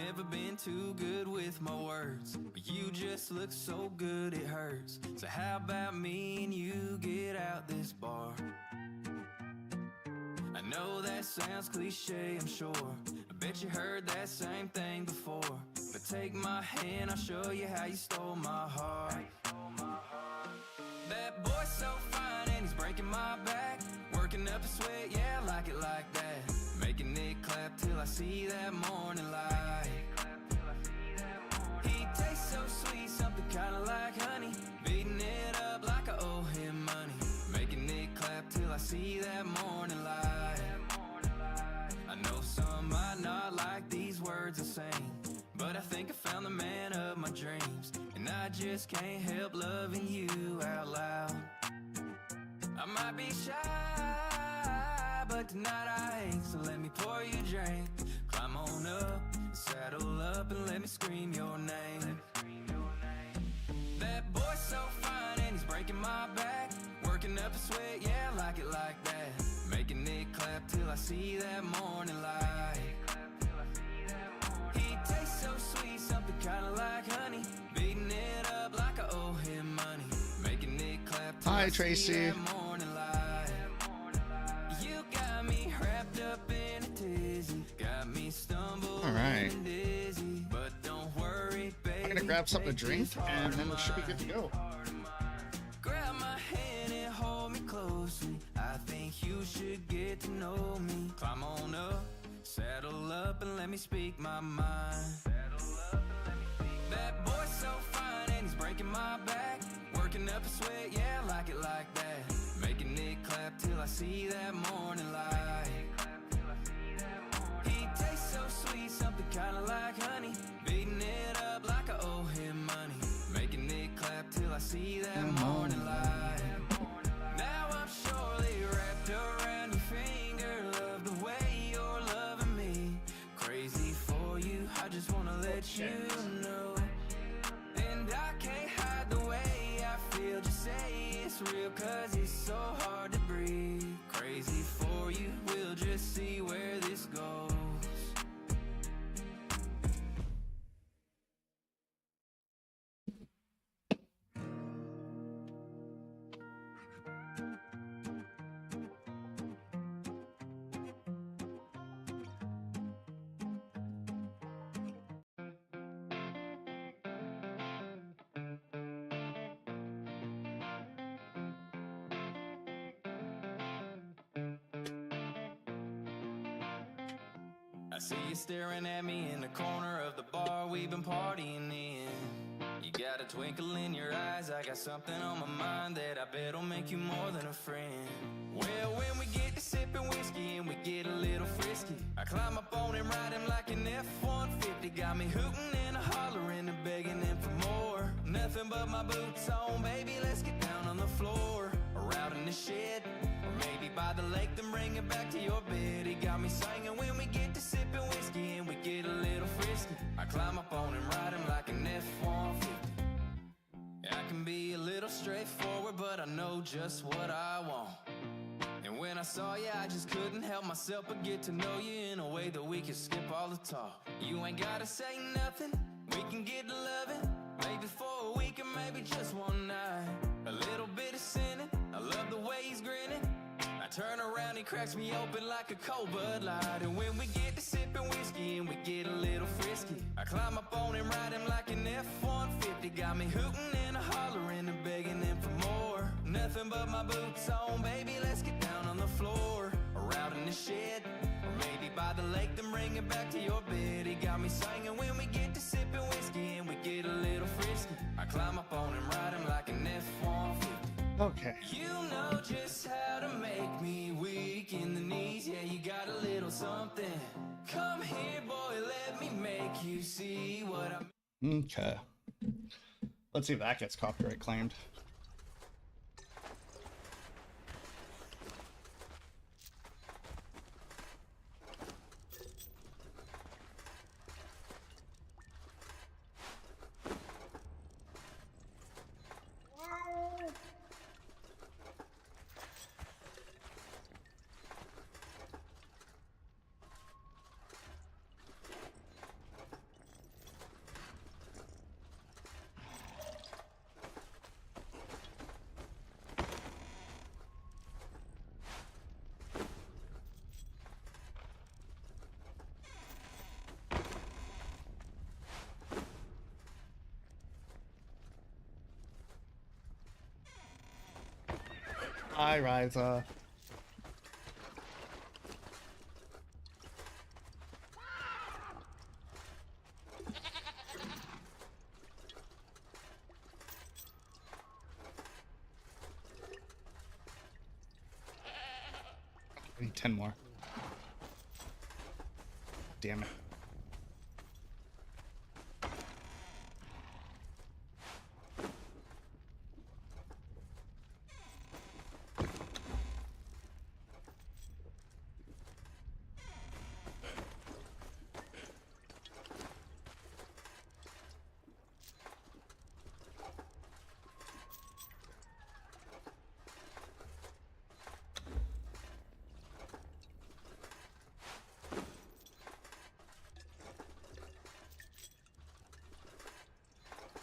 never been too good with my words, but you just look so good it hurts. So how about me and you get out this bar? I know that sounds cliche, I'm sure. I bet you heard that same thing before. But take my hand, I'll show you how you stole my heart. That boy's so fine and he's breaking my back. Working up a sweat, yeah, I like it like that. Making it clap till I see that morning light. He tastes so sweet, something kinda like honey. Beating it up like I owe him money. Making it clap till I see that morning light. I know some might not like these words I sing, but I think I found the man of my dreams, and I just can't help loving you out loud. I might be shy, but tonight I ain't, so let me pour you a drink. Climb on up, saddle up, and let me scream your name. That boy's so fine and he's breaking my back. Working up a sweat, yeah, I like it like that. Making it clap till I see that morning light. He tastes so sweet, something kinda like honey. Beating it up like I owe him money. Making it clap till I see that morning light. You got me wrapped up in a tizzy. Got me stumbling and dizzy. But don't worry, baby. I'm gonna grab something to drink and then it should be good to go. Grab my hand and hold me closely. I think you should get to know me. Climb on up, saddle up, and let me speak my mind. That boy's so fine and he's breaking my back. Working up a sweat, yeah, I like it like that. Making it clap till I see that morning light. He tastes so sweet, something kinda like honey. Beating it up like I owe him money. Making it clap till I see that morning light. Now I'm surely wrapped around your finger. Love the way you're loving me. Crazy for you, I just wanna let you know. And I can't hide the way I feel, just say it's real, cause it's so hard to breathe. Crazy for you, we'll just see where this goes. I see you staring at me in the corner of the bar we've been partying in. You got a twinkle in your eyes, I got something on my mind that I bet'll make you more than a friend. Well, when we get to sipping whiskey and we get a little frisky, I climb up on him, ride him like an F-150. Got me hooting and hollering and begging him for more. Nothing but my boots on, baby, let's get down on the floor. Or out in the shed, or maybe by the lake, then bring it back to your bed. He got me singing when we get to sipping whiskey and we get a little frisky. I climb up on him, ride him like an F-150. I can be a little straightforward, but I know just what I want. And when I saw you, I just couldn't help myself but get to know you in a way that we could skip all the talk. You ain't gotta say nothing, we can get to loving. Maybe for a week or maybe just one night. A little bit of sinning, I love the way he's grinning. I turn around, he cracks me open like a cold Bud Light. And when we get to sipping whiskey and we get a little frisky, I climb up on him, ride him like an F-150. Got me hooting and hollering and begging him for more. Nothing but my boots on, baby, let's get down on the floor. Or out in the shed, or maybe by the lake, then bring it back to your bed. He got me singing when we get to sipping whiskey and we get a little frisky. I climb up on him, ride him like an F-150. Okay. You know just how to make me weak in the knees. Yeah, you got a little something. Come here, boy, let me make you see what I'm... Okay. Let's see if that gets copyright claimed. Hi, Ryza. I need 10 more. Damn it.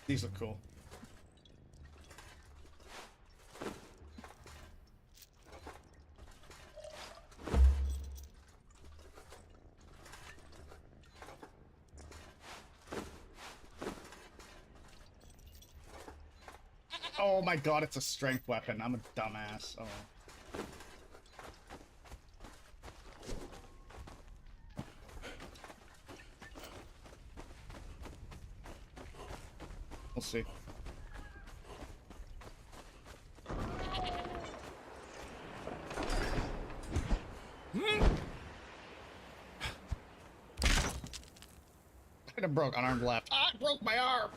These look cool. Oh my god, it's a strength weapon. I'm a dumbass. Oh. We'll see. I broke unarmed left. Ah, I broke my arm!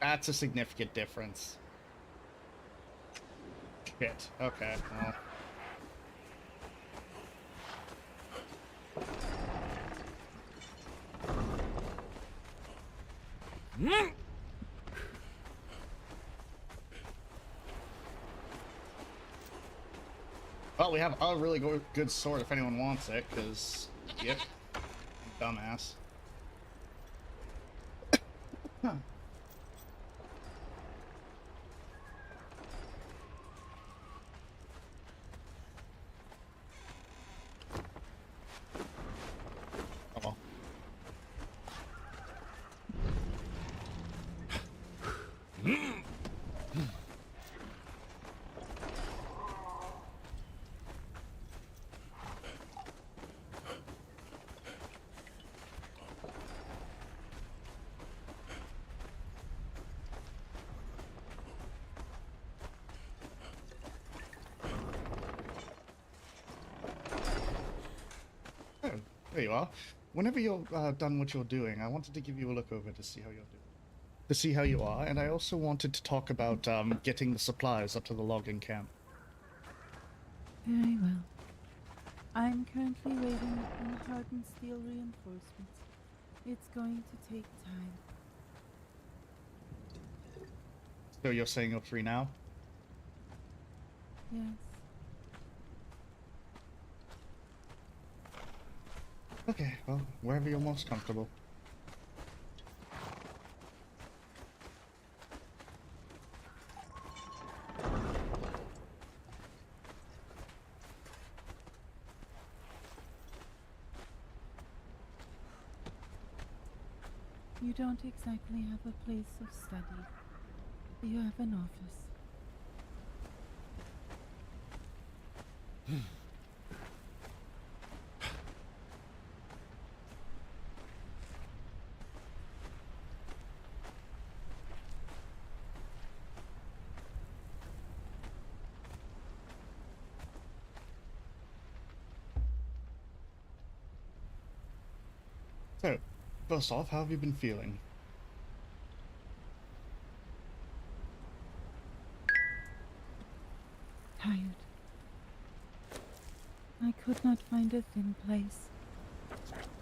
That's a significant difference. Shit. Okay, well. Well, we have a really good sword if anyone wants it, because, yep, dumbass. Huh. Oh well. Oh, there you are. Whenever you're done what you're doing, I wanted to give you a look over to see how you're doing. To see how you are, and I also wanted to talk about getting the supplies up to the logging camp. Very well. I'm currently waiting on hardened steel reinforcements. It's going to take time. So you're saying you're free now? Yes. Okay, well, wherever you're most comfortable. You don't exactly have a place of study. You have an office. So, first off, how have you been feeling? Tired. I could not find a thin place.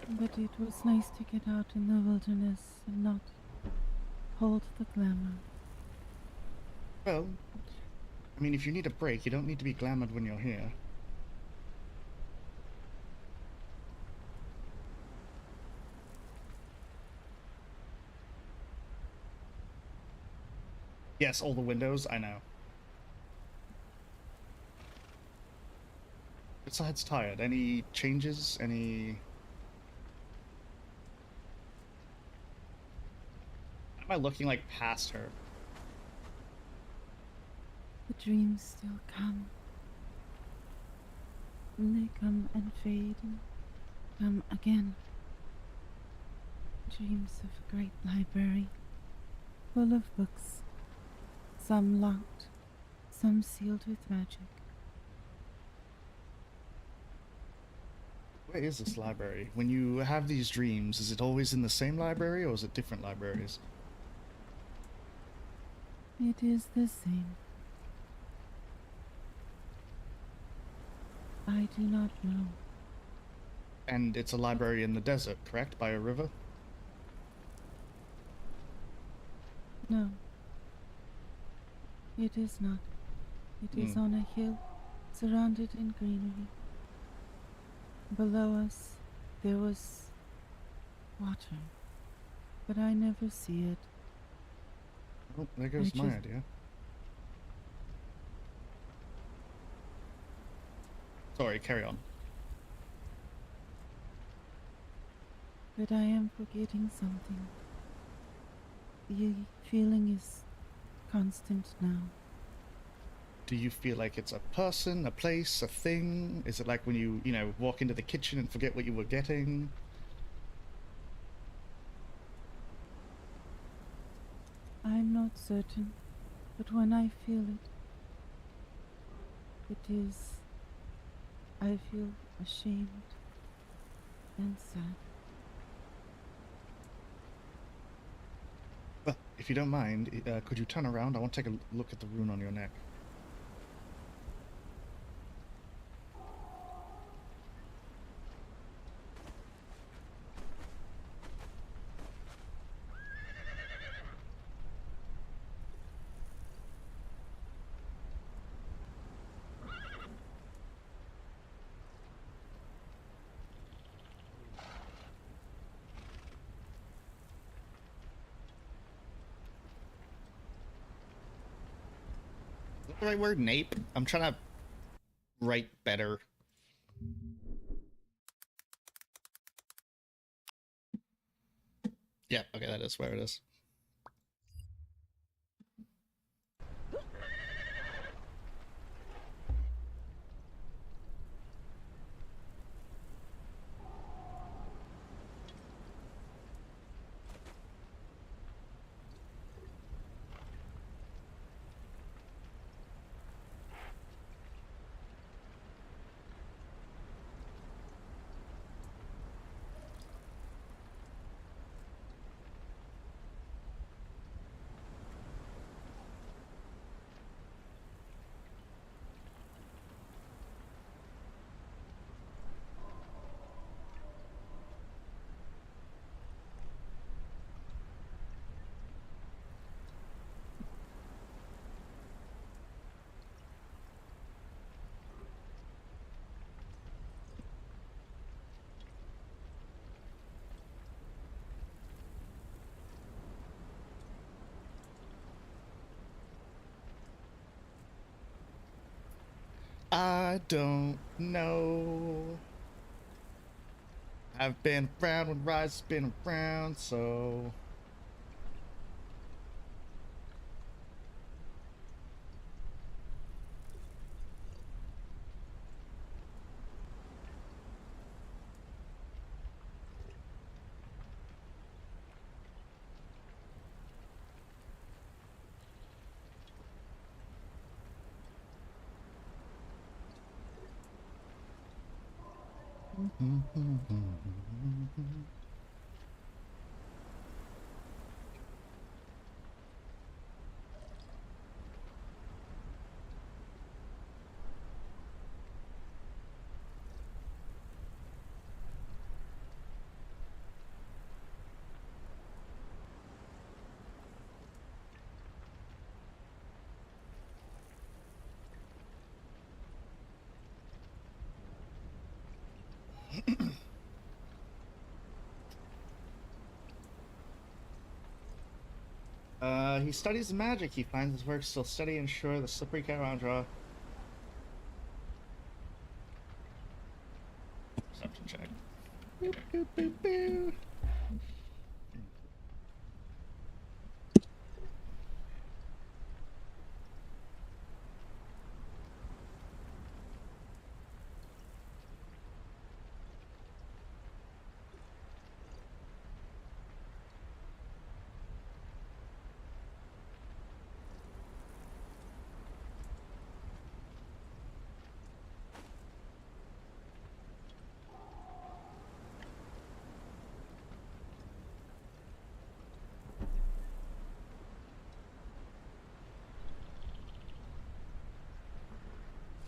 But it was nice to get out in the wilderness and not hold the glamour. Well, I mean, if you need a break, you don't need to be glamored when you're here. Yes, all the windows, I know. Besides tired, any changes? Any... Am I looking, like, past her? The dreams still come. And they come and fade and come again. Dreams of a great library, full of books, some locked, some sealed with magic. Where is this library? When you have these dreams, is it always in the same library or is it different libraries? It is the same. I do not know. And it's a library in the desert, correct? By a river? No. It is not. It is on a hill, surrounded in greenery. Below us, there was water, but I never see it. Oh, there goes my idea. Sorry, carry on. But I am forgetting something. The feeling is constant now. Do you feel like it's a person, a place, a thing? Is it like when you know, walk into the kitchen and forget what you were getting? I'm not certain, but when I feel it, it is... I feel ashamed and sad. Well, if you don't mind, could you turn around? I want to take a look at the rune on your neck. Is that the right word? Nape? I'm trying to write better. Yeah, okay, that is where it is. I don't know. I've been around when Rise has been around, so... He studies magic. He finds his work still steady and sure. The slippery caravan draw. Perception check. Boop, boop, boop, boop.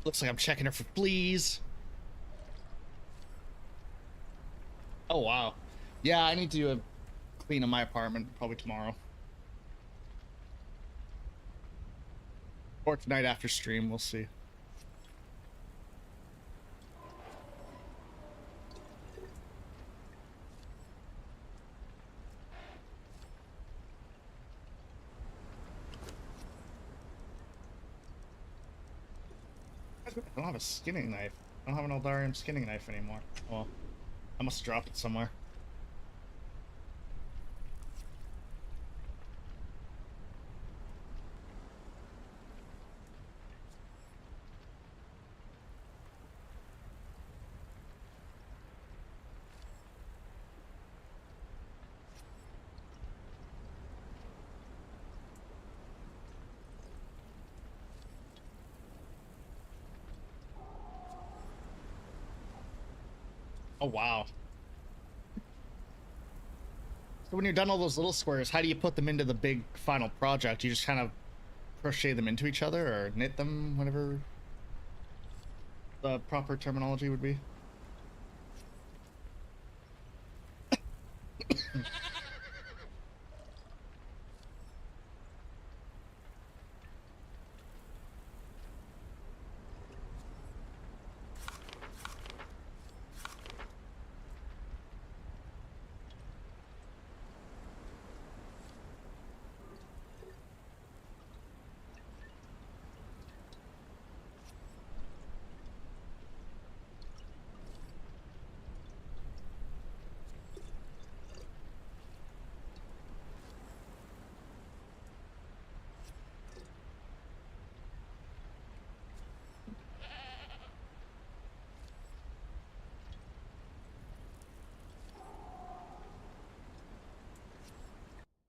Looks like I'm checking her for fleas. Oh, wow. Yeah, I need to do a clean of my apartment probably tomorrow. Or tonight after stream, we'll see. I don't have a skinning knife. I don't have an Eldarium skinning knife anymore. Well, I must have dropped it somewhere. Oh, wow. So when you're done all those little squares, how do you put them into the big final project? You just kind of crochet them into each other or knit them, whatever the proper terminology would be?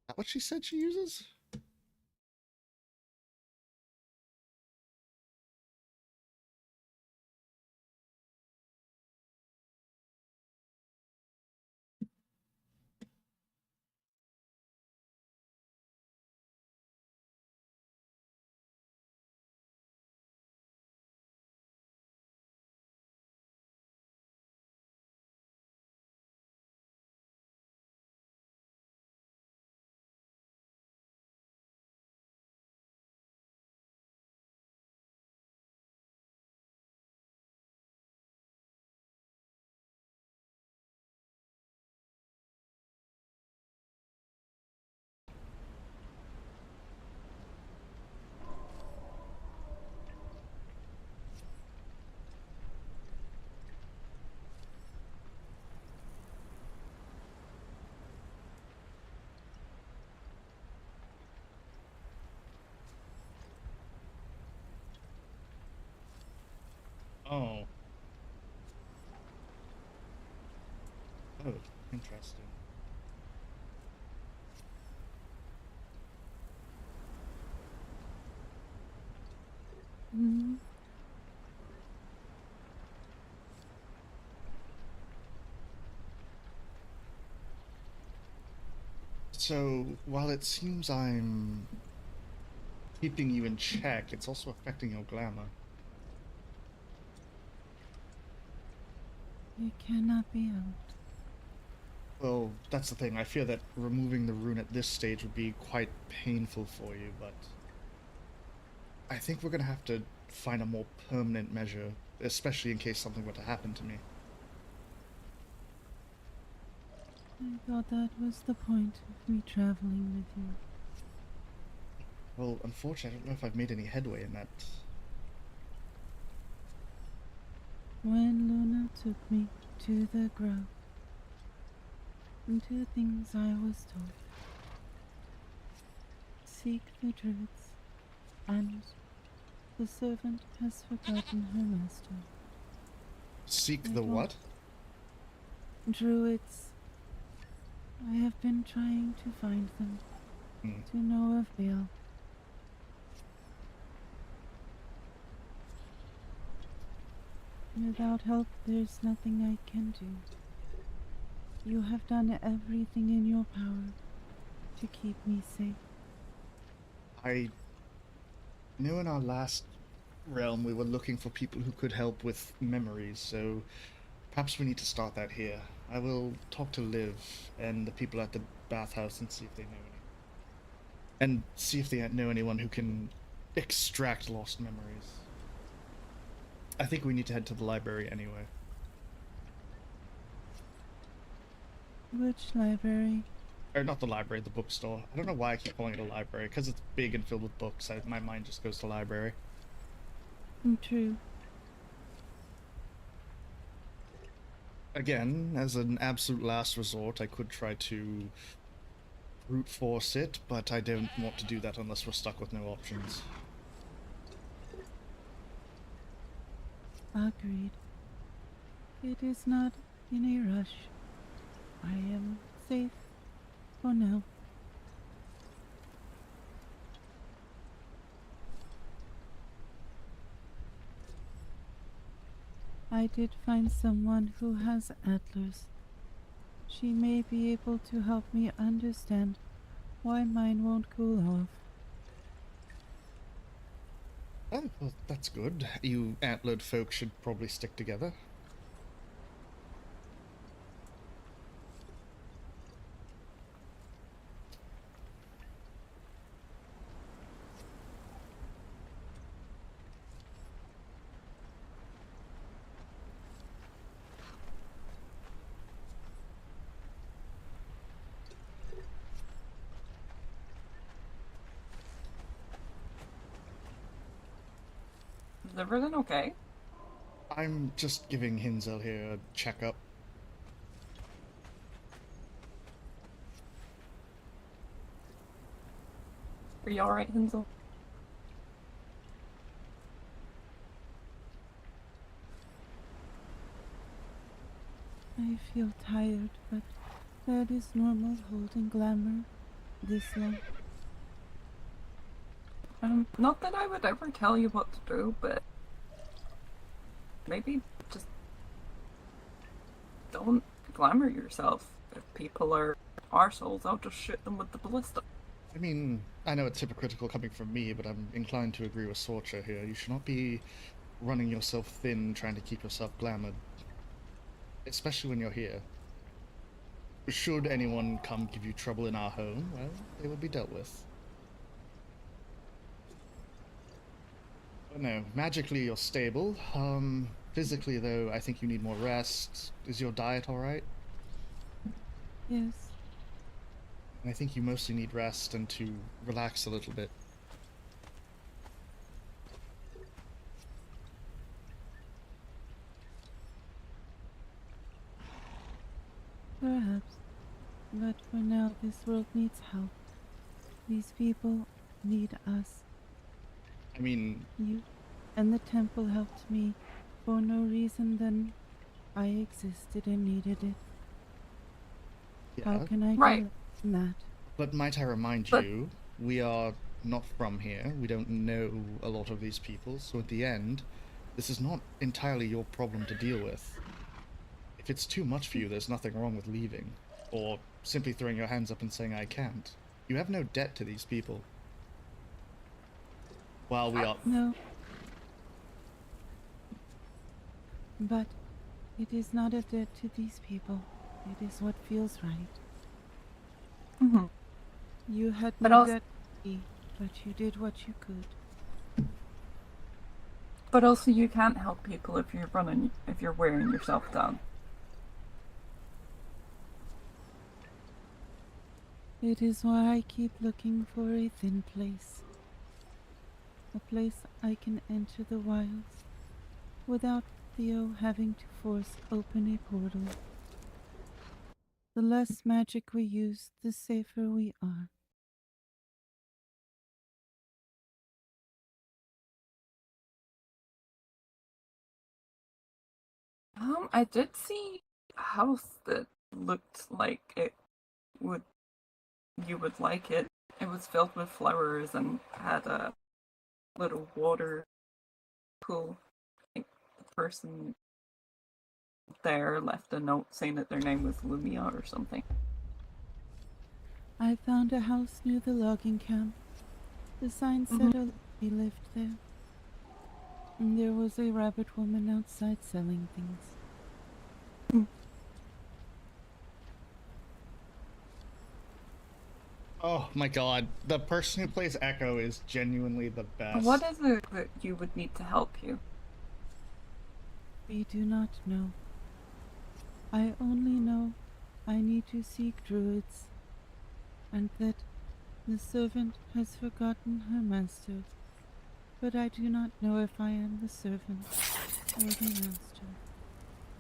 That what she said she uses? Oh. Oh, interesting. Mm. So, while it seems I'm keeping you in check, it's also affecting your glamour. You cannot be helped. Well, that's the thing. I fear that removing the rune at this stage would be quite painful for you, but I think we're gonna have to find a more permanent measure, especially in case something were to happen to me. I thought that was the point of me traveling with you. Well, unfortunately, I don't know if I've made any headway in that. When Luna took me to the grove, and two things I was told. Seek the druids, and the servant has forgotten her master. Seek I the don't- what? Druids. I have been trying to find them, to no avail. Without help, there's nothing I can do. You have done everything in your power to keep me safe. I know in our last realm we were looking for people who could help with memories, so perhaps we need to start that here. I will talk to Liv and the people at the bathhouse and see if they know and see if they know anyone who can extract lost memories. I think we need to head to the library anyway. Which library? Or not the library, the bookstore. I don't know why I keep calling it a library, because it's big and filled with books. My mind just goes to library. True. Again, as an absolute last resort, I could try to brute force it, but I don't want to do that unless we're stuck with no options. Agreed. It is not in a rush. I am safe for now. I did find someone who has antlers. She may be able to help me understand why mine won't cool off. Oh, well, that's good. You antlered folk should probably stick together. Is everything okay? I'm just giving Hinzel here a checkup. Are you alright, Hinzel? I feel tired, but that is normal holding glamour this long. Not that I would ever tell you what to do, but maybe just don't glamour yourself. If people are arseholes, I'll just shoot them with the ballista. I mean, I know it's hypocritical coming from me, but I'm inclined to agree with Sorcha here. You should not be running yourself thin trying to keep yourself glamoured. Especially when you're here. Should anyone come give you trouble in our home, well, they will be dealt with. But no, magically you're stable. Physically though, I think you need more rest. Is your diet alright? Yes, I think you mostly need rest and to relax a little bit. perhaps. But for now, this world needs help. These people need us. I mean, You and the temple helped me for no reason than I existed and needed it. yeah, How can I Right. do that? but might I remind But- you, we are not from here. We don't know a lot of these people, so at the end, this is not entirely your problem to deal with. If it's too much for you, there's nothing wrong with leaving. Or simply throwing your hands up and saying, I can't. You have no debt to these people. While we are... No. But it is not a debt to these people. It is what feels right. Mm-hmm. You had But no also- debt to me, but you did what you could. But also, you can't help people if you're wearing yourself down. It is why I keep looking for a thin place. A place I can enter the wilds without Theo having to force open a portal. The less magic we use, the safer we are. I did see a house that looked like would you would like it. It was filled with flowers and had a little water pool. I think the person there left a note saying that their name was Lumia or something. I found a house near the logging camp. The sign said a lady lived there. And there was a rabbit woman outside selling things. Oh my god, the person who plays Echo is genuinely the best. What is it that you would need to help you? We do not know. I only know I need to seek druids, and that the servant has forgotten her master. But I do not know if I am the servant or the master.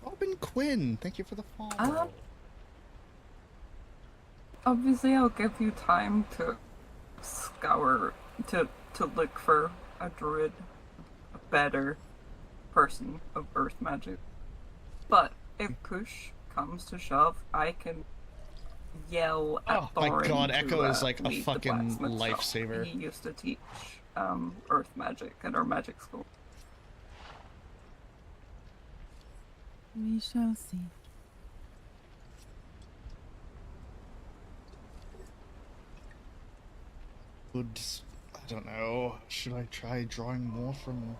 Robin Quinn, thank you for the follow. Obviously, I'll give you time to scour, to look for a druid, a better person of earth magic. But if push comes to shove, I can yell at Oh Thorin my god, to, Echo is like a lead the fucking blacksmith shop. lifesaver. He used to teach earth magic at our magic school. We shall see. I don't know. Should I try drawing more from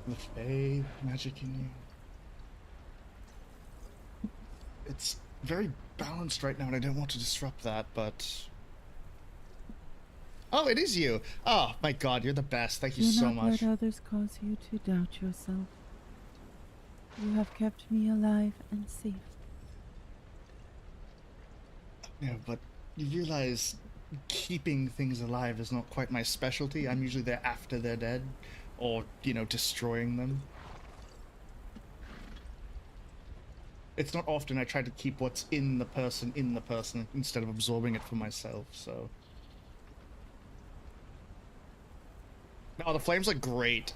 the Fae magic in you? It's very balanced right now, and I don't want to disrupt that, but... Oh, it is you! Oh, my god, you're the best. Thank you so much. Do not let others cause you to doubt yourself. You have kept me alive and safe. Yeah, but you realize keeping things alive is not quite my specialty. I'm usually there after they're dead, or, you know, destroying them. It's not often I try to keep what's in the person instead of absorbing it for myself, so... No, the flames look great.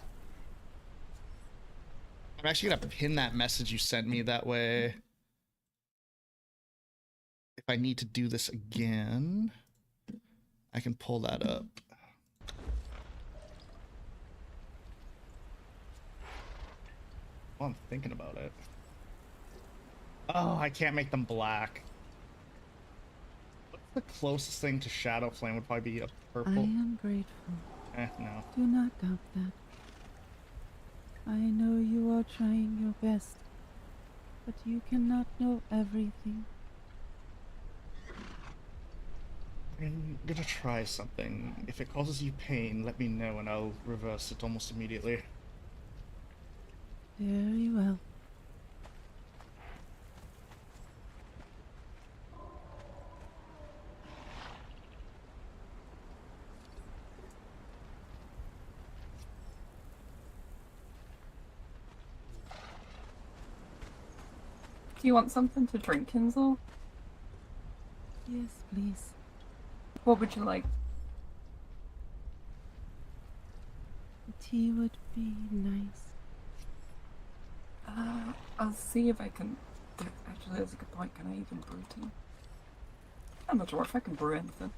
I'm actually gonna pin that message you sent me that way. If I need to do this again, I can pull that up. Well, I'm thinking about it. Oh, I can't make them black. What's the closest thing to Shadow Flame? Would probably be a purple. I am grateful. No. Do not doubt that. I know you are trying your best, but you cannot know everything. I'm gonna try something. If it causes you pain, let me know and I'll reverse it almost immediately. Very well. Do you want something to drink, Kinsel? Yes, please. What would you like? Tea would be nice. I'll see if I can... Actually, that's a good point. Can I even brew tea? I'm not sure if I can brew anything.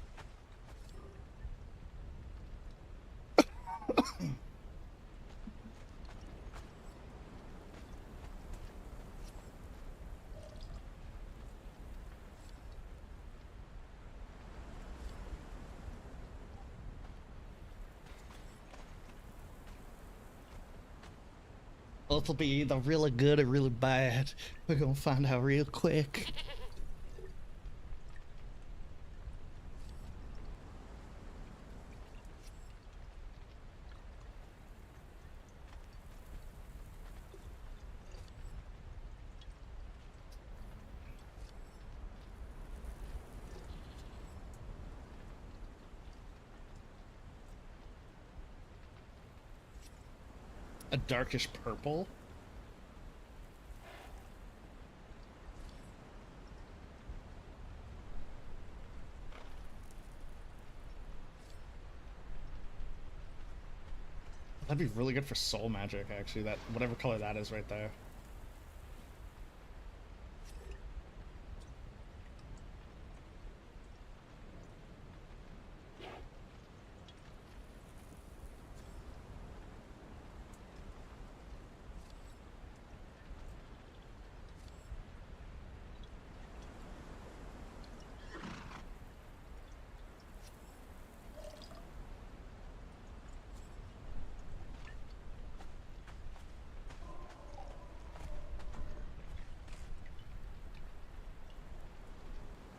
It'll be either really good or really bad. We're gonna find out real quick. a darkish purple. That'd be really good for soul magic, actually. That whatever color that is right there.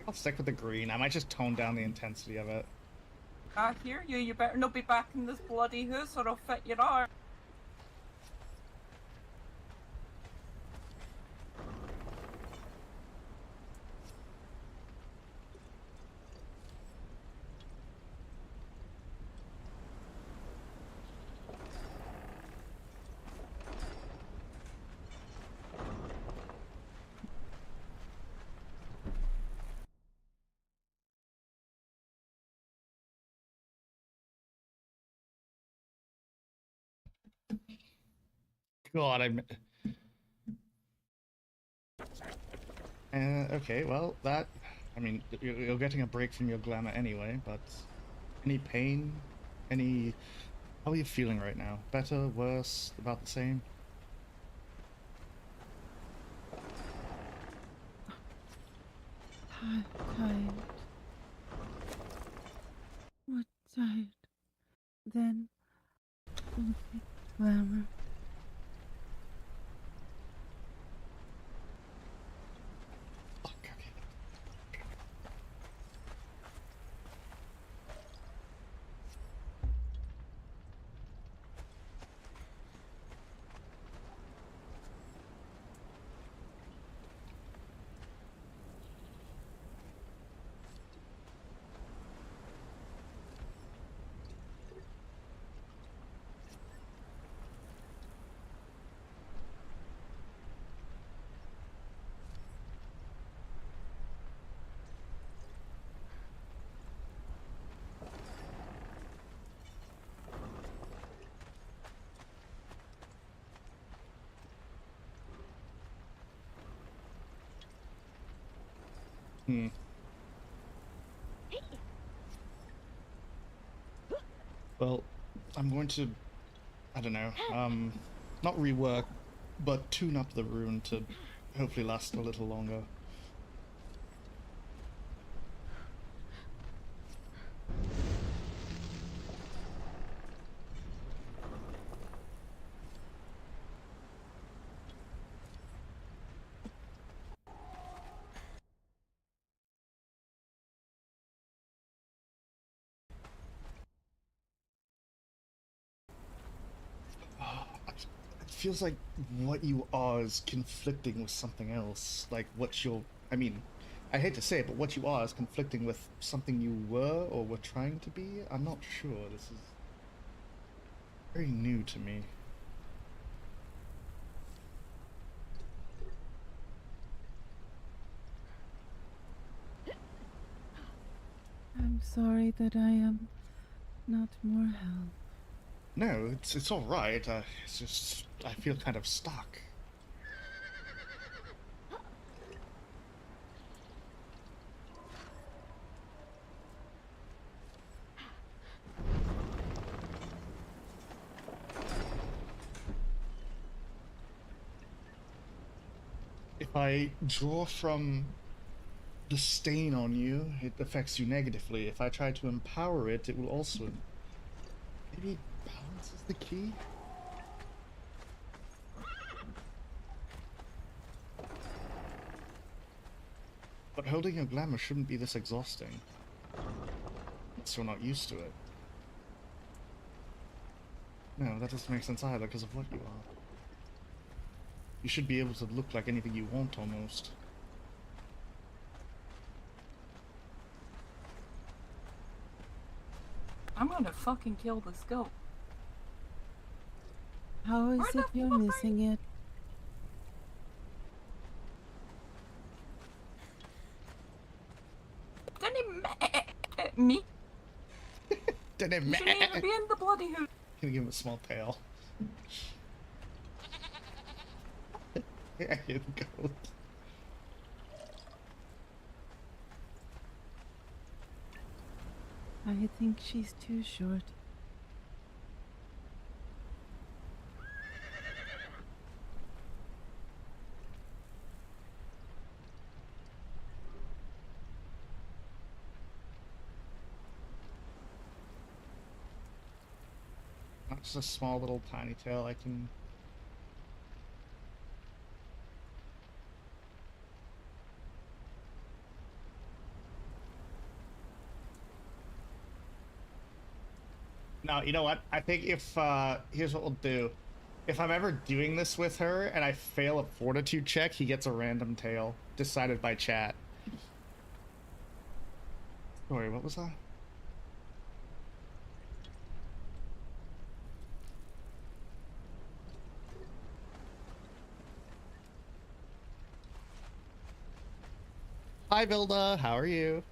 I'll stick with the green. I might just tone down the intensity of it. I hear you. You better not be back in this bloody house or I'll fit your arm. God, okay, well, that... I mean, you're getting a break from your glamour anyway, but... Any pain? Any... How are you feeling right now? Better? Worse? About the same? Tired. More tired than filthy glamour. Fuck, okay. Hmm. Well, I'm going to, I don't know, not rework, but tune up the rune to hopefully last a little longer. It feels like what you are is conflicting with something else. Like what you're. I mean, I hate to say it, but what you are is conflicting with something you were or were trying to be. I'm not sure. This is very new to me. I'm sorry that I am not more help. No, it's all right. It's just I feel kind of stuck. If I draw from the stain on you, it affects you negatively. If I try to empower it, it will also... Maybe balance is the key? But holding your glamour shouldn't be this exhausting. Unless you're not used to it. No, that doesn't make sense either because of what you are. You should be able to look like anything you want, almost. I'm gonna fucking kill this goat. How is Where it the you're fuck are missing it? Didn't he me? Didn't You shouldn't even be in the bloody hood. Can you give him a small tail? I hear the goat. I think she's too short. Not just a small little tiny tail. I can. No, you know what? I think if here's what we'll do. If I'm ever doing this with her and I fail a fortitude check, he gets a random tail decided by chat. Sorry, what was that? Hi, Vilda. How are you?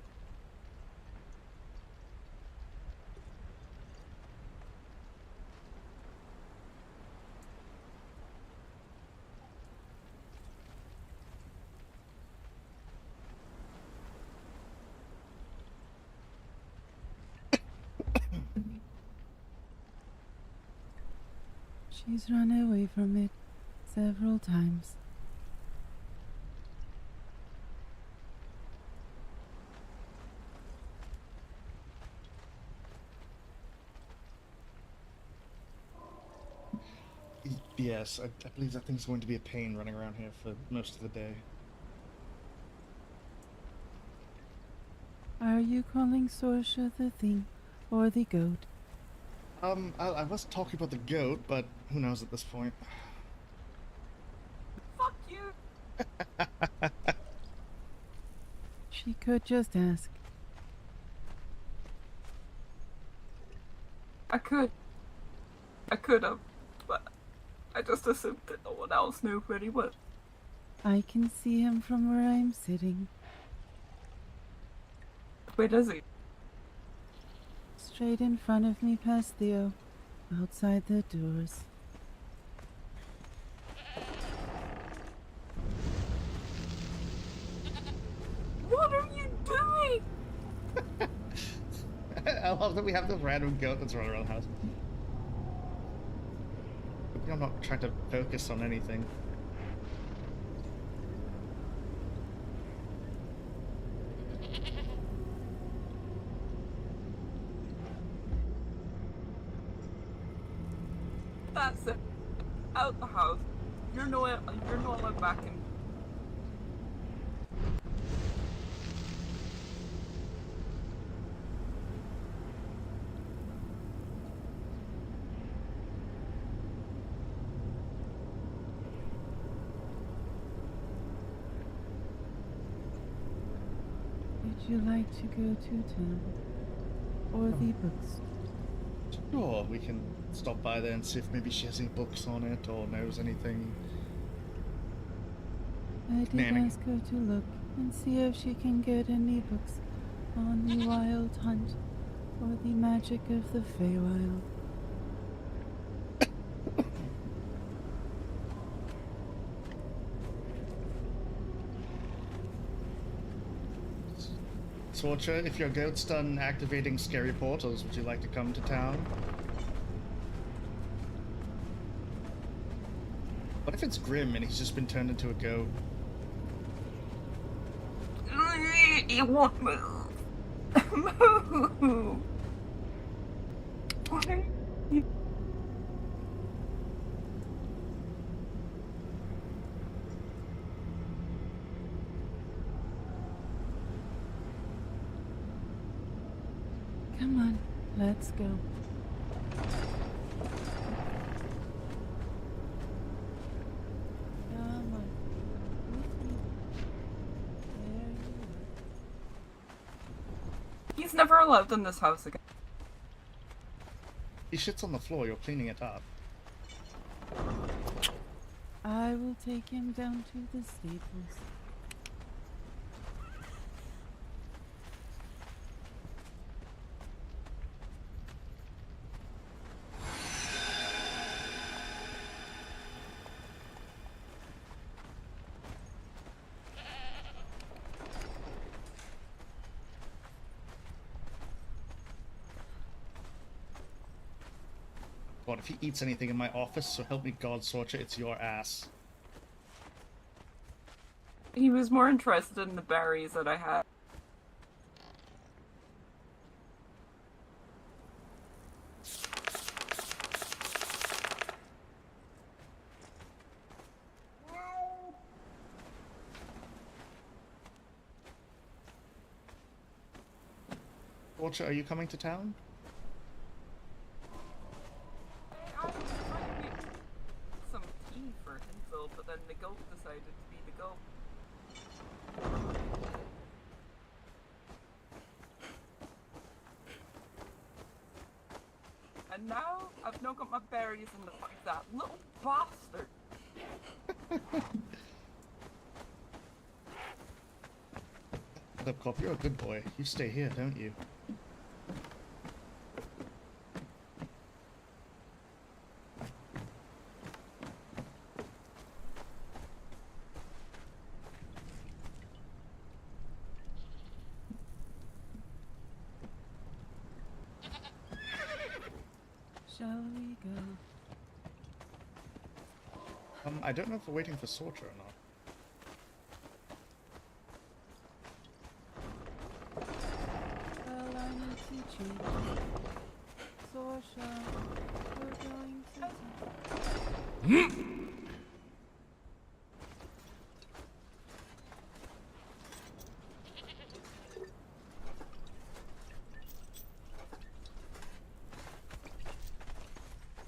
She's run away from it several times. Yes, I believe that thing's going to be a pain running around here for most of the day. Are you calling Sorsha the thing or the goat? I was talking about the goat, but who knows at this point. Fuck you. She could just ask. I could have, but I just assumed that no one else knew where he was. I can see him from where I'm sitting. Where does he? Straight in front of me past Theo. Outside the doors. What are you doing? I love that we have this random goat that's running around the house. I'm not trying to focus on anything. That's it. Out the house. You're not allowed back in. Would you like to go to town? Or the bookstore? Sure, we can stop by there and see if maybe she has any books on it or knows anything. I did Nanny. ask her to look and see if she can get any books on the wild hunt or the magic of the Feywild. Sorcha, if your goat's done activating scary portals, would you like to come to town? What if it's Grim and he's just been turned into a goat? He won't move. Move. What are you? Come on, let's go. Come on. With me. There you are. He's never allowed in this house again. He shits on the floor, you're cleaning it up. I will take him down to the stables. God, if he eats anything in my office, so help me God, Sorcha, it's your ass. He was more interested in the berries that I had. Sorcha, are you coming to town? I was trying to make some tea for Hansel, but then the goat decided to be the goat. And now I've not got my berries in the fight. That little bastard. Look, Cop, you're a good boy. You stay here, don't you? Shall we go? I don't know if we're waiting for Sorcha or not. Well, I need to change. Sorsha, we're going to town.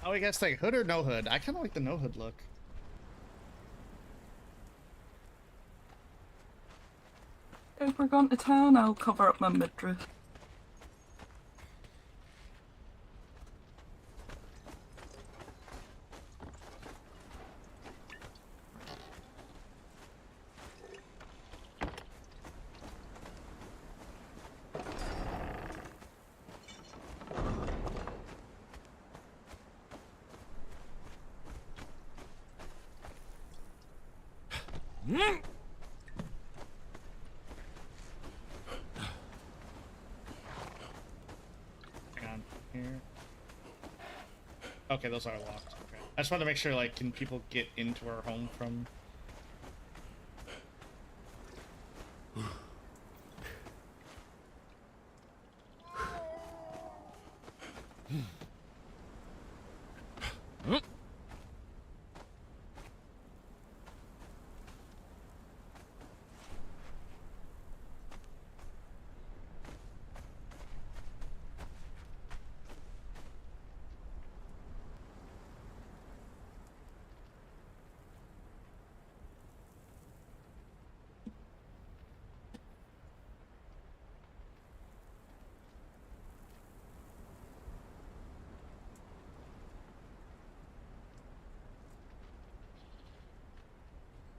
Oh, I guess like hood or no hood? I kind of like the no hood look. If we're going to town, I'll cover up my midriff. Hang on here. Okay, those are locked. Okay. I just wanted to make sure, like, can people get into our home from...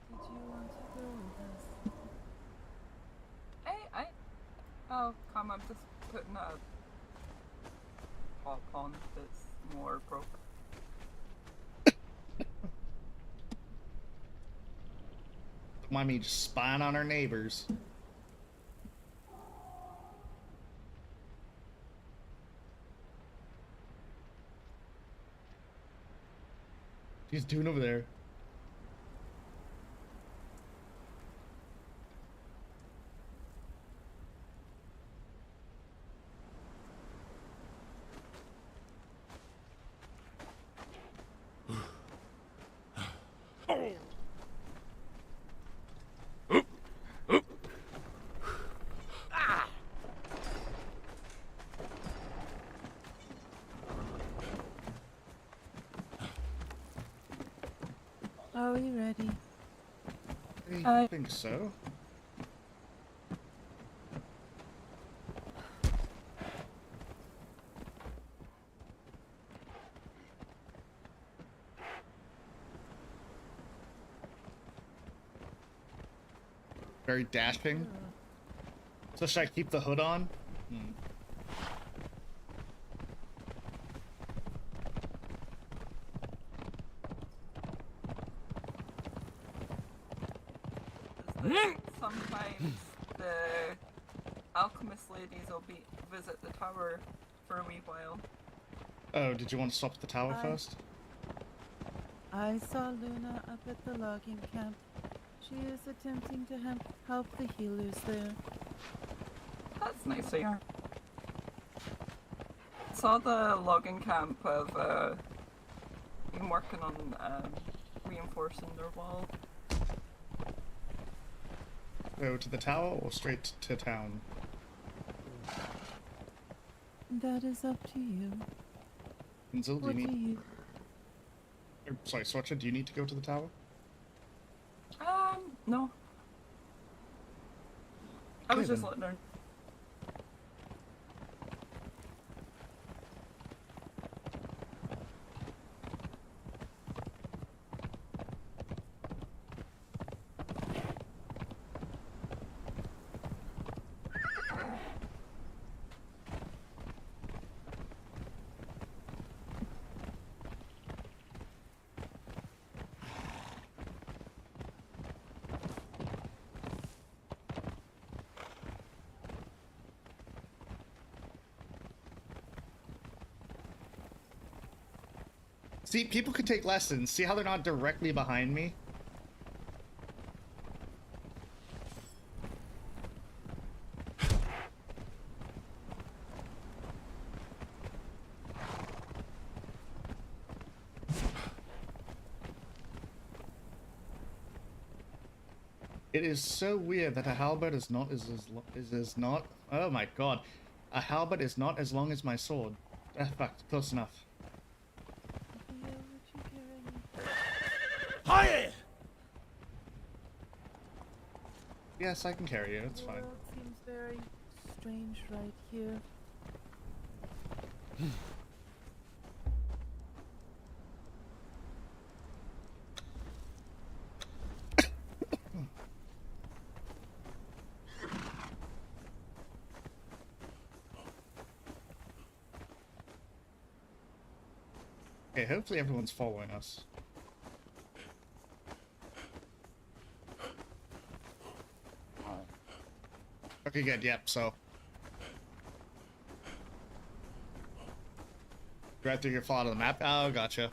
Did you want to go with us? Oh, come, I'm just putting a pop on that's more appropriate. Don't mind me just spying on our neighbors. What he's doing over there? Are we ready? I think so. Very dashing. So should I keep the hood on? Hmm. Sometimes the alchemist ladies will visit the tower for a wee while. Oh, did you want to stop at the tower first? I saw Luna up at the logging camp. She is attempting to help the healers there. That's nice of you. Saw the logging camp of been working on reinforcing their wall. Go to the tower or straight to town? That is up to you. Inzil, What do you? Sorry, Swatcha, do you need to go to the tower? No. I was Okay, just then. letting her. See, people could take lessons. See how they're not directly behind me? It is so weird that a halberd is not not. Oh my god, a halberd is not as long as my sword. Fuck, close enough. Theo, would you carry me? Hi! Yes, I can carry you. It's The fine. world seems very strange right here. Okay, hopefully everyone's following us. Okay, good. Yep. So, right through your flat on the map. Oh, gotcha.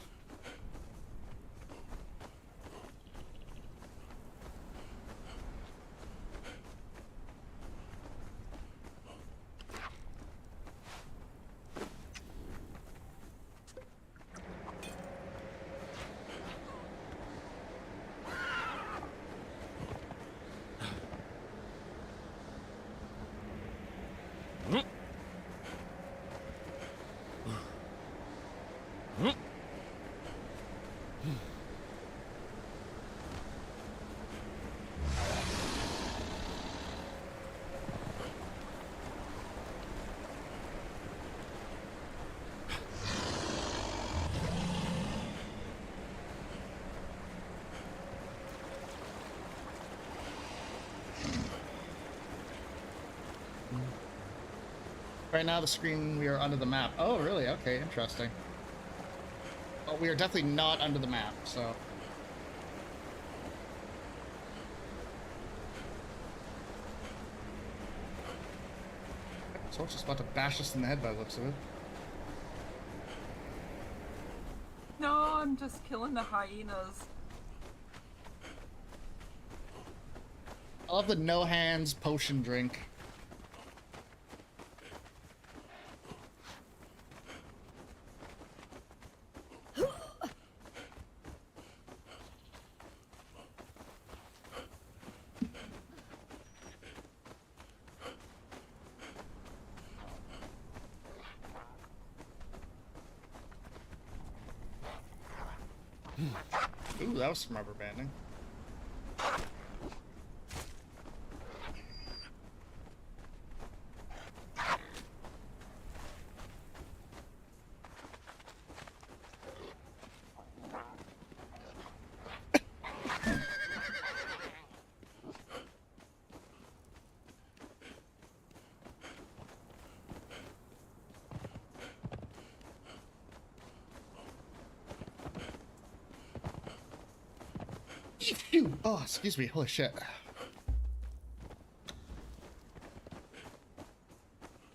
Right now, the screen, we are under the map. Oh, really? Okay, interesting. Well, we are definitely not under the map, so... Someone's just about to bash us in the head by the looks of it. No, I'm just killing the hyenas. I love the no hands potion drink. Ooh, that was some rubber banding. Phew. Oh, excuse me. Holy shit.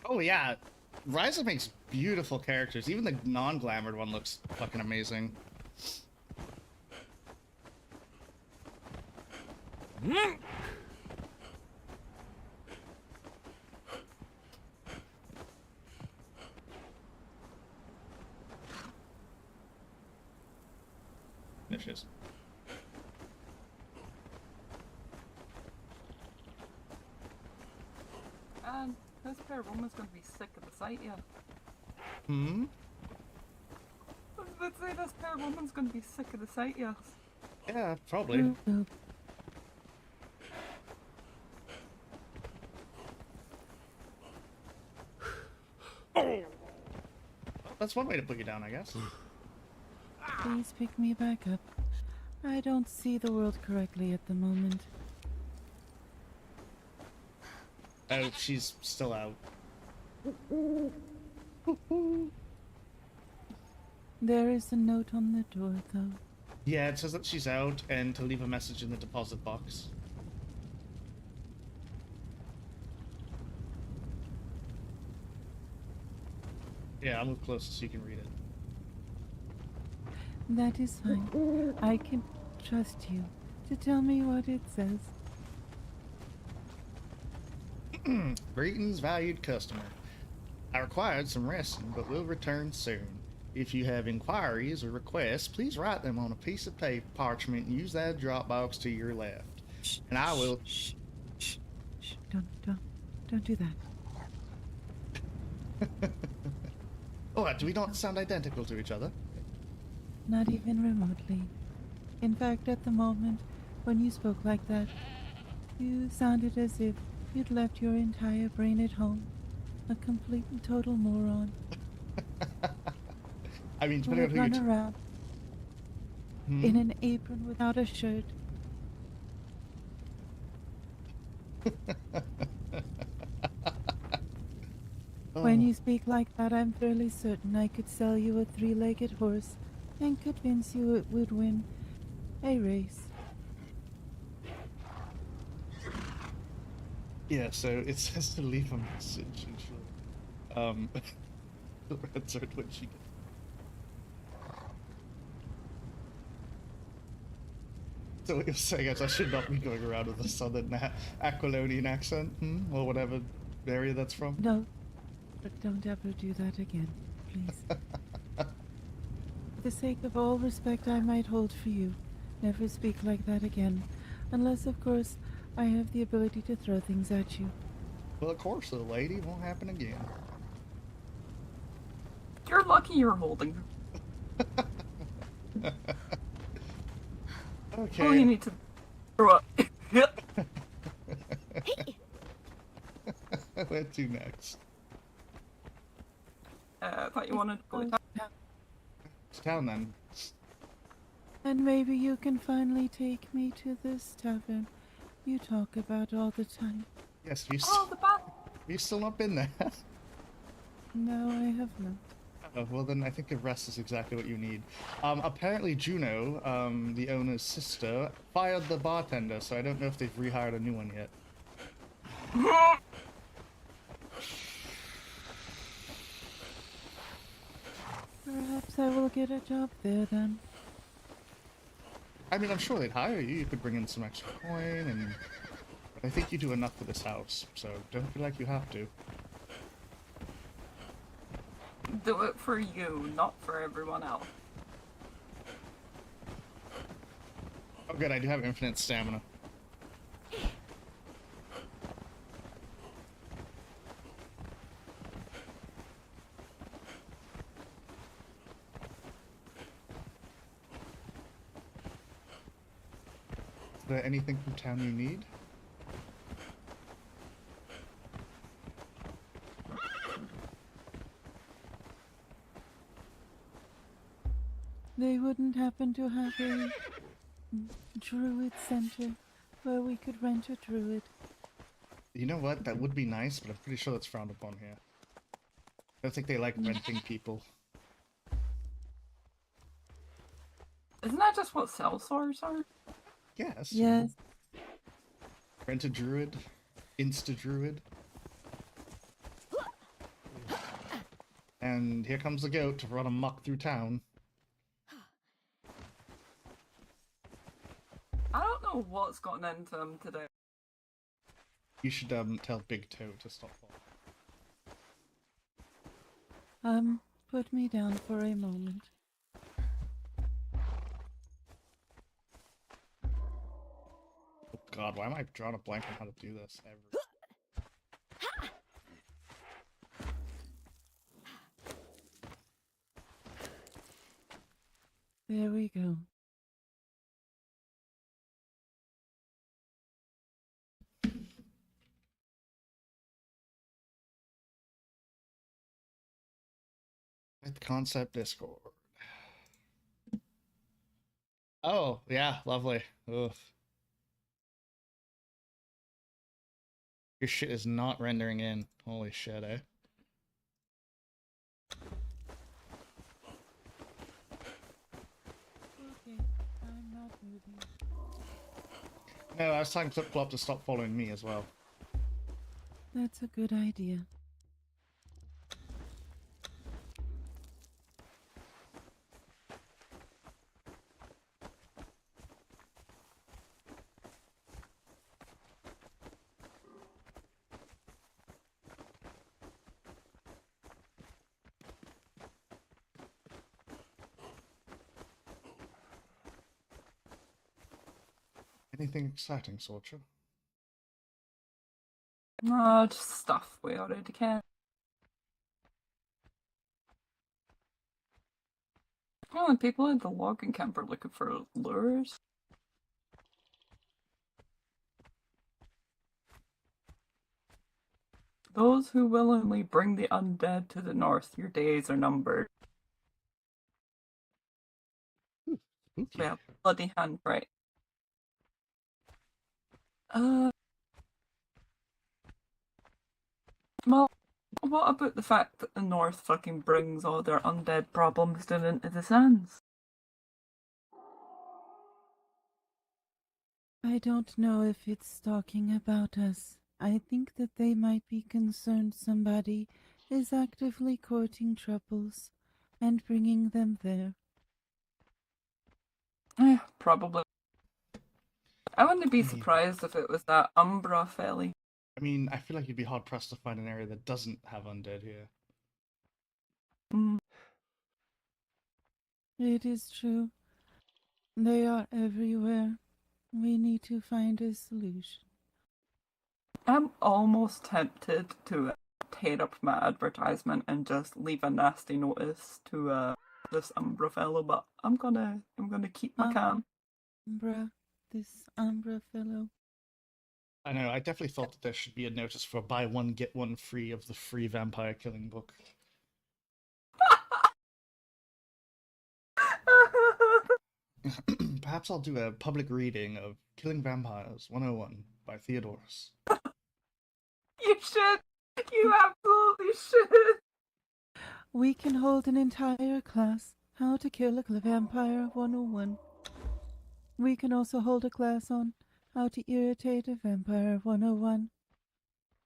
Oh yeah, Ryza makes beautiful characters. Even the non-glamored one looks fucking amazing. There she is. And this poor woman's gonna be sick of the sight, yeah. Hmm? I was about to say this poor woman's gonna be sick of the sight, yes. Yeah, probably. That's one way to put you down, I guess. Please pick me back up. I don't see the world correctly at the moment. Oh, she's still out. There is a note on the door, though. Yeah, it says that she's out and to leave a message in the deposit box. Yeah, I'll move closer so you can read it. That is fine. I can trust you to tell me what it says. Greetings, valued customer. I required some resting, but will return soon. If you have inquiries or requests, please write them on a piece of paper parchment and use that drop box to your left. And I will... Shh. Don't do that. Oh, do we not sound identical to each other? Not even remotely. In fact, at the moment, when you spoke like that, you sounded as if you'd left your entire brain at home. A complete and total moron. I mean, Who depending on would who run you... around in an apron without a shirt. When you speak like that, I'm fairly certain I could sell you a three-legged horse and convince you it would win a race. Yeah, so it says to leave a message and she'll, answer it when she gets... So what you're saying is I should not be going around with a southern Aquilonian accent, or whatever area that's from? No, but don't ever do that again, please. For the sake of all respect I might hold for you, never speak like that again, unless, of course, I have the ability to throw things at you. Well, of course, the lady won't happen again. You're lucky you're holding her. Okay. Oh, you need to throw up. Where to next? I thought you wanted to go to It's town then. And maybe you can finally take me to this tavern you talk about all the time. Yes, Oh, the bath. you've still not been there. No, I have not. Oh, well then I think a rest is exactly what you need. Apparently Juno, the owner's sister, fired the bartender, so I don't know if they've rehired a new one yet. Perhaps I will get a job there then. I mean, I'm sure they'd hire you. You could bring in some extra coin, and but I think you do enough for this house, so don't feel like you have to. Do it for you, not for everyone else. Oh good, I do have infinite stamina. Is there anything from town you need? They wouldn't happen to have a druid center where we could rent a druid. You know what? That would be nice, but I'm pretty sure that's frowned upon here. I don't think they like renting people. Isn't that just what cell swords are? Yes. Yes. Rent a druid. Insta druid. And here comes the goat to run amok through town. I don't know what's gotten into him today. You should tell Big Toe to stop following. Put me down for a moment. Oh god, why am I drawing a blank on how to do this ever? There we go. With Concept Discord. Oh, yeah, lovely. Ugh. Your shit is not rendering in. Holy shit, eh? Okay, I'm not moving. No, I was telling Flip Flop to stop following me as well. That's a good idea. Anything exciting, Sorcha? No, just stuff we already can. Oh, and people at the logging camp are looking for lures. Those who willingly bring the undead to the north, your days are numbered. Spooky. Yeah, bloody handwrite. Well, what about the fact that the north fucking brings all their undead problems down into the sands? I don't know if it's talking about us. I think that they might be concerned somebody is actively courting troubles and bringing them there. Yeah, probably. I wouldn't be Maybe. surprised if it was that Umbra felly. I mean, I feel like you'd be hard pressed to find an area that doesn't have undead here. Mm. It is true. They are everywhere. We need to find a solution. I'm almost tempted to tear up my advertisement and just leave a nasty notice to this Umbra fellow, but I'm gonna keep my calm. This Umbra fellow. I know, I definitely thought that there should be a notice for buy one, get one free of the free vampire killing book. Perhaps I'll do a public reading of Killing Vampires 101 by Theodorus. You should. You absolutely should. We can hold an entire class, How to Kill a Vampire 101. We can also hold a class on How to Irritate a Vampire 101.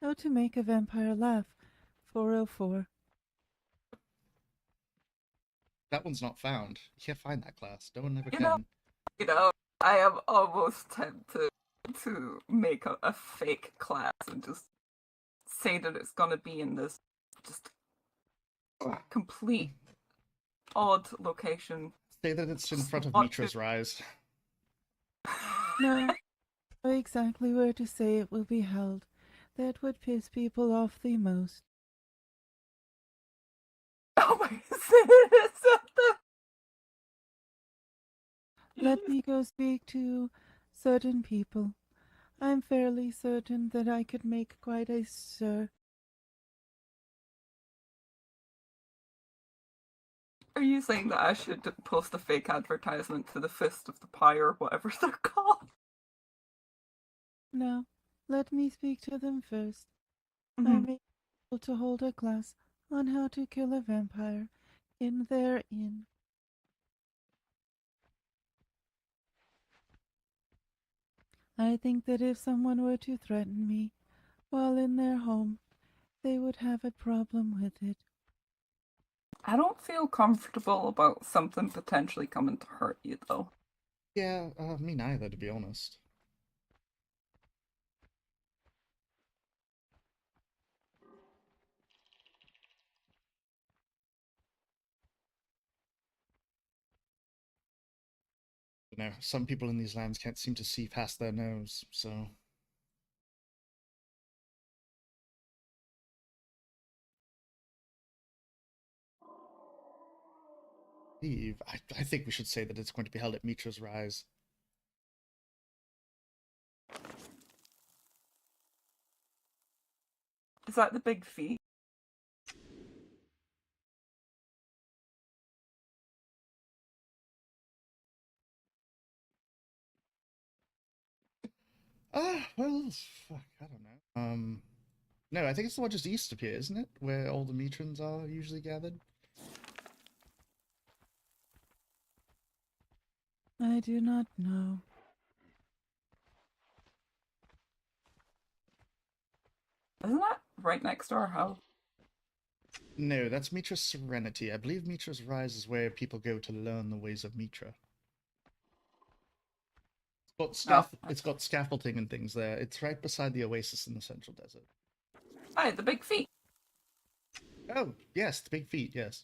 How to Make a Vampire Laugh 404. That one's not found. You can't find that class. No one ever You can. know, I am almost tempted to make a fake class and just say that it's gonna be in this just complete odd location. Say that it's in front of What Mitra's Rise. No, know exactly where to say it will be held. That would piss people off the most. Oh my goodness! Let me go speak to certain people. I'm fairly certain that I could make quite a stir. Are you saying that I should post a fake advertisement to the Fist of the Pyre or whatever they're called? No, let me speak to them first. Mhm. I may be able to hold a class on how to kill a vampire in their inn. I think that if someone were to threaten me while in their home, they would have a problem with it. I don't feel comfortable about something potentially coming to hurt you, though. Yeah, me neither, to be honest. You know, some people in these lands can't seem to see past their nose, so... Eve, I think we should say that it's going to be held at Mitra's Rise. Is that the big feat? Well, fuck, I don't know. No, I think it's the one just east of here, isn't it? Where all the Mitrans are usually gathered. I do not know. Isn't that right next to our house? No, that's Mitra's Serenity. I believe Mitra's Rise is where people go to learn the ways of Mitra. No. It's got scaffolding and things there. It's right beside the oasis in the Central Desert. Hi, the big feet. Oh, yes, the big feet, yes.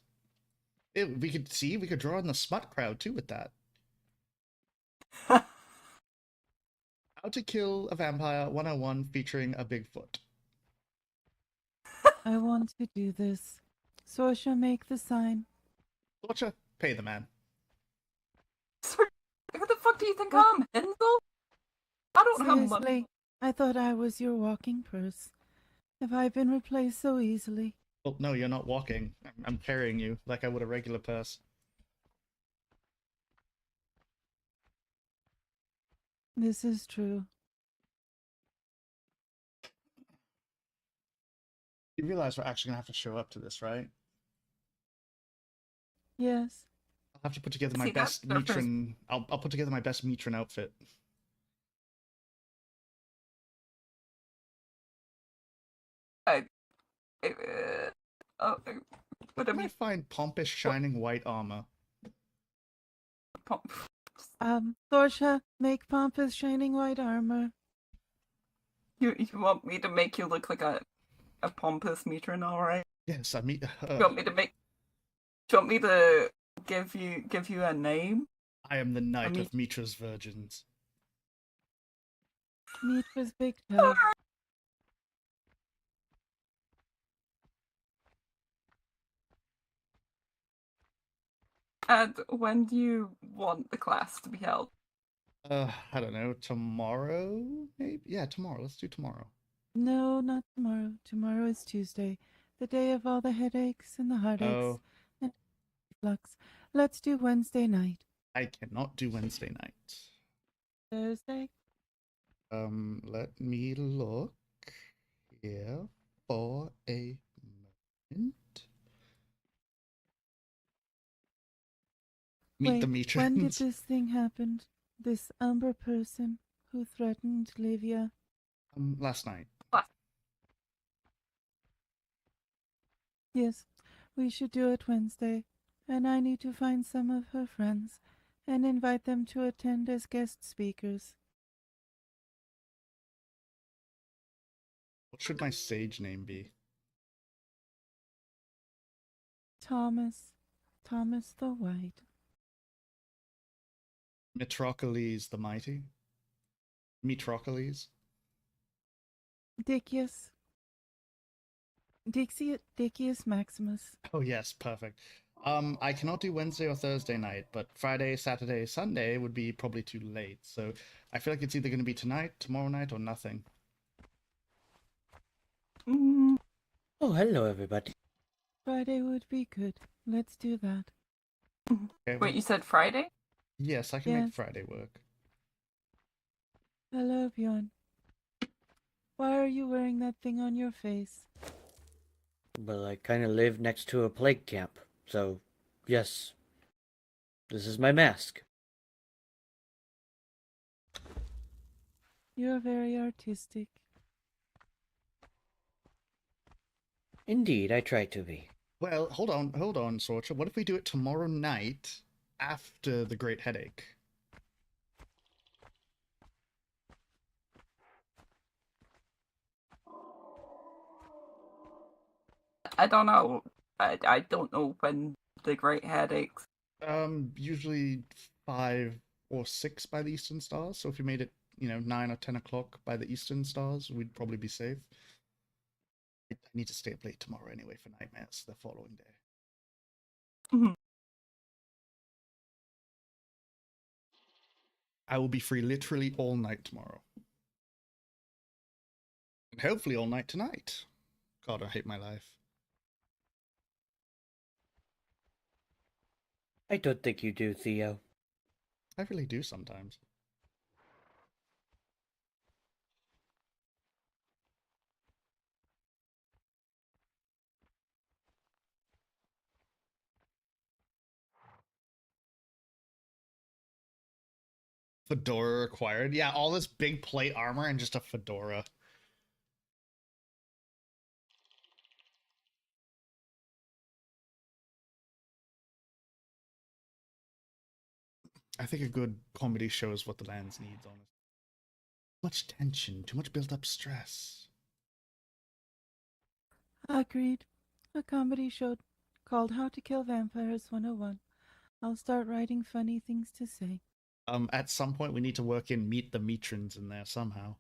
We could draw in the smut crowd too with that. How to Kill a Vampire 101 featuring a Bigfoot. I want to do this. Sorsha, make the sign. Torture, pay the man. Who the fuck do you think I'm, Hensel? I don't have money. Seriously, I thought I was your walking purse. Have I been replaced so easily? Well, no, you're not walking. I'm carrying you like I would a regular purse. This is true. You realize we're actually gonna have to show up to this, right? Yes. I'll have to put together my See, that's best the first- Mitran. I'll put together my best Mitran outfit. But Can I find pompous, shining white armor? Sorsha, make pompous, shining white armor. You want me to make you look like a pompous matron, alright? Yes, I mean. You want me to make? Do you want me to give you a name? I am the knight of Mitra's virgins. Mitra's big toe. And when do you want the class to be held? I don't know. Tomorrow, maybe. Yeah, tomorrow. Let's do tomorrow. No, not tomorrow. Tomorrow is Tuesday, the day of all the headaches and the heartaches and flux. Let's do Wednesday night. I cannot do Wednesday night. Thursday? Let me look here for a moment. Meet the Mitrans. When did this thing happen? This Umber person who threatened Livia? Last night. Yes, we should do it Wednesday. And I need to find some of her friends and invite them to attend as guest speakers. What should my sage name be? Thomas the White. Metrocles the Mighty? Metrocles? Dicius Maximus. Oh yes, perfect. I cannot do Wednesday or Thursday night, but Friday, Saturday, Sunday would be probably too late. So I feel like it's either going to be tonight, tomorrow night, or nothing. Oh, hello, everybody. Friday would be good. Let's do that. Okay, Wait, you said Friday? Yes, I can Yes. make Friday work. Hello, Bjorn. Why are you wearing that thing on your face? Well, I kind of live next to a plague camp, so yes, this is my mask. You're very artistic. Indeed, I try to be. Well, hold on, Sorcha. What if we do it tomorrow night after the Great Headache? I don't know. I don't know when the Great Headaches. Usually 5 or 6 by the Eastern Stars. So if you made it, 9 or 10 o'clock by the Eastern Stars, we'd probably be safe. I need to stay up late tomorrow anyway for nightmares the following day. Mhm. I will be free literally all night tomorrow. And hopefully all night tonight. God, I hate my life. I don't think you do, Theo. I really do sometimes. Fedora required. Yeah, all this big plate armor and just a fedora. I think a good comedy shows what the lands needs, honestly. Too much tension, too much built up stress. Agreed. A comedy show called How to Kill Vampires 101. I'll start writing funny things to say. At some point we need to work in Meet the Matrons in there somehow.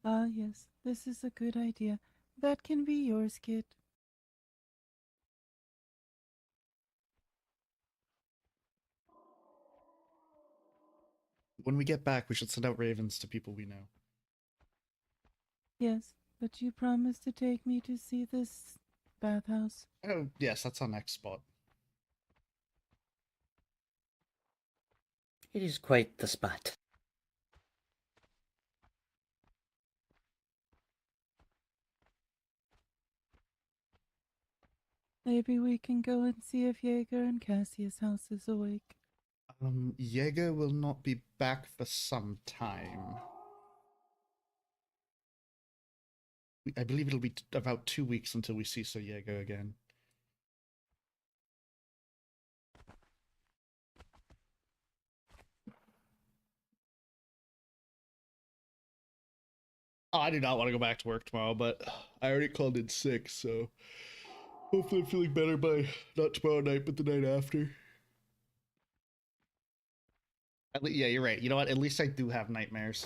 Ah, yes, this is a good idea. That can be yours, kid. When we get back, we should send out ravens to people we know. Yes, but you promised to take me to see this bathhouse. Oh, yes, that's our next spot. It is quite the spot. Maybe we can go and see if Jaeger and Cassius' house is awake. Jaeger will not be back for some time. I believe it'll be about 2 weeks until we see Sir Jaeger again. Oh, I do not want to go back to work tomorrow, but I already called in sick, so hopefully I'm feeling better by not tomorrow night, but the night after. Yeah, you're right. You know what? At least I do have nightmares.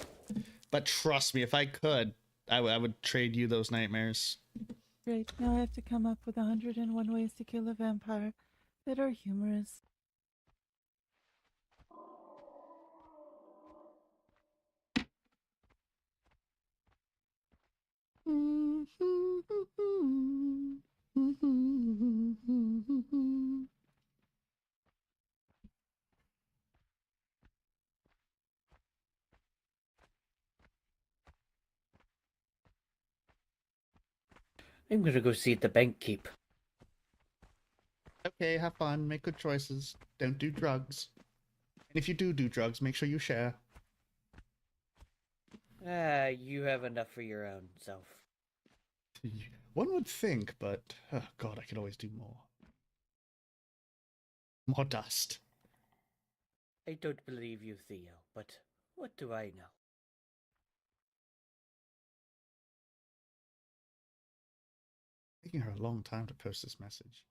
But trust me, if I could, I would trade you those nightmares. Great, now I have to come up with 101 ways to kill a vampire that are humorous. I'm gonna go see the bank keep. Okay, have fun, make good choices, don't do drugs. And if you do drugs, make sure you share. You have enough for your own self. One would think, but oh God, I could always do more. More dust. I don't believe you, Theo, but what do I know? Taking her a long time to post this message.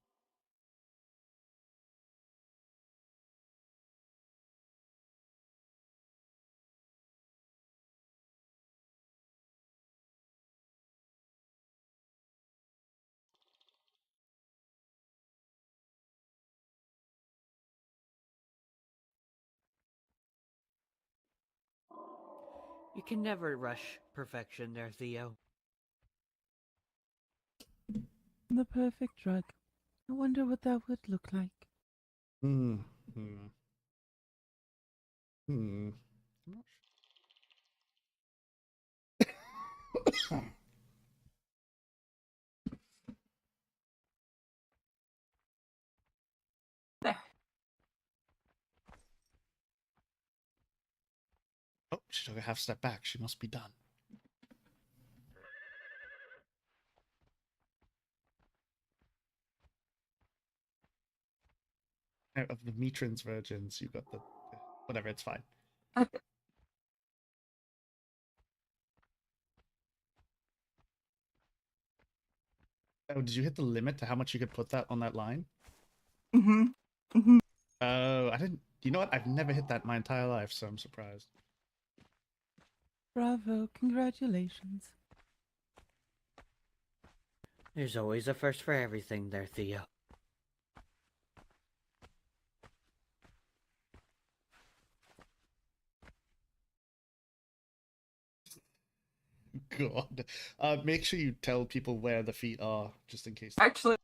You can never rush perfection there, Theo. The perfect drug. I wonder what that would look like. Hmm. Hmm. I'm not sure. There. Oh, She took a half step back. She must be done. Out of the Metran's virgins, you got the... Whatever, it's fine. Okay. Oh, did you hit the limit to how much you could put that on that line? Mm-hmm. Mm-hmm. Oh, I didn't... You know what? I've never hit that my entire life, so I'm surprised. Bravo, congratulations. There's always a first for everything there, Theo. God. Make sure you tell people where the feet are, just in case. Actually,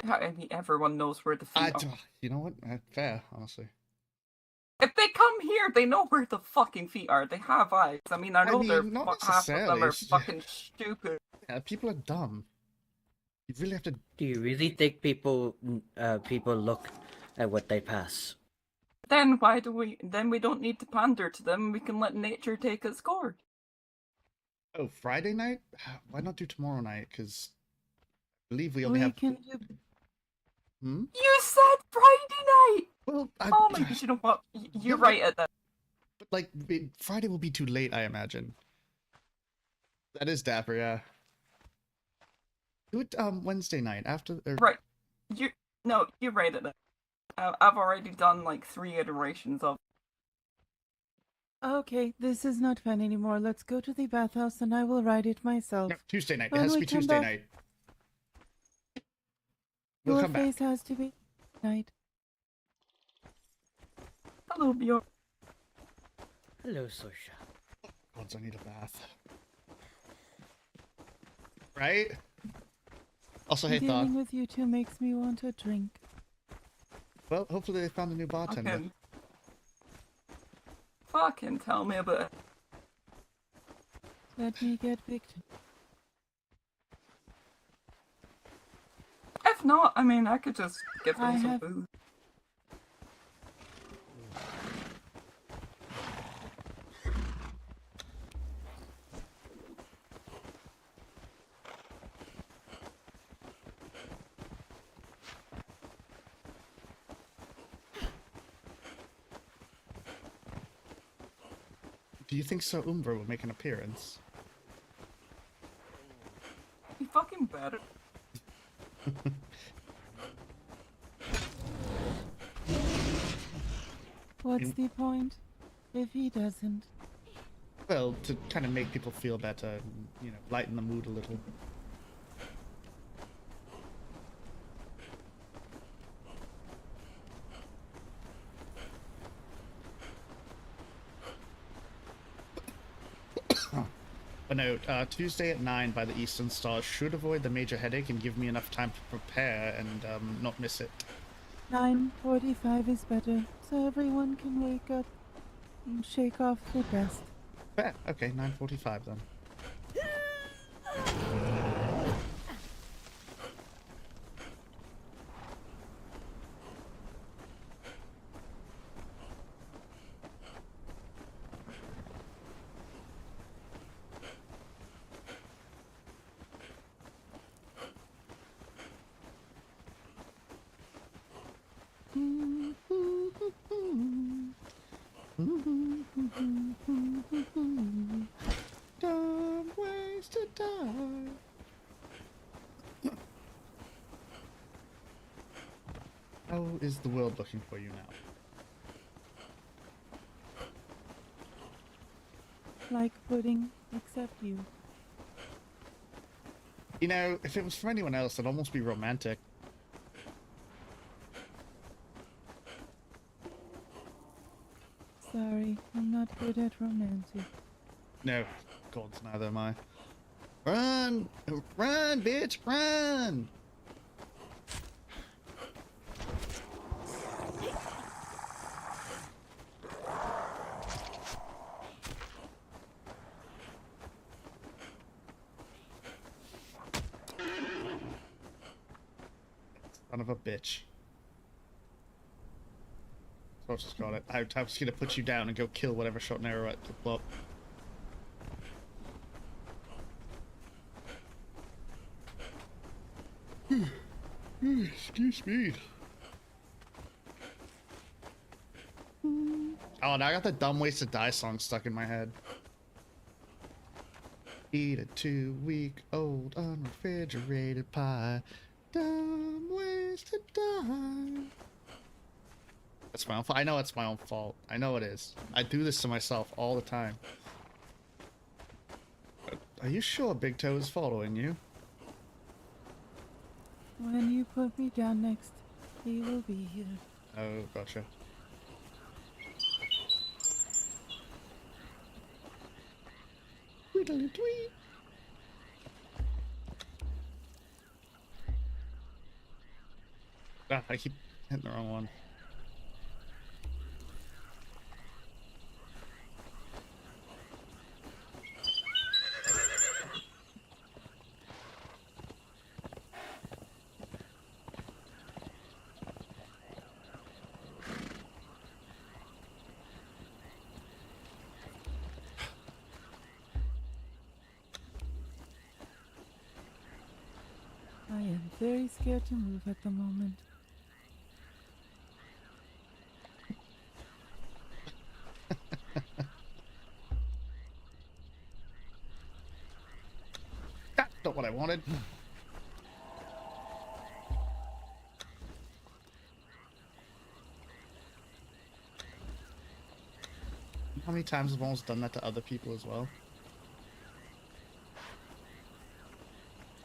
I mean, everyone knows where the feet are. You know what? Fair, honestly. If they come here, they know where the fucking feet are. They have eyes. I mean, I know they're not half of them necessarily. are fucking stupid. Yeah, people are dumb. You really have to... Do you really think people look at what they pass? Then why do we? Then we don't need to pander to them. We can let nature take its course. Oh, Friday night? Why not do tomorrow night? Because I believe we only We have... can do... Hmm? You said Friday night. Well, Oh my gosh! You know what? You're right at that. But, like, Friday will be too late, I imagine. That is dapper, yeah. Do it, Wednesday night, after... Right. You're right at that. I've already done, like, 3 iterations of... Okay, this is not fun anymore. Let's go to the bathhouse and I will ride it myself. No, Tuesday night. It When has to we be come Tuesday back- night. We'll Your come back. face has to be night. Hello, Bjorn. Hello, Sosha. Once I need a bath. Right? Also, hey, Thought. Dealing with you two makes me want a drink. Well, hopefully they found a new bartender. Fucking tell me about it. Let me get victim. If not, I mean, I could just give them I some have- food. Do you think Sir Umbra will make an appearance? He fucking better. What's the point if he doesn't? Well, to kind of make people feel better, and, you know, lighten the mood a little. But no, Tuesday at 9 by the Eastern Star should avoid the major headache and give me enough time to prepare and not miss it. 9:45 is better, so everyone can wake up and shake off the dust. Fair. Okay, 9:45 then. Dumb ways to die. How is the world looking for you now? Like pudding, except you. You know, if it was for anyone else, it'd almost be romantic. Sorry, I'm not good at romantic. No, gods, neither am I. Run! Run, bitch, run! Son of a bitch. course it's got it. I was gonna put you down and go kill whatever shot an arrow at the plot. Excuse me. Oh, now I got the dumb ways to die song stuck in my head. Eat a 2-week-old unrefrigerated pie. Dumb ways to die. That's my own fault. I know it's my own fault. I know it is. I do this to myself all the time. Are you sure Big Toe is following you? When you put me down next, he will be here. Oh, gotcha. Tweedly tweet. Ah, I keep hitting the wrong one. I am very scared to move at the moment. That's not what I wanted. How many times have I almost done that to other people as well?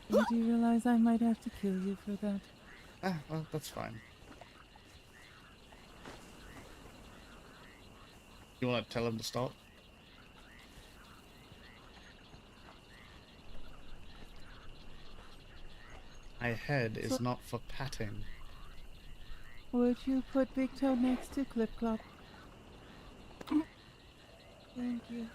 You do realize I might have to kill you for that? Ah, well, that's fine. You want to tell him to stop? My head is not for patting. Would you put Big Toe next to Clip Clop? Thank you.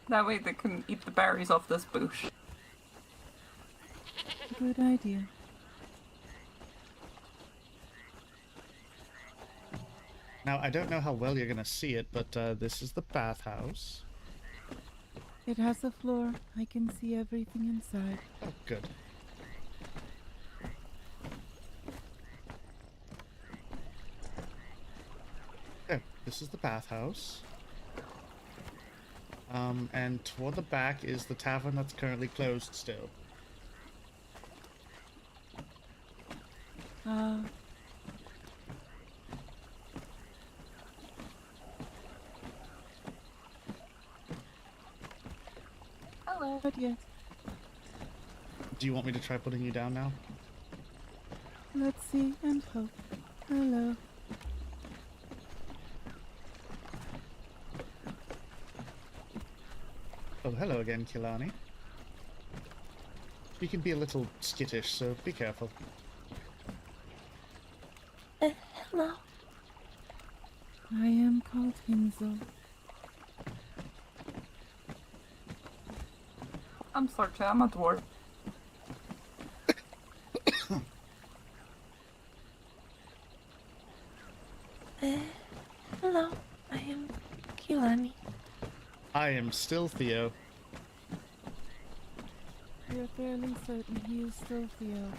That way they can eat the berries off this bush. Good idea. Now, I don't know how well you're going to see it, but this is the bathhouse. It has a floor. I can see everything inside. Oh, good. Okay, this is the bathhouse. And toward the back is the tavern that's currently closed still. Hello. But yes, Do you want me to try putting you down now? let's see and hope. Hello. Oh, hello again, Kilani. You can be a little skittish, so be careful. Hello. I am called Hinzel. I'm sorry, I'm a dwarf. Hello. I am Kilani. I am still Theo. You're fairly certain he is still Theo.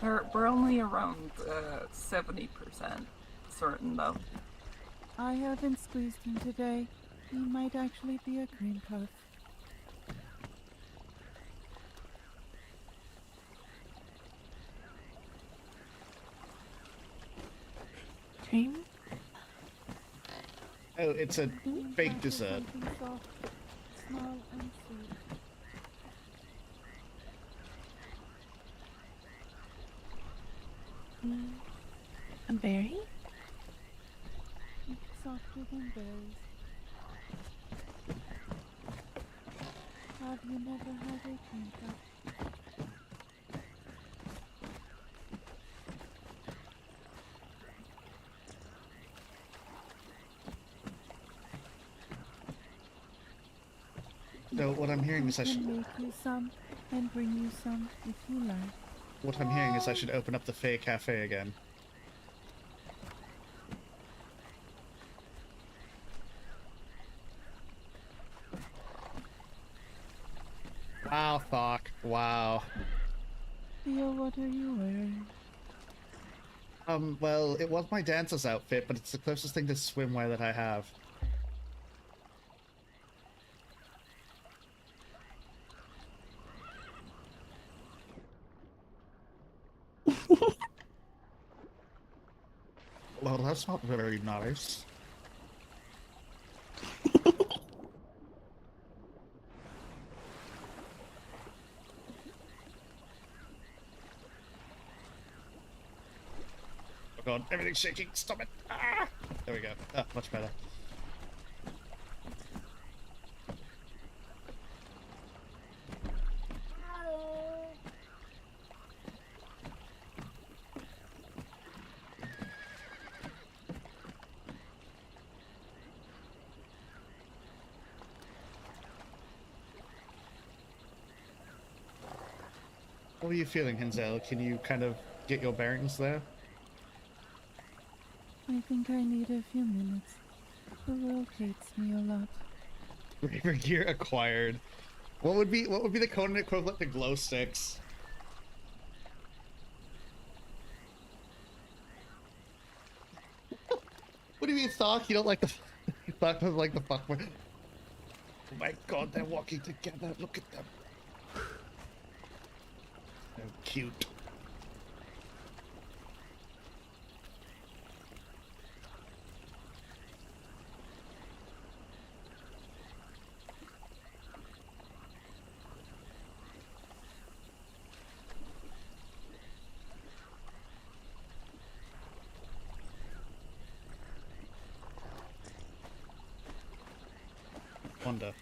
We're only around 70% certain though. I haven't squeezed him today. He might actually be a cream puff. Cream? Oh, it's a fake dessert. Something soft, small and sweet. A berry? It's softer than berries. Have you never had a cream puff? So what I'm hearing is I I should... can make you some and bring you some if you like. what I'm hearing is I should open up the Fae Cafe again. Wow, Thok. Wow. Theo, what are you wearing? Well, it was my dancer's outfit, but it's the closest thing to swimwear that I have. Well, that's not very nice. Oh god, everything's shaking. Stop it. Ah! There we go. Ah, much better. What are you feeling, Hinzel? Can you kind of get your bearings there? I think I need a few minutes. The world hates me a lot. Raver gear acquired. What would be the Conan equivalent to glow sticks? What do you mean, Thok? You don't like the Thok doesn't like the fuckboy. Oh my god, they're walking together. Look at them. So cute. Wonder.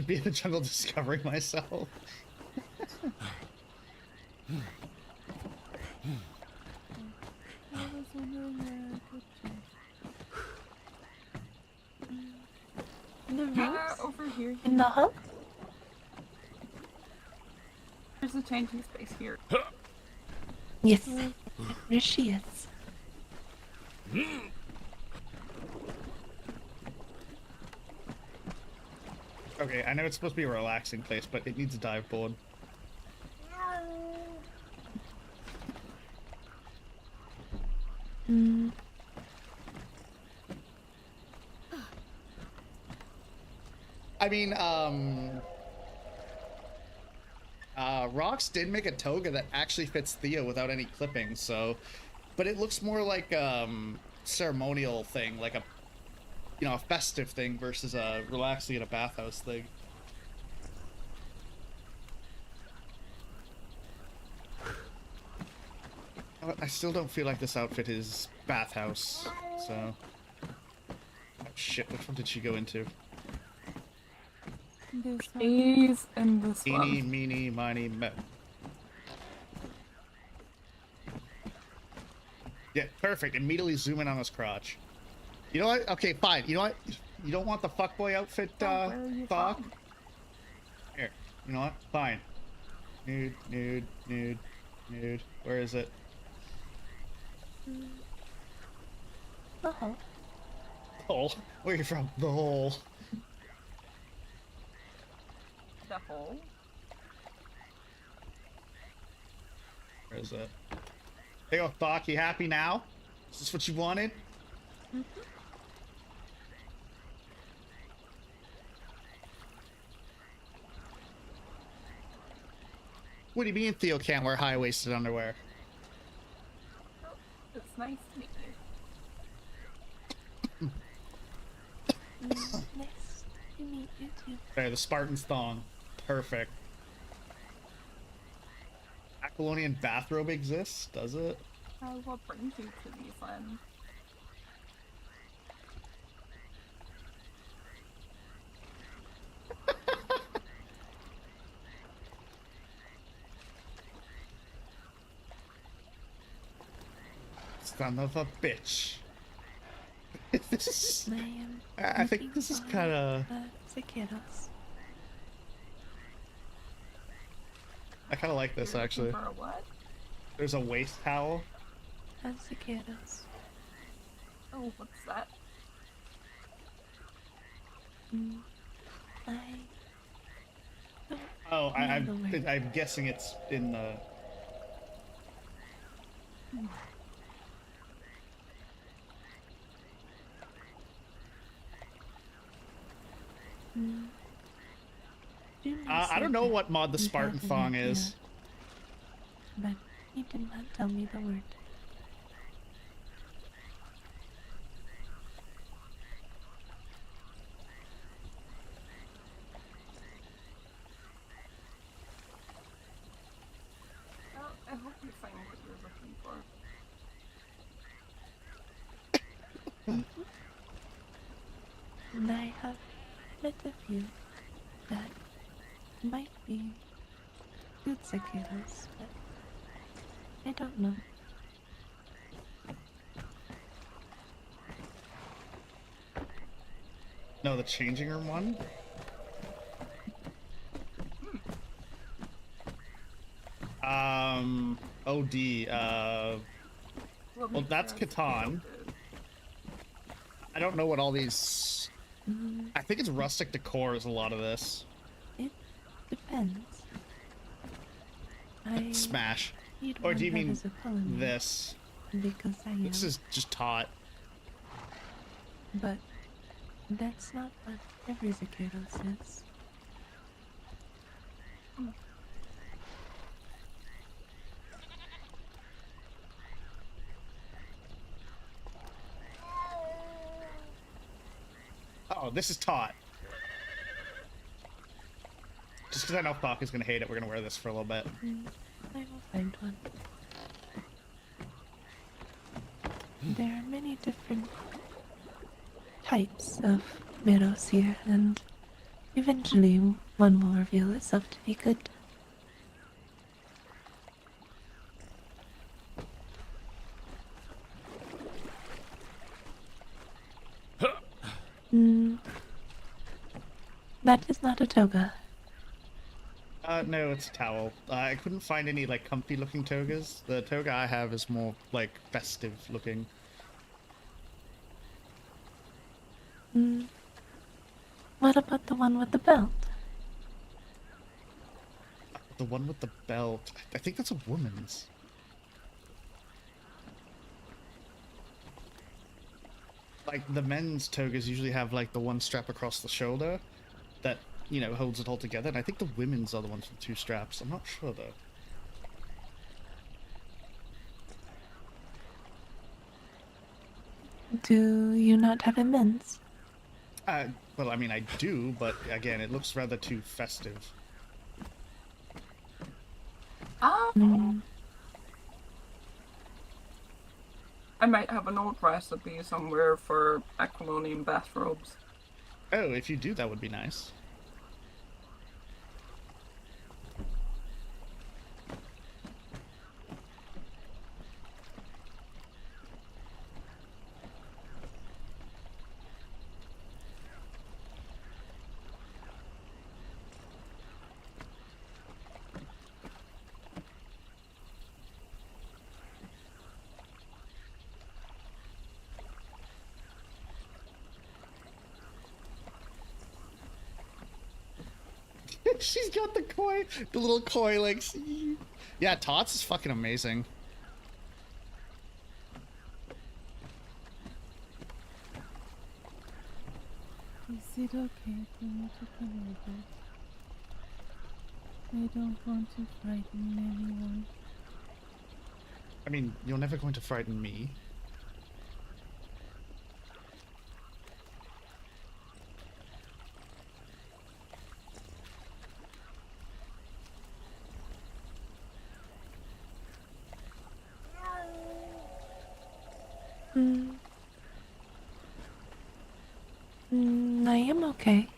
Be in the jungle discovering myself. I was wondering where I could change. In the rooms? Over here. In the hall? There's a changing space here. Yes. There she is. Okay, I know it's supposed to be a relaxing place, but it needs a dive board. Mm. I mean, Rox did make a toga that actually fits Theo without any clippings, so, but it looks more like ceremonial thing, like a, you know, a festive thing versus a relaxing in a bathhouse thing. I still don't feel like this outfit is bathhouse, so. Oh shit, which one did she go into? This one. He's in this Eeny, one. meeny, miny, mo. Yeah, perfect. Immediately zoom in on his crotch. You know what? Okay, fine. You know what? You don't want the fuckboy outfit, where are you Thok? from? Here. You know what? Fine. Nude, nude, nude, nude. Where is it? The hall. Hole. Where are you from? The hole. The hole? Where is it? There you go, Thok. You happy now? Is this what you wanted? What do you mean Theo can't wear high-waisted underwear? It's nice to meet you. Nice to meet you too. There, the Spartan's thong. Perfect. Aquilonian bathrobe exists, does it? What brings you to these lands? Son of a bitch. This is... I am. I think looking this is for kind of... the cicadas. I kind of like this You're actually. looking for a what? There's a waist towel. As cicadas. Oh, what's that? Mm, I don't Oh, know the word. I'm guessing it's in the. Mm. Juna I said don't know that what mod the he Spartan had an thong idea, is. but he did not tell me the word. Well, I hope you find what you're looking for. And I have met a few that might be good cicadas, but I don't know. No, the changing room one. OD. Well, that's Catan. I don't know what all these. Mm, I think it's rustic decor is a lot of this. it depends. I Smash. need Or one do you that mean is a culinary this? because I am. This is just taut. But that's not what every cicada says. Oh, this is taut. Just because I know Falk is gonna hate it, we're gonna wear this for a little bit. I will find one. There are many different types of meadows here, and eventually one will reveal itself to be good. Mm, that is not a toga. No, it's a towel. I couldn't find any like comfy looking togas. The toga I have is more like festive looking. Mm, what about the one with the belt? The one with the belt. I think that's a woman's. Like the men's togas usually have like the one strap across the shoulder that, you know, holds it all together. And I think the women's are the ones with two straps. I'm not sure though. Do you not have a men's? Well, I mean, I do, but again, it looks rather too festive. Mm, I might have an old recipe somewhere for aquilonian bathrobes. Oh, if you do, that would be nice. She's got the koi, the little koi legs. Yeah, Tots is fucking amazing. Is it okay for me to come over? I don't want to frighten anyone. I mean, you're never going to frighten me. mm, I am okay.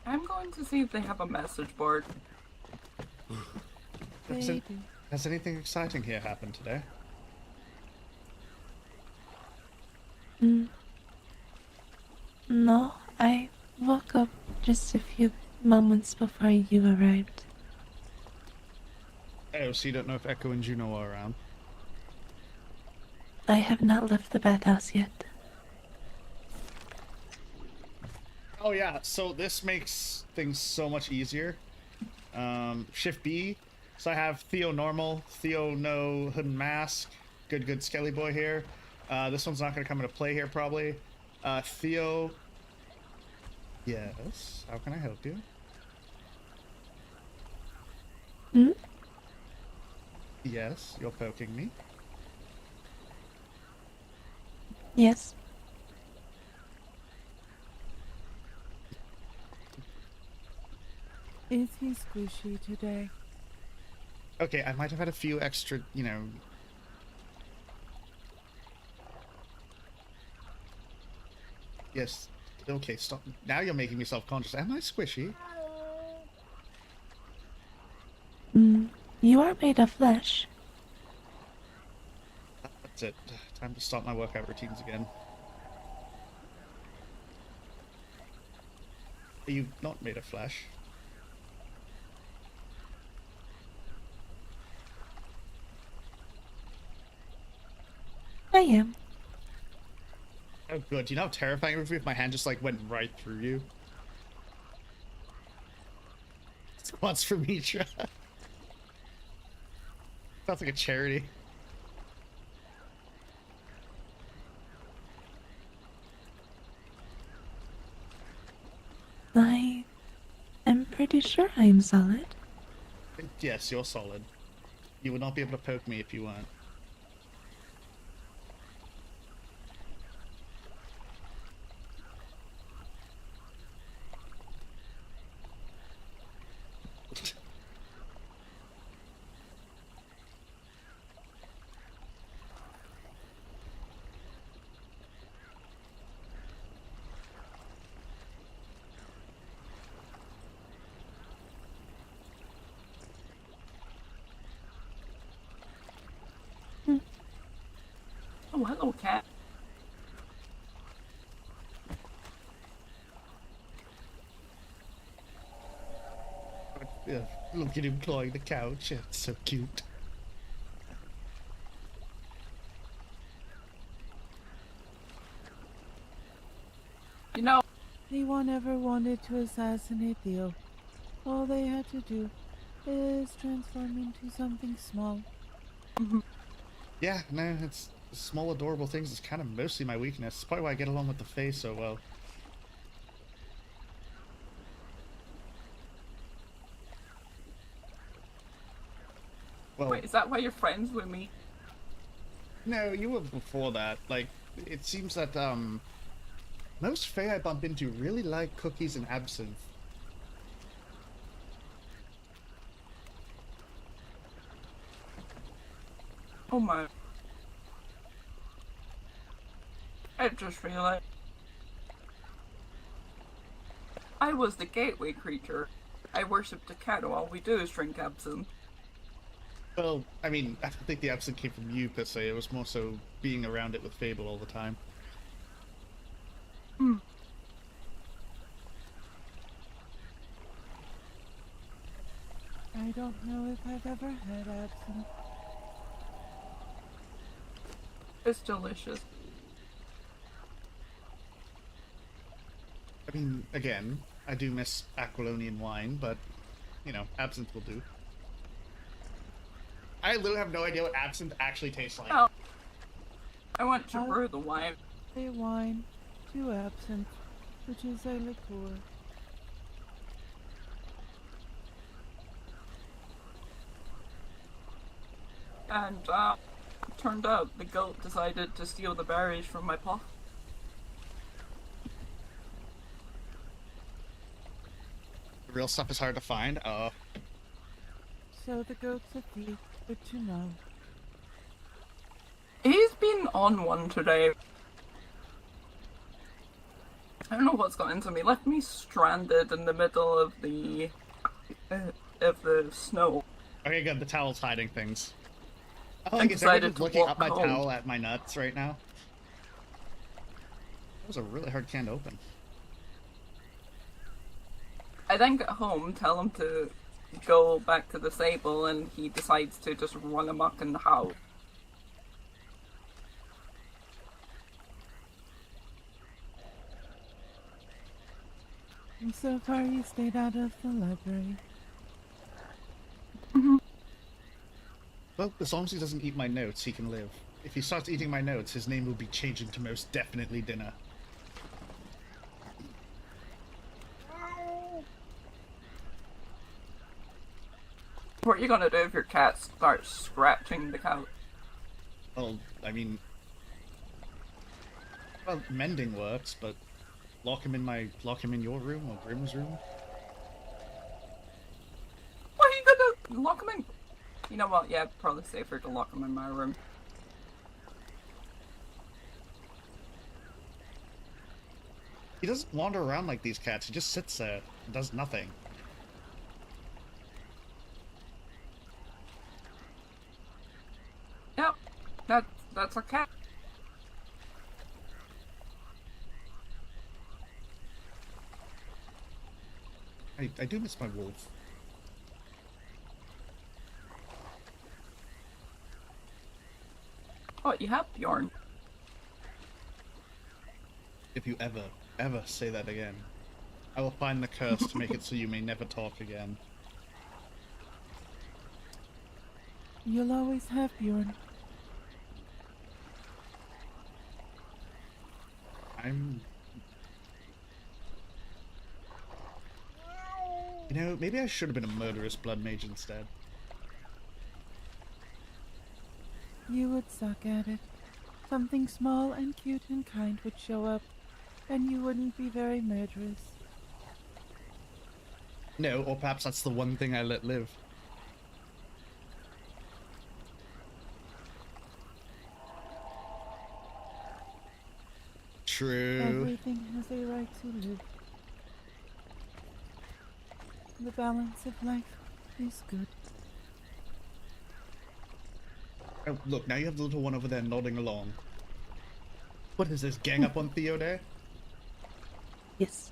I'm going checking to see if they have a message board. They Has, do. has anything exciting here happened today? No, I woke up just a few moments before you arrived. Oh, so you don't know if Echo and Juno are around? I have not left the bathhouse yet. Oh yeah, so this makes things so much easier. Shift B. So I have Theo normal, Theo no hood and mask, good Skelly boy here. This one's not gonna come into play here probably. Theo. Yes. How can I help you? Hmm? Yes, you're poking me. Yes. Is he squishy today? Okay, I might have had a few extra, you know. Yes. Okay, stop. Now you're making me self-conscious. Am I squishy? You are made of flesh. That's it. Time to start my workout routines again. Are you not made of flesh? I am. Oh good. Do you know how terrifying it would be if my hand just like went right through you? Squats for Mitra. Sounds like a charity. I am pretty sure I am solid. Yes, you're solid. You would not be able to poke me if you weren't. Oh, hello, cat. Yeah, look at him clawing the couch. It's so cute. You know, Anyone ever wanted to assassinate Theo? All they had to do is transform into something small. Yeah, no, it's small, adorable things. It's kind of mostly my weakness. It's probably why I get along with the Fae so well. Well, wait, is that why you're friends with me? no, you were before that. Like, it seems that, most Fae I bump into really like cookies and absinthe. Oh my. I just realized. I was the gateway creature. I worshipped a cat, all we do is drink absinthe. Well, I mean, I don't think the absinthe came from you, per se. It was more so being around it with Fable all the time. I don't know if I've ever had absinthe. It's delicious. I mean, again, I do miss Aquilonian wine, but, you know, absinthe will do. I literally have no idea what absinthe actually tastes like. Oh. I want to Oh. brew the wine. A wine to absinthe, which is a liqueur. And, turned out the goat decided to steal the berries from my pot. The real stuff is hard to find. So the goat's a thief. Good to know. He's been on one today. I don't know what's got into me. Left me stranded in the middle of the snow. Okay, good. The towel's hiding things. Oh, I'm like, is everyone excited to looking walk up my home. towel at my nuts right now? That was a really hard can to open. I then get home, tell him to go back to the stable, and he decides to just run amok in the house. And so far he stayed out of the library. Well, as long as he doesn't eat my notes, he can live. If he starts eating my notes, his name will be changing to most definitely Dinner. What are you gonna do if your cat starts scratching the couch? Well, I mean... Well, mending works, but... Lock him in your room, or Grim's room? What are you gonna lock him in? You know what, yeah, probably safer to lock him in my room. He doesn't wander around like these cats, he just sits there and does nothing. Yep, that's a cat. I do miss my wolf. Oh, you have Bjorn. If you ever say that again, I will find the curse to make it so you may never talk again. You'll always have Bjorn. You know, maybe I should have been a murderous blood mage instead. You would suck at it. Something small and cute and kind would show up, and you wouldn't be very murderous. No, or perhaps that's the one thing I let live. True. Everything has a right to live. The balance of life is good. Oh, look, now you have the little one over there nodding along. What is this, gang up on Theo there? Yes.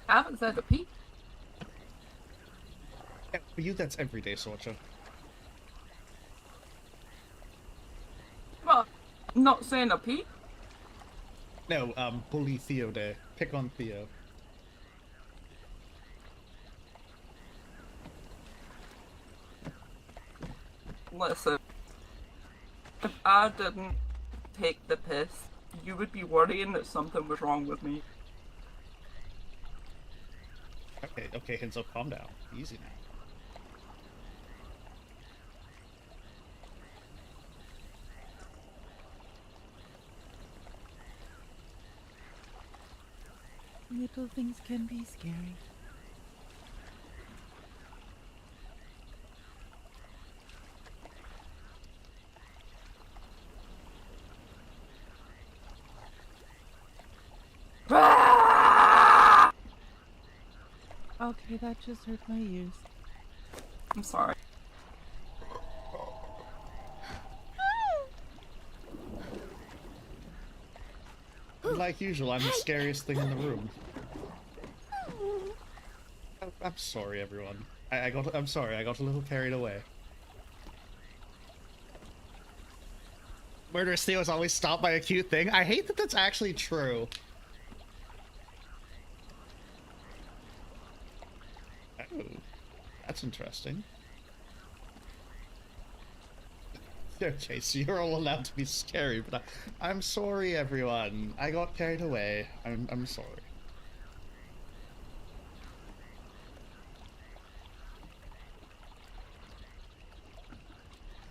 I haven't said a peep. Yeah, for you that's everyday, Sorcha. Well, not saying a peep. No, bully Theo there. Pick on Theo. Listen, if I didn't take the piss, you would be worrying that something was wrong with me. Okay, Hinzo, calm down. Easy now. Little things can be scary. Okay, that just hurt my ears. I'm sorry. Like usual, I'm the scariest thing in the room. I'm sorry, everyone. I'm sorry, I got a little carried away. Murderous Theo is always stopped by a cute thing. I hate that that's actually true. Oh, that's interesting. Okay, so you're all allowed to be scary, but I'm sorry, everyone. I got carried away. I'm sorry.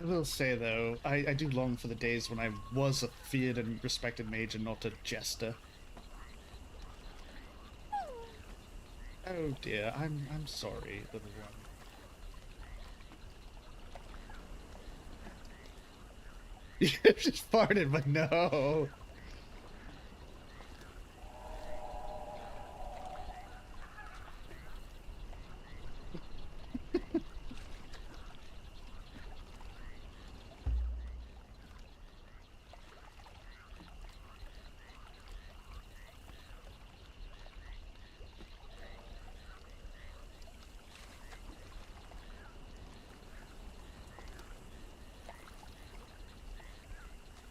I will say, though, I do long for the days when I was a feared and respected mage and not a jester. Oh dear, I'm sorry, little one. You just farted, but no.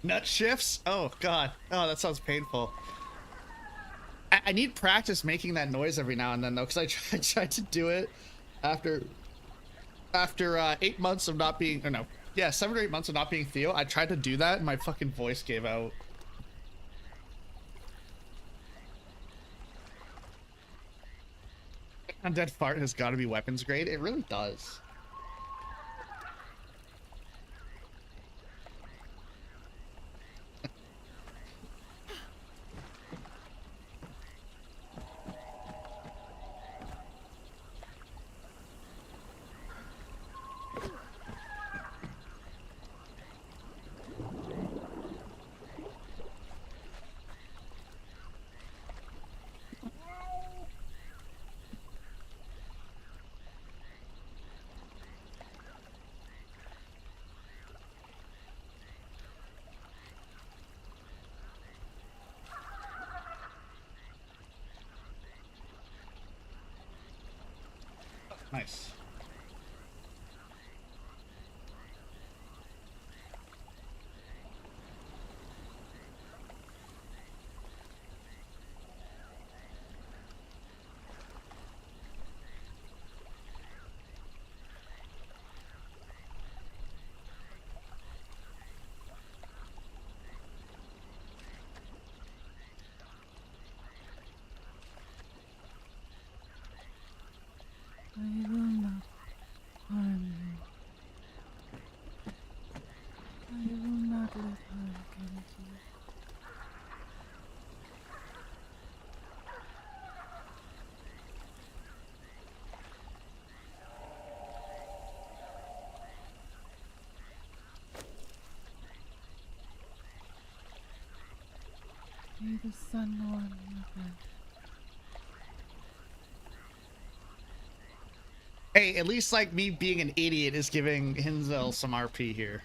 Nut shifts? Oh god. Oh, that sounds painful. I need practice making that noise every now and then though, because I tried to do it after 8 months of not being, or no, yeah, 7 or 8 months of not being Theo. I tried to do that and my fucking voice gave out. Undead fart has got to be weapons grade. It really does. Nice. I will not harm you. I will not let harm come to you. May the sun warm your bed. Hey, at least like me being an idiot is giving Hinzel some RP here.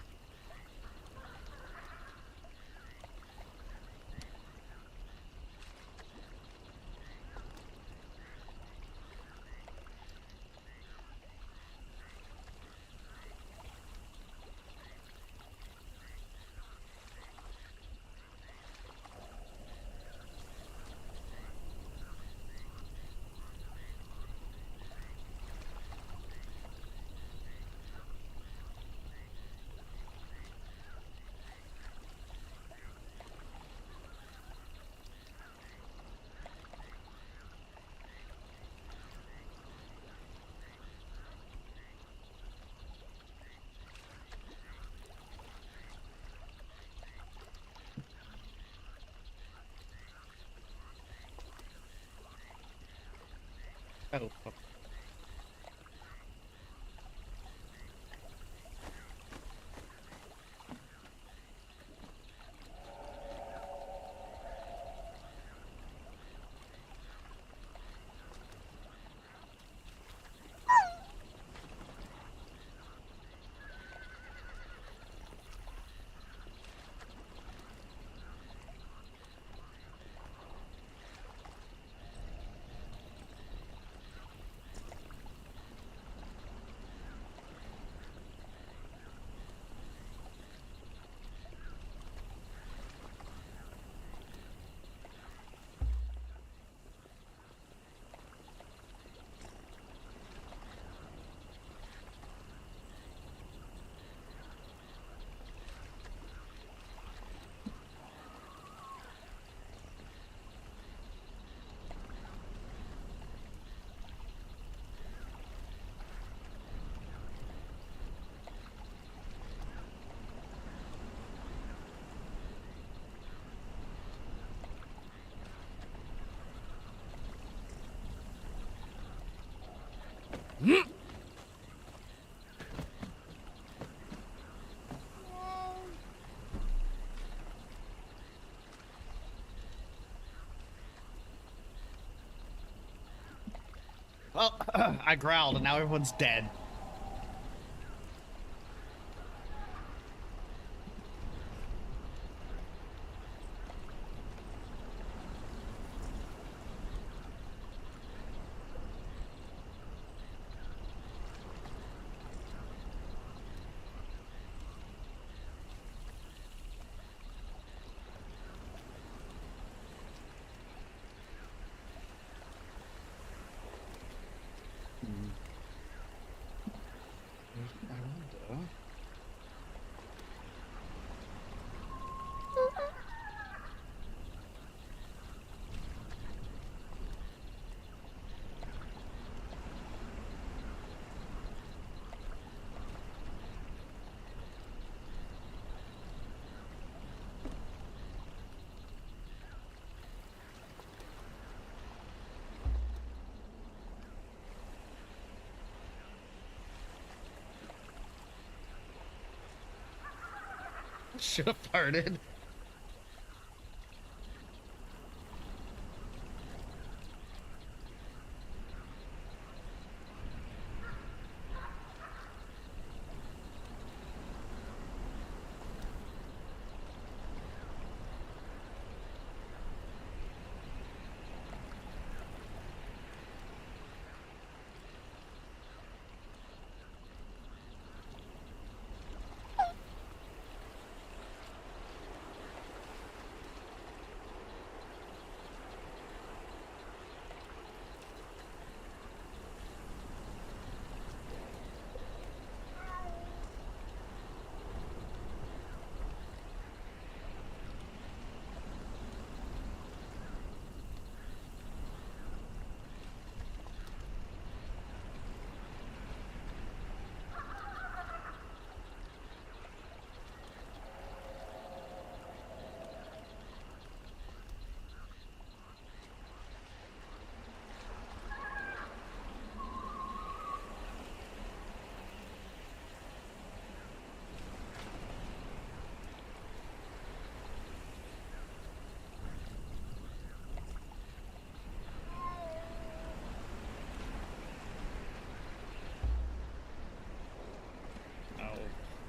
Oh, fuck. Well, I growled and now everyone's dead. Should have farted.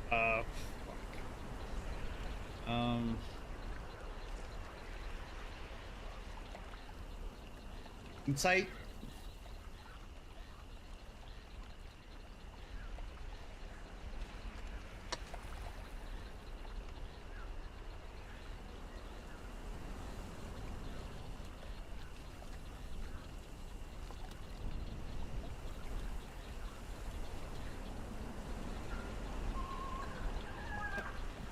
Fuck. Insight.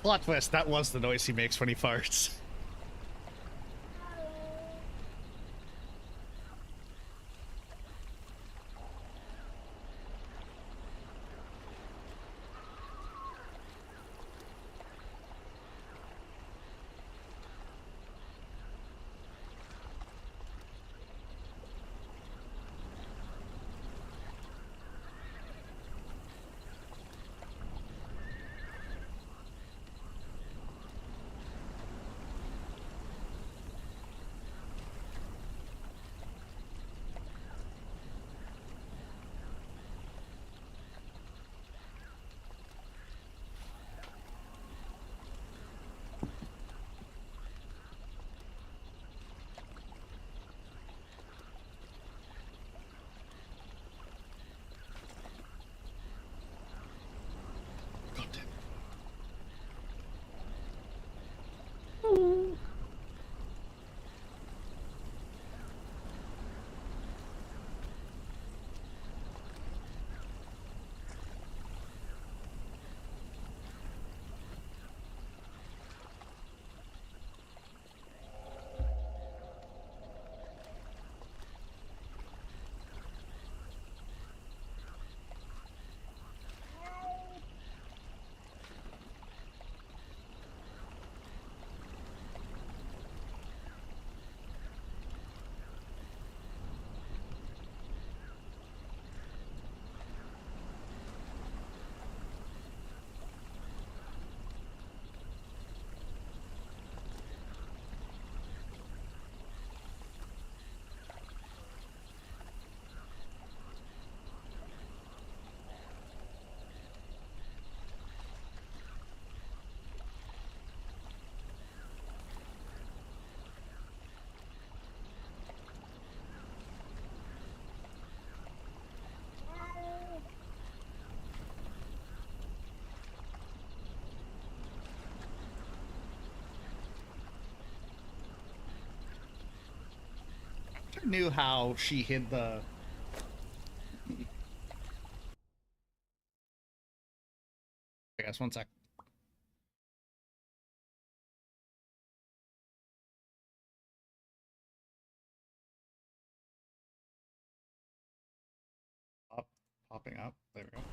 Plot twist, that was the noise he makes when he farts. God damn. I knew how she hid the... I guess, one sec. Popping up. There we go.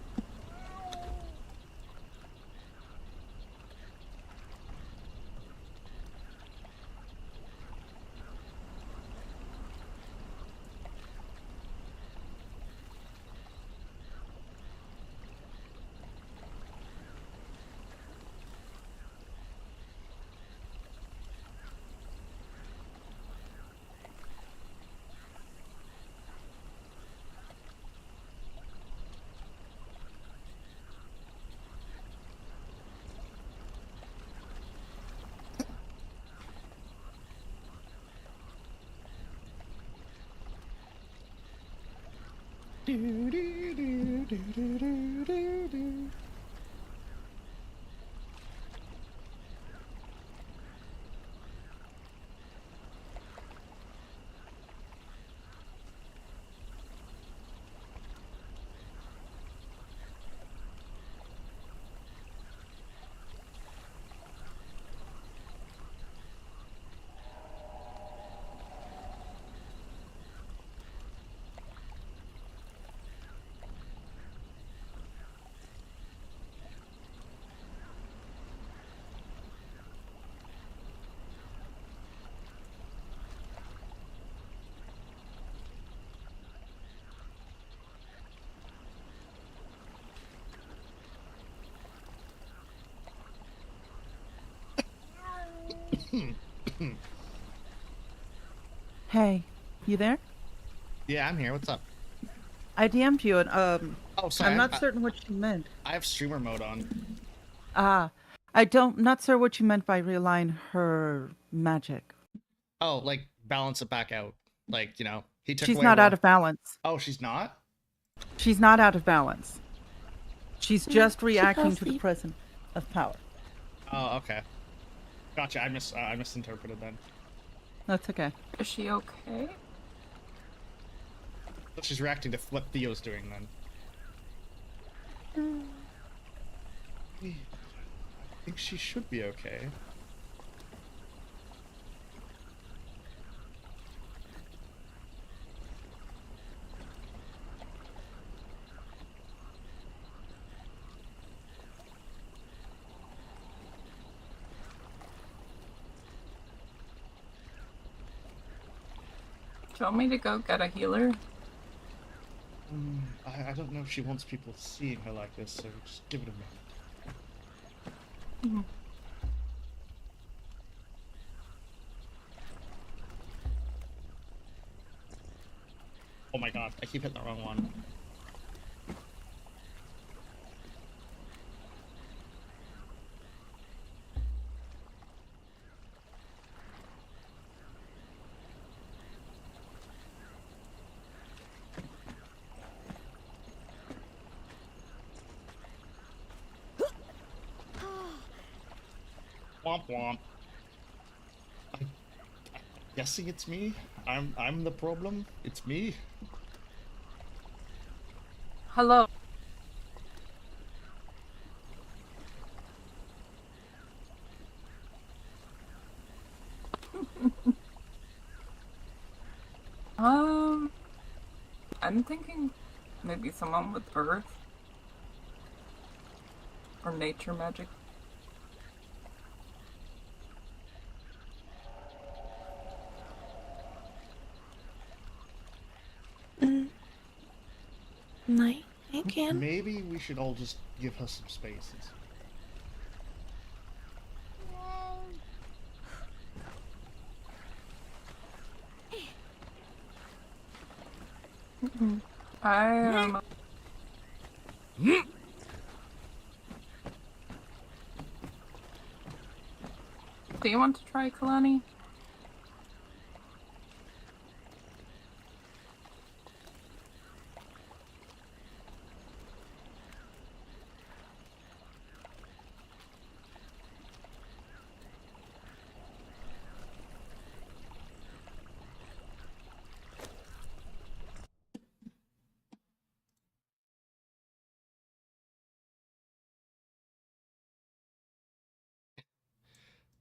do, do, do, do, do, do, do, do. Hey, you there? Yeah, I'm here. What's up? I DM'd you, and Oh, sorry. I'm not certain what you meant. I have streamer mode on. I don't, not sure what you meant by realign her magic. Oh, like balance it back out. Like, he took She's away not one. out of balance. Oh, she's not? She's not out of balance. She's just reacting to the healthy. presence of power. Oh, okay. Gotcha. I misinterpreted then. That's okay. Is she okay? So she's reacting to what Theo's doing then. I think she should be okay. Do you want me to go get a healer? I don't know if she wants people seeing her like this, so just give it a minute. Oh my god, I keep hitting the wrong one. Womp womp. I'm guessing it's me. I'm the problem. It's me. Hello. I'm thinking maybe someone with earth or nature magic. I can. Maybe we should all just give her some spaces. I am. Do you want to try Kalani?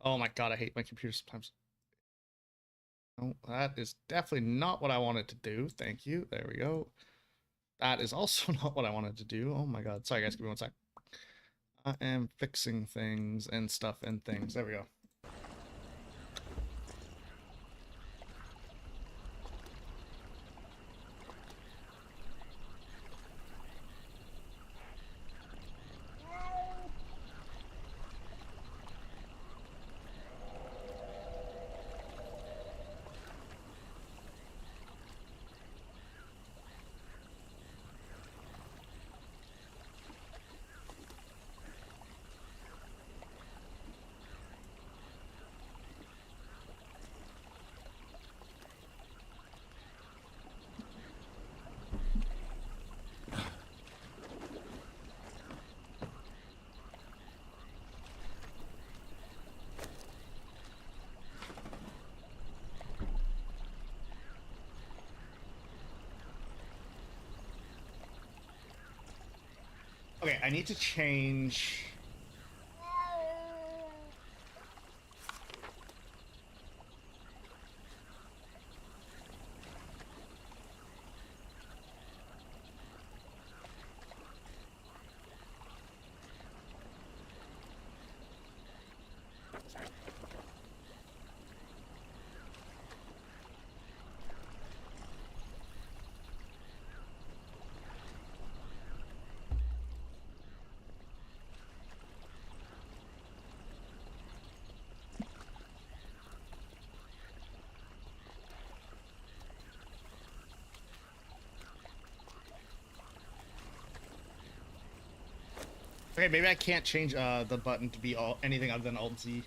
Oh my god, I hate my computer sometimes. No, that is definitely not what I wanted to do. Thank you. There we go. That is also not what I wanted to do. Oh my god. Sorry guys, give me one sec. I am fixing things and stuff and things. There we go. Okay, I need to change. Okay, maybe I can't change the button to be anything other than Alt Z.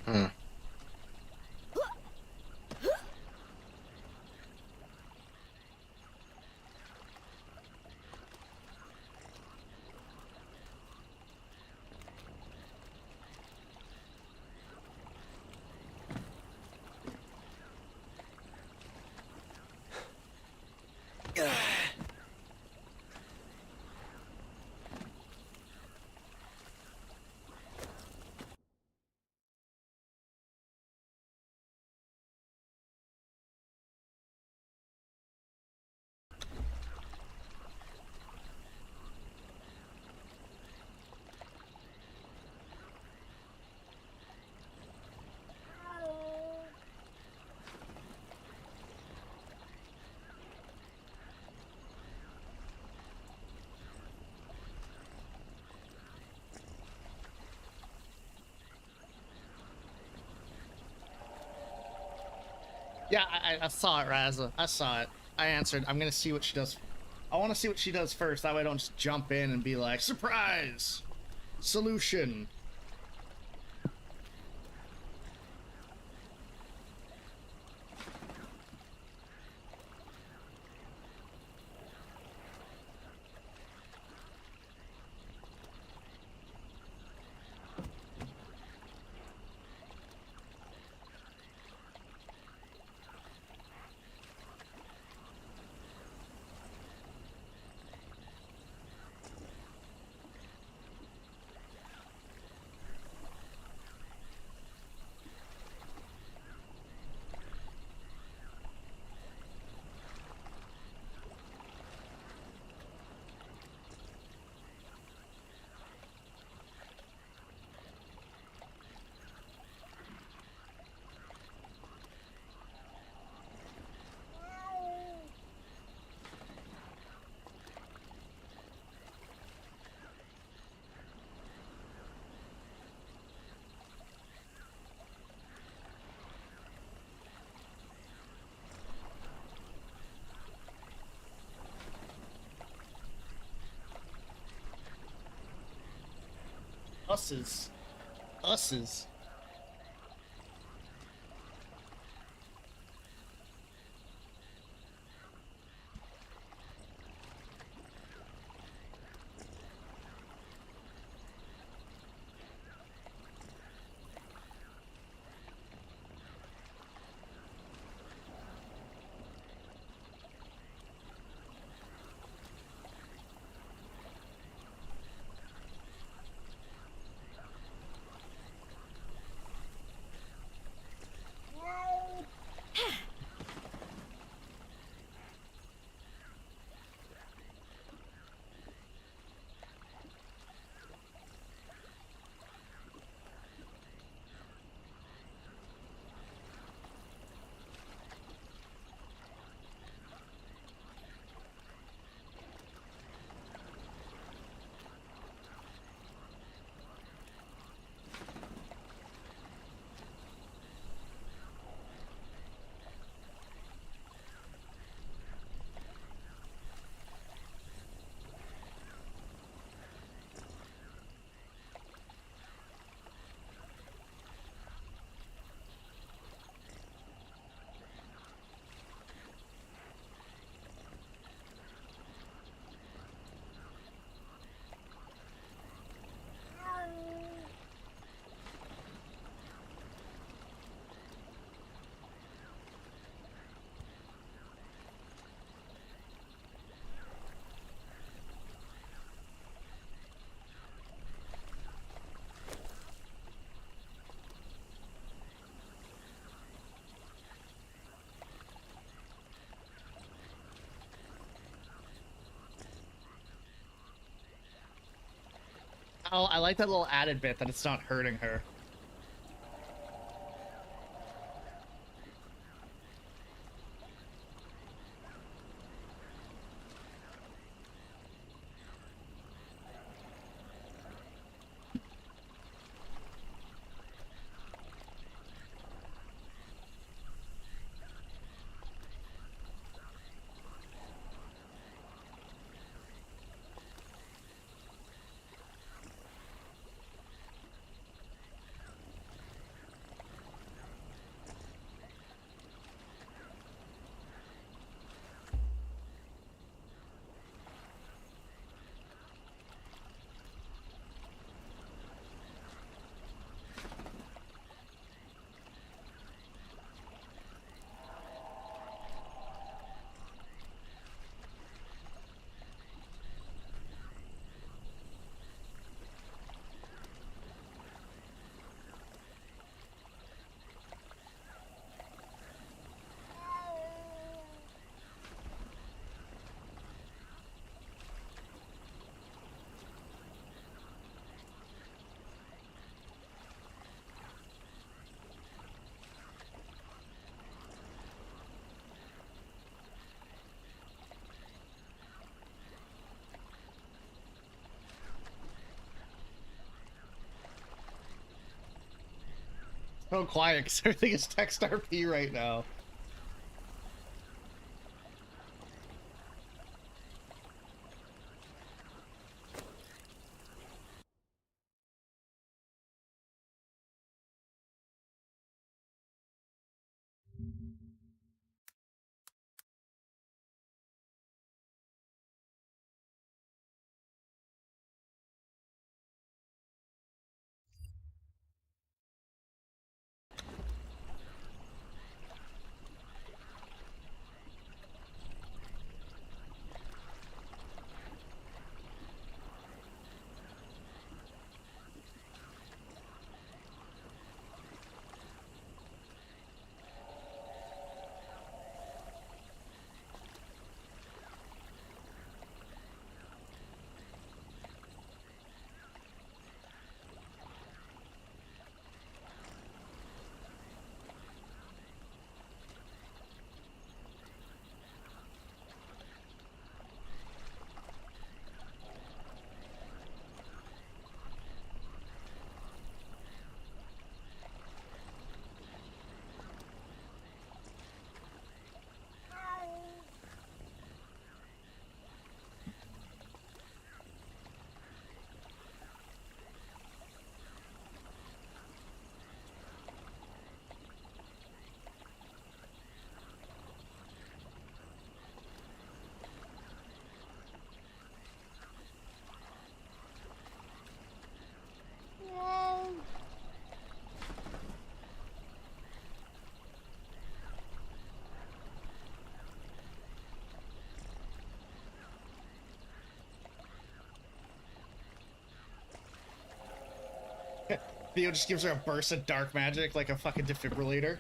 Hmm. Yeah, I saw it, Raza. I saw it. I answered. I'm gonna see what she does. I want to see what she does first. That way I don't just jump in and be like, surprise! Solution. Usses. Usses. Oh, I like that little added bit that it's not hurting her. So quiet because everything is text RP right now. Theo just gives her a burst of dark magic like a fucking defibrillator.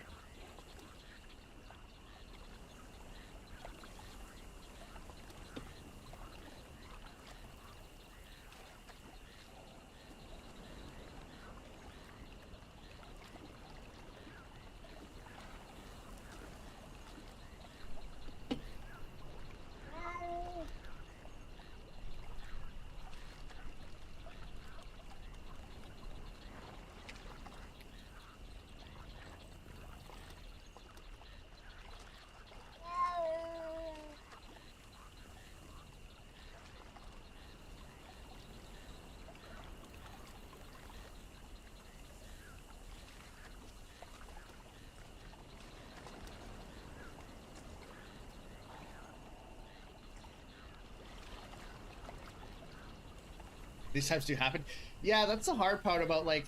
These types do happen. Yeah, that's the hard part about like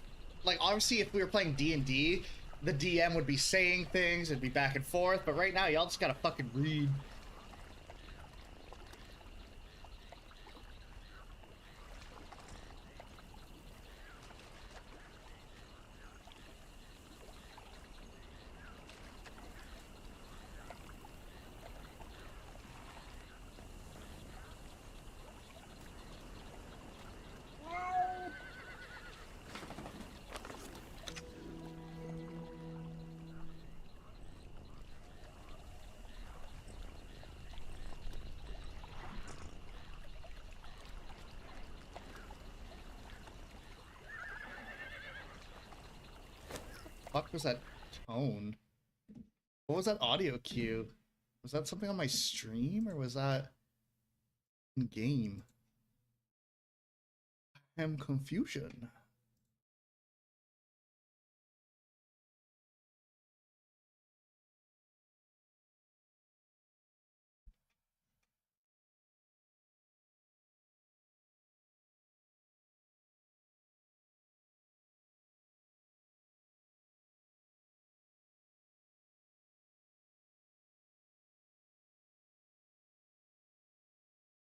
obviously if we were playing D&D, the DM would be saying things, it'd be back and forth, but right now y'all just gotta fucking read. Fuck was that tone? What was that audio cue? Was that something on my stream or was that in game? I am confusion.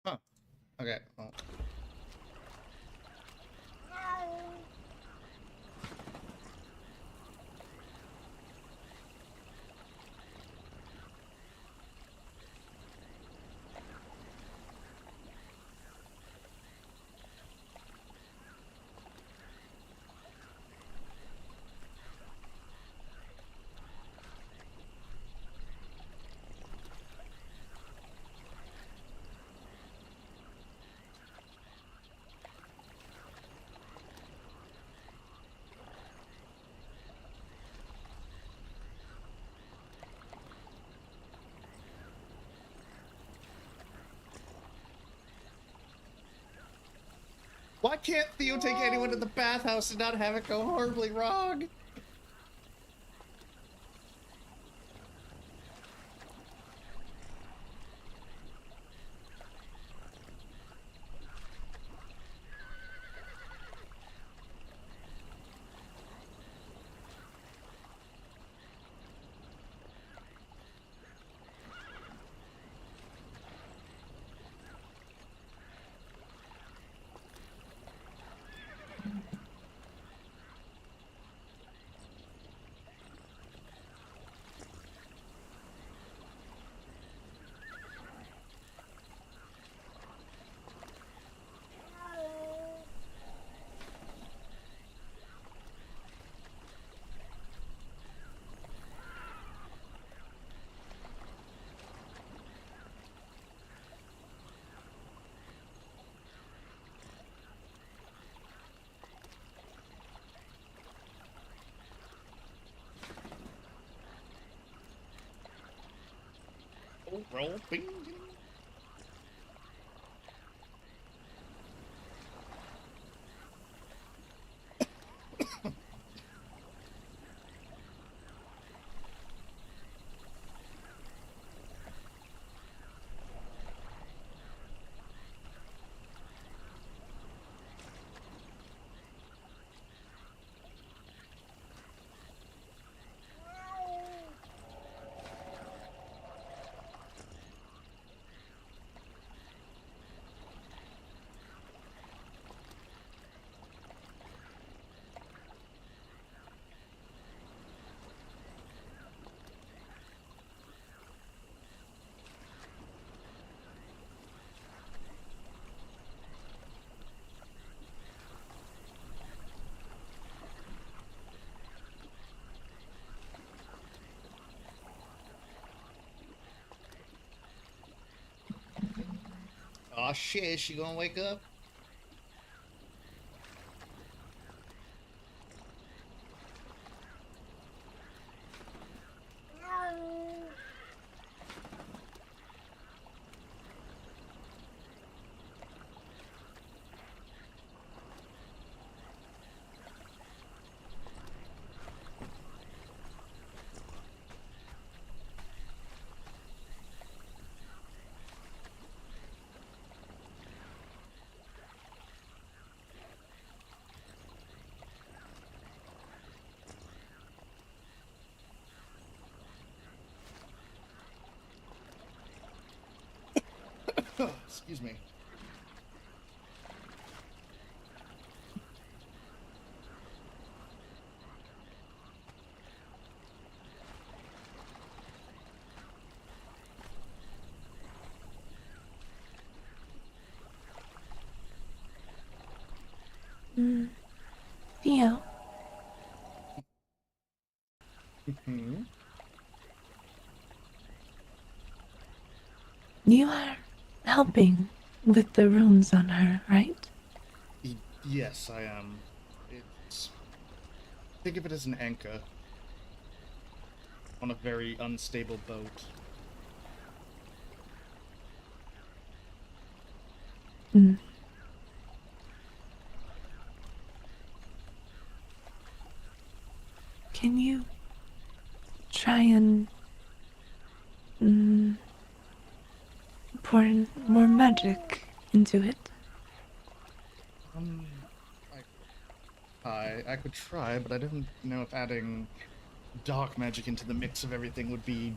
Huh. Okay. Well. Why can't Theo take anyone to the bathhouse and not have it go horribly wrong? Roll, bing. Aw, shit, she gonna wake up? Excuse me. Theo, Hmm. you are helping with the runes on her, right? Yes, I am. It's think of it as an anchor on a very unstable boat. Mm. Can you try and mm, pour more magic into it? Um, I could try, but I didn't know if adding dark magic into the mix of everything would be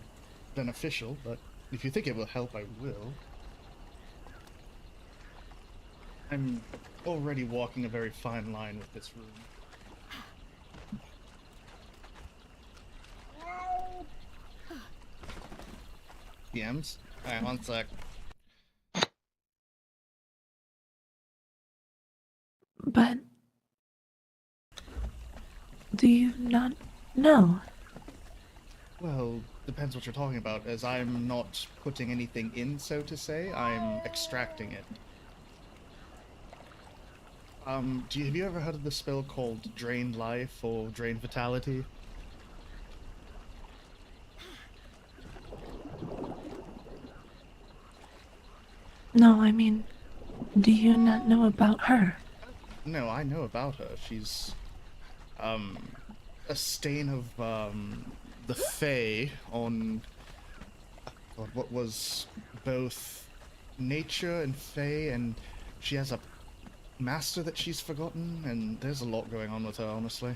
beneficial, but if you think it will help, I will. I'm already walking a very fine line with this room. DMs? Alright, one sec. But do you not know? Well, depends what you're talking about, as I'm not putting anything in, so to say, I'm extracting it. Have you ever heard of the spell called Drain Life or Drain Vitality? No, I mean, do you not know about her? No, I know about her. She's, um, a stain of, the Fae on, God, what was both nature and Fae, and she has a master that she's forgotten, and there's a lot going on with her, honestly.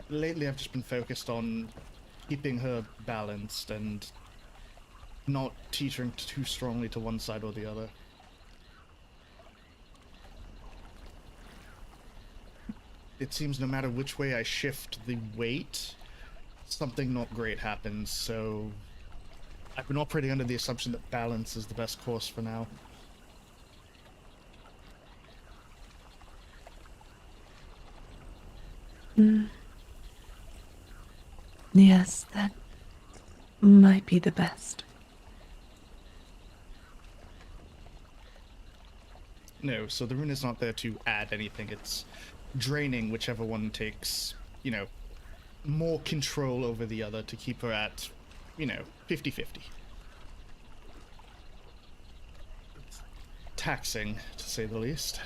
Lately, I've just been focused on keeping her balanced and not teetering too strongly to one side or the other. It seems no matter which way I shift the weight, something not great happens, so I've been operating under the assumption that balance is the best course for now. Mm. Yes, that might be the best. No, so the rune is not there to add anything, it's draining whichever one takes, you know, more control over the other to keep her at, 50-50. It's taxing, to say the least.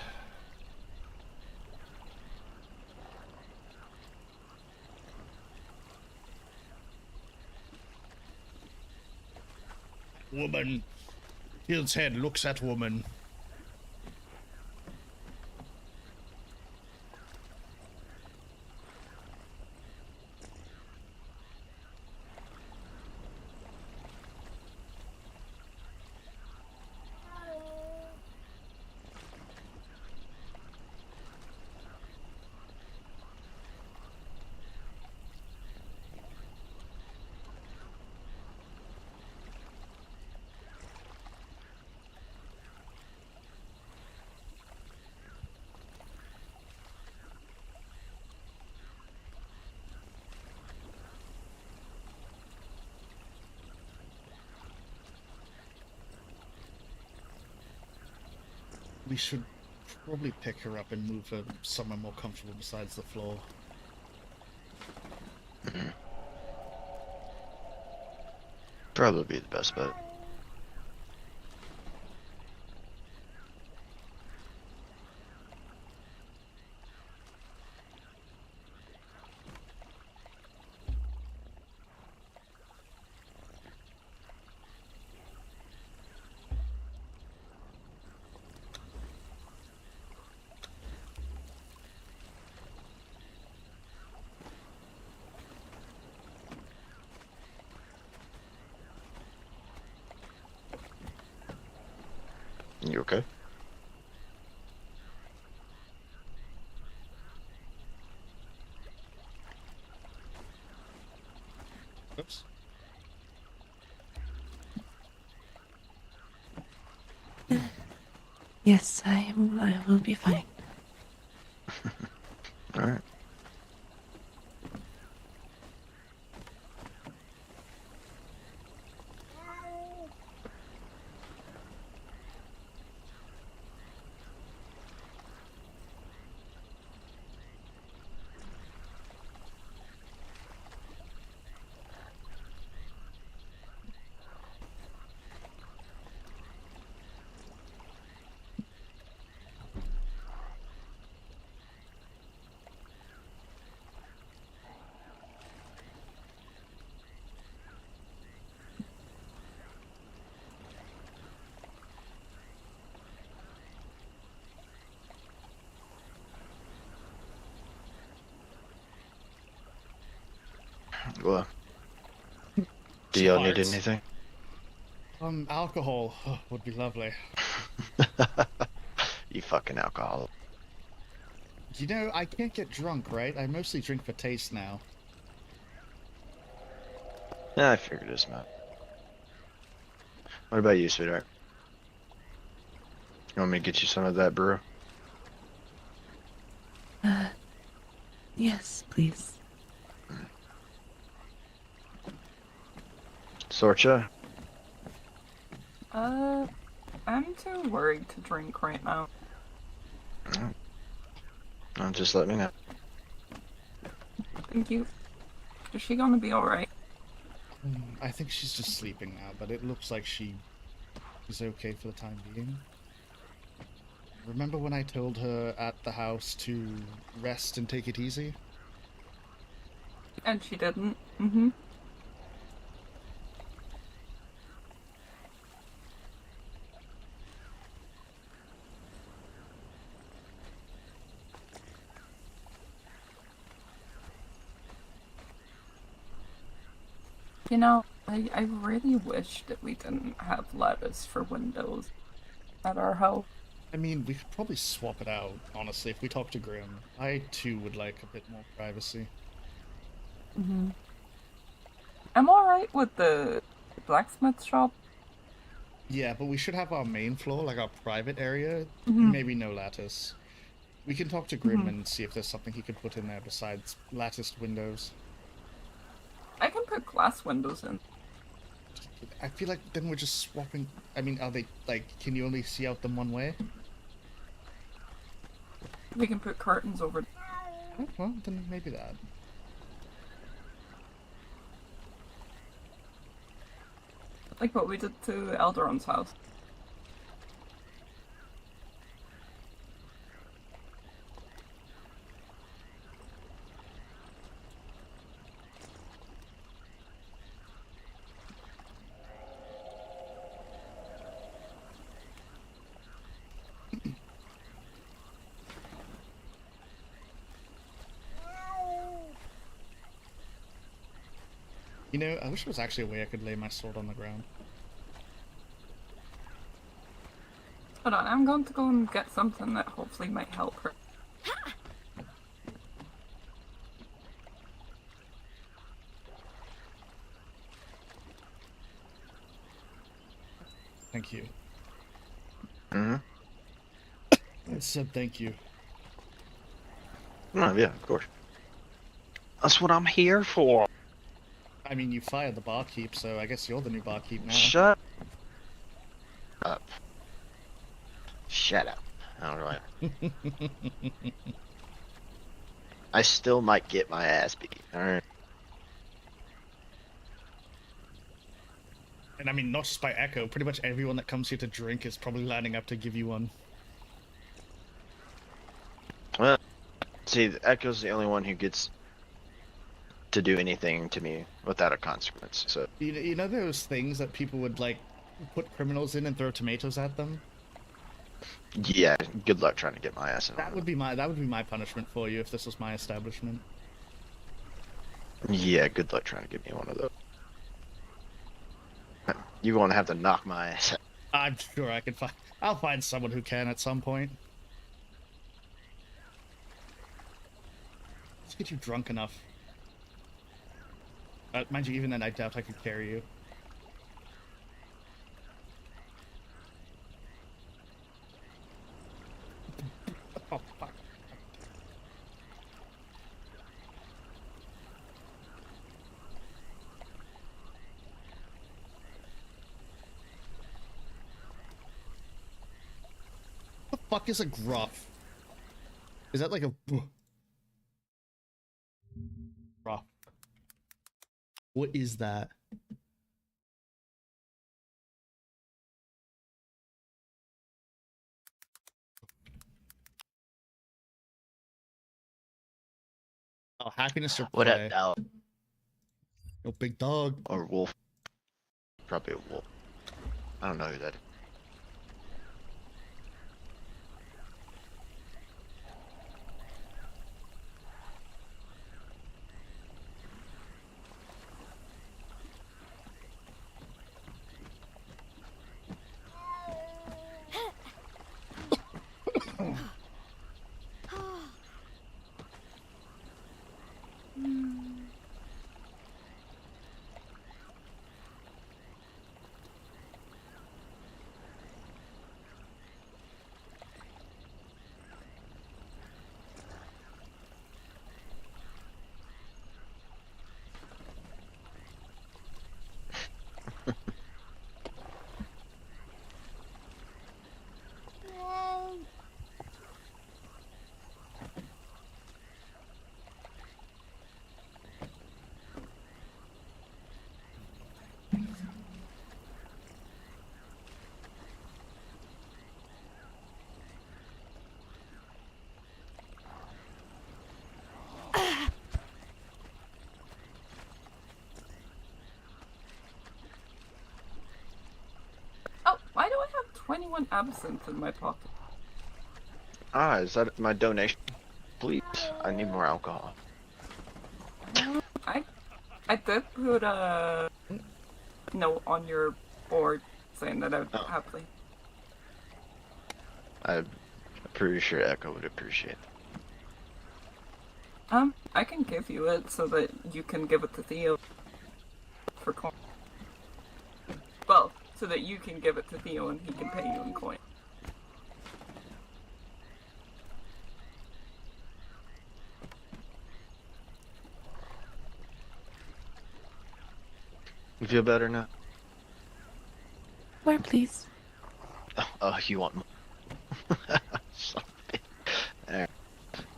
Woman. Hill's head looks at woman. we should probably pick her up and move her somewhere more comfortable besides the floor. Probably be the best bet. You okay? Oops. Yes, I will be fine. Alright. Well, do y'all need Smart. anything? Alcohol would be lovely. You fucking alcoholic. You know, I can't get drunk, right? I mostly drink for taste now. Yeah, I figured as much. What about you, sweetheart? You want me to get you some of that brew? Yes, please. Sorcha? I'm too worried to drink right now. Oh, just let me know. Thank you. Is she gonna be alright? I think she's just sleeping now, but it looks like she is okay for the time being. Remember when I told her at the house to rest and take it easy? And she didn't. Mm-hmm. You know, I really wish that we didn't have lattice for windows at our house. I mean, we could probably swap it out, honestly, if we talk to Grim. I, too, would like a bit more privacy. Mm-hmm. I'm alright with the blacksmith shop. Yeah, but we should have our main floor, like our private area, Mm-hmm. maybe no lattice. We can talk to Grim and see if there's something he could put in there besides latticed windows. I can put glass windows in. I feel like then we're just swapping. I mean, are they, like, can you only see out them one way? We can put curtains over. Oh, well, then maybe that. Like what we did to Eldaron's house. You know, I wish there was actually a way I could lay my sword on the ground. Hold on, I'm going to go and get something that hopefully might help her. Thank you. Mm-hmm. I said thank you. Oh, yeah, of course. That's what I'm here for. I mean, you fired the barkeep, so I guess you're the new barkeep now. Shut up. Shut up. Alright. I still might get my ass beat. Alright. And I mean, not just by Echo, pretty much everyone that comes here to drink is probably lining up to give you one. Well, see, Echo's the only one who gets to do anything to me without a consequence, so... You know those things that people would, like, put criminals in and throw tomatoes at them? Yeah, good luck trying to get my ass in. That would be my punishment for you if this was my establishment. Yeah, good luck trying to get me one of those. You're gonna have to knock my ass out. I'm sure I can find. I'll find someone who can at some point. Let's get you drunk enough. Mind you, even then, I doubt I could carry you. Oh, fuck. What the fuck is a gruff? Is that like a... Gruff. What is that? Oh, happiness or What play? up, dog? Yo, big dog. Or wolf? Probably a wolf. I don't know who that is. Oh, why do I have 21 absinthe in my pocket? Ah, is that my donation? Please, I need more alcohol. I did put a note on your board saying that I would happily. I'm pretty sure Echo would appreciate it. I can give you it so that you can give it to Theo for coin. Well, so that you can give it to Theo and he can pay you in coin. You feel better now? More, please. Oh, you want more? Sorry. Alright.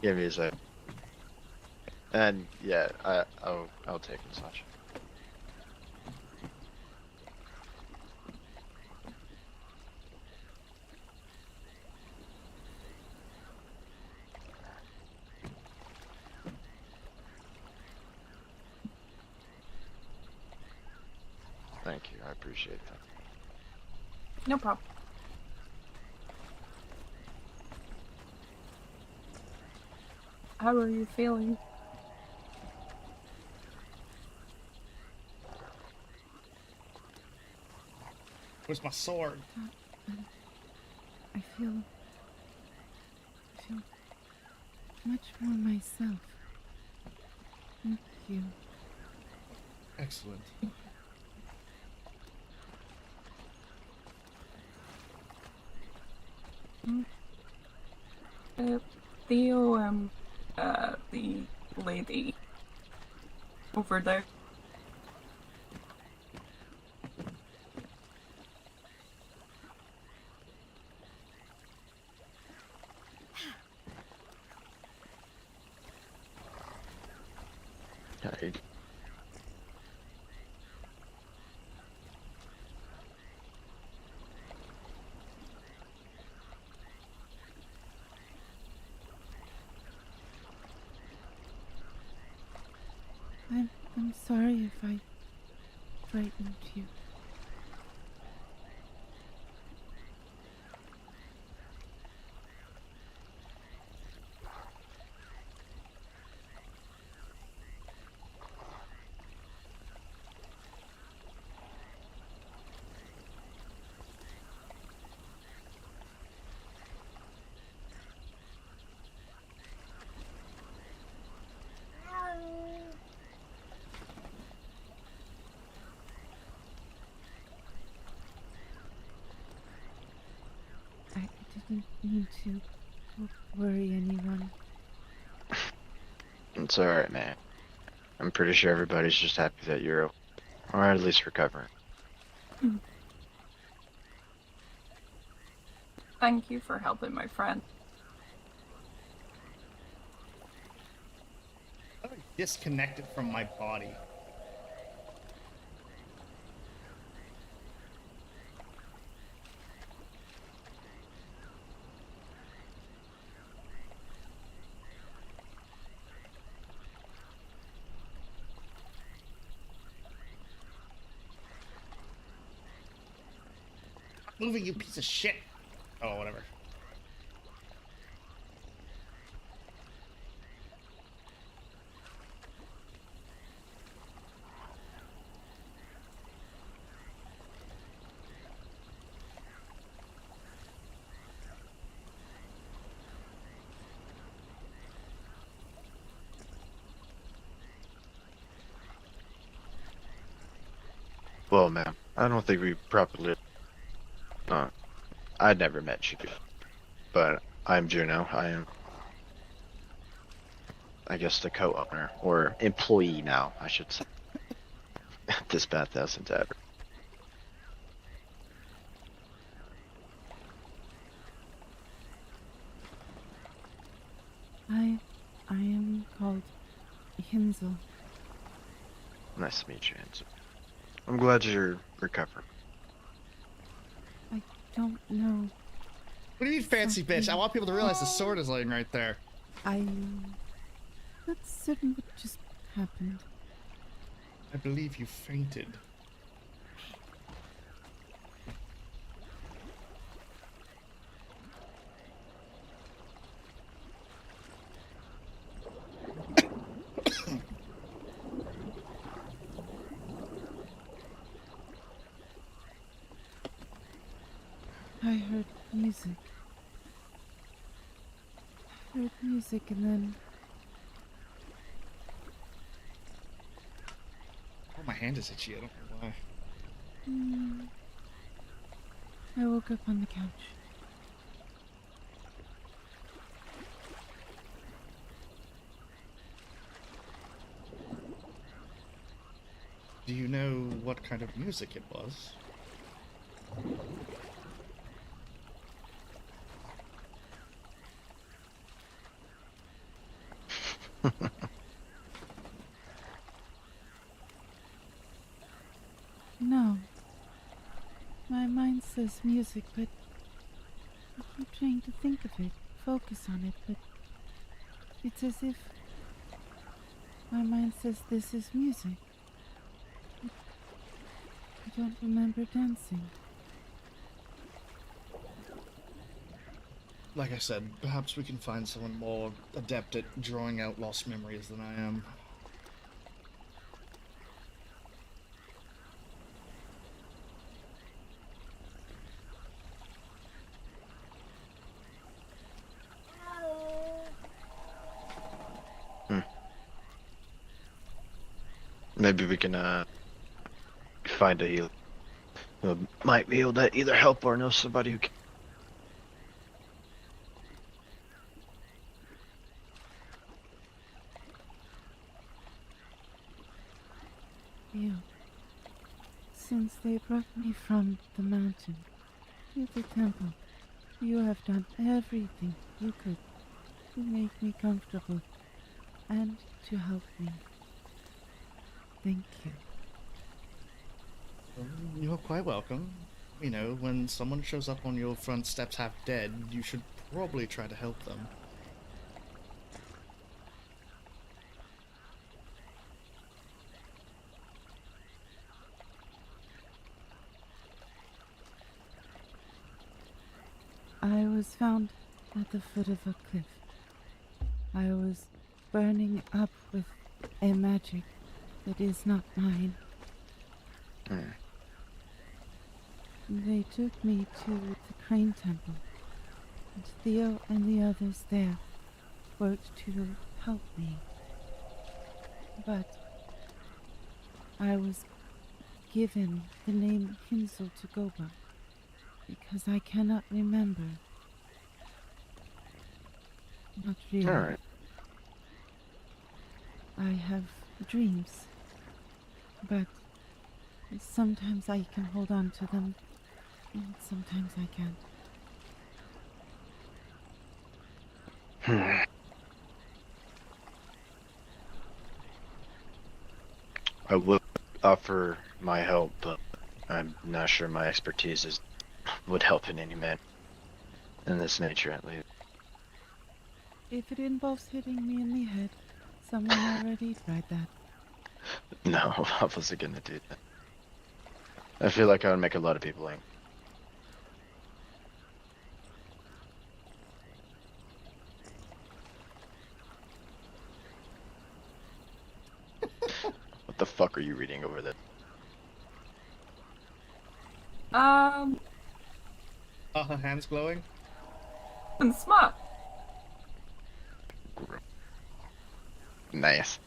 Give me a sec. And yeah, I'll take massage. Thank you, I appreciate that. No problem. How are you feeling? Where's my sword? I feel much more myself. Thank you. Excellent. Theo, the lady over there. I, I'm sorry if I frightened you. I didn't mean to worry anyone. it's alright, man. I'm pretty sure everybody's just happy that you're, or at least recovering. Thank you for helping my friend. I'm disconnected from my body. Moving, you piece of shit. Oh, whatever. Well, ma'am, I don't think we properly. Uh, I'd never met you, but I'm Juno. I am, I guess, the co-owner or employee now, I should say. At this Bathhouse and Tavern. I am called Hinsel. Nice to meet you, Hanson. I'm glad you're recovering. I don't know. What do you mean, fancy bitch? I Something. want people to realize the sword is laying right there. I'm not certain what just happened. I believe you fainted. I heard music. I heard music and then Oh, my hand is itchy. I don't know why. I woke up on the couch. Do you know what kind of music it was? No. My mind says music, but I keep trying to think of it, focus on it, but it's as if my mind says this is music. I don't remember dancing. Like I said, perhaps we can find someone more adept at drawing out lost memories than I am. Maybe we can find a healer who might be able to either help or know somebody who can. Theo, since they brought me from the mountain to the temple, you have done everything you could to make me comfortable and to help me. Thank you. Well, you're quite welcome. You know, when someone shows up on your front steps half dead, you should probably try to help them. I was found at the foot of a cliff. I was burning up with a magic that is not mine. Hmm. They took me to the Crane Temple, and Theo and the others there worked to help me. But I was given the name Hinsel to go by, because I cannot remember. Not really. Alright. I have dreams, but sometimes I can hold on to them, and sometimes I can't. I would offer my help, but I'm not sure my expertise would help in any man in this nature, at least. If it involves hitting me in the head, someone already tried that. No, I wasn't gonna do that. I feel like I would make a lot of people angry. What the fuck are you reading over there? Are her hands glowing? And smart. Nice.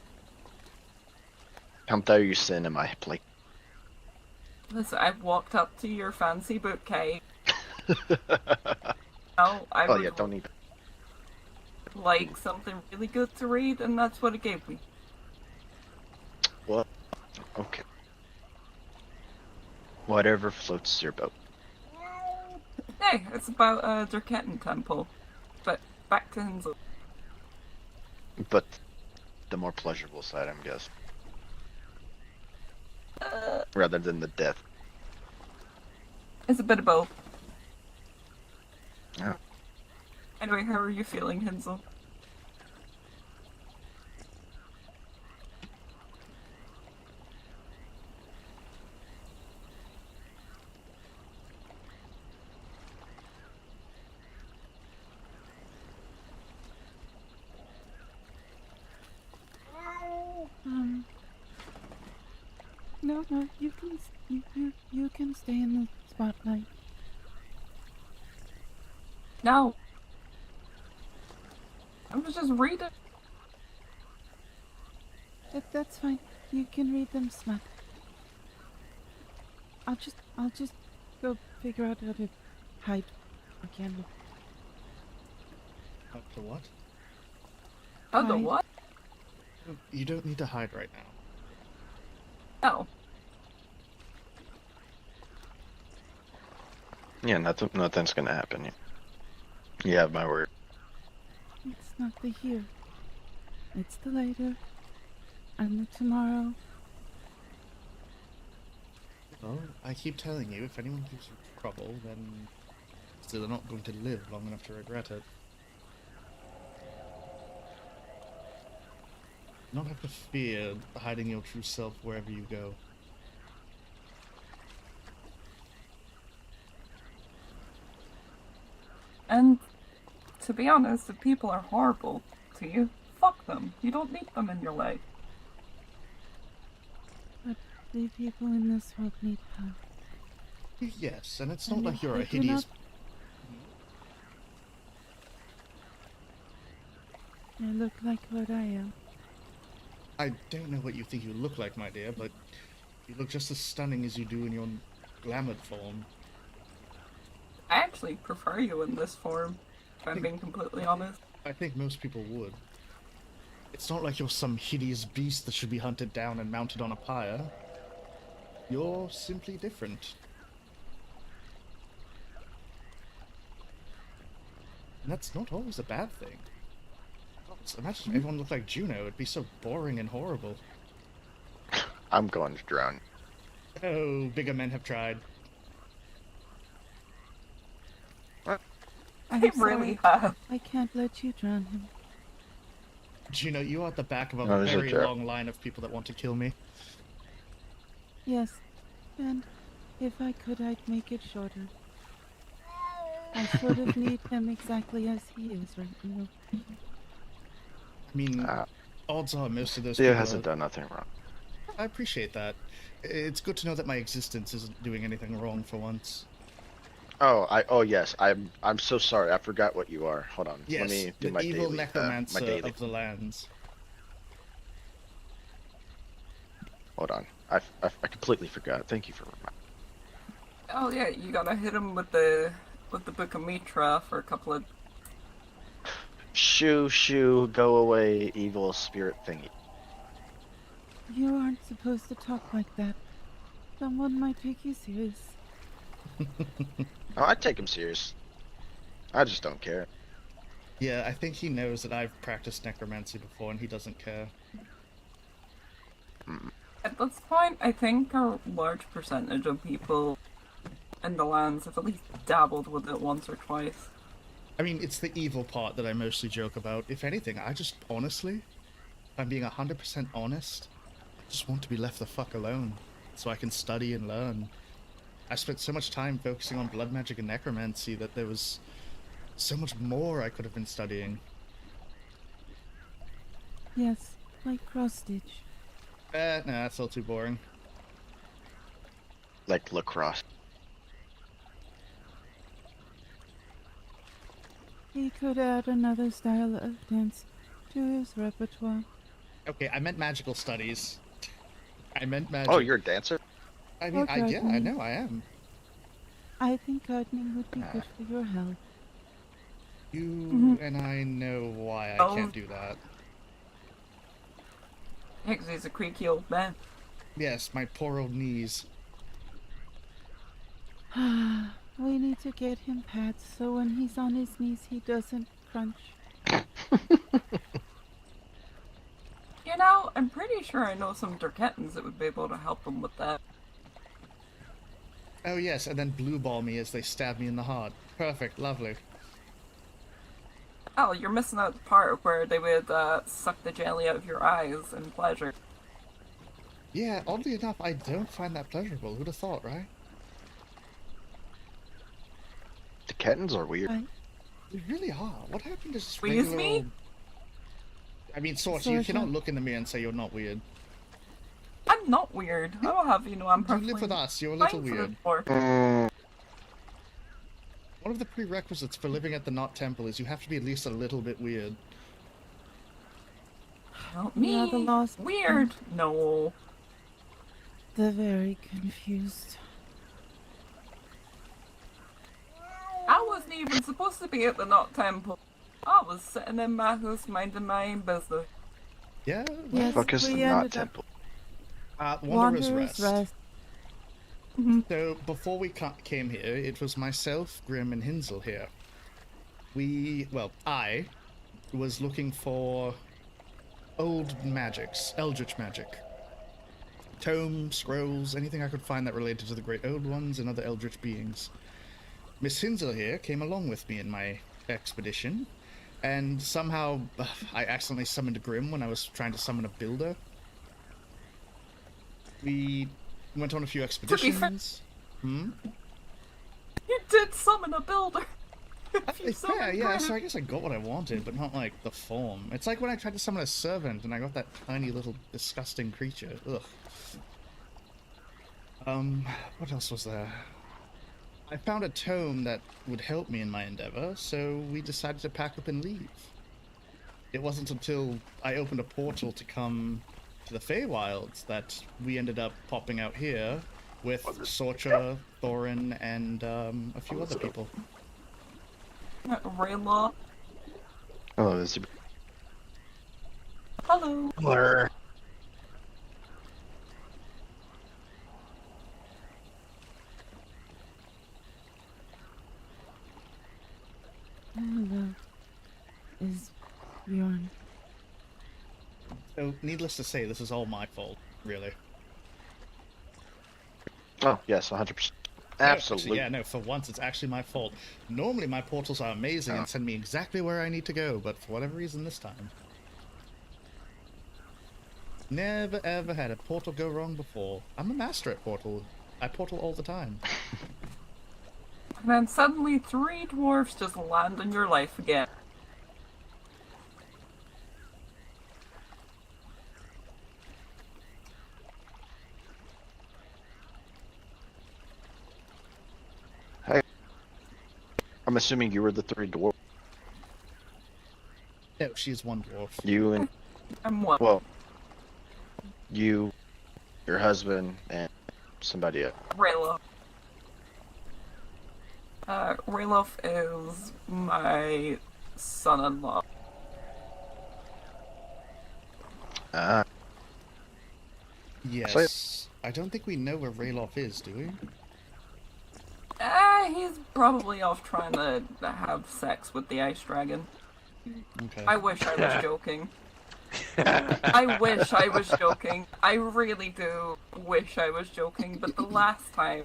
Come throw your sin in my plate. Listen, I've walked up to your fancy bouquet. Now I Oh would yeah, don't need. like something really good to read, and that's what it gave me. What? Okay. Whatever floats your boat. Hey, it's about a Durketten temple. But back to Hinsel. But the more pleasurable side, I'm guessing. Rather than the death. It's a bit of both. Oh. Anyway, how are you feeling, Hinsel? No, you can stay in the spotlight. No. I was just reading. That's fine. You can read them, Smut. I'll just go figure out how to hide again. Up to what? Oh, the Hi. what? You don't need to hide right now. Oh. Yeah, nothing's gonna happen. You have my word. It's not the here. It's the later. And the tomorrow. Well, I keep telling you, if anyone gives you trouble, then they're not going to live long enough to regret it. You don't have to fear hiding your true self wherever you go. And to be honest, if people are horrible to you, fuck them. You don't need them in your life. But the people in this world need help. Yes, and it's not And like if you're a they do hideous... I look like what I am. I don't know what you think you look like, my dear, but you look just as stunning as you do in your glamoured form. I actually prefer you in this form, if I'm being completely honest. I think most people would. It's not like you're some hideous beast that should be hunted down and mounted on a pyre. You're simply different. And that's not always a bad thing. Imagine if everyone looked like Juno, it'd be so boring and horrible. I'm going to drown. Oh, bigger men have tried. I I'm really sorry. have. I can't let you drown him. Do you know, you are at the back of a Oh, there's a very trap. long line of people that want to kill me. Yes, and if I could, I'd make it shorter. I sort of need him exactly as he is right now. I mean, Uh, odds are most of those Theo people hasn't are... done nothing wrong. I appreciate that. It's good to know that my existence isn't doing anything wrong for once. Oh yes, I'm so sorry. I forgot what you are. Hold on. Let Yes, me do the my evil daily. necromancer My daily. of the lands. Hold on. I completely forgot. Thank you for reminding. Oh yeah, you gotta hit him with the Book of Mitra for a couple of. Shoo, go away, evil spirit thingy. You aren't supposed to talk like that. Someone might take you serious. Oh, I take him serious. I just don't care. Yeah, I think he knows that I've practiced necromancy before and he doesn't care. At this point, I think a large percentage of people in the lands have at least dabbled with it once or twice. I mean, it's the evil part that I mostly joke about. If anything, I just honestly, if I'm being 100% honest, I just want to be left the fuck alone so I can study and learn. I spent so much time focusing on blood magic and necromancy that there was so much more I could have been studying. Yes, like cross stitch. Nah, that's all too boring. Like lacrosse. He could add another style of dance to his repertoire. Okay, I meant magical studies. I meant magic. Oh, you're a dancer? I mean, Or yeah, I gardening. know, I am. I think gardening would be good for your health. You and I know why I Oh. can't do that. Yeah, 'cause he's a creaky old man. Yes, my poor old knees. We need to get him pads so when he's on his knees he doesn't crunch. You know, I'm pretty sure I know some Durkettans that would be able to help him with that. Oh yes, and then blue ball me as they stab me in the heart. Perfect, lovely. Oh, you're missing out the part where they would suck the jelly out of your eyes in pleasure. Yeah, oddly enough, I don't find that pleasurable. Who'd have thought, right? The Kettons are weird. They really are. What happened to this Excuse regular me? old... I mean, Sorcha, you Sorcha. cannot look in the mirror and say you're not weird. I'm not weird. I will have you know I'm You perfectly live with us, you're a little fine for weird. this for. One of the prerequisites for living at the Knot Temple is you have to be at least a little bit weird. Help We are me. the lost. Weird. No. The very confused. I wasn't even supposed to be at the Knot Temple. I was sitting in my house minding my own business. Yeah? Yes, Focus we the Knot ended up Temple. Wanderer's Wanderer's Rest. Rest. So, before we came here, it was myself, Grim, and Hinsel here. I was looking for old magics, eldritch magic. Tomes, scrolls, anything I could find that related to the Great Old Ones and other eldritch beings. Miss Hinsel here came along with me in my expedition, and somehow I accidentally summoned Grim when I was trying to summon a builder. We went on a few expeditions. You did summon a builder. Yeah, yeah, so I guess I got what I wanted, but not like the form. It's like when I tried to summon a servant and I got that tiny little disgusting creature. Ugh. What else was there? I found a tome that would help me in my endeavor, so we decided to pack up and leave. It wasn't until I opened a portal to come to the Feywilds that we ended up popping out here with Sorcha, Thorin, and a few other people. Raylaw. Oh, this is Hello. blur. Hello. Is Bjorn. So, needless to say, this is all my fault, really. Oh, yes, 100%. No, Absolutely. actually, yeah, no, for once it's actually my fault. Normally my portals are amazing and send me exactly where I need to go, but for whatever reason this time. Never ever had a portal go wrong before. I'm a master at portal. I portal all the time. And then suddenly 3 dwarfs just land in your life again. Hey, I'm assuming you were the 3 dwarf. No, she's one dwarf. You and, I'm one. well, you, your husband, and somebody else. Rayloff. Rayloff is my son-in-law. Ah, Yes. I don't think we know where Rayloff is, do we? He's probably off trying to have sex with the ice dragon. Okay. I wish I was joking. I wish I was joking. I really do wish I was joking, but the last time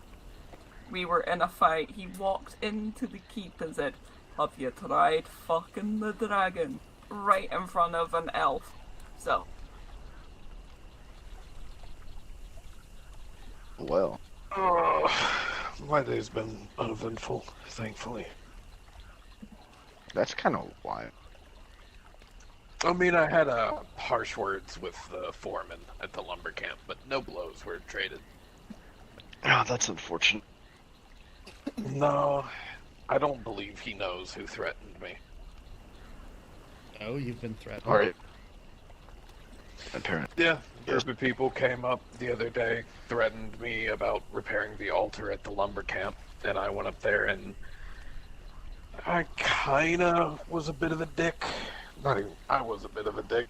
we were in a fight, he walked into the keep and said, "Have you tried fucking the dragon?" Right in front of an elf. So, well. My day's been uneventful, thankfully. That's kind of wild. I mean, I had harsh words with the foreman at the lumber camp, but no blows were traded. Oh, that's unfortunate. No, I don't believe he knows who threatened me. Oh, you've been threatened. Alright. Apparently. Yeah, a group of people came up the other day, threatened me about repairing the altar at the lumber camp, and I went up there and I kinda was a bit of a dick. Not even, I was a bit of a dick.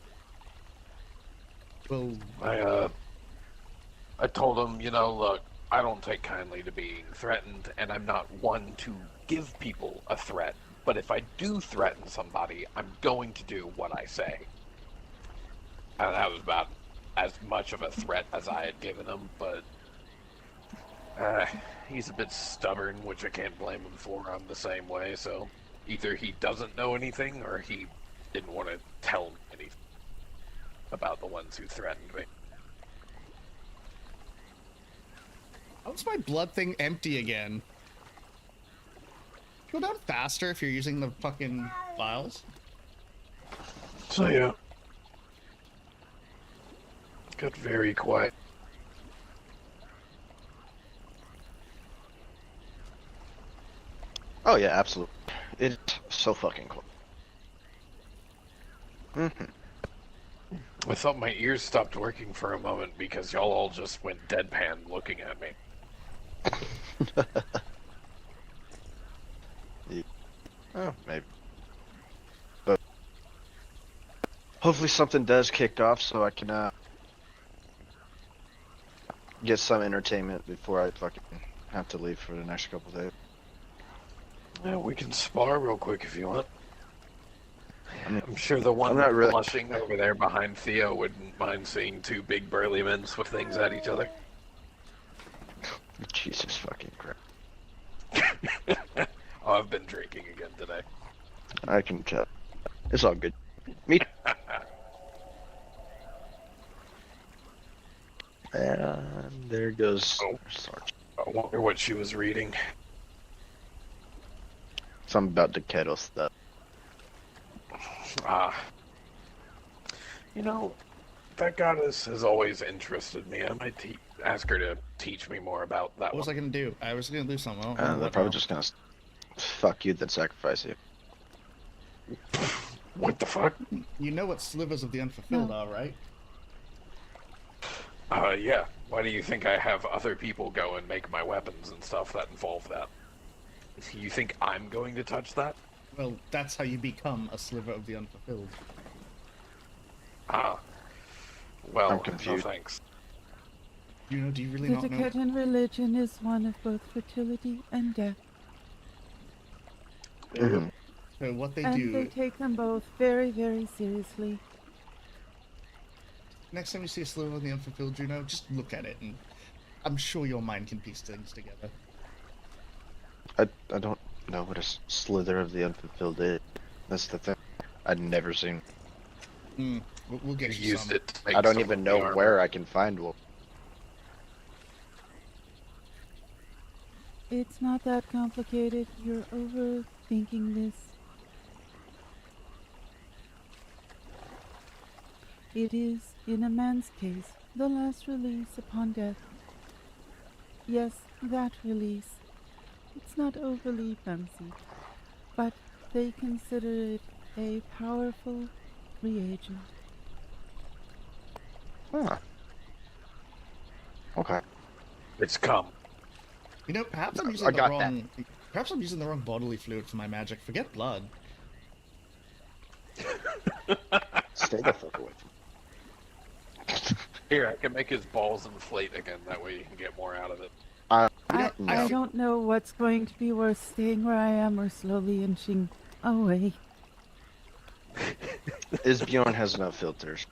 Well, I told him, look, I don't take kindly to being threatened, and I'm not one to give people a threat. But if I do threaten somebody, I'm going to do what I say. And that was about as much of a threat as I had given him, but he's a bit stubborn, which I can't blame him for. I'm the same way, so either he doesn't know anything, or he didn't want to tell me anything about the ones who threatened me. how's my blood thing empty again? Go down faster if you're using the fucking files. So yeah. Got very quiet. Oh, yeah, absolutely. It's so fucking cool. I thought my ears stopped working for a moment because y'all all just went deadpan looking at me. Yeah. Oh, maybe. But hopefully something does kick off so I can get some entertainment before I fucking have to leave for the next couple days. Yeah, we can spar real quick if you want. I mean, I'm sure the one I'm not really- blushing over there behind Theo wouldn't mind seeing 2 big burly men swift things at each other. Jesus fucking Christ. Oh, I've been drinking again today. I can tell. It's all good. Me. And there goes Oh. Sarge. I wonder what she was reading. Something about the kettle stuff. That goddess has always interested me. I might ask her to teach me more about that What was one. I gonna do? I was gonna do something. I don't know They're what probably now. just gonna fuck you, then sacrifice you. What the fuck? You know what slivers of the unfulfilled No. are, right? Yeah. Why do you think I have other people go and make my weapons and stuff that involve that? You think I'm going to touch that? Well, that's how you become a sliver of the unfulfilled. Well, I'm no confused. thanks. Do you really not know? Etiquette and religion is one of both fertility and death, Mhm. So what they and do, they take them both very, very seriously. next time you see a sliver of the unfulfilled, just look at it and I'm sure your mind can piece things together. I don't know what a slither of the unfulfilled is. That's the thing. I'd never seen. We'll You get you used some. it to make I don't some even of the know armor. where I can find one. It's not that complicated. You're overthinking this. It is, in a man's case, the last release upon death. Yes, that release. It's not overly fancy, but they consider it a powerful reagent. Huh. Okay. It's come. You know, perhaps I'm I using the got wrong. Perhaps I'm using the wrong bodily fluid for my magic. Forget blood. Stay the fuck away from me. Here, I can make his balls inflate again. That way you can get more out of it. I don't know what's going to be worse, staying where I am or slowly inching away. Isbjorn has no filters.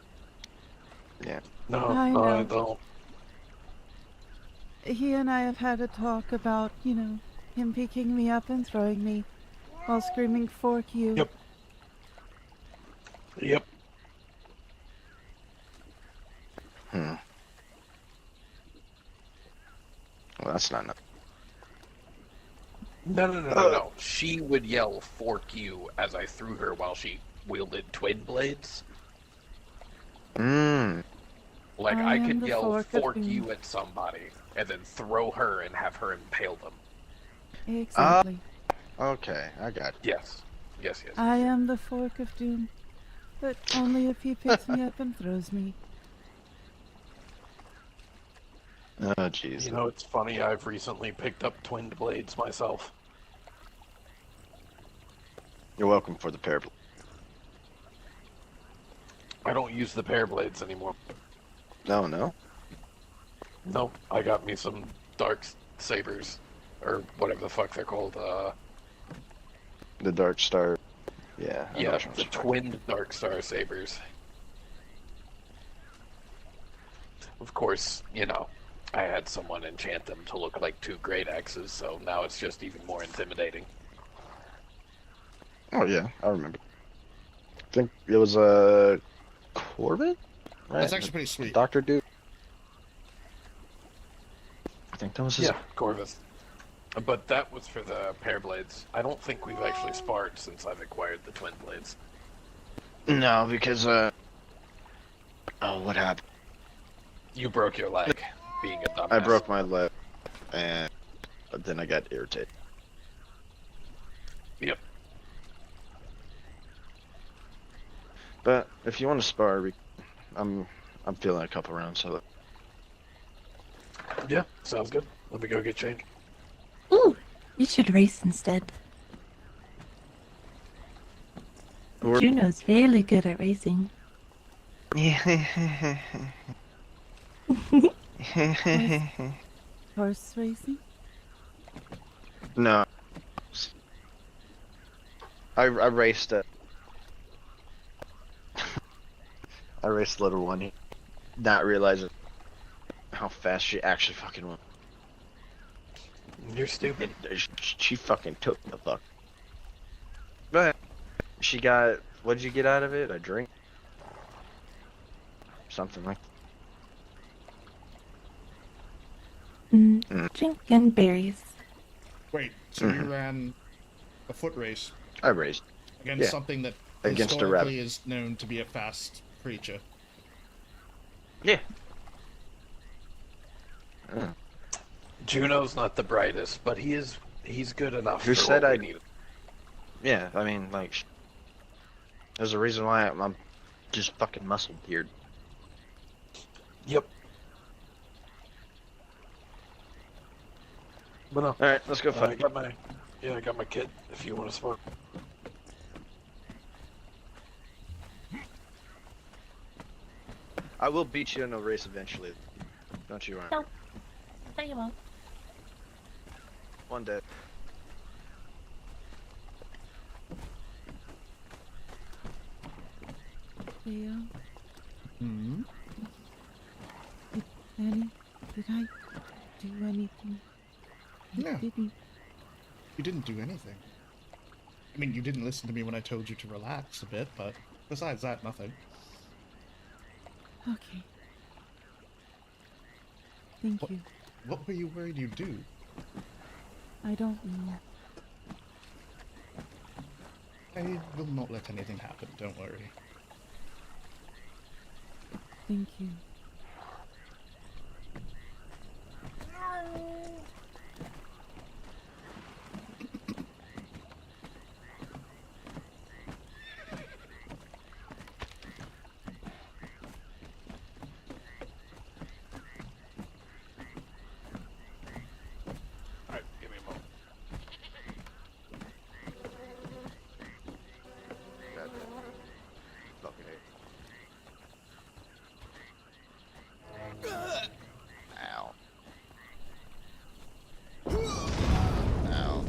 Yeah. No, I no, I know. don't. He and I have had a talk about, him picking me up and throwing me while screaming, "Fork you." Yep. Yep. Well, that's not enough. No. She would yell "fork you" as I threw her while she wielded twin blades. Like I I am could the yell fork of "fork doom." you" at somebody and then throw her and have her impale them. Exactly. Okay, I got it. Yes. Yes. I am the fork of doom, but only if he picks me up and throws me. Oh, jeez. You know, it's funny. I've recently picked up twin blades myself. You're welcome for the pair. I don't use the pair blades anymore. No. Nope. I got me some dark sabers, or whatever the fuck they're called. The Dark Star. Yeah. I know Yeah, which ones the you're talking twin Dark Star sabers. Of course, I had someone enchant them to look like two great axes, so now it's just even more intimidating. about. Oh yeah, I remember. I think it was a Corbin, right? That's actually pretty sweet. Doctor dude. I think that was his. Yeah, Corvus. But that was for the pair blades. I don't think we've actually sparred since I've acquired the twin blades. No, because oh, what happened? You broke your leg, being a dumbass. I broke my leg, and then I got irritated. Yep. But if you want to spar, I'm feeling a couple rounds, so Yeah, sounds good. Let me go get changed. Ooh, you should race instead. Or- Juno's really good at racing. Horse racing? No. I raced it. I raced little one, not realizing how fast she actually fucking went. You're stupid. She fucking took the fuck. But she got, what did you get out of it? A drink? Something like Drink and berries. Wait, so you ran a foot race I raced. against Yeah. something that Against a rabbit. historically is known to be a fast creature. Yeah. Juno's not the brightest, but he's good enough. Who for said what we I- need. Yeah, I mean, like, there's a reason why I'm just fucking muscle geared. Yep. But no. Alright, let's go I fight. got my kid. If you want to smoke. I will beat you in a race eventually. Don't you worry. No. No, you won't. One day. Theo? Hmm? Annie? Did I do anything. I No. didn't. You didn't do anything. I mean, you didn't listen to me when I told you to relax a bit, but besides that, nothing. Okay. Thank What? you. What were you worried you'd do? I don't know. I will not let anything happen, don't worry. Thank you. Alright, give me a moment. God damn. Fucking hate. Ow. Ow.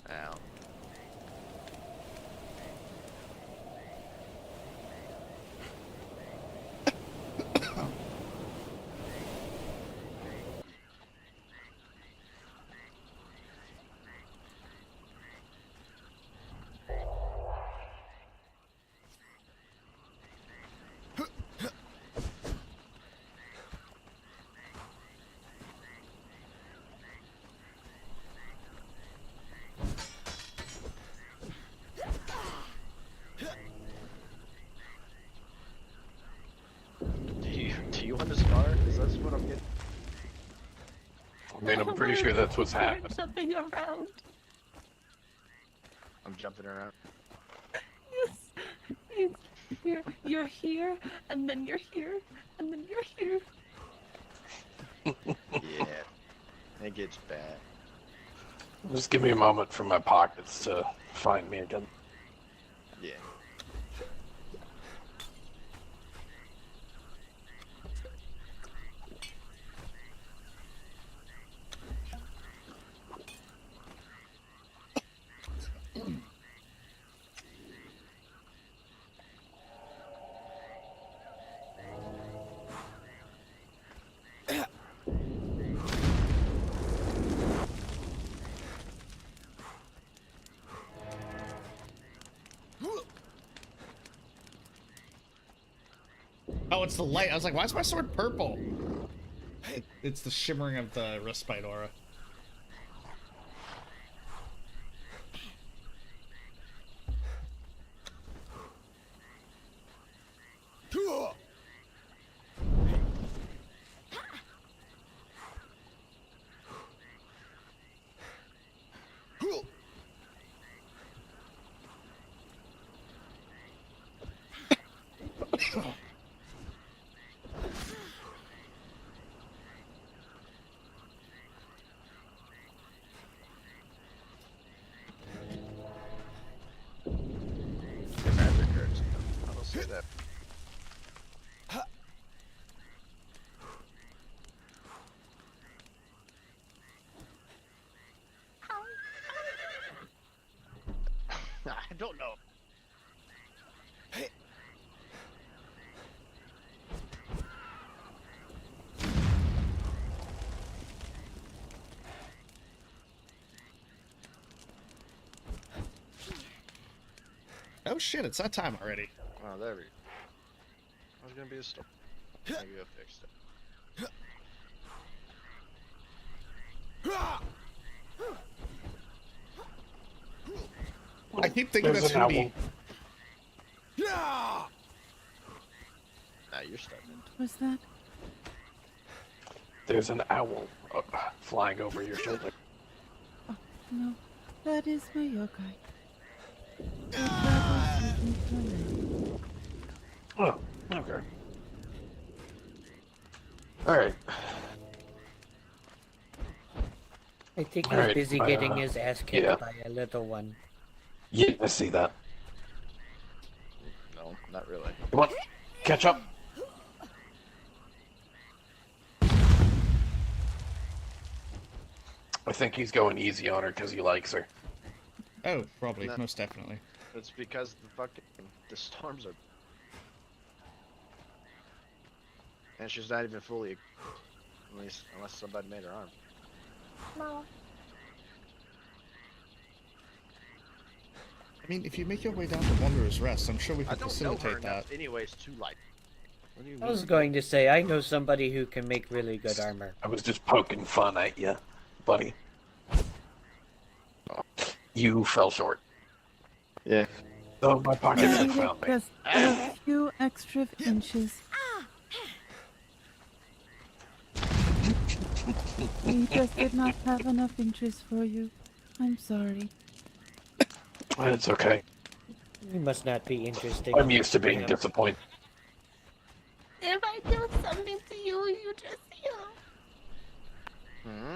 Ow. Do you want to spar? Is that what I'm getting? I mean, I'm pretty sure that's what's happening. Jumping around. I'm jumping around. Yes. You're here, and then you're here, and then you're here. Yeah. It gets bad. Just give me a moment for my pockets to find me again. Yeah. Oh, it's the light. I was like, why is my sword purple? It's the shimmering of the respite aura. The magic hurts. I will say that. I don't know. Oh shit, it's that time already. Oh, there we go. I was gonna be a storm. Maybe I fixed it. I keep thinking There's that's an gonna be... owl. Nah, you're starting. Was that? There's an owl flying over your shoulder. Oh, no. That is my yokai. But that was something for now. Oh, okay. Alright. I think he's Alright, busy getting his ass kicked yeah. by a little one. Yeah, I see that. No, not really. Come on, catch up. I think he's going easy on her because he likes her. Oh, probably, No. most definitely. It's because the storms are. And she's not even fully, at least unless somebody made her arm. No. I mean, if you make your way down to Wanderer's Rest, I'm sure we I can don't know her facilitate that. enough, anyways, to like. What do you I mean? was going to say, I know somebody who can make really good armor. I was just poking fun at you, buddy. You fell short. Yeah. Oh, my pocket I had needed found me. just a few extra inches. We just did not have enough inches for you. I'm sorry. It's okay. You must not be interesting. I'm used to being Yeah. disappointed. If I do something to you, you just heal. Hmm.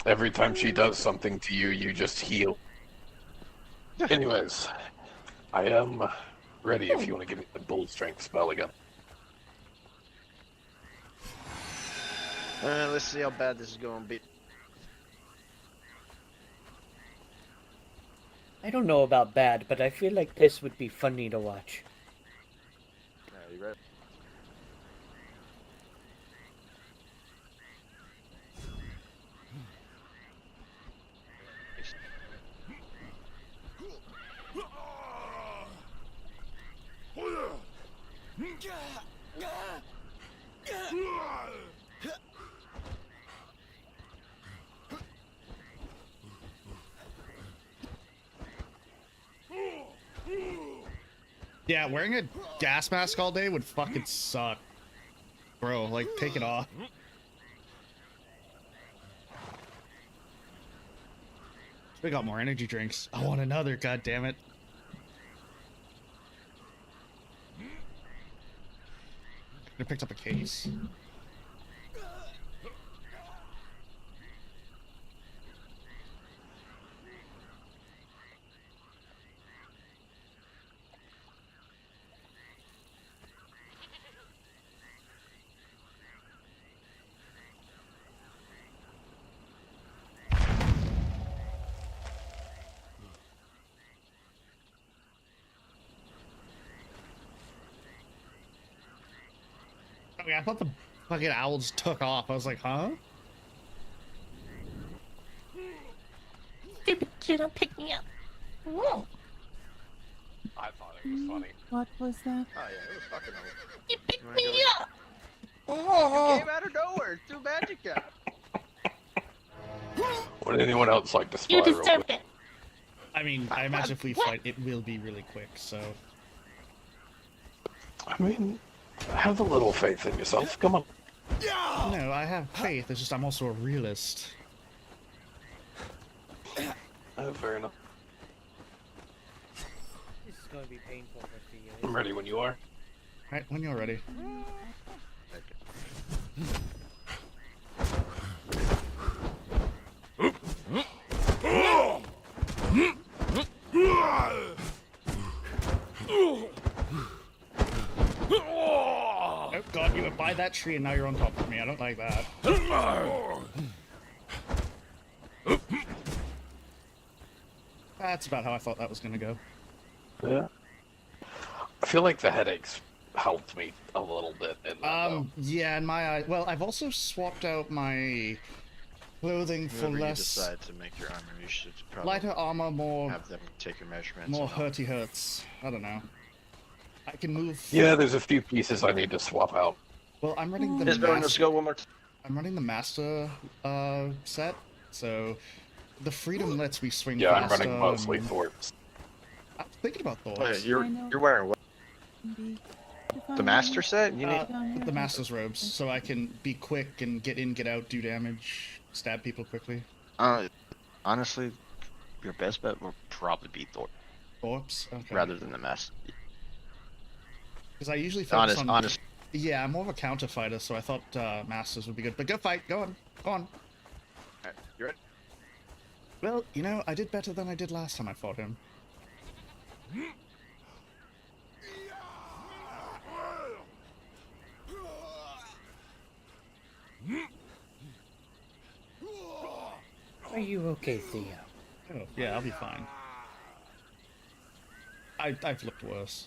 Every time she does something to you, you just heal. Anyways, I am ready if you want to give me the bull strength spell again. Let's see how bad this is going to be. I don't know about bad, but I feel like this would be funny to watch. You ready? Yeah, wearing a gas mask all day would fucking suck. Bro, like, take it off. We got more energy drinks. I want another, god damn it. I picked up a case. Okay, I thought the fucking owls took off. I was like, huh? Stupid, you don't pick me up. Whoa. I thought it was funny. What was that? Oh yeah, it was fucking over. You picked wanna me go? up. You Oh. came out of nowhere. It's too magic guy. Would anyone else like to spy You real deserved quick? it. I mean, I imagine if we fight, it will be really quick, so... I mean, have a little faith in yourself. Come on. No, I have faith, it's just I'm also a realist. Fair enough. This is going to be painful for Theo. I'm ready when you are. Right, when you're ready. Oh god, you went by that tree and now you're on top of me. I don't like that. That's about how I thought that was gonna go. Yeah. I feel like the headaches helped me a little bit in that, though. Yeah, in my eye. Well, I've also swapped out my clothing for Whenever you less decide to make your armor, you should probably lighter armor, more have them take your measurements. more and all. hurty hurts. I don't know. I can move. Yeah, there's a few pieces I need to swap out. Well, I'm running the Let's master. go one more time. I'm running the master set, so the freedom lets me swing Yeah, I'm faster. running mostly and- Thor's. I'm thinking about Thor. Oh, yeah, you're I know. you're wearing what? Be The master set? You need. The master's robes, so I can be quick and get in, get out, do damage, stab people quickly. Honestly, your best bet will probably be Thor Orbs, okay. rather than the master. Because I usually focus on. Honest. Yeah, I'm more of a counter fighter, so I thought masters would be good. But go fight, go on, go on. Alright, you ready? Well, you know, I did better than I did last time I fought him. Are you okay, Theo? Oh, yeah, I'll be fine. I've looked worse.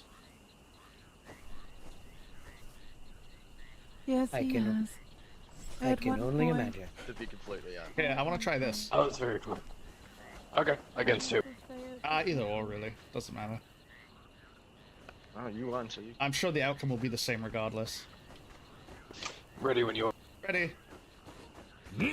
Yes, I he can- has. I At can one only point- imagine. To be completely honest. Yeah, I want to try this. Oh, that's very cool. Okay, against who? Either or, really. Doesn't matter. Oh, you won, so you. I'm sure the outcome will be the same regardless. Ready when you. Ready? Boy.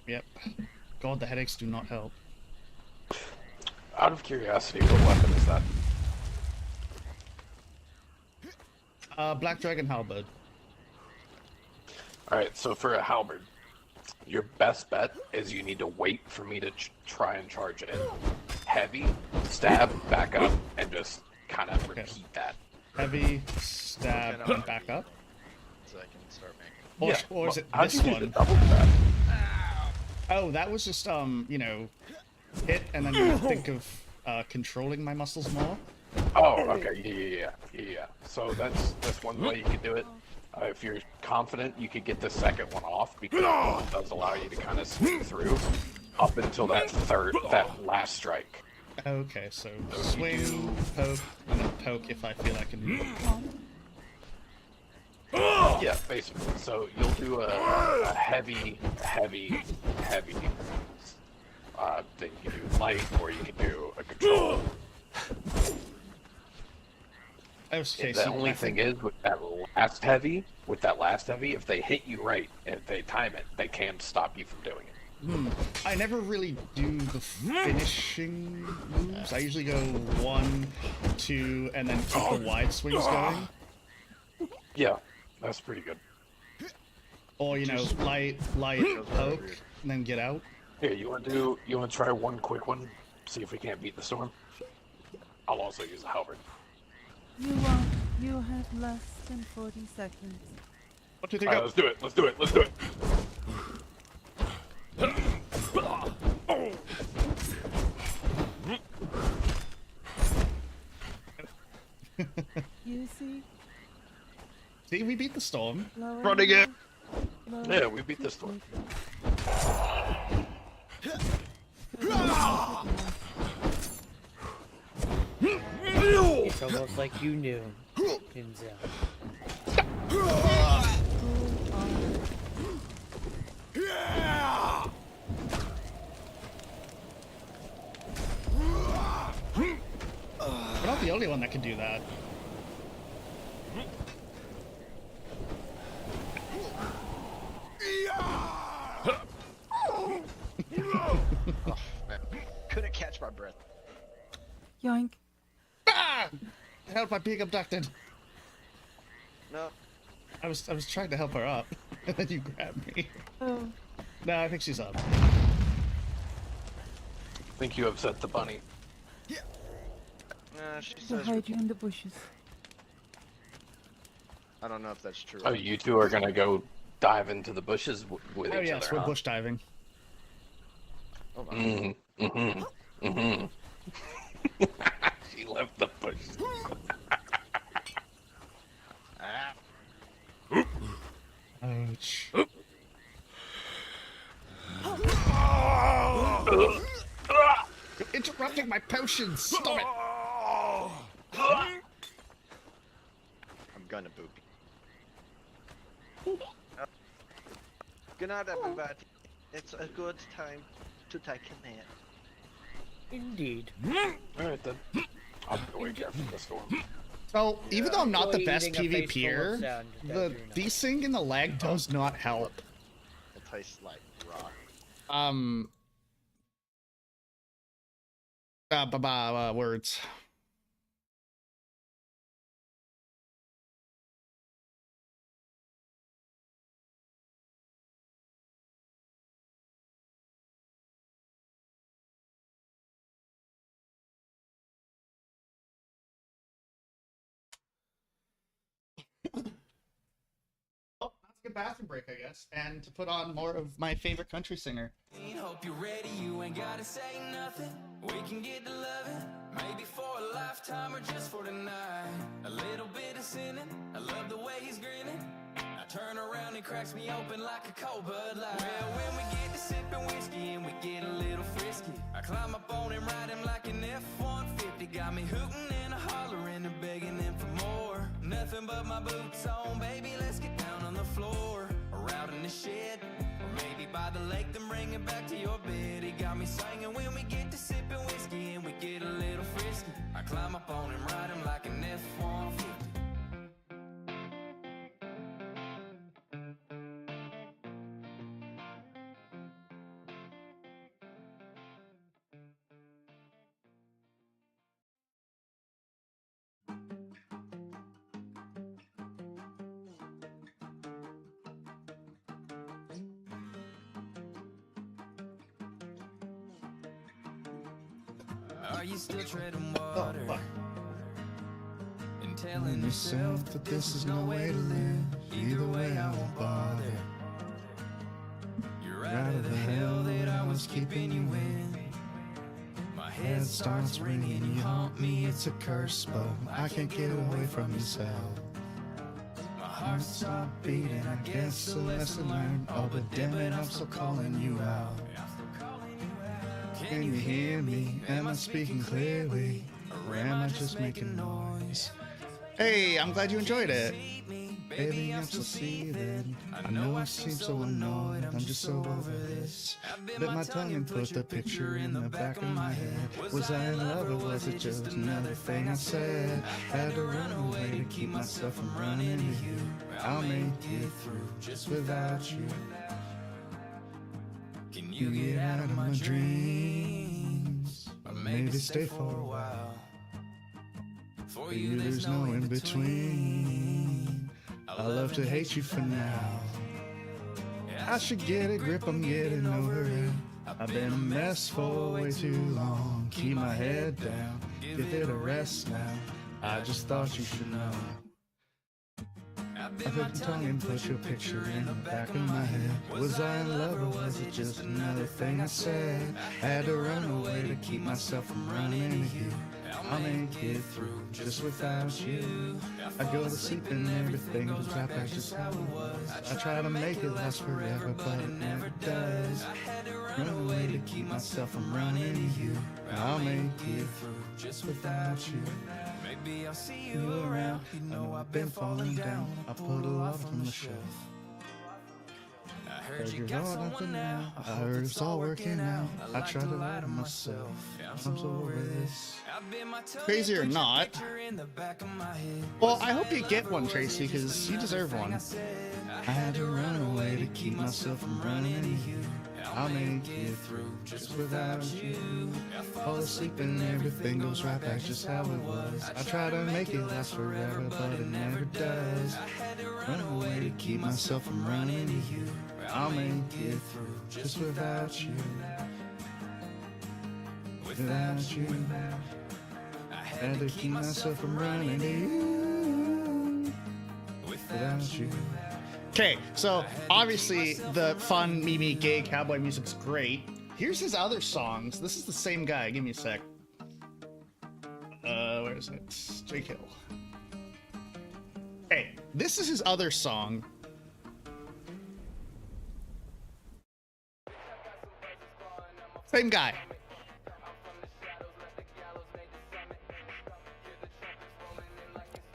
Yep. God, the headaches do not help. Out of curiosity, what weapon is that? Black Dragon Halberd. Alright, so for a halberd, your best bet is you need to wait for me to try and charge in. Heavy, stab, back up, and just kind of repeat that. Heavy, stab, Okay, no. and back up. So I can start making. Or is it how'd this you do the one? double stab? Oh, that was just, hit, and then you think of controlling my muscles more. Oh, okay, yeah. So that's one way you could do it. If you're confident, you could get the second one off because it does allow you to kind of swing through up until that last strike. Okay, so So swing, you poke, and then poke if I feel I can. Yeah, basically. So you'll do a heavy. Then you can do light, or you can do a control. Okay, The only thing is with that last heavy, if they hit you right and if they time it, they can stop you from doing it. I never really do the finishing moves. I usually go 1, 2, and then keep the wide swings going. Yeah, that's pretty good. Or light, poke, and then get out. Here, you want to try one quick one? See if we can't beat the storm. I'll also use a halberd. You won't. You have less than 40 seconds. What do you think? Alright, let's do it. Let's do it. You see? See, we beat the storm. Lower Run again. lower Yeah, we beat this storm. It's almost like you knew, Denzel. We're not the only one that can do that. Oh, man. Couldn't catch my breath. Yoink. Ah! Help! I'm being abducted. No. I was trying to help her up, and then you grabbed me. Oh. No, I think she's up. I think you upset the bunny. She To says. hide you in the bushes. I don't know if that's true. Oh, you two are gonna go dive into the bushes with Oh each yes, other. we're huh? bush diving. Hold on. She left the bushes. Ah. Ouch. You're interrupting my potions. Stop it. I'm gonna boop. Good night, everybody. It's a good time to take a nap. Indeed. Alright then. I'll be awake after the storm. So, even though I'm not the Boy best eating a face full of PvPer, sand the that you're not. desync and the lag does not help. It tastes like rock. Words. Oh, take a bathroom break, I guess, and to put on more of my favorite country singer. Hope you're ready, you ain't gotta say nothing. We can get to loving, maybe for a lifetime or just for tonight. A little bit of sinning, I love the way he's grinning. I turn around and cracks me open like a cold Bud Light. Well, when we get to sipping whiskey and we get a little frisky, I climb up on him, ride him like an F-150. Got me hooting and hollering and begging him for more. Nothing but my boots on, baby, let's get down on the floor. Or out in the shed, or maybe by the lake, then bring it back to your bed. He got me singing when we get to sipping whiskey and we get a little frisky. I climb up on him, ride him like an F-150. Are you still treading water? fuck. And telling yourself that this is no way to live. Either way, I won't bother. You're out of the hell that I was keeping you in. My head starts ringing, you haunt me, it's a curse, but I can't get away from yourself. My heart stopped beating, I guess a lesson learned. Oh, but damn it, I'm still calling you out. Can you hear me? Am I speaking clearly? Or am I just making noise? Hey, I'm glad you enjoyed it. Baby, I'm still seething. I know I seem so annoyed, I'm just so over this. Bit my tongue and put the picture in the back of my head. Was I in love or was it just another thing I said? Had to run away to keep myself from running into you. I'll make it through just without you. Can you get out of my dreams? Or maybe stay for a while. For you there's no in between. I love to hate you for now. I should get a grip, I'm getting over it. I've been a mess for way too long. Keep my head down, give it a rest now. I just thought you should know. I put my tongue and put your picture in the back of my head. Was I in love or was it just another thing I said? Had to run away to keep myself from running into you. I'll make it through just without you. I go to sleep and everything goes right back just how it was. I try to make it last forever, but it never does. Run away to keep myself from running into you. I'll make it through just without you. Maybe I'll see you around. You know I've been falling down. I put a lot on the shelf. I heard you got someone now. I heard it's all working out. I try to lie to myself. I'm so over this. Crazy or not. Well, I hope you get one, Tracy, because you deserve one. I had to run away to keep myself from running into you. I'll make it through just without you. Fall asleep and everything goes right back just how it was. I try to make it last forever, but it never does. Run away to keep myself from running into you. I'll make it through just without you. Without you, I had to keep myself from running into you. Without you. Okay, so obviously the fun, mimi, gay cowboy music's great. Here's his other songs. This is the same guy. Give me a sec. Where is it? Jake Hill. Hey, this is his other song. Same guy.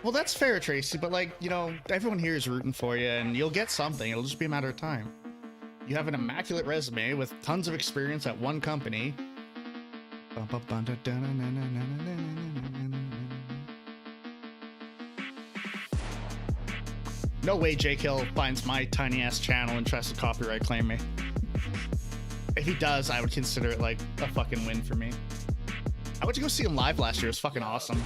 Well, that's fair, Tracy, but like, you know, everyone here is rooting for you and you'll get something. It'll just be a matter of time. You have an immaculate resume with tons of experience at one company. No way Jake Hill finds my tiny ass channel and tries to copyright claim me. If he does, I would consider it like a fucking win for me. I went to go see him live last year. It was fucking awesome.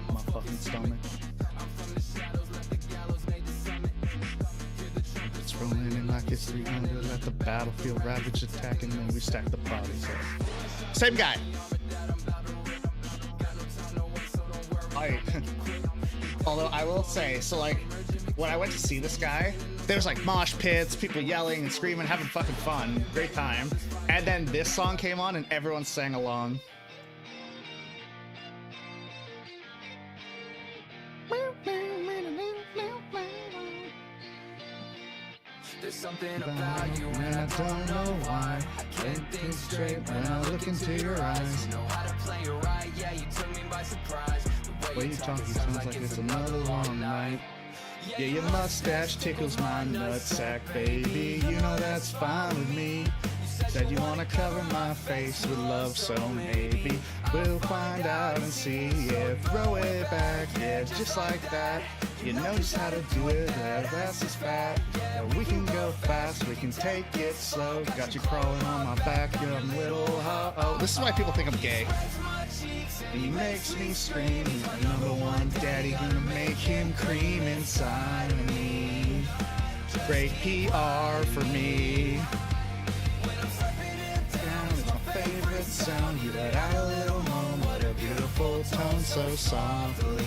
My fucking stomach. It's rolling in like it's 300 at the battlefield. Ravage attacking, then we stack the bodies up. Same guy. Although I will say, so like, when I went to see this guy, there was like mosh pits, people yelling and screaming, having fucking fun, great time. And then this song came on and everyone sang along. There's something about you and I don't know why. I can't think straight when I look into your eyes. You know how to play it right, yeah, you took me by surprise. The way you talk, it sounds like it's another long night. Yeah, your mustache tickles my nutsack, baby. You know that's fine with me. Said you wanna cover my face with love, so maybe we'll find out and see. Yeah, throw it back, yeah, just like that. You know just how to do it, that ass is fat. Yeah, we can go fast, we can take it slow. Got you crawling on my back, you're a little ho-oh. This is why people think I'm gay. He makes me scream, he's my number one daddy, gonna make him cream inside of me. Great PR for me. It's my favorite sound. You let out a little moan, what a beautiful tone, so softly.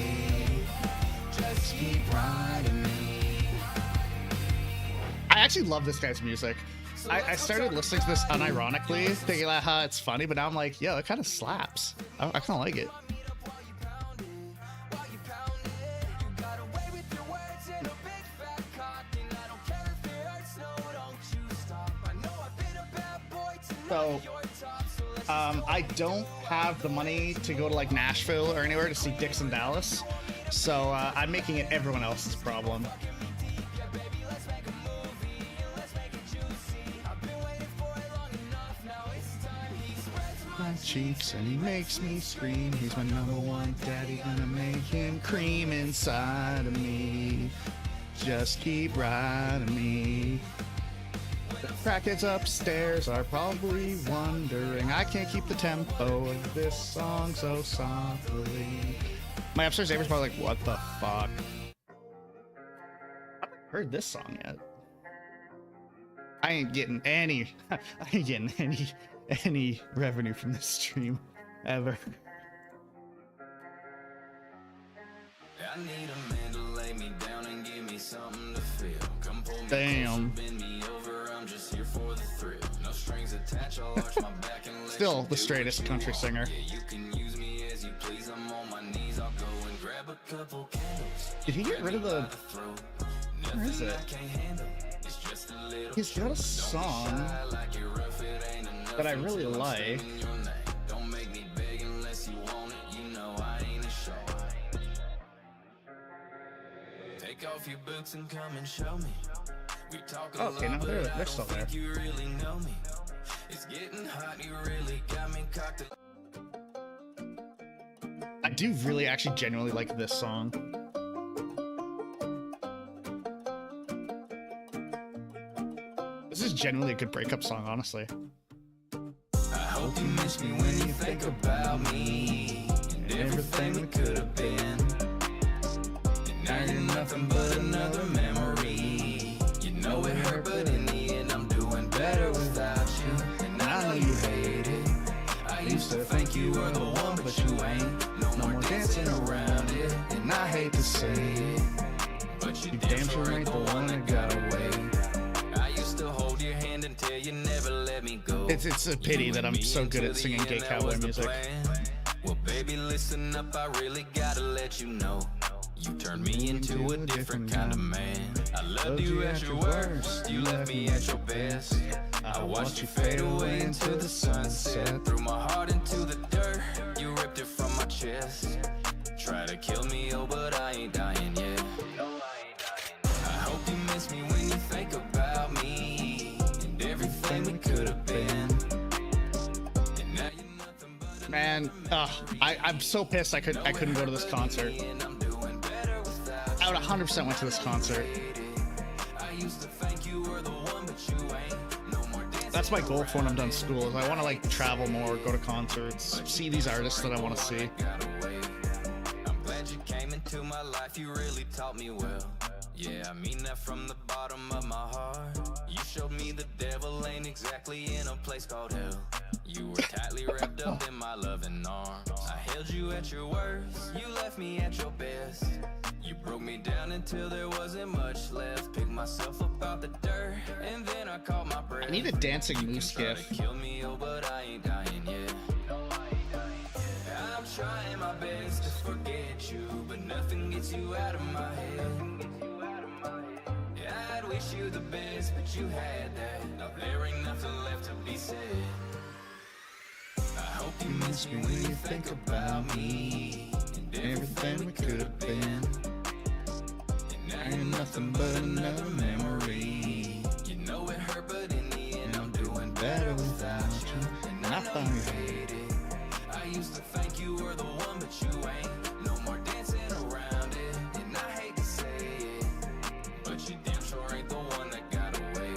Just keep riding me. I actually love this guy's music. I started listening to this unironically, thinking like, how it's funny, but now I'm like, yo, it kind of slaps. I kind of like it. So, I don't have the money to go to like Nashville or anywhere to see Dixon Dallas, so I'm making it everyone else's problem. My cheeks and he makes me scream. He's my number one daddy, gonna make him cream inside of me. Just keep riding me. The crackheads upstairs are probably wondering I can't keep the tempo of this song so softly. My upstairs neighbor's probably like, what the fuck? I haven't heard this song yet. I ain't getting any any revenue from this stream ever. I need a man to lay me down and give me something to feel. Come pull me Damn. close, bend me over, I'm just here for the thrill. No strings attached, I'll arch my back and let Still you the do straightest what you country want. singer. Yeah, you can use me as you please, I'm on my knees, I'll go and grab a couple candles. Did he get rid of the... Where is it? He's got a song that I really like. Don't make me beg unless you want it, you know I ain't ashamed. Take off your boots and come and show me. We talk a Okay, lot, now they're but I still don't there. think you really know me. It's getting hot, you really got me cocked. I do really actually genuinely like this song. This is genuinely a good breakup song, honestly. I hope you miss me when you think about me and everything we could have been. And now you're nothing but another memory. You know it hurt, but in the end I'm doing better without you. And I know you hate it. I used to think you were the one, but you ain't. No more dancing around it. And I hate to say it, but you damn sure ain't the one that got away. I used to hold your hand and tell you never let me go. It's a pity that I'm so good at singing gay cowboy music. Well, baby, listen up, I really gotta let you know. You turned me into a different kind of man. I loved you at your worst, you left me at your best. I watched you fade away into the sunset. Threw my heart into the dirt, you ripped it from my chest. Try to kill me, oh, but I ain't dying yet. I hope you miss me when you think about me and everything we could have been. And now you're nothing but Man, I'm so pissed I couldn't go to this concert. I would 100% went to this concert. That's my goal for when I'm done school, is I want to like travel more, go to concerts, see these artists that I want to see. I'm glad you came into my life, you really taught me well. Yeah, I mean that from the bottom of my heart. You showed me the devil ain't exactly in a place called hell. You were tightly wrapped up in my loving arms. I held you at your worst, you left me at your best. You broke me down until there wasn't much left. Picked myself up out the dirt, and then I caught my breath. I need a dancing moose Try gif. to kill me, oh, but I ain't dying yet. I'm trying my best to forget you, but nothing gets you out of my head. I'd wish you the best, but you had that. Now there ain't nothing left to be said. I hope you miss me when you think about me and everything we could have been. And now you're nothing but another memory. You know it hurt, but in the end I'm doing better without you. And I know you hate it. I used to think you were the one, but you ain't. No more dancing around it, and I hate to say it, but you damn sure ain't the one that got away.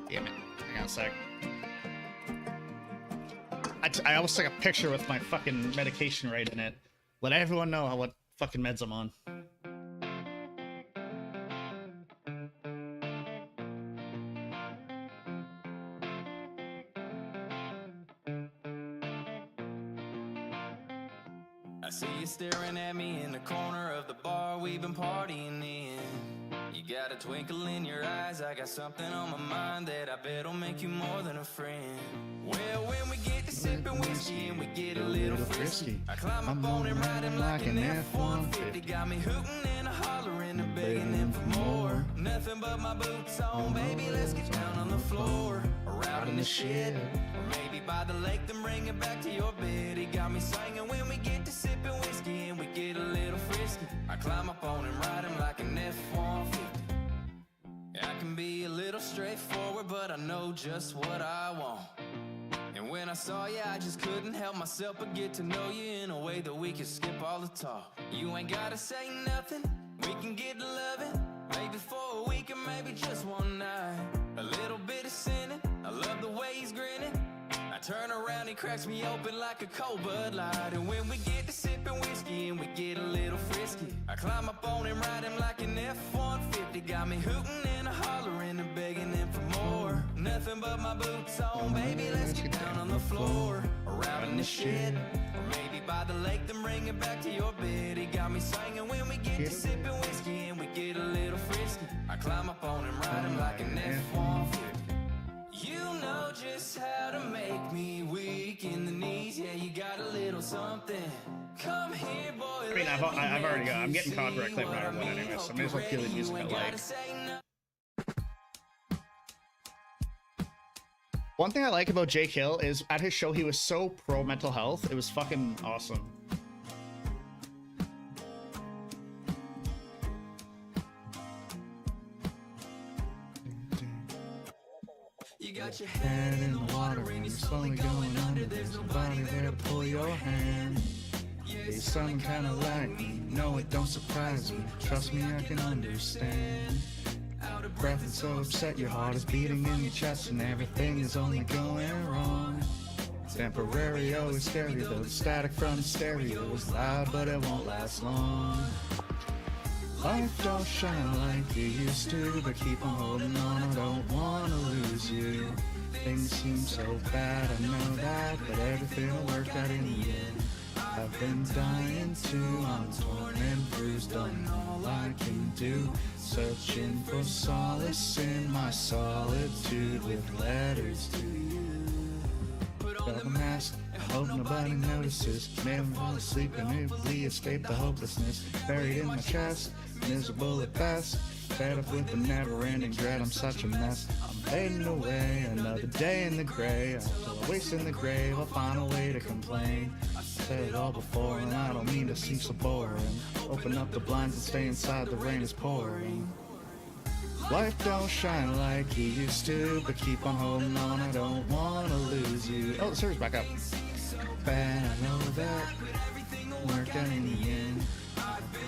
Damn it. Hang on a sec. I always took a picture with my fucking medication right in it. Let everyone know what fucking meds I'm on. I see you staring at me in the corner of the bar we've been partying in. You got a twinkle in your eyes, I got something on my mind that I bet'll make you more than a friend. Well, when we get to sipping whiskey and we get a little frisky, I climb up on him, ride him like an F-150. Got me hooting and hollering and begging him for more. Nothing but my boots on, baby, let's get down on the floor. Or out in the shed, or maybe by the lake, then bring it back to your bed. He got me singing when we get to sipping whiskey and we get a little frisky. I climb up on him, ride him like an F-150. I can be a little straightforward, but I know just what I want. And when I saw you, I just couldn't help myself but get to know you in a way that we could skip all the talk. You ain't gotta say nothing, we can get to loving. Maybe for a week or maybe just one night. A little bit of sinning, I love the way he's grinning. I turn around, he cracks me open like a cold Bud Light. And when we get to sipping whiskey and we get a little frisky, I climb up on him, ride him like an F-150. Got me hooting and hollering and begging him for more. Nothing but my boots on, baby, let's get down on the floor. Or out in the shed, or maybe by the lake, then bring it back to your bed. He got me singing when we get to sipping whiskey and we get a little frisky. I climb up on him, ride him like an F-150. You know just how to make me weak in the knees. Yeah, you got a little something. Come here, boy. I mean, I've already got. I'm getting caught correctly no matter what anyway, so I may as well feel the music I like. One thing I like about Jake Hill is at his show he was so pro mental health. It was fucking awesome. You got your head in the water and you're slowly going under. There's nobody there to pull your hand. You're something kinda like me. No, it don't surprise me. Trust me, I can understand. Out of breath and so upset, your heart is beating in your chest and everything is only going wrong. Temporary, always scary, though the static from the stereo is loud, but it won't last long. Life don't shine like you used to, but keep on holding on, I don't wanna lose you. Things seem so bad, I know that, but everything will work out in the end. I've been dying to, I'm torn and bruised, done all I can do. Searching for solace in my solitude with letters to you. Put on the mask, I hope nobody notices. Never fall asleep and immediately escape the hopelessness buried in my chest. Miserable at best, fed up with the never-ending dread. I'm such a mess. I'm fading away, another day in the gray. I'll waste in the grave, I'll find a way to complain. I said it all before, and I don't mean to seem so boring. Open up the blinds and stay inside, the rain is pouring. Life don't shine like you used to, but keep on holding on, I don't wanna lose you. Oh, the server's back up. Bad, I know that worked out in the end.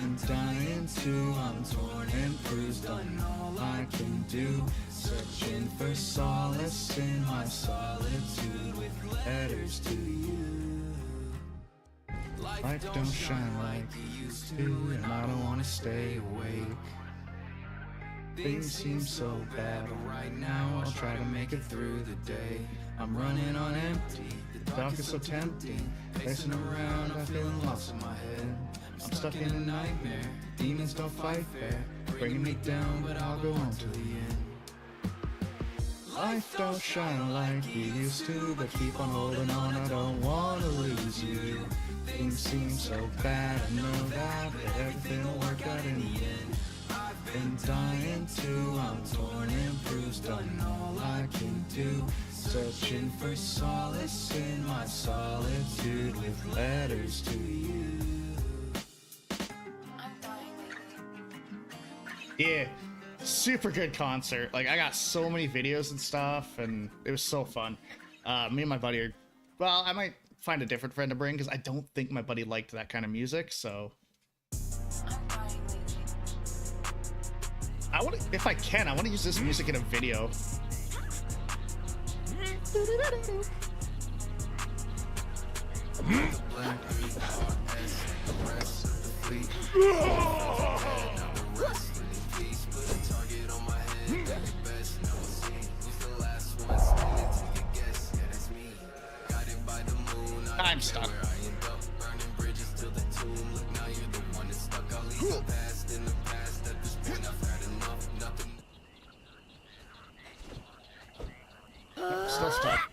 I'm dying to, I'm torn and bruised, done all I can do. Searching for solace in my solitude with letters to you. Life don't shine like it used to, and I don't wanna stay awake. Things seem so bad, but right now I'll try to make it through the day. I'm running on empty. The dark is so tempting. Pacing around, I'm feeling lost in my head. I'm stuck in a nightmare. Demons don't fight fair. Bringing me down, but I'll go on to the end. Life don't shine like we used to, but keep on holding on, I don't wanna lose you. Things seem so bad, I know that, but everything will work out in the end. I've been dying to, I'm torn and bruised, done all I can do. Searching for solace in my solitude with letters to you. Yeah. Super good concert. Like, I got so many videos and stuff, and it was so fun. Me and my buddy are, well, I might find a different friend to bring because I don't think my buddy liked that kind of music. So I want to, if I can, I want to use this music in a video. I'm stuck. Still stuck.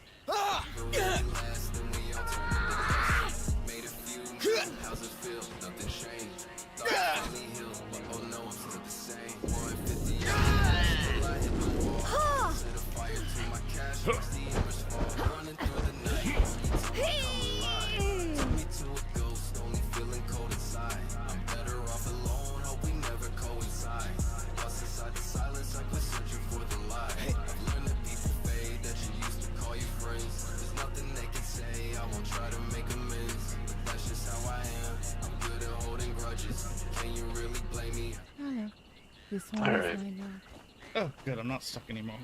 Hello. This one All is right. mine now. Oh, good. I'm not stuck anymore.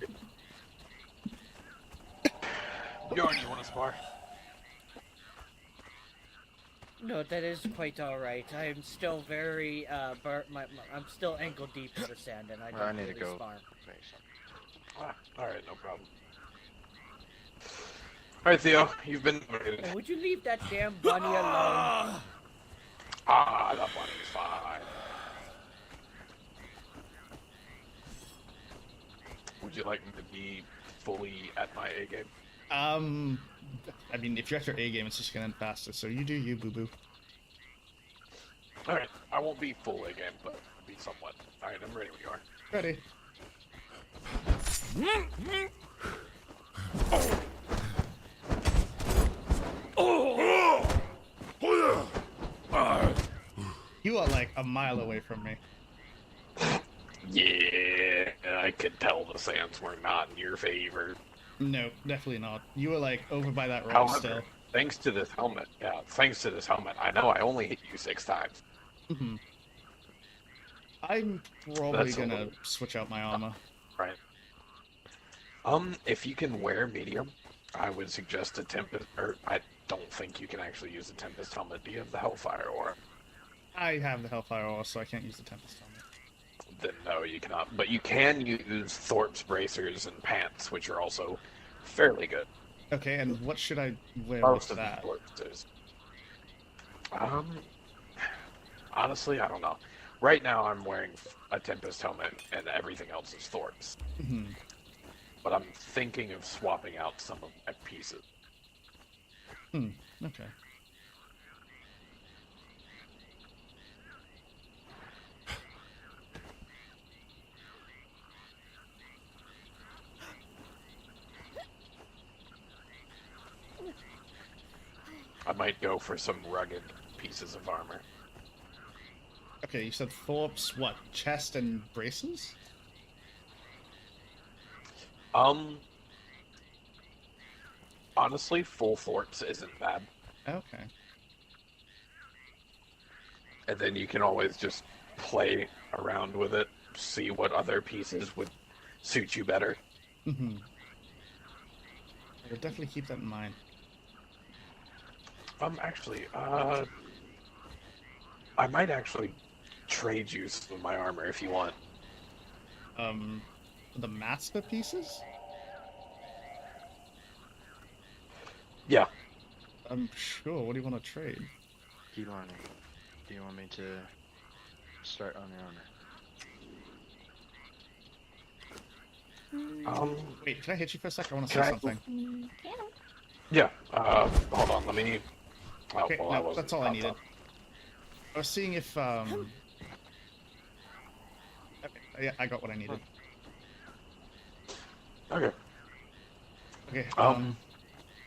Bjorn, you want to spar? No, that is quite alright. I am still very, I'm still ankle deep in the sand, and I don't I need really to go. spar. Alright, no problem. Alright, Theo, you've been nominated. Oh, would you leave that damn bunny alone? Ah, that bunny's fine. Would you like me to be fully at my A game? I mean, if you're at your A game, it's just gonna end faster. So you do you, boo boo. Alright, I won't be full A game, but I'll be somewhat. Alright, I'm ready when you are. Ready. You are like a mile away from me. Yeah, I could tell the sands were not in your favor. No, definitely not. You were like over by that rock However, still. thanks to this helmet, I know I only hit you 6 times. Mm-hmm. I'm probably That's a gonna little- switch out my armor. Right. If you can wear medium, I would suggest a Tempest, or I don't think you can actually use a Tempest helmet. Do you have the Hellfire Aura? I have the Hellfire Aura, so I can't use the Tempest helmet. Then no, you cannot. But you can use Thorpe's bracers and pants, which are also fairly good. Okay, and what should I wear Most with of that? the bracers. Honestly, I don't know. Right now, I'm wearing a Tempest helmet, and everything else is Thorpe's. Mm-hmm. But I'm thinking of swapping out some of my pieces. Okay. I might go for some rugged pieces of armor. Okay, you said Thorpe's what? Chest and braces? Honestly, full Thorpe's isn't bad. Okay. And then you can always just play around with it, see what other pieces would suit you better. Mm-hmm. I will definitely keep that in mind. Actually, I might actually trade you some of my armor if you want. The master pieces? Yeah. I'm sure. What do you want to trade? Do you want me to start on your honor? Wait, can I hit you for a sec? I want to Can say I? something. Yeah. Hold on. Let me. Oh, Okay, well, I no, wasn't that's all I about needed. I was seeing if okay, yeah, I got what I needed. Okay. Okay. Can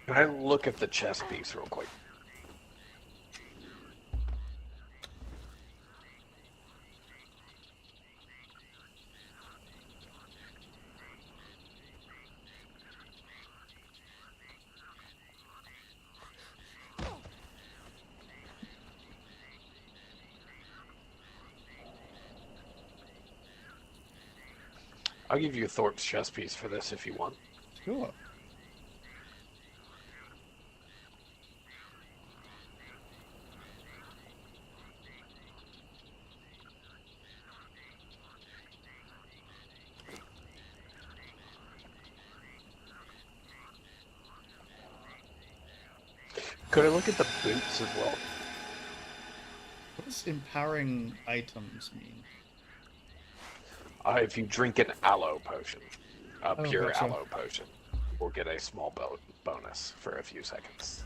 I look at the chess piece real quick? I'll give you Thorpe's chess piece for this if you want. Sure. Could I look at the boots as well? What does empowering items mean? If you drink an aloe potion, a Oh, pure gotcha. aloe potion, you will get a small bonus for a few seconds.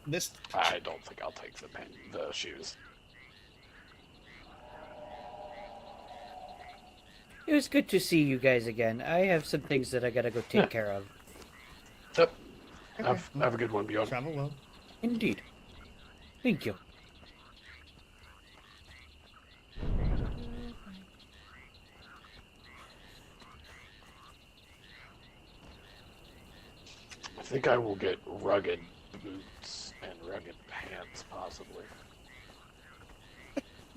This. I don't think I'll take the shoes. It was good to see you guys again. I have some things that I gotta go take care of. Yep. Okay, Have a good one, Bjorn. Travel well. Indeed. Thank you. I think I will get rugged boots and rugged pants, possibly.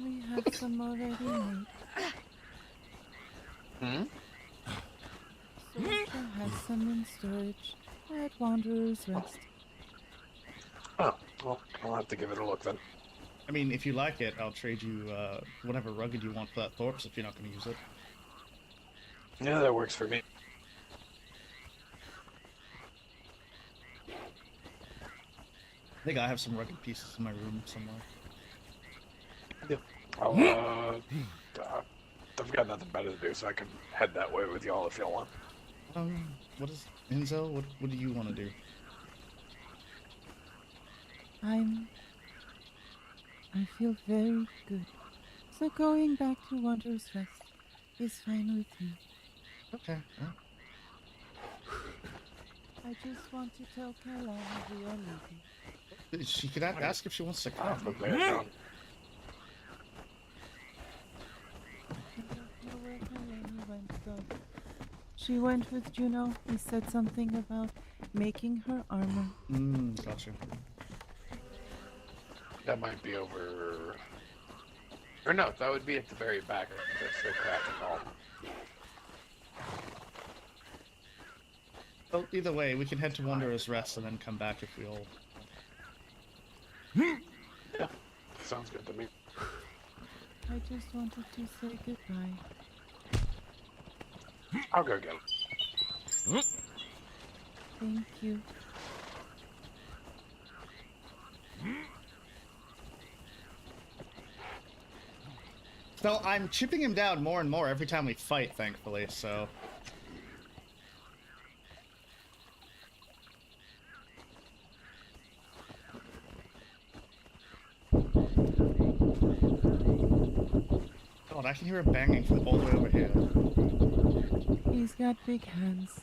We have some already made. Soldier has some in storage at Wanderer's Rest. Oh, well, I'll have to give it a look then. I mean, if you like it, I'll trade you whatever rugged you want for that Thorpe's if you're not going to use it. Yeah, that works for me. I think I have some rugged pieces in my room somewhere. Yeah. I've got nothing better to do, so I can head that way with y'all if y'all want. What is Enzo? What do you want to do? I feel very good. So going back to Wanderer's Rest is fine with me. Okay. I just want to tell Caroline we are leaving. She could ask if she wants to come. Okay, I don't know where Caroline went though. She went with Juno. He said something about making her armor. Gotcha. That might be over. Or no, that would be at the very back. That's the crafting hall. Well, either way, we can head to Wanderer's Rest and then come back if we all... Yeah, sounds good to me. I just wanted to say goodbye. I'll go get him. Thank you. So I'm chipping him down more and more every time we fight, thankfully, so... God, I can hear him banging from all the way over here. He's got big hands.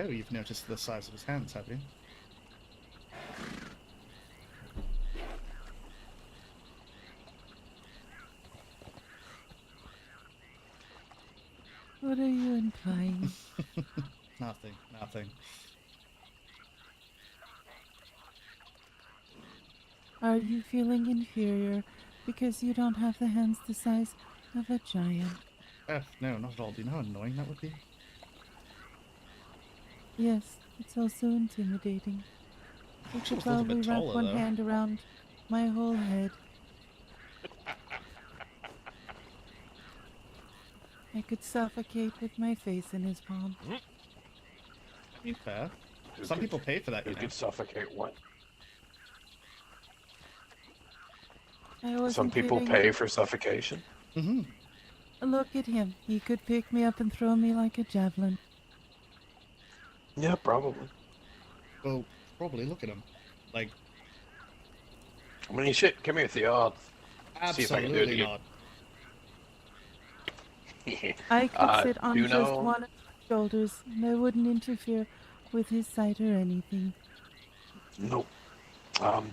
Oh, you've noticed the size of his hands, have you? What are you implying? Nothing. Are you feeling inferior because you don't have the hands the size of a giant? No, not at all. Do you know how annoying that would be? Yes, it's also intimidating. You She could was a little probably bit wrap taller, one though. hand around my whole head. I could suffocate with my face in his palm. I mean, fair. Who Some could- people pay for that, Who you know. could suffocate what? I Some wasn't people kidding. pay for suffocation. Mm-hmm. Look at him. He could pick me up and throw me like a javelin. Yeah, probably. Well, probably look at him. Like, I mean, shit. Come here, Theo. I'll see if I can do it absolutely again. not. I could sit on do you just know? one of his shoulders, and I wouldn't interfere with his sight or anything. Nope.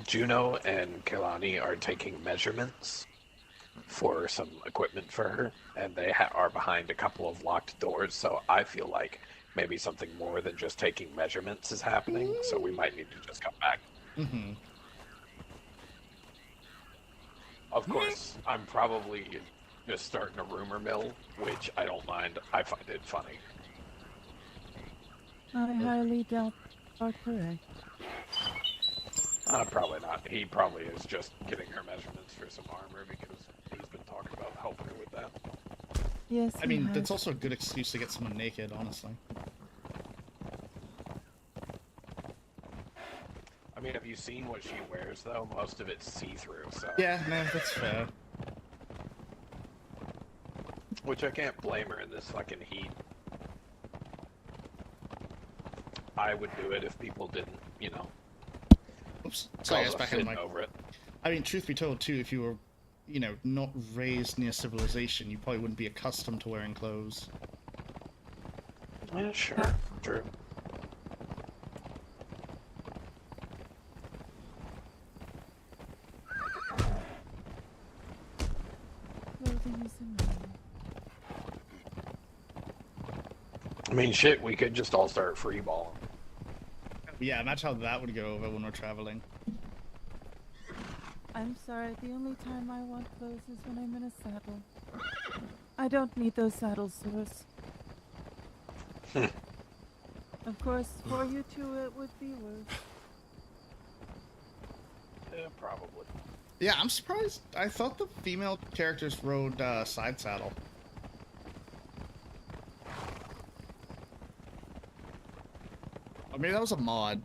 Juno and Kelani are taking measurements for some equipment for her, and they are behind a couple of locked doors, so I feel like maybe something more than just taking measurements is happening, so we might need to just come back. Mm-hmm. Of course, I'm probably just starting a rumor mill, which I don't mind. I find it funny. I highly doubt you are correct. Probably not. He probably is just getting her measurements for some armor because he's been talking about helping her with that. Yes, I mean, he that's has. also a good excuse to get someone naked, honestly. I mean, have you seen what she wears, though? Most of it's see-through, so... Yeah, no, that's fair. Which I can't blame her in this fucking heat. I would do it if people didn't, you know, Oops. Sorry, I cause was a back in fit my... over it. I mean, truth be told, too, if you were, you know, not raised near civilization, you probably wouldn't be accustomed to wearing clothes. Yeah, sure. True. Clothing is a man. I mean, shit, we could just all start freeballing. Yeah, imagine how that would go over when we're traveling. I'm sorry, the only time I want clothes is when I'm in a saddle. I don't need those saddle sores. Of course, for you two it would be worse. Yeah, probably. Yeah, I'm surprised. I thought the female characters rode side saddle. Or maybe that was a mod.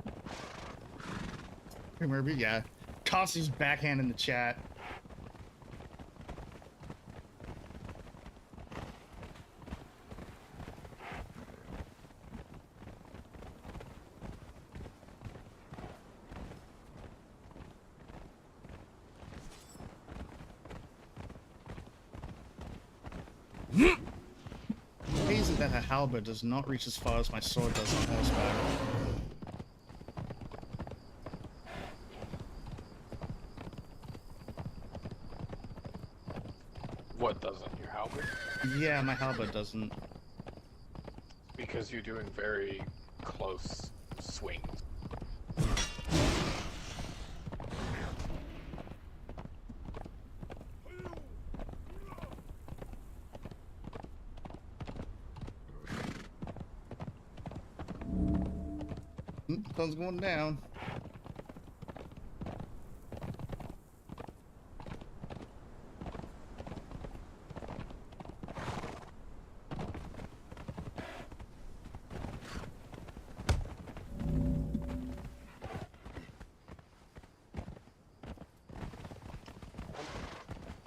Remember, yeah. Constant's backhand in the chat. Amazing that her halberd does not reach as far as my sword does on horseback. What doesn't your halberd? Yeah, my halberd doesn't. Because you're doing very close swings. Sun's going down.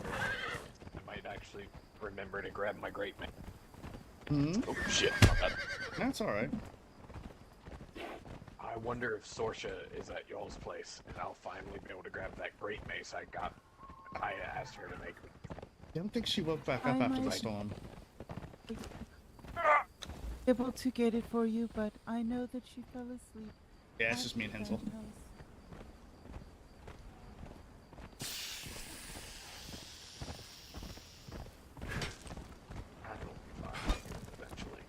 I might actually remember to grab my great man. Hmm? Oh shit, my bad. That's alright. I wonder if Sorsha is at y'all's place, and I'll finally be able to grab that great mace I asked her to make me. I don't think she woke back up I after the might- storm. Able to get it for you, but I know that she fell asleep. Yeah, it's at just me and the Hensel. house. I will find it eventually.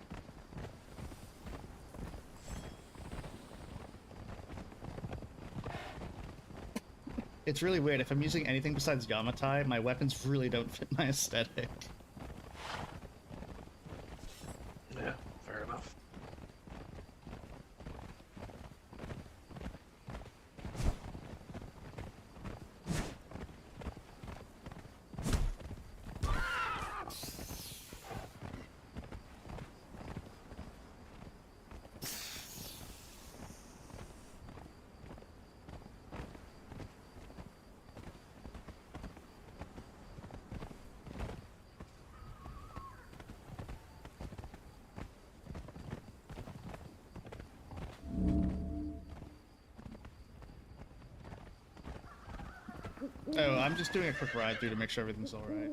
It's really weird. If I'm using anything besides Yamatai, my weapons really don't fit my aesthetic. Oh, I'm just doing a quick ride through to make sure everything's alright.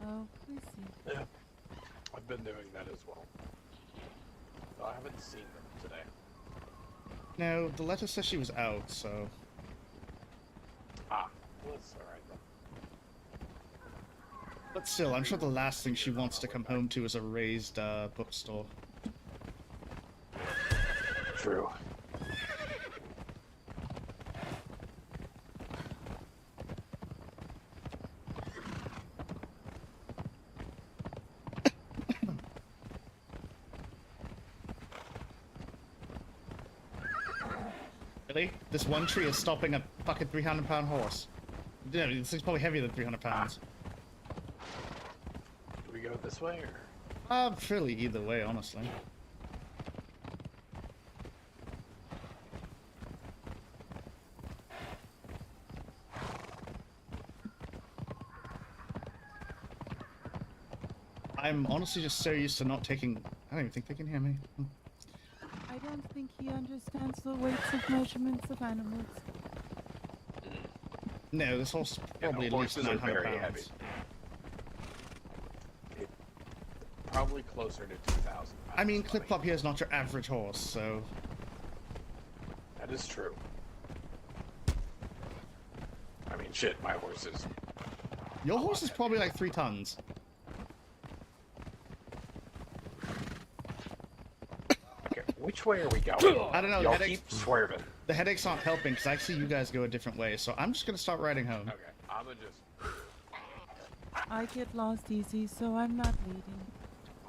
Oh, I see. Yeah, I've been doing that as well. Though I haven't seen them today. No, the letter says she was out, so... Ah, well, that's alright then. But still, I'm sure the last thing she wants to come home to is a raised bookstore. True. Really? This one tree is stopping a fucking 300-pound horse. Yeah, this thing's probably heavier than 300 pounds. Do we go this way, or...? Fairly either way, honestly. I'm honestly just so used to not taking... I don't even think they can hear me. I don't think he understands the weights of measurements of animals. No, this horse is probably at least horses are 900 very pounds. heavy. Probably closer to 2,000 pounds. I mean, buddy. Clip-Clop here is not your average horse, so... That is true. I mean, shit, my horse is... Your horse is probably like 3 tons. Okay, which way are we going? I don't know, Y'all headaches- keep swerving. The headaches aren't helping, because I see you guys go a different way, so I'm just gonna start riding home. Okay, I'ma just... I get lost easy, so I'm not leading.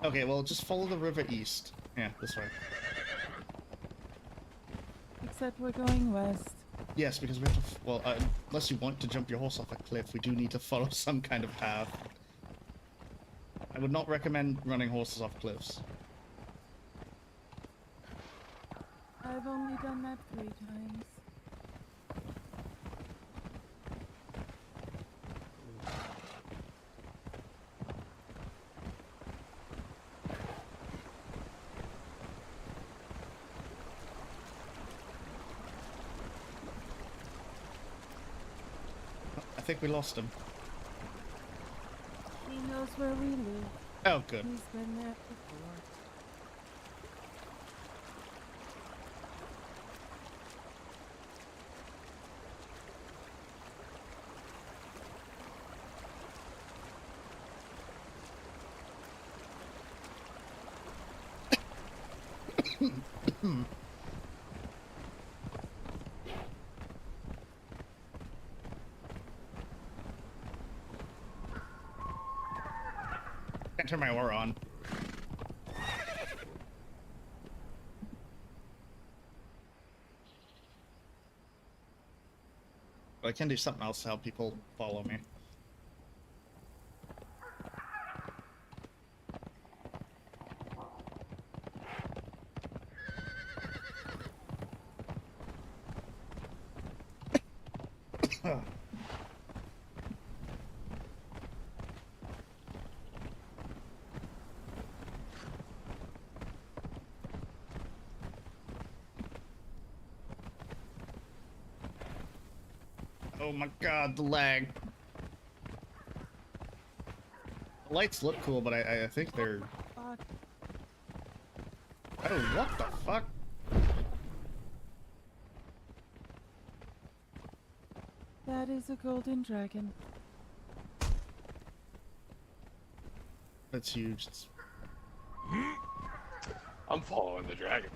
Okay, well, just follow the river east. Yeah, this way. Except we're going west. Yes, because we have to... Well, unless you want to jump your horse off a cliff, we do need to follow some kind of path. I would not recommend running horses off cliffs. I've only done that 3 times. I think we lost him. He knows where we live. Oh, good. He's been there before. Can't turn my aura on. But I can do something else to help people follow me. Oh my god, the lag. The lights look cool, but I think they're... Fuck. Oh, what the fuck? That is a golden dragon. That's huge. It's... I'm following the dragon.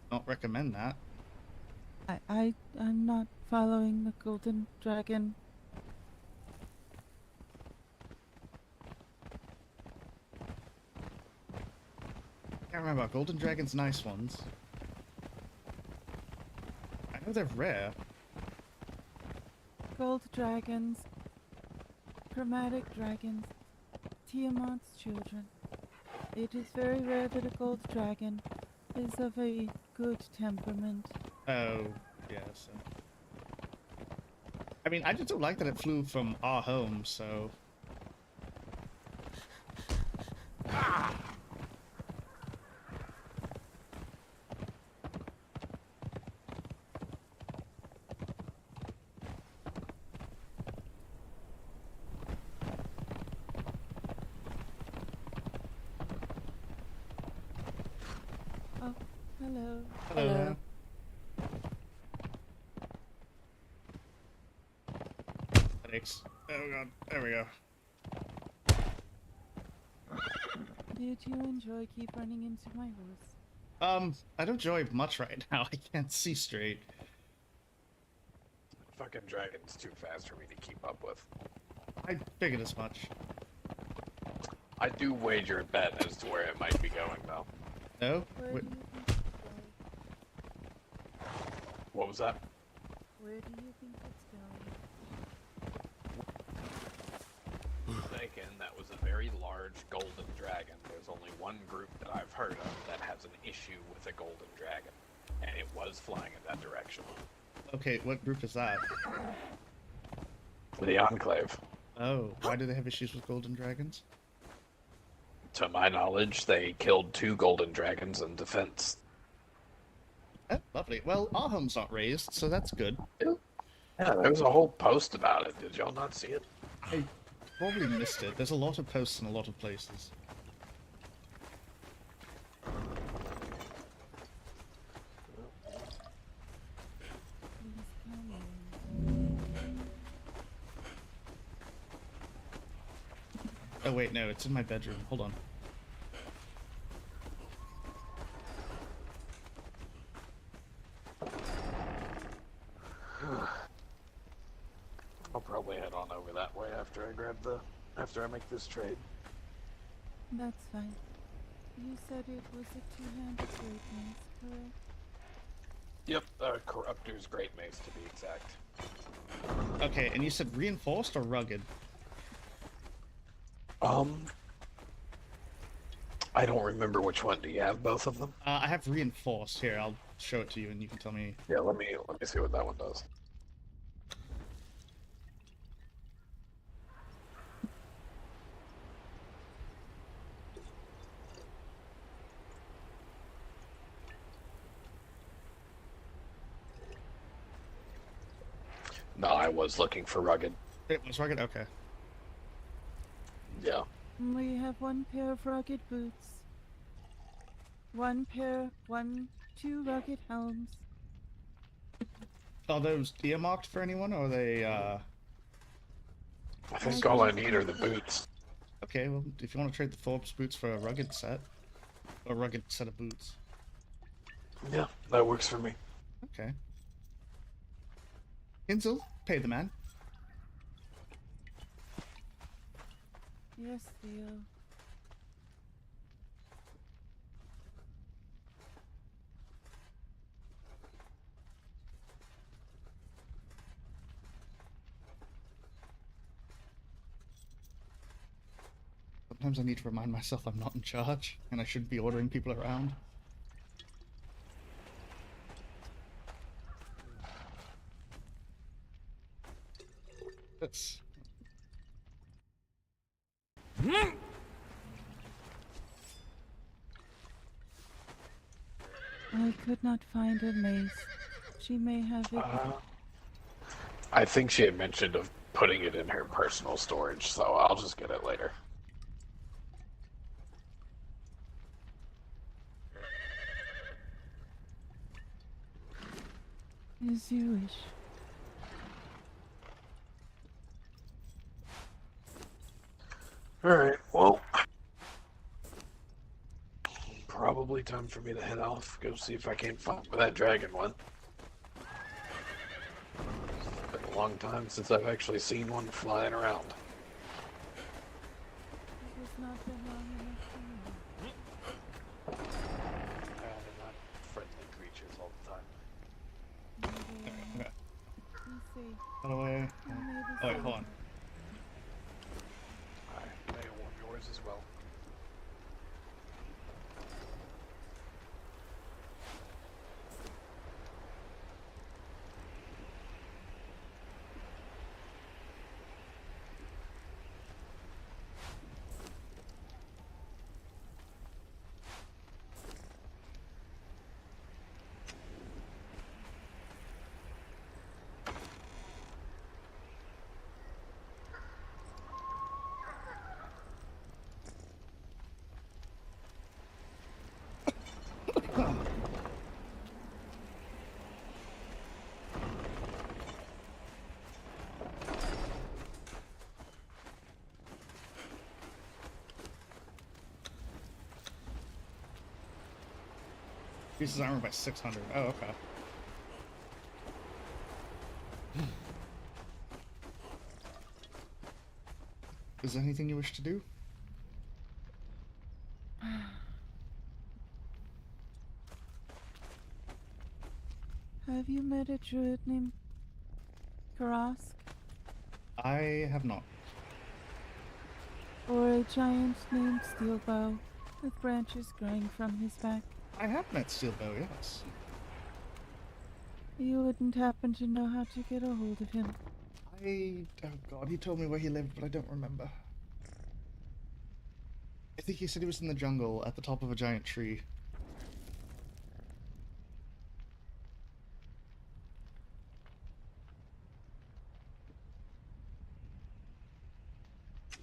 Don't recommend that. I'm not following the golden dragon. Can't remember. Golden dragon's nice ones. I know they're rare. Gold dragons. Chromatic dragons. Tiamat's children. It is very rare that a gold dragon is of a good temperament. Oh, yeah, so... I mean, I just don't like that it flew from our home, so... Hello. Hello. Hello. Thanks. Oh god, there we go. Did you enjoy keep running into my horse? I don't enjoy much right now. I can't see straight. Fucking dragon's too fast for me to keep up with. I figured as much. I do wager a bet as to where it might be going, though. No? Where Wait, do you think it's going? What was that? Where do you think it's going? Thinking that was a very large golden dragon. There's only one group that I've heard of that has an issue with a golden dragon, and it was flying in that direction. okay, what group is that? The Enclave. Oh, why do they have issues with golden dragons? To my knowledge, they killed 2 golden dragons in defense. Oh, lovely. Well, our home's not raised, so that's good. Yeah, there was a whole post about it. Did y'all not see it? I probably missed it. There's a lot of posts in a lot of places. Please come in. Oh wait, no, it's in my bedroom. Hold on. I'll probably head on over that way after I make this trade. That's fine. You said it was a two-handed great mace, correct? Yep, Corruptor's Great Mace to be exact. Okay, and you said reinforced or rugged? I don't remember which one. Do you have both of them? I have reinforced. Here, I'll show it to you and you can tell me. Yeah, let me see what that one does. No, I was looking for rugged. It was rugged? Okay. Yeah. We have one pair of rugged boots. Two rugged helms. Are those earmarked for anyone, or are they, I think all I need are the boots. Okay, well, if you want to trade the Forbes boots for a rugged set, or a rugged set of boots. Yeah, that works for me. Okay. Hinzel, pay the man. Yes, Theo. Sometimes I need to remind myself I'm not in charge, and I shouldn't be ordering people around. That's... I could not find her mace. She may have it. I think she had mentioned of putting it in her personal storage, so I'll just get it later. As you wish. Alright, well. Probably time for me to head off, go see if I can't find where that dragon went. It's been a long time since I've actually seen one flying around. It has not been long enough for me. They're not friendly creatures all the time. Be safe. By the way... And may the Oh wait, hold on. May I warn yours as well. Increases armor by 600. Oh, okay. Is there anything you wish to do? Have you met a druid named Karask? I have not. Or a giant named Steelbow with branches growing from his back? I have met Steelbow, yes. You wouldn't happen to know how to get a hold of him. Oh god, he told me where he lived, but I don't remember. I think he said he was in the jungle at the top of a giant tree.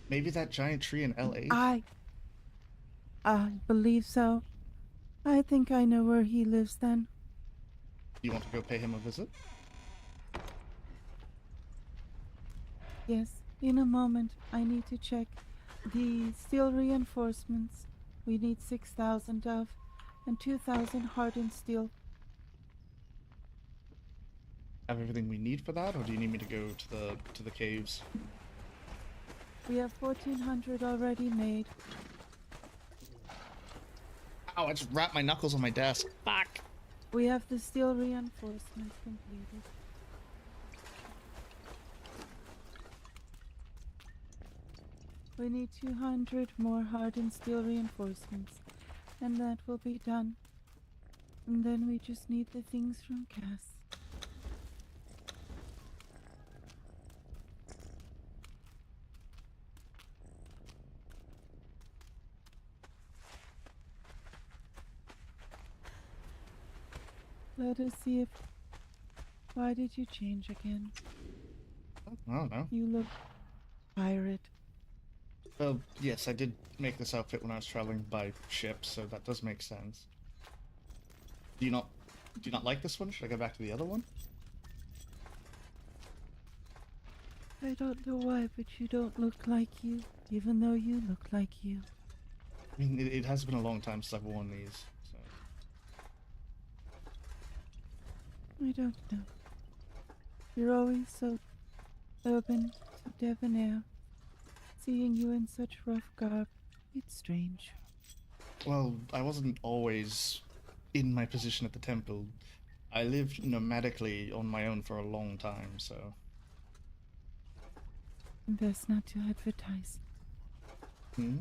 Maybe that giant tree in LA? I believe so. I think I know where he lives then. You want to go pay him a visit? Yes, in a moment. I need to check the steel reinforcements. We need 6,000 of, and 2,000 hardened steel. Have everything we need for that, or do you need me to go to the caves? We have 1,400 already made. Ow, I just wrapped my knuckles on my desk. Fuck! We have the steel reinforcements completed. We need 200 more hardened steel reinforcements, and that will be done. And then we just need the things from Cass. Let us see if... Why did you change again? I don't know. You look... pirate. Well, yes, I did make this outfit when I was traveling by ship, so that does make sense. Do you not like this one? Should I go back to the other one? I don't know why, but you don't look like you, even though you look like you. I mean, it has been a long time since I've worn these, so... I don't know. You're always so urban, so debonair. Seeing you in such rough garb, it's strange. Well, I wasn't always in my position at the temple. I lived nomadically on my own for a long time, so... Best not to advertise. Hmm?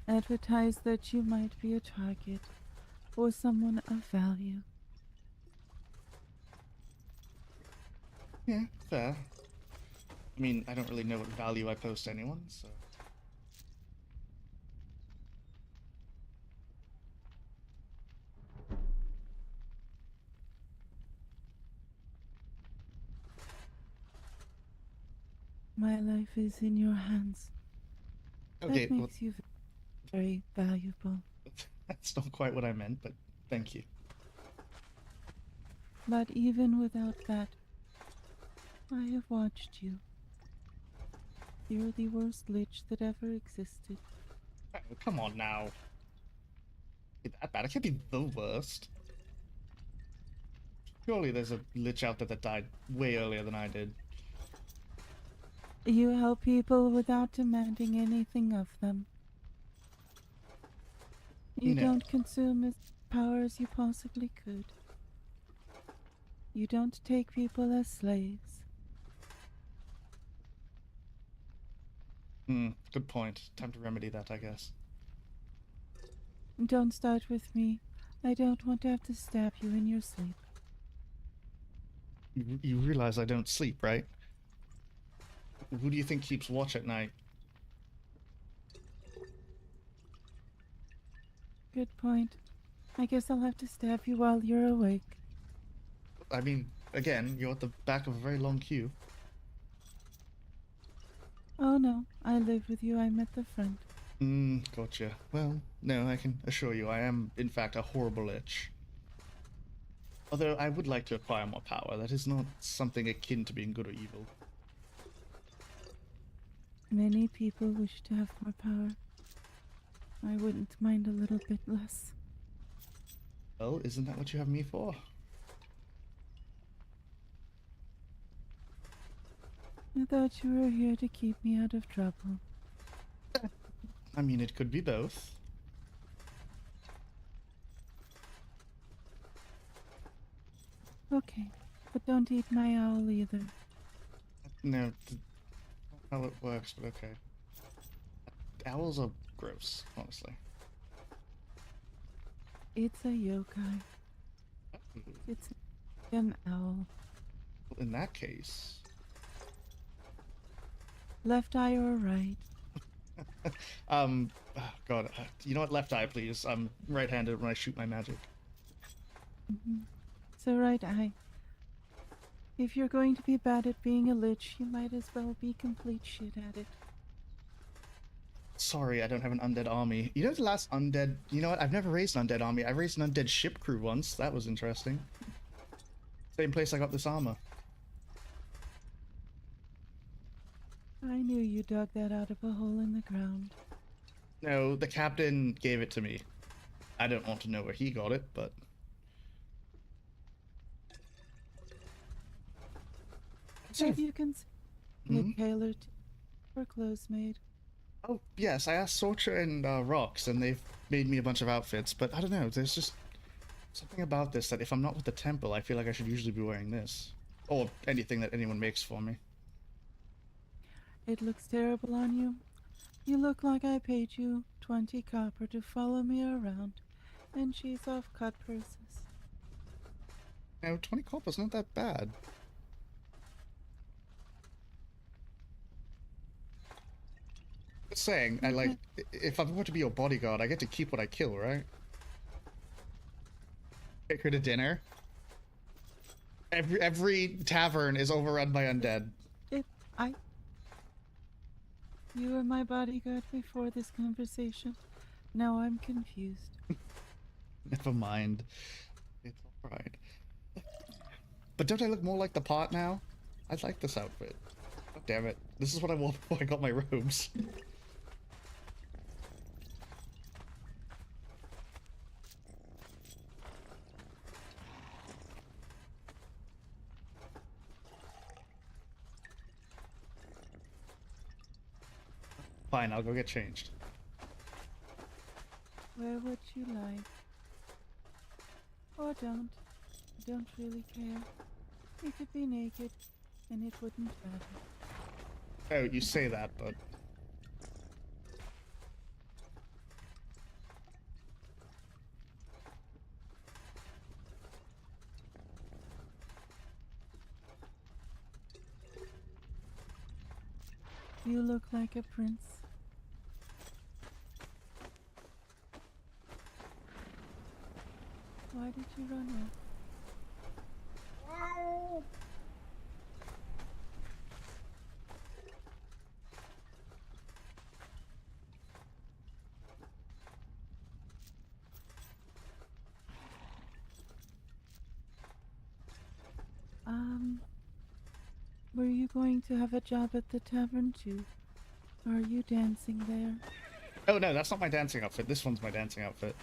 Advertise that you might be a target, or someone of value. Yeah, fair. I mean, I don't really know what value I post to anyone, so... My life is in your hands. Okay, That well, makes you very valuable. that's not quite what I meant, but thank you. But even without that, I have watched you. You're the worst lich that ever existed. Oh, come on now. Is that bad? I can't be the worst. Surely there's a lich out there that died way earlier than I did. You help people without demanding anything of them. You No. don't consume as power as you possibly could. You don't take people as slaves. Good point. Time to remedy that, I guess. Don't start with me. I don't want to have to stab you in your sleep. You realize I don't sleep, right? Who do you think keeps watch at night? Good point. I guess I'll have to stab you while you're awake. I mean, again, you're at the back of a very long queue. Oh no, I live with you. I'm at the front. Gotcha. Well, no, I can assure you I am, in fact, a horrible lich. Although I would like to acquire more power. That is not something akin to being good or evil. Many people wish to have more power. I wouldn't mind a little bit less. Well, isn't that what you have me for? I thought you were here to keep me out of trouble. I mean, it could be both. Okay, but don't eat my owl either. No, how it works, but okay. Owls are gross, honestly. It's a yokai. It's an owl. In that case... Left eye or right? oh God, you know what? Left eye, please. I'm right-handed when I shoot my magic. So right eye. If you're going to be bad at being a lich, you might as well be complete shit at it. Sorry, I don't have an undead army. You know the last undead... You know what? I've never raised an undead army. I raised an undead ship crew once. That was interesting. Same place I got this armor. I knew you dug that out of a hole in the ground. No, the captain gave it to me. I don't want to know where he got it, but... Have you considered Hmm? a tailor or clothes maid? Oh, yes, I asked Sorcha and Rox, and they've made me a bunch of outfits, but I don't know, there's just something about this that if I'm not with the temple, I feel like I should usually be wearing this. Or anything that anyone makes for me. It looks terrible on you. You look like I paid you 20 copper to follow me around and chase off cut purses. You know, 20 copper's not that bad. Just saying, I like, if I'm going to be your bodyguard, I get to keep what I kill, right? Take her to dinner. Every tavern is overrun by undead. You were my bodyguard before this conversation. Now I'm confused. Never mind. It's alright. But don't I look more like the pot now? I like this outfit. God damn it. This is what I wore before I got my robes. Fine, I'll go get changed. Wear what you like. Or don't. I don't really care. You could be naked, and it wouldn't matter. Oh, you say that, but... You look like a prince. Why did you run off? Were you going to have a job at the tavern too? Are you dancing there? Oh no, that's not my dancing outfit. This one's my dancing outfit.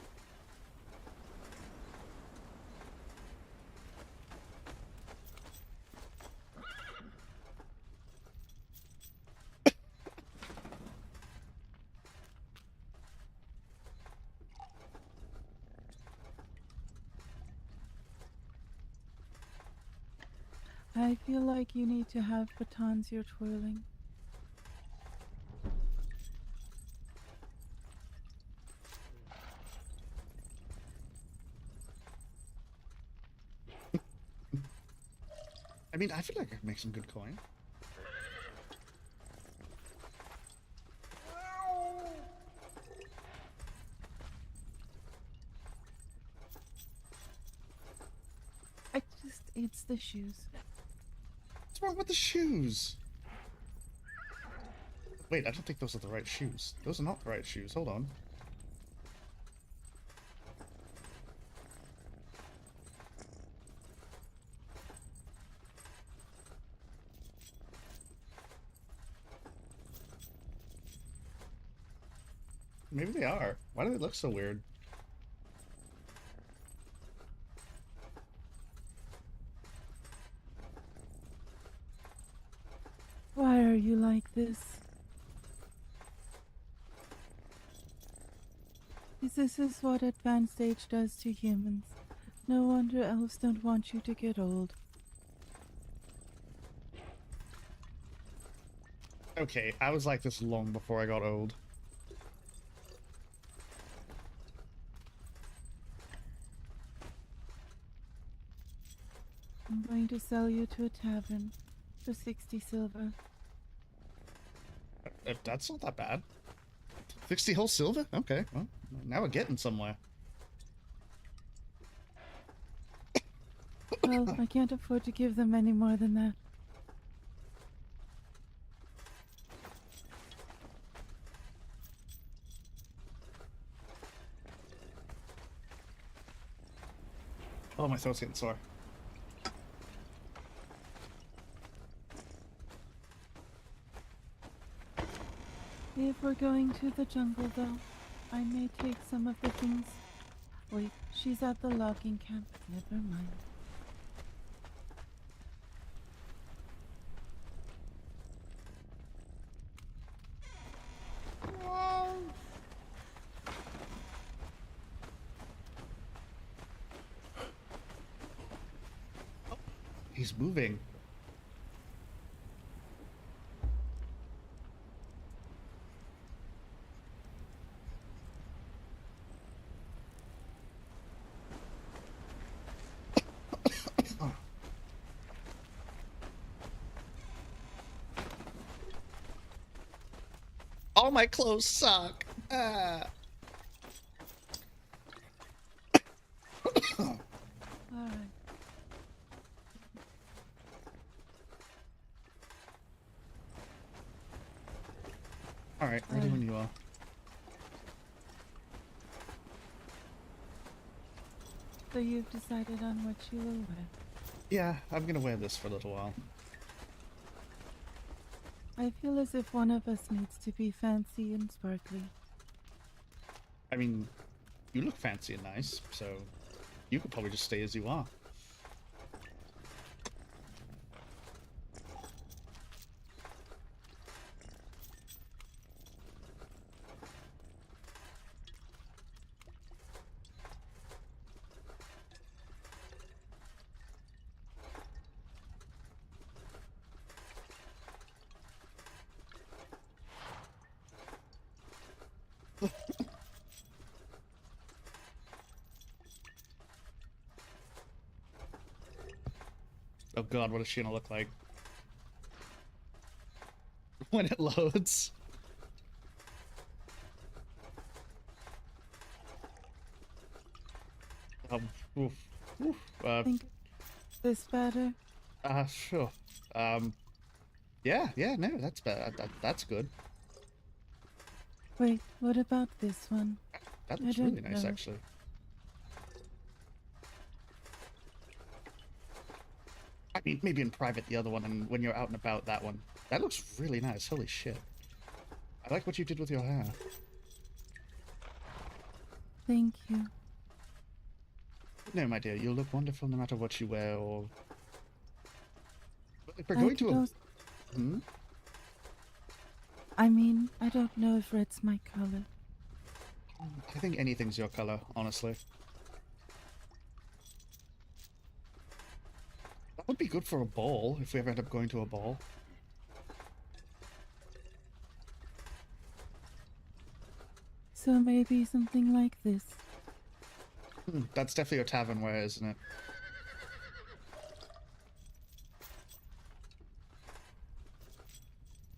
I feel like you need to have batons you're twirling. I mean, I feel like I could make some good coin. It's the shoes. What's wrong with the shoes? Wait, I don't think those are the right shoes. Those are not the right shoes. Hold on. Maybe they are. Why do they look so weird? you like this? This is what advanced age does to humans. No wonder elves don't want you to get old. Okay, I was like this long before I got old. I'm going to sell you to a tavern for 60 silver. That's not that bad. 60 whole silver? Okay, well, now we're getting somewhere. Well, I can't afford to give them any more than that. Oh, my throat's getting sore. If we're going to the jungle, though, I may take some of the things. Wait, she's at the logging camp. Never mind. He's moving. All my clothes suck. Ah. Alright. Alright, ready when you are. So you've decided on what you will wear. Yeah, I'm gonna wear this for a little while. I feel as if one of us needs to be fancy and sparkly. I mean, you look fancy and nice, so you could probably just stay as you are. Oh god, what is she gonna look like? When it loads. Oof, oof, Think this better? sure. Yeah, no, that's bad. That's good. Wait, what about this one? That looks I really don't nice, know. actually. I mean, maybe in private the other one, and when you're out and about that one. That looks really nice. Holy shit. I like what you did with your hair. Thank you. No, my dear, you'll look wonderful no matter what you wear, or... But if we're I going to a... don't- Hmm? I mean, I don't know if red's my color. I think anything's your color, honestly. That would be good for a ball, if we ever end up going to a ball. So maybe something like this. That's definitely a tavern wear, isn't it?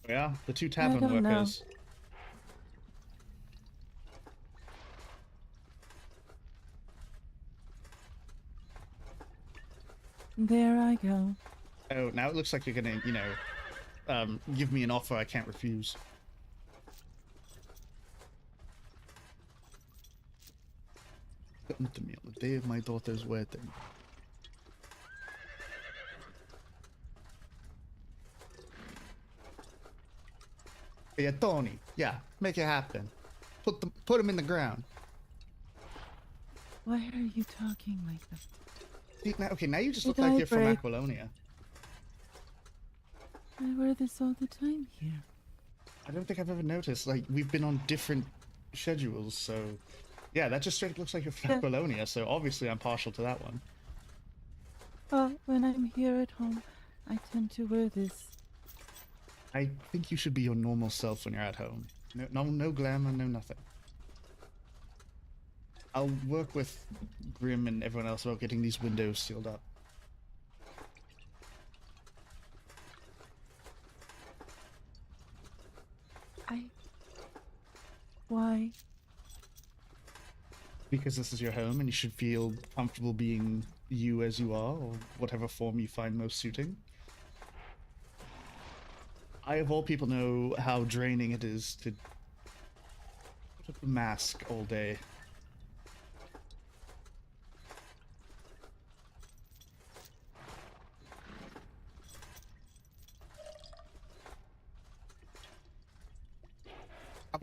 Yeah, the two tavern don't know. workers. There I go. Oh, now it looks like you're gonna, you know, give me an offer I can't refuse. Come to me on the day of my daughter's wedding. Yeah, Tony. Yeah, make it happen. Put him in the ground. Why are you talking like that? See, now, okay, now you just look Did like I you're from break- Aquilonia. I wear this all the time here. I don't think I've ever noticed. Like, we've been on different schedules, so... Yeah, that just straight looks like a Yeah. Flapolonia, so obviously I'm partial to that one. Well, when I'm here at home, I tend to wear this. I think you should be your normal self when you're at home. No glamour, no nothing. I'll work with Grim and everyone else about getting these windows sealed up. Why? Because this is your home and you should feel comfortable being you as you are, or whatever form you find most suiting. I, of all people, know how draining it is to put up a mask all day.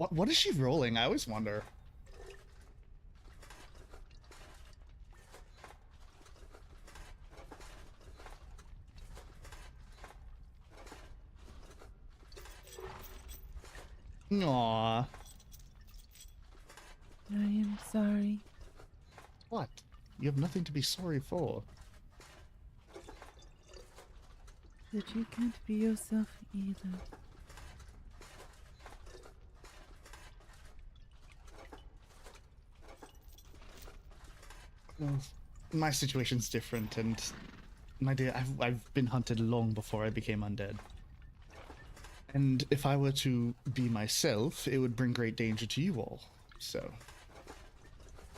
What is she rolling? I always wonder. Aww. I am sorry. What? You have nothing to be sorry for. That you can't be yourself either. Well, my situation's different, and my dear, I've been hunted long before I became undead. And if I were to be myself, it would bring great danger to you all. So,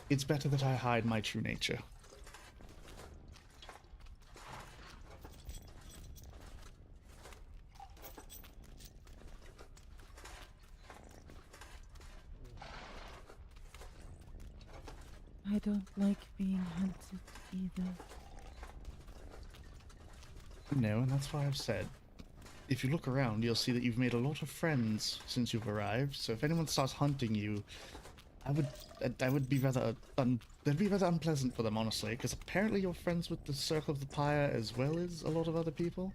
it's better that I hide my true nature. I don't like being hunted either. No, and that's why I've said, if you look around, you'll see that you've made a lot of friends since you've arrived. So if anyone starts hunting you, I would be rather that'd be rather unpleasant for them, honestly, because apparently you're friends with the Circle of the Pyre as well as a lot of other people.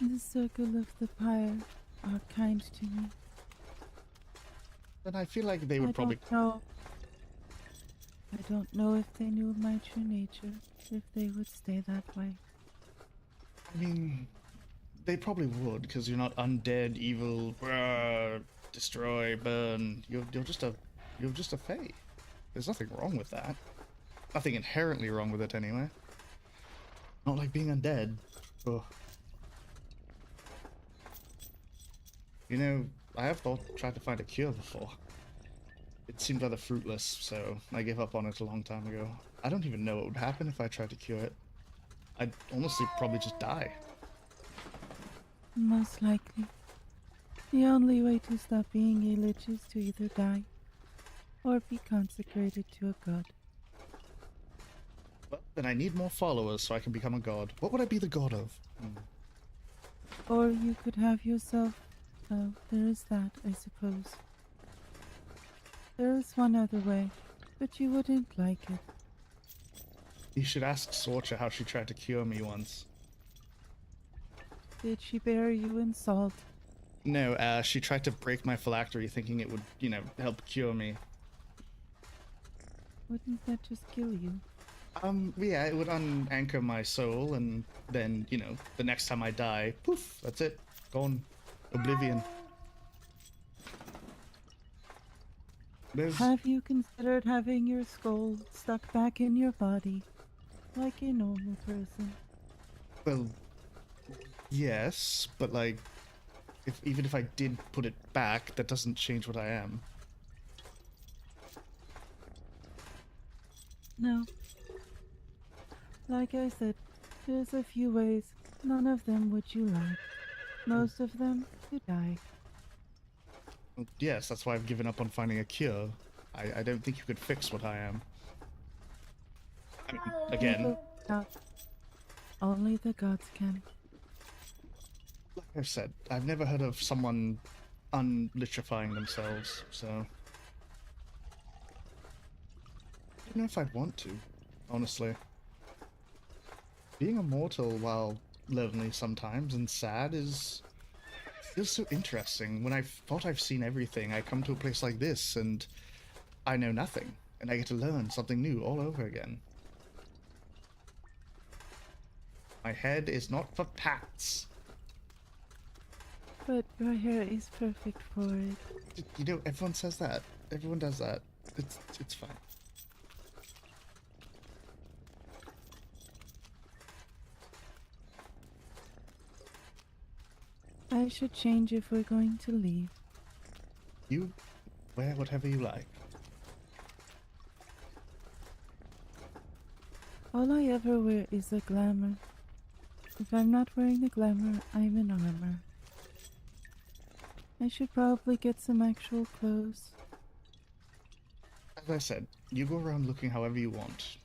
The Circle of the Pyre are kind to me. Then I feel like they would probably... I don't know if they knew my true nature, if they would stay that way. I mean, they probably would, because you're not undead, evil, destroy, burn. You're just a fae. There's nothing wrong with that. Nothing inherently wrong with it, anyway. Not like being undead. Ugh. You know, I have tried to find a cure before. It seemed rather fruitless, so I gave up on it a long time ago. I don't even know what would happen if I tried to cure it. I'd honestly probably just die. Most likely. The only way to stop being a lich is to either die or be consecrated to a god. Well, then I need more followers so I can become a god. What would I be the god of? Or you could have yourself... Oh, there is that, I suppose. There is one other way, but you wouldn't like it. You should ask Sorcha how she tried to cure me once. Did she bury you in salt? No, she tried to break my phylactery thinking it would, you know, help cure me. Wouldn't that just kill you? Yeah, it would unanchor my soul, and then, you know, the next time I die, poof, that's it. Gone. Oblivion. Have you considered having your skull stuck back in your body, like a normal person? Well, yes, but like, even if I did put it back, that doesn't change what I am. No. Like I said, there's a few ways. None of them would you like. Most of them, you die. Well, yes, that's why I've given up on finding a cure. I don't think you could fix what I am. I mean, again, only the gods can. like I've said, I've never heard of someone unlichifying themselves, so... I don't know if I'd want to, honestly. Being immortal while lonely sometimes and sad is feels so interesting. When I thought I've seen everything, I come to a place like this and I know nothing, and I get to learn something new all over again. My head is not for pats. But your hair is perfect for it. You know, everyone says that. Everyone does that. It's fine. I should change if we're going to leave. You wear whatever you like. All I ever wear is a glamour. If I'm not wearing the glamour, I'm in armor. I should probably get some actual clothes. As I said, you go around looking however you want.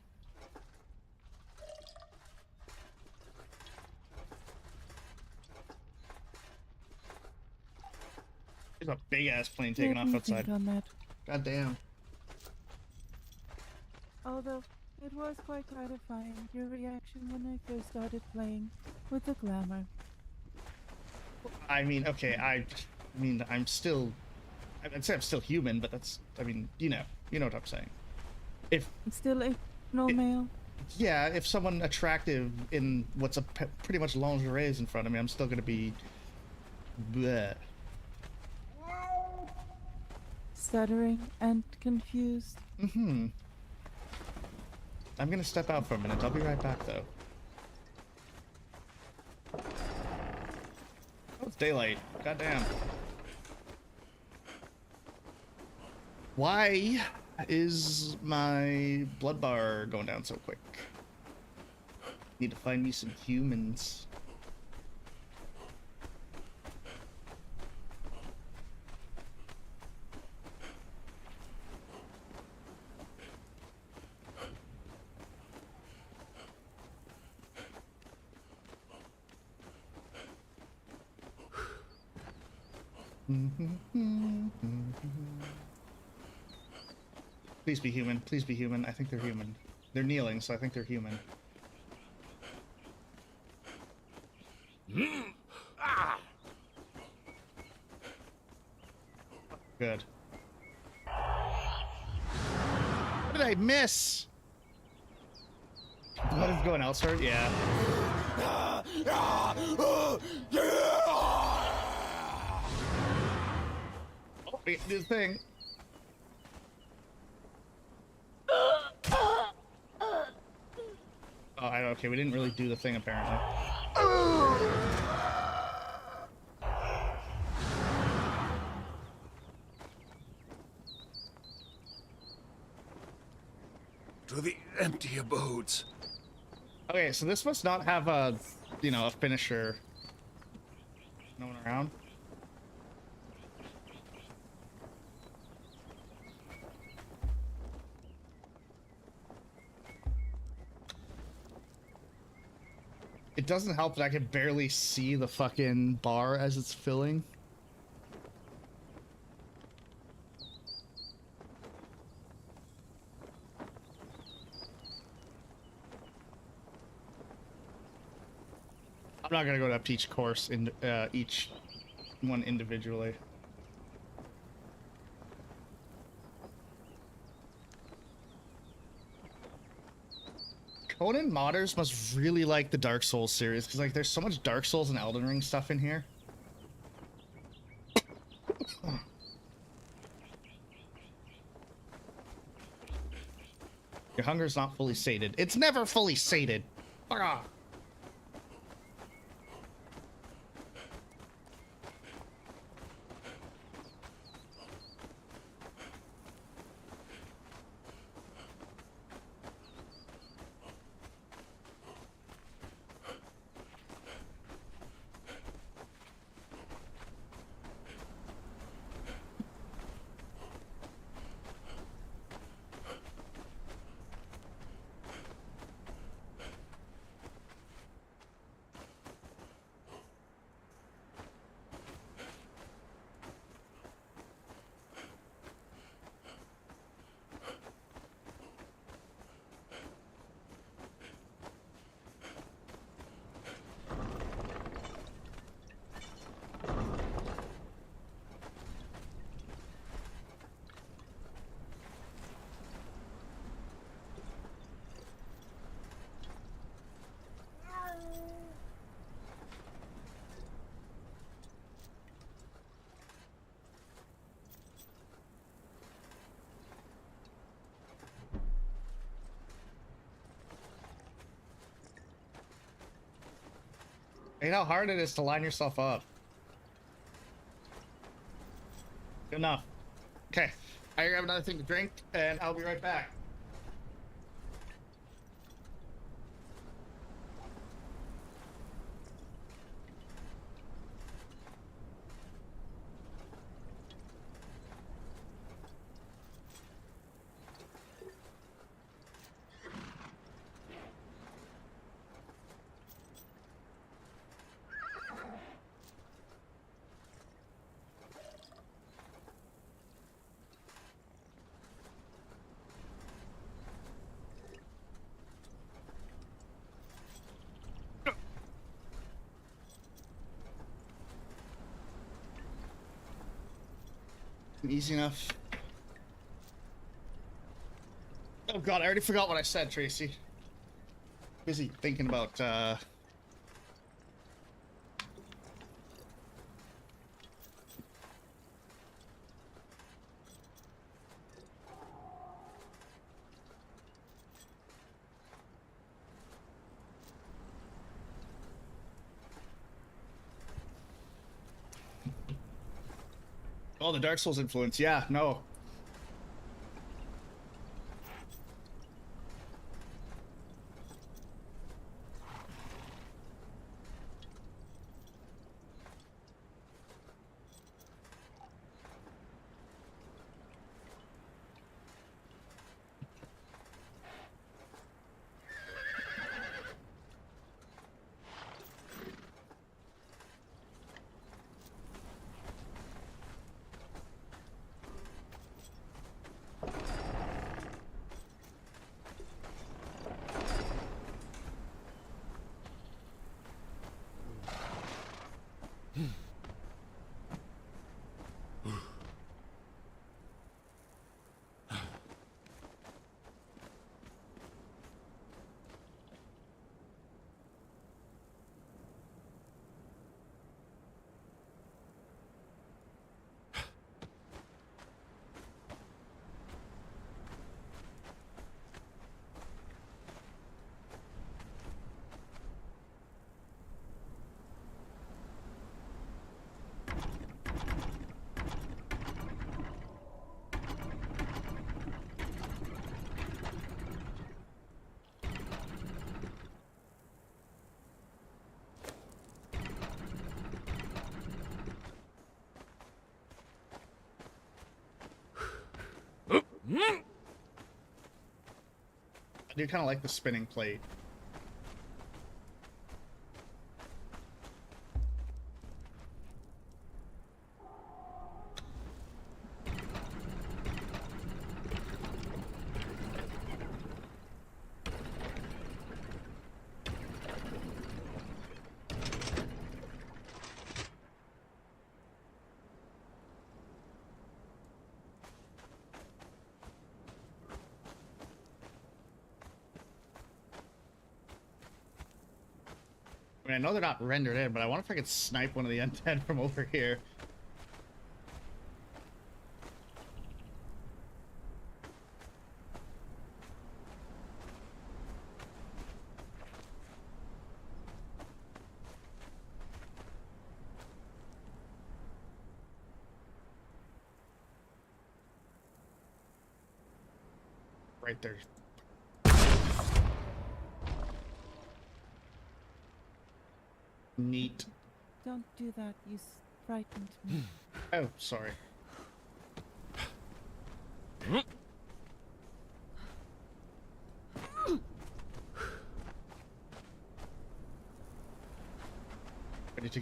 There's a big ass plane taking Let off me outside. think on that. God damn. Although, it was quite gratifying, your reaction when I first started playing with the glamour. I mean, okay, I mean, I'm still, I'd say I'm still human, but that's, I mean, you know what I'm saying. If, Still a no male. yeah, if someone attractive in what's a pretty much lingerie is in front of me, I'm still gonna be, bleh. Stuttering and confused. Mm-hmm. I'm gonna step out for a minute. I'll be right back, though. Oh, it's daylight. Goddamn. Why is my blood bar going down so quick? Need to find me some humans. Please be human. Please be human. I think they're human. They're kneeling, so I think they're human. Good. What did I miss? What is going elsewhere? Yeah. Oh, we can do the thing. Oh, okay, we didn't really do the thing apparently. To the empty abodes. Okay, so this must not have a, a finisher. No one around? It doesn't help that I can barely see the fucking bar as it's filling. I'm not gonna go up to each course in each one individually. Conan modders must really like the Dark Souls series because like there's so much Dark Souls and Elden Ring stuff in here. Your hunger's not fully sated. It's never fully sated. Fuck off. Hate how hard it is to line yourself up. Good enough. Okay, I grab another thing to drink, and I'll be right back. Easy enough. Oh god, I already forgot what I said, Tracy. Busy thinking about, oh, the Dark Souls influence. Yeah, no. I do kind of like the spinning plate. I mean, I know they're not rendered in, but I wonder if I could snipe one of the undead from over here. Right there. Neat. Don't do that. You frightened me. Oh, sorry.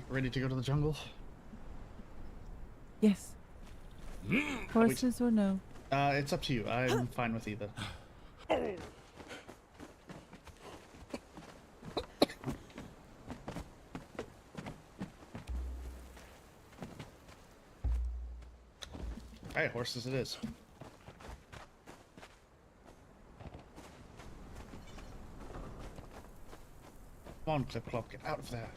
Ready to go to the jungle? Yes. Horses or no? It's up to you. I'm fine with either. Alright, horses it is. Come on, Clip Clop, get out of there.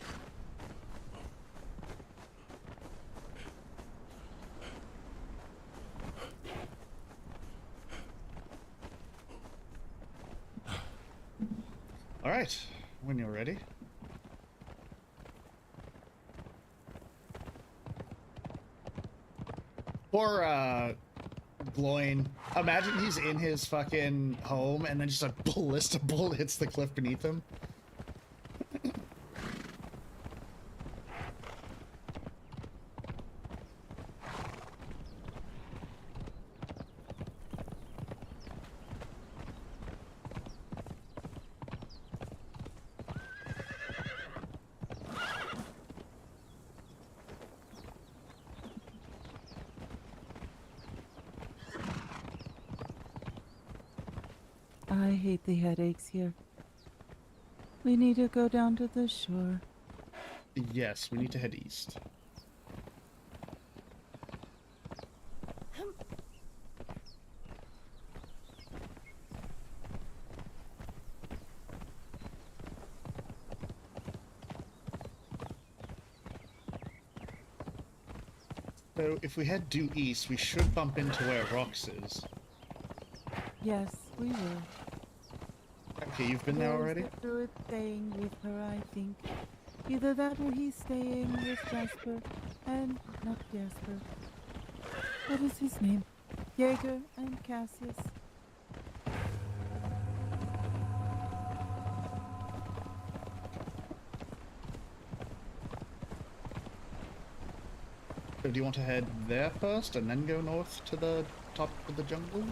Alright, when you're ready. Poor, Gloin. Imagine he's in his fucking home and then just a ballista bolt hits the cliff beneath him. I hate the headaches here. We need to go down to the shore. Yes, we need to head east. So if we head due east, we should bump into where Rox is. Yes, we will. Okay, you've been there already? There's the druid staying with her, I think. Either that or he's staying with Jasper and not Jasper. What is his name? Jaeger and Cassius. So do you want to head there first and then go north to the top of the jungle?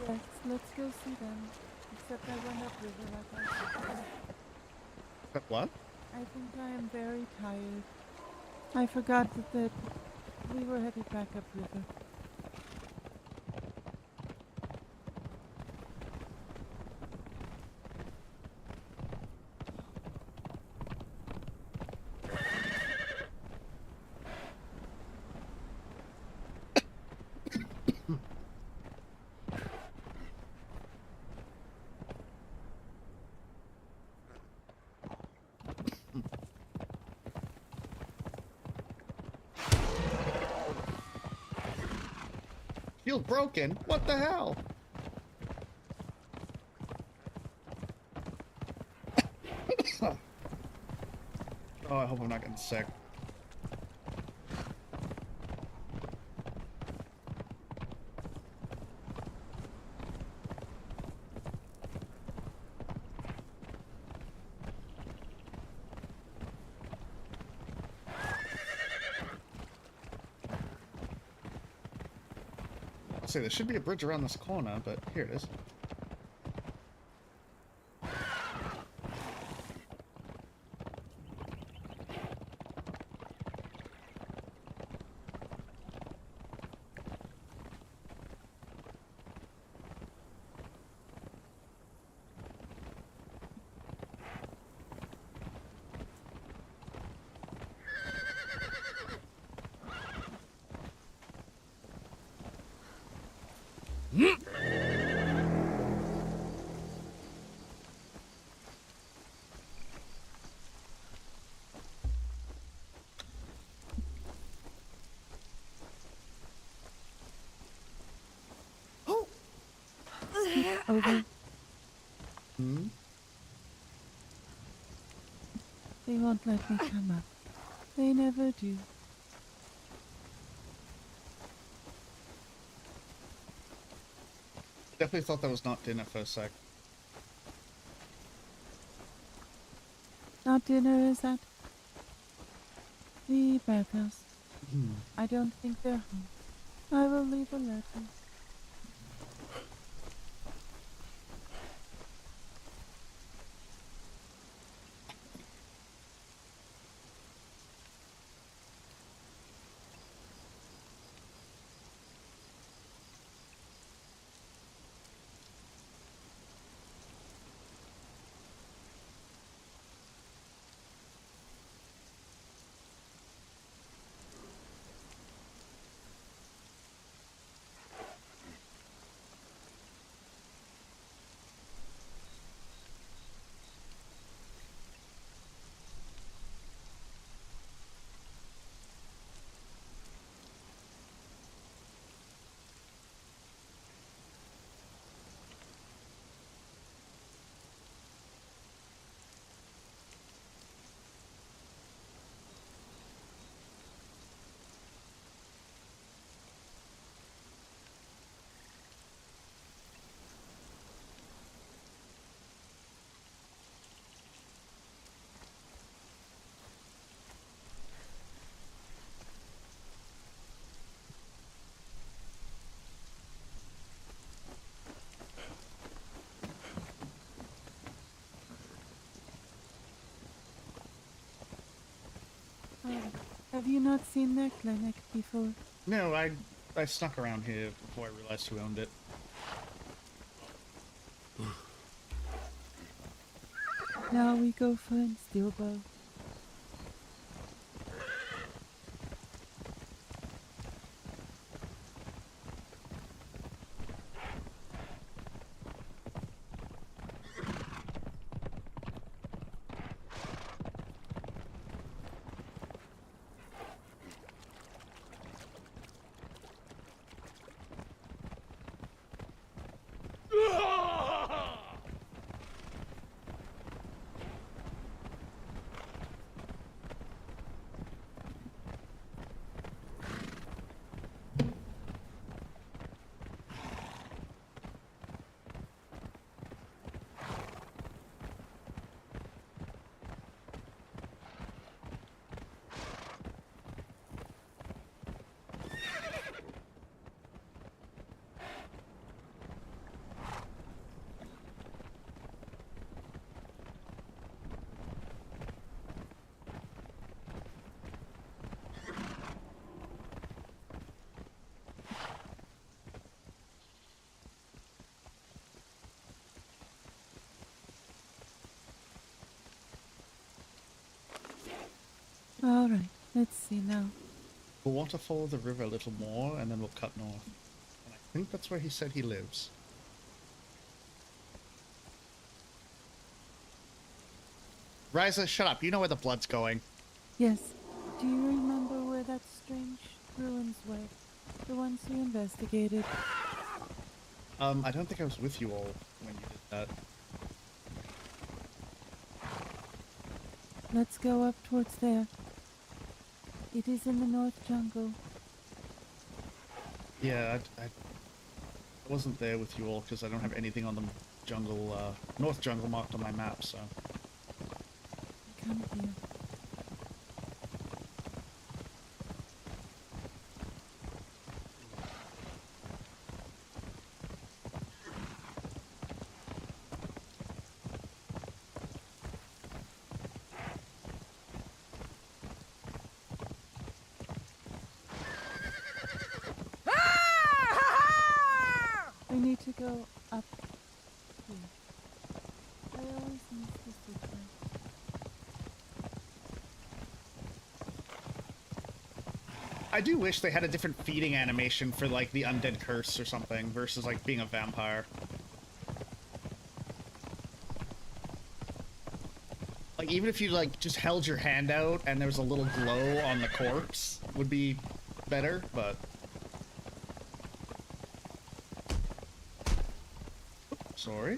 Yes, let's go see them. Except I went upriver like I said. But what? I think I am very tired. I forgot that we were headed back upriver. Shield broken? What the hell? Oh, I hope I'm not getting sick. I'll say there should be a bridge around this corner, but here it is. Over. Hmm? They won't let me come up. They never do. Definitely thought that was not dinner for a sec. Not dinner, is that? The bathhouse. I don't think they're home. I will leave a letter. Have you not seen their clinic before? No, I snuck around here before I realized who owned it. Now we go find Steelbow. Alright, let's see now. We'll want to follow the river a little more, and then we'll cut north. And I think that's where he said he lives. Ryza, shut up. You know where the blood's going. Yes. Do you remember where that strange ruins were? The ones you investigated? I don't think I was with you all when you did that. Let's go up towards there. It is in the North Jungle. Yeah, I wasn't there with you all because I don't have anything on the jungle, North Jungle marked on my map, so... Come here. We need to go up here. I always miss this sequence. I do wish they had a different feeding animation for, like, the undead curse or something, versus, like, being a vampire. Like, even if you, like, just held your hand out and there was a little glow on the corpse, would be better, but... Sorry?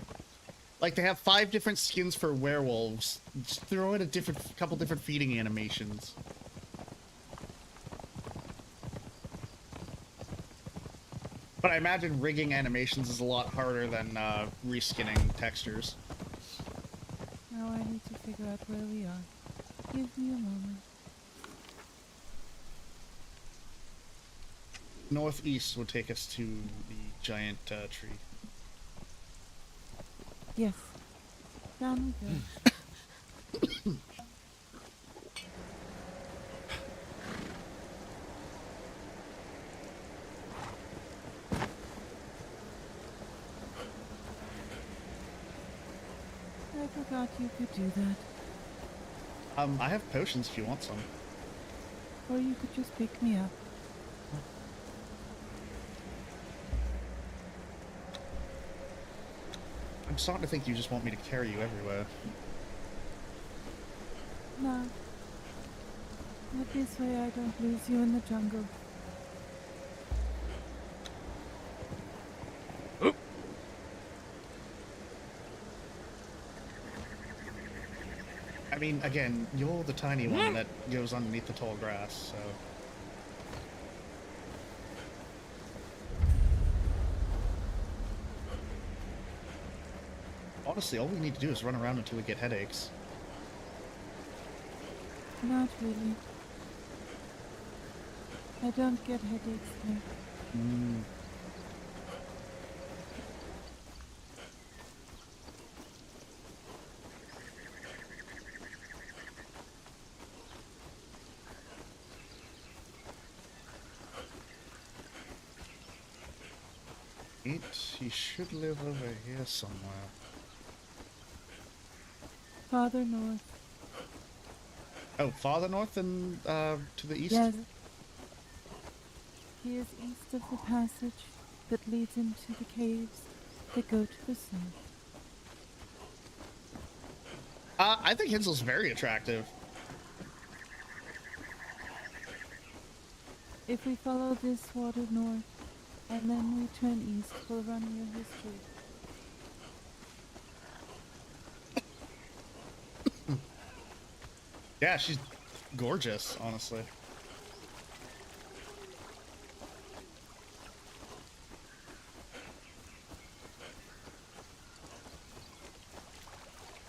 Like, they have 5 different skins for werewolves. Just throw in a couple different feeding animations. But I imagine rigging animations is a lot harder than reskinning textures. Now I need to figure out where we are. Give me a moment. Northeast would take us to the giant tree. Yes. Down we go. I forgot you could do that. I have potions if you want some. Or you could just pick me up. I'm starting to think you just want me to carry you everywhere. No. But this way I don't lose you in the jungle. I mean, again, you're the tiny one that goes underneath the tall grass, so... Honestly, all we need to do is run around until we get headaches. Not really. I don't get headaches here. Mm. He should live over here somewhere. Farther north. Oh, farther north and to the east? Yes. He is east of the passage that leads into the caves that go to the south. I think Hinsel's very attractive. If we follow this water north, and then we turn east, we'll run your history. Yeah, she's gorgeous, honestly.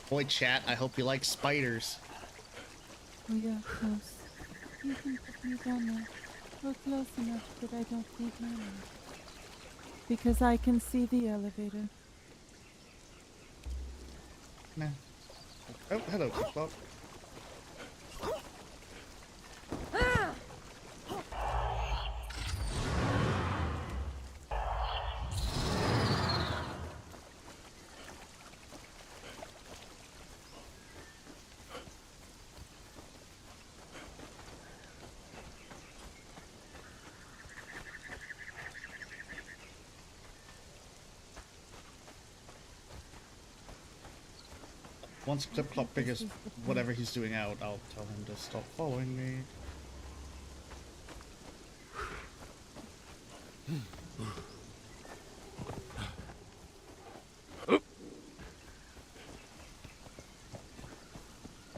Boy, chat, I hope you like spiders. We are close. You can put me down there. We're close enough that I don't need my light. Because I can see the elevator. Nah. Oh, hello, Flip-Flop. Once Flip-Flop figures whatever he's doing out, I'll tell him to stop following me.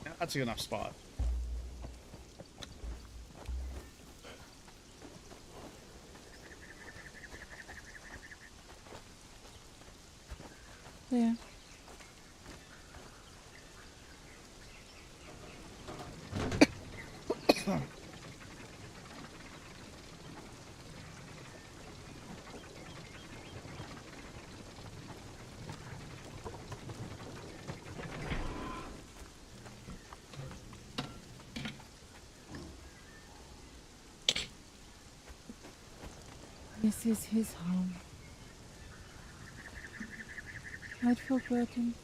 Yeah, that's a good enough spot. There. This is his home. I'd forgotten.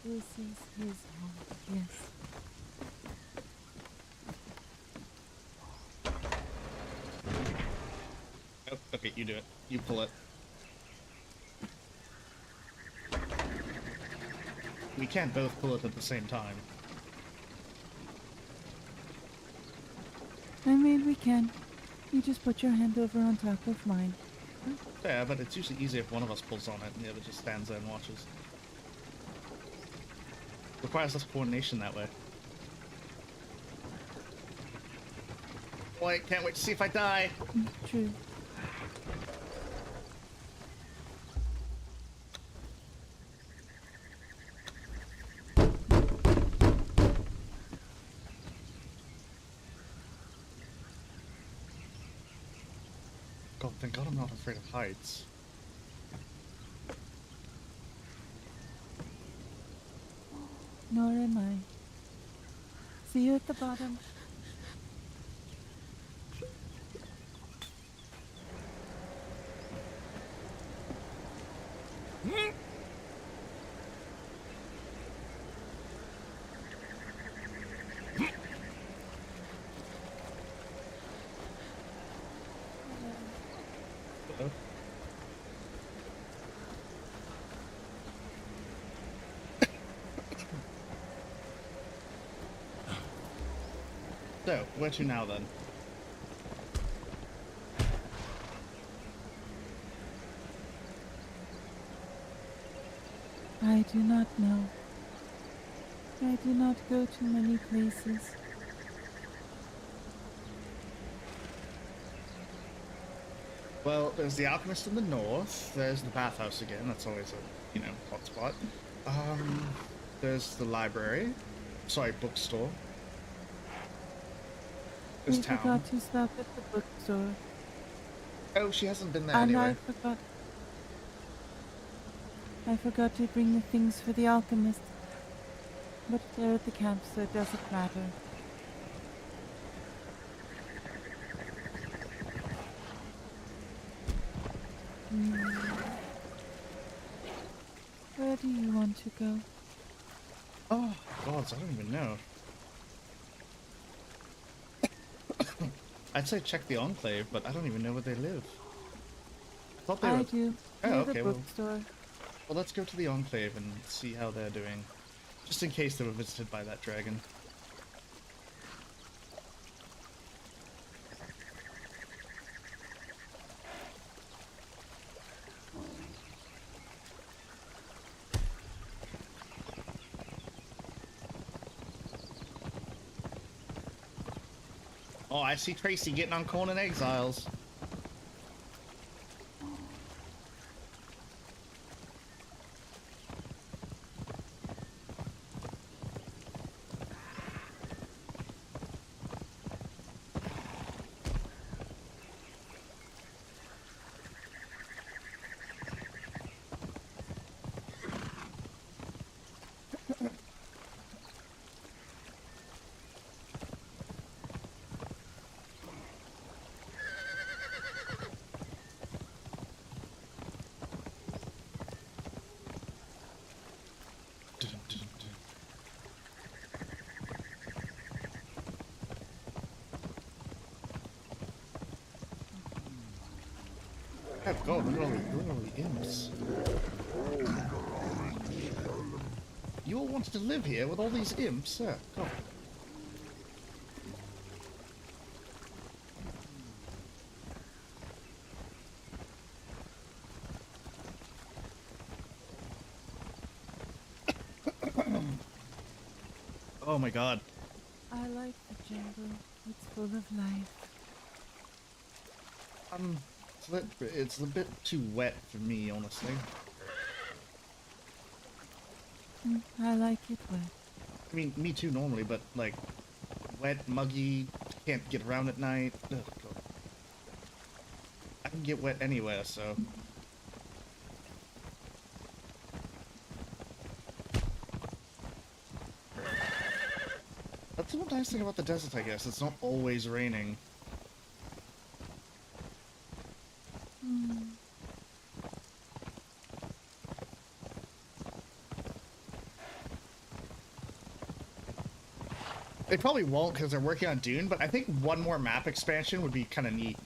This is his home, yes. Oh, okay, you do it. You pull it. We can't both pull it at the same time. I mean, we can. You just put your hand over on top of mine. Yeah, but it's usually easier if one of us pulls on it and the other just stands there and watches. Requires less coordination that way. Boy, can't wait to see if I die. True. God, thank God I'm not afraid of heights. Nor am I. See you at the bottom. Uh-oh. So, where to now then? I do not know. I do not go to many places. Well, there's the alchemist in the north. There's the bathhouse again. That's always a, hot spot. There's the library. Sorry, bookstore. There's We town. forgot to stop at the bookstore. Oh, she hasn't been there And anyway. I forgot to bring the things for the alchemist. But they're at the camp, so it doesn't matter. Where do you want to go? Oh, gods, I don't even know. I'd say check the Enclave, but I don't even know where they live. I thought they were... I do. Oh, Near okay, the bookstore. Well, let's go to the Enclave and see how they're doing. Just in case they were visited by that dragon. Oh, I see Tracy getting on Conan Exiles. Oh god, look at all the imps. You all wanted to live here with all these imps? Oh, god. Oh my god. I like the jungle. It's full of life. It's a bit too wet for me, honestly. I like it wet. I mean, me too normally, but like, wet, muggy, can't get around at night. Ugh, god. I can get wet anywhere, so... That's the one nice thing about the desert, I guess. It's not always raining. They probably won't because they're working on Dune, but I think one more map expansion would be kind of neat.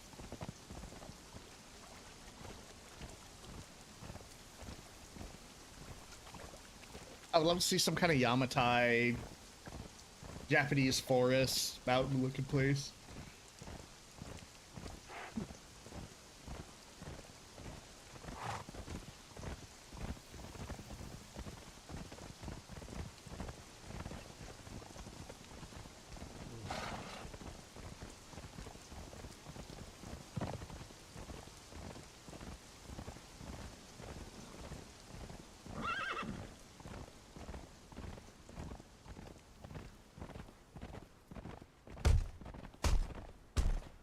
I would love to see some kind of Yamatai, Japanese forest, mountain-looking place.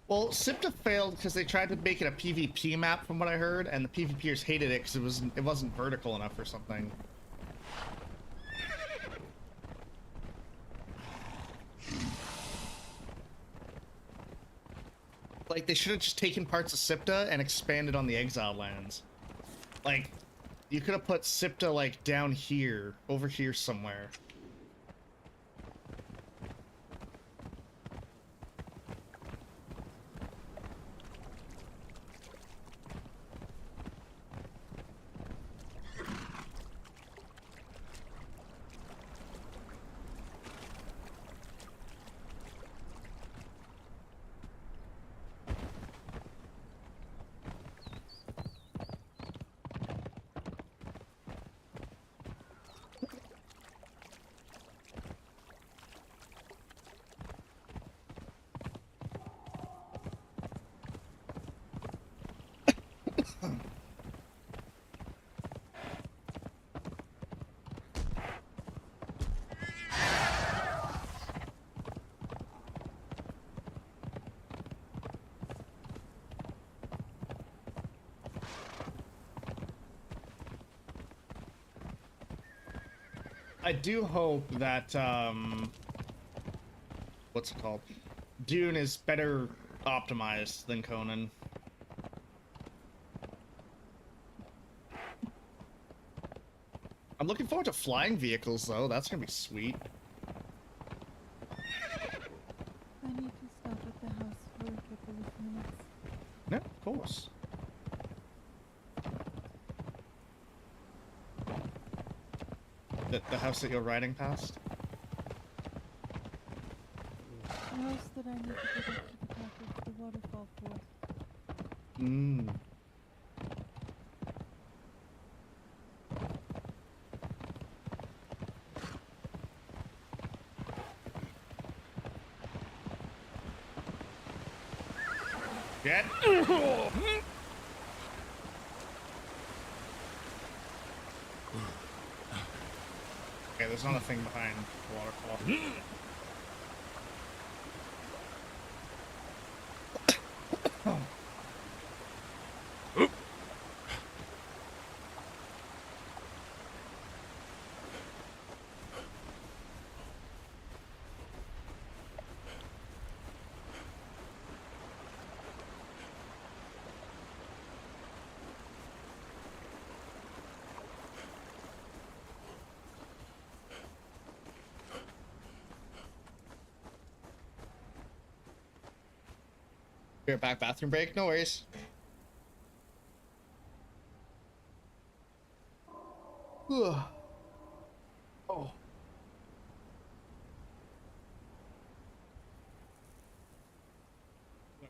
Well, SIPTA failed because they tried to make it a PvP map, from what I heard, and the PvPers hated it because it wasn't vertical enough or something. Like, they should have just taken parts of SIPTA and expanded on the Exile lands. Like, you could have put SIPTA, like, down here, over here somewhere. I do hope that what's it called? Dune is better optimized than Conan. I'm looking forward to flying vehicles though. That's gonna be sweet. I need to stop at the house for a couple of minutes. No, of course. The house that you're riding past? The house that I need to get up to the top of the waterfall for. Mmm. Get. Okay, there's not a thing behind the waterfall. You're back, bathroom break? No worries. Ugh. Oh.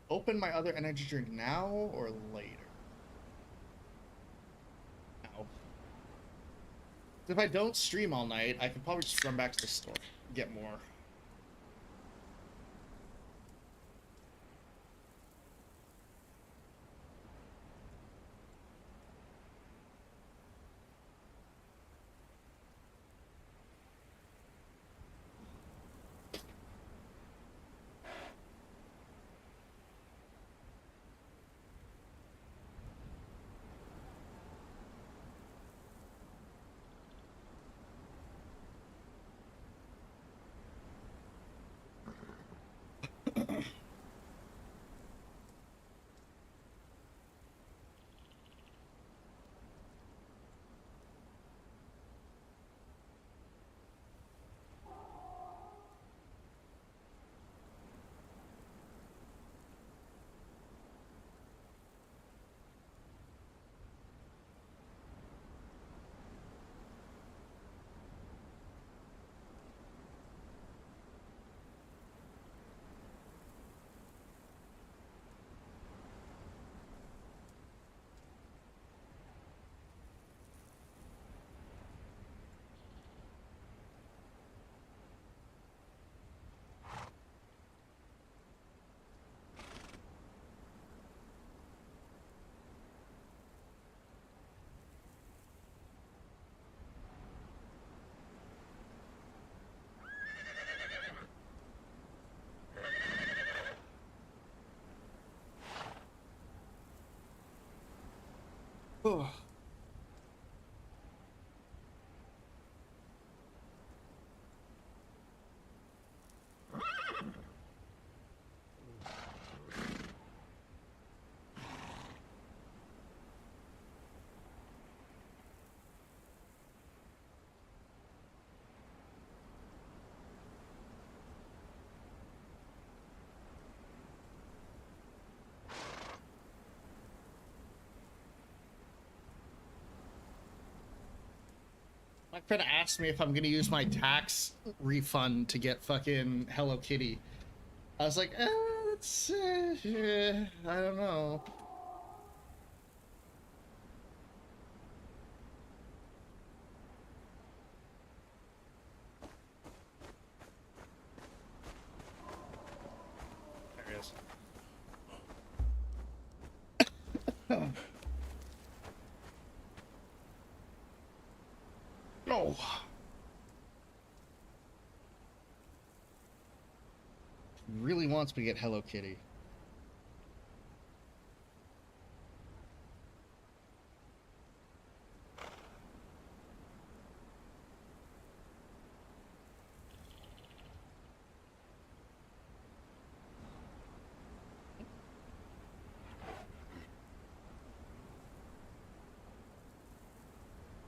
Open my other energy drink now or later? Now. If I don't stream all night, I could probably just run back to the store, get more. Oh. My friend asked me if I'm gonna use my tax refund to get fucking Hello Kitty. I was like, that's, I don't know. There he is. No. Really wants me to get Hello Kitty.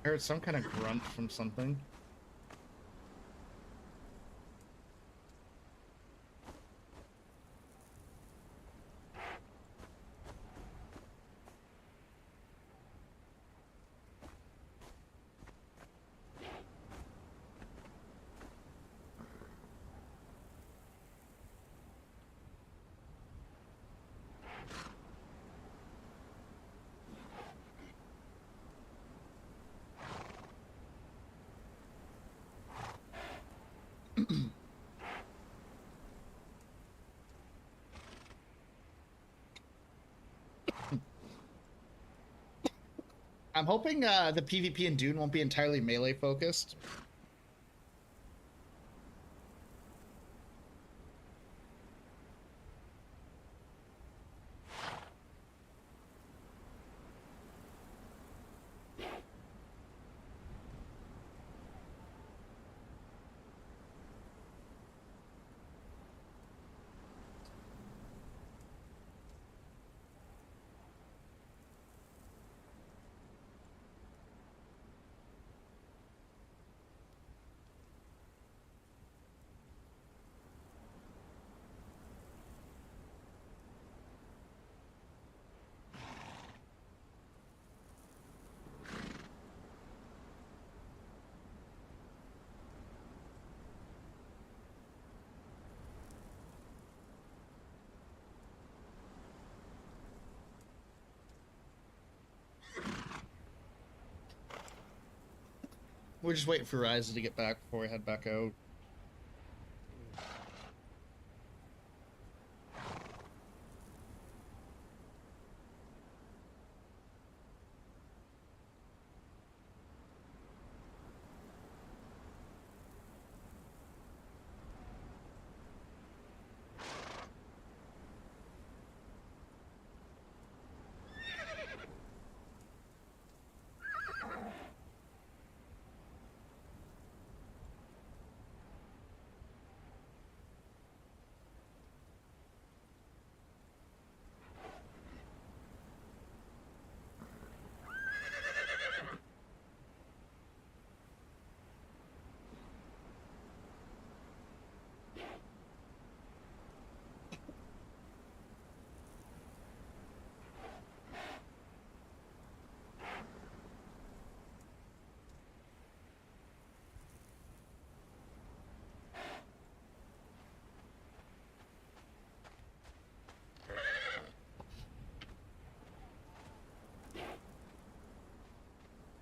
I heard some kind of grunt from something. I'm hoping the PvP in Dune won't be entirely melee focused. We're just waiting for Ryza to get back before we head back out.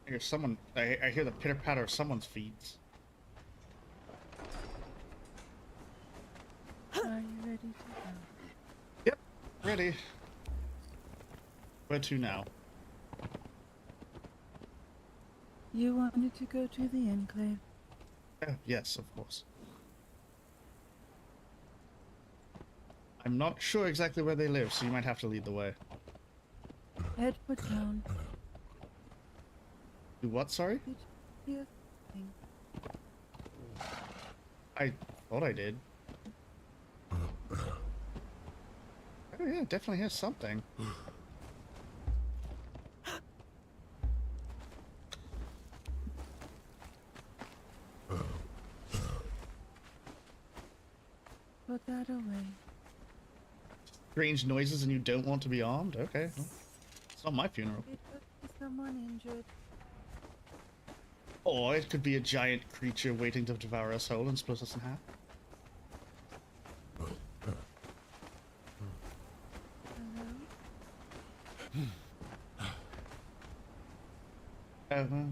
I hear someone. I hear the pitter patter of someone's feet. Are you ready to go? Yep, ready. Where to now? You wanted to go to the Enclave. Oh, yes, of course. I'm not sure exactly where they live, so you might have to lead the way. Head for town. Do what, sorry? Did you hear something? I thought I did. Oh yeah, definitely hear something. Put that away. Strange noises and you don't want to be armed? Okay, well, it's not my funeral. It could be someone injured. Or it could be a giant creature waiting to devour us whole and split us in half. Hello?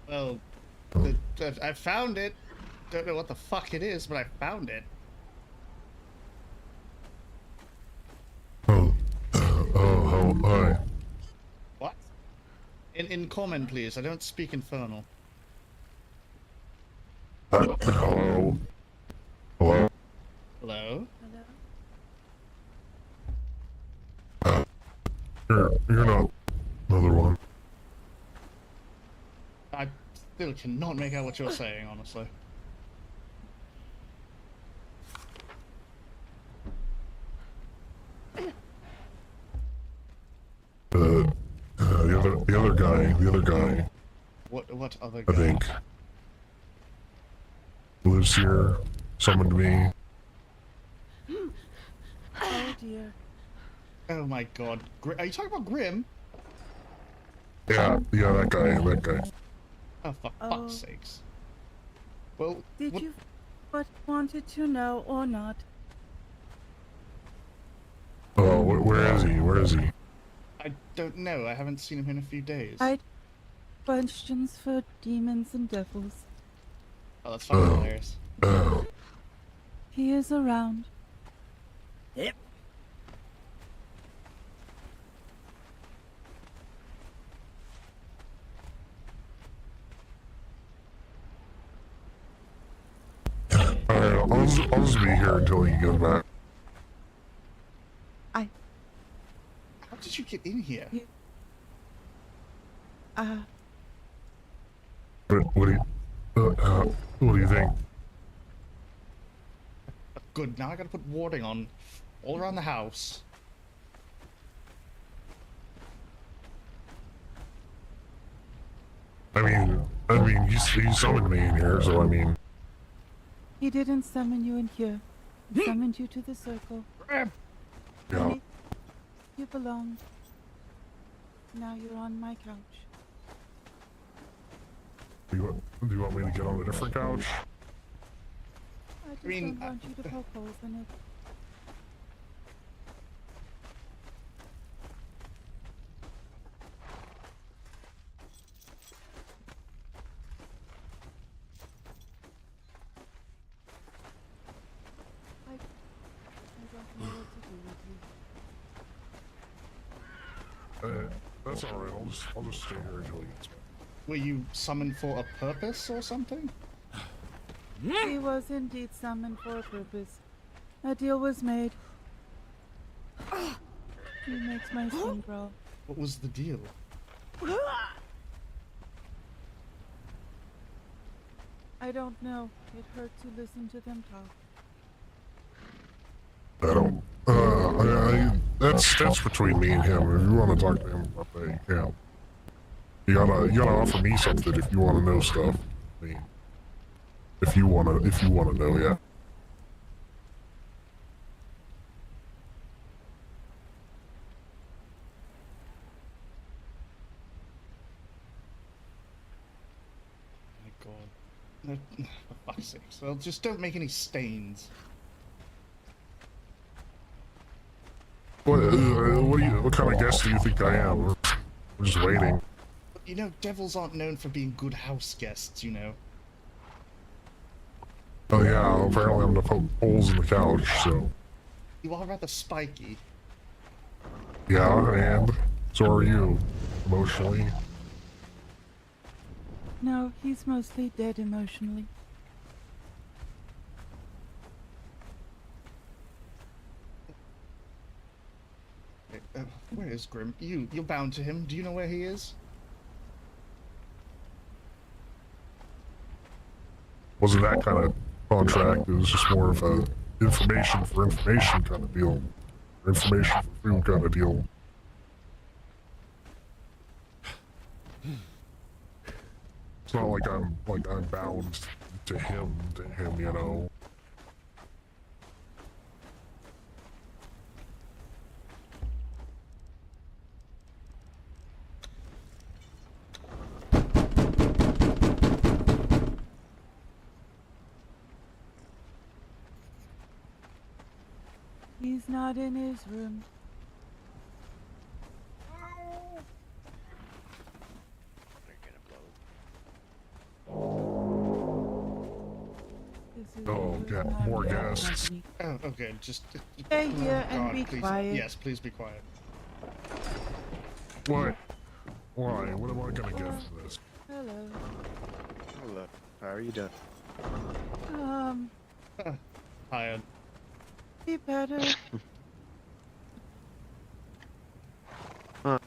Well, I found it. Don't know what the fuck it is, but I found it. Oh, hi. What? In common, please. I don't speak infernal. Hello? Hello? Hello? Hello? You're not another one. I still cannot make out what you're saying, honestly. The other guy. What other I guy? think. Lives here, summoned me. Oh dear. Oh my god. Are you talking about Grim? Yeah, that guy. Oh, for fuck's sakes. Well, Did what... you what wanted to know or not? Oh, where is he? I don't know. I haven't seen him in a few days. Questions for demons and devils. Oh, that's fucking hilarious. He is around. Yep. Alright, I'll just be here until he gets back. How did you get in here? What do you think? Good, now I gotta put warding on all around the house. I mean, he summoned me in here, so I mean... He didn't summon you in here. He summoned you to the circle. Grab! Yeah. You belong. Now you're on my couch. Do you want me to get on a different couch? I just mean, don't want you to poke holes in it. I don't know what to do with you. That's alright, I'll just stay here until he gets back. Were you summoned for a purpose or something? He was indeed summoned for a purpose. A deal was made. He makes my skin crawl. What was the deal? I don't know. It hurt to listen to them talk. I don't. That's between me and him. If you want to talk to him about that, you can. You gotta offer me something if you want to know stuff. I mean, if you wanna know, yeah. My god. No, for fuck's sake. Well, just don't make any stains. What kind of guest do you think I am? We're just waiting. You know, devils aren't known for being good house guests, you know. Oh yeah, apparently I'm gonna poke holes in the couch, so... You are rather spiky. Yeah, and so are you, emotionally. No, he's mostly dead emotionally. Where is Grim? You're bound to him. Do you know where he is? Wasn't that kind of contract, it was just more of a information for information kind of deal. Or information for food kind of deal. It's not like I'm bound to him, you know. He's not in his room. This is Oh, the yeah, first time more we have guests. company. Oh, okay, just... Stay here and be please. quiet. Yes, please be quiet. What? Why? What am I gonna get for this? Hello. Hello. How are you doing? Tired. Be better. Huh.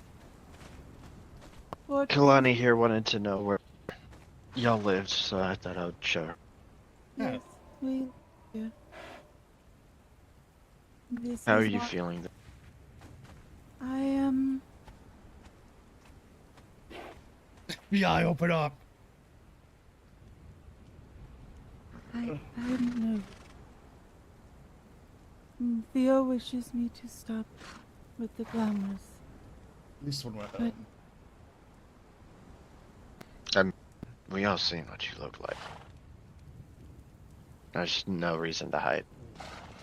What? Kalani here wanted to know where y'all lived, so I thought I would show her. Yes, we. Yeah. This How is are you not- feeling? I am. FBI, open up. I don't know. Theo wishes me to stop with the glamorous. At least when we're But home. We all seen what you look like. There's no reason to hide.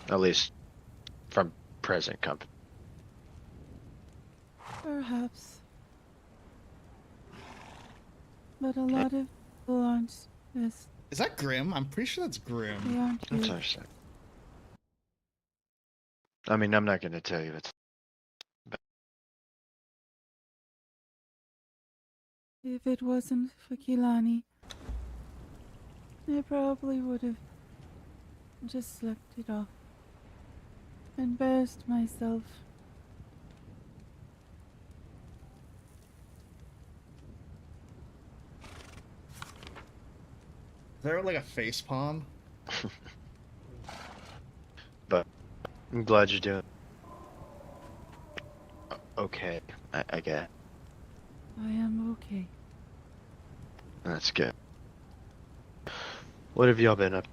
At least from present company. perhaps. But a lot of people aren't as Is that Grim? I'm pretty sure that's they Grim. aren't That's here. understandable. I mean, I'm not gonna tell you it's. If it wasn't for Kilani, I probably would have just slept it off. Embarrassed myself. Is there like a face palm? But I'm glad you're doing okay. I guess I am okay. that's good. What have y'all been up?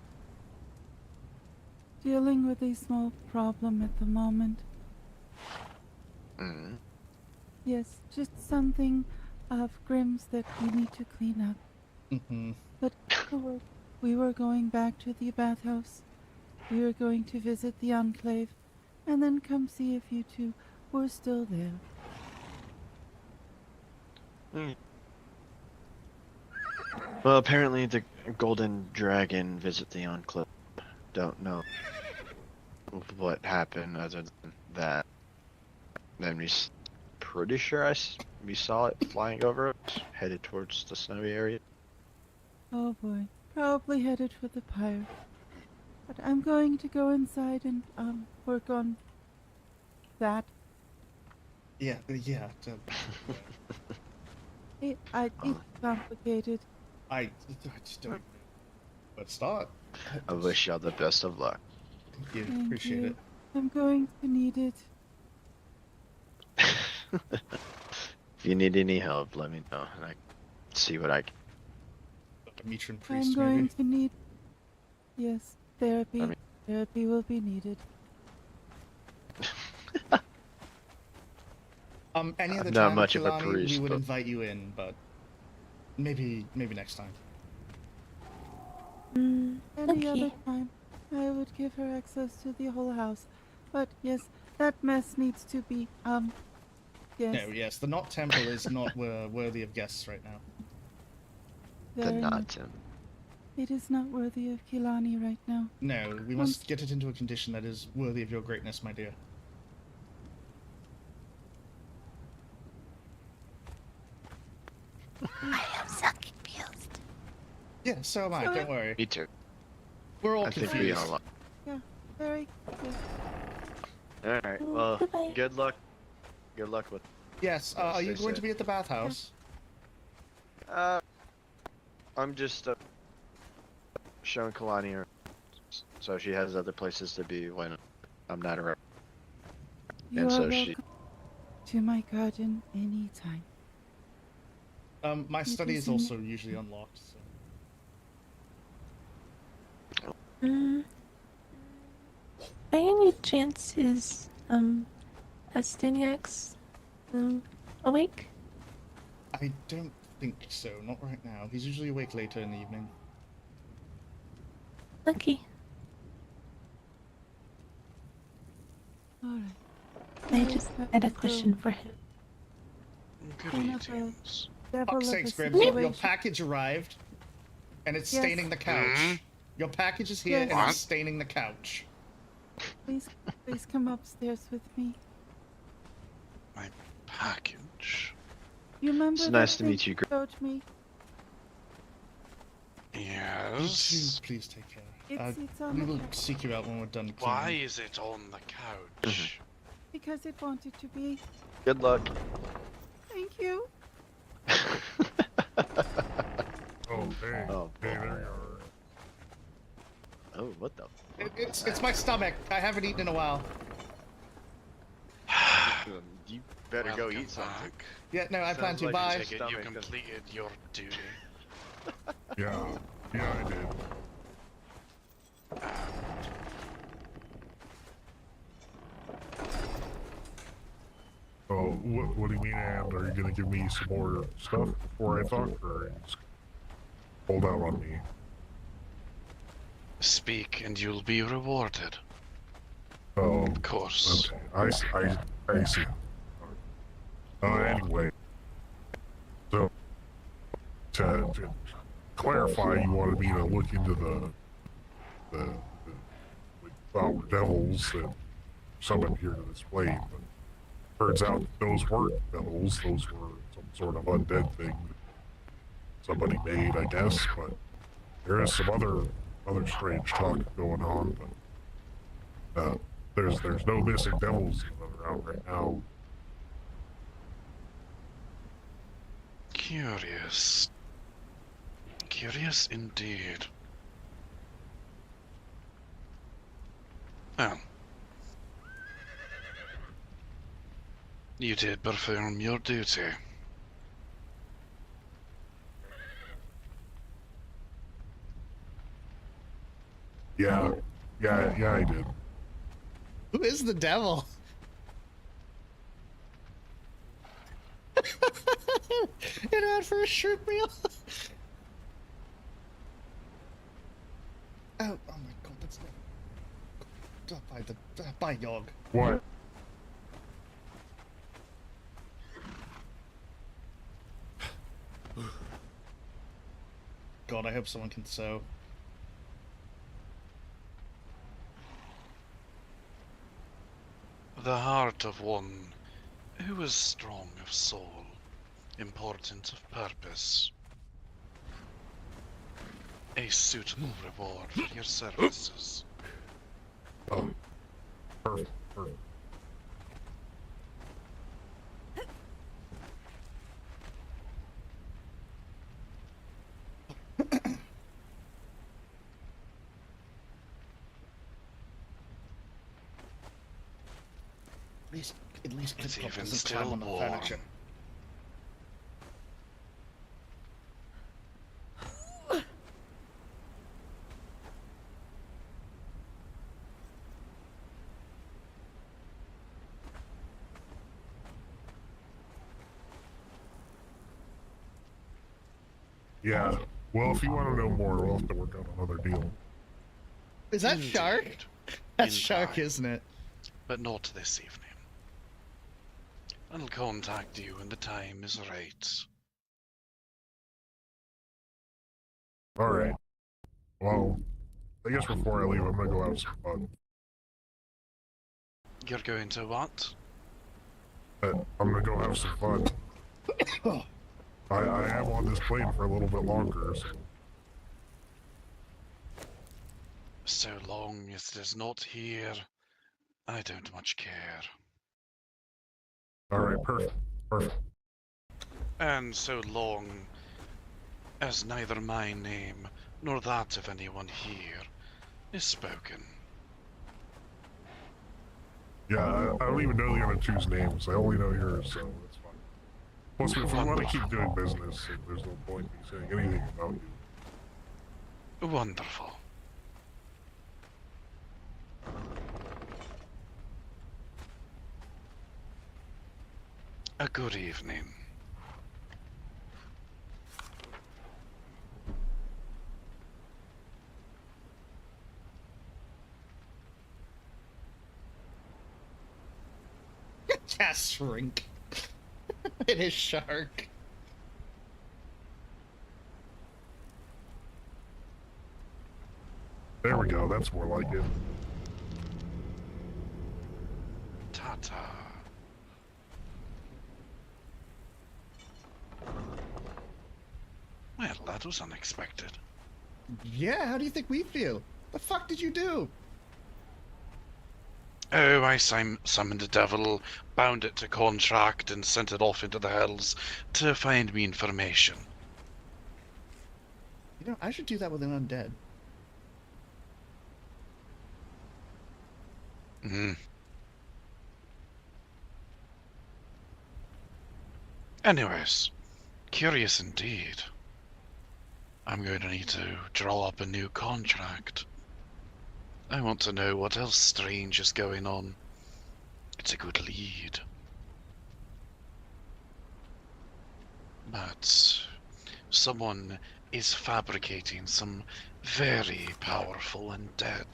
Dealing with a small problem at the moment. Mm. Yes, just something of Grimm's that we need to clean up. Mm-hmm. But we were going back to the bathhouse. We were going to visit the Enclave, and then come see if you two were still there. Mm. Well, apparently the Golden Dragon visit the Enclave. Don't know what happened other than that. Then pretty sure we saw it flying over us, headed towards the snowy area. Oh boy, probably headed for the pyre. But I'm going to go inside and work on that. Yeah. It's complicated. I just don't. Let's start. I wish y'all the best of luck. Thank you. Thank Appreciate you. it. I'm going to need it. If you need any help, let me know, and I can see what I can. A matron priest, I'm going maybe. to need. Yes, therapy. I mean- Therapy will be needed. Any other I'm not time, much of a Kilani, we priest, would but- invite you in, but maybe next time. Any Okay. other time, I would give her access to the whole house. But yes, that mess needs to be, yes. No, yes, the Knot Temple is not worthy of guests right now. The very much. knot. It is not worthy of Kilani right now. No, we must get it into a condition that is worthy of your greatness, my dear. I am so confused. Yeah, so am I. So Don't worry. Me too. We're all I think confused. we all are. Yeah, very. Yeah. Alright, well, Goodbye. good luck. Good luck with. Yes. Yeah, Are you stay going to safe. be at the bathhouse? I'm just showing Kalani her, so she has other places to be when I'm not around. You And are so welcome she- to my garden anytime. My You study can is see also usually unlocked. So. By any chance is Astiniax awake? I don't think so. Not right now. He's usually awake later in the evening. Okay. Alright. I just had a question for him. Greetings. Fuck's sakes, Grim, your package arrived, and it's Yes. staining the couch. Hmm? Your package is here, Yes. and What? it's staining the couch. Please come upstairs with me. My package. You remember It's that nice to thing meet you. you showed me? You Yes. two, please take care. It's on We the will couch. seek you out when we're done Why cleaning. is it on the couch? Because it wanted to be. Good luck. Thank you. Oh, hey. Oh, Hey, there you are. Oh, what the? It's my stomach. I haven't eaten in a while. You better go Welcome eat something. back. Yeah, no, I plan Sounds to. like Bye. Take it you Stomach doesn't- completed your duty. Yeah, I did. Oh, what do you mean, and are you gonna give me some more stuff before I talk, or are you just hold out on me? Speak and you'll be rewarded. Oh, Of course. okay. I see. Anyway, so to clarify, you wanted me to look into the flower devils that summoned here to this plane, but turns out those weren't devils. Those were some sort of undead thing somebody made, I guess. But there is some other strange talk going on. But there's no missing devils around right now. Curious. Curious indeed. Well. You did perform your duty. Yeah, I did. Who is the devil? An ad for a shrimp meal? Oh my god, that's not... By Yog. What? God, I hope someone can sew. The heart of one who is strong of soul, important of purpose. A suitable reward for your services. Oh, perfect. At least It's Clip-Clop even doesn't still climb on the warm. furniture. Yeah. Well, if you want to know more, we'll have to work out another deal. Is that Indeed. Shark? That's In Shark, time. isn't it? But not this evening. I'll contact you when the time is right. All right. Well, I guess before I leave, I'm gonna go have some fun. You're going to what? I'm gonna go have some fun. I am on this plane for a little bit longer, so. So long as it is not here, I don't much care. All right, perfect. And so long as neither my name nor that of anyone here is spoken. Yeah, I don't even know the other two's names. I only know yours, so that's fine. Plus, if we want to keep doing business, there's no point in me saying anything about you. Wonderful. A good evening. Yes, Shrink. It is Shark. There we go. That's more like it. Ta-ta. that was unexpected. Yeah, how do you think we feel? The fuck did you do? Oh, I summoned a devil, bound it to contract, and sent it off into the hells to find me information. You know, I should do that with an undead. Hmm. Anyways, curious indeed. I'm going to need to draw up a new contract. I want to know what else strange is going on. It's a good lead. But someone is fabricating some very powerful undead.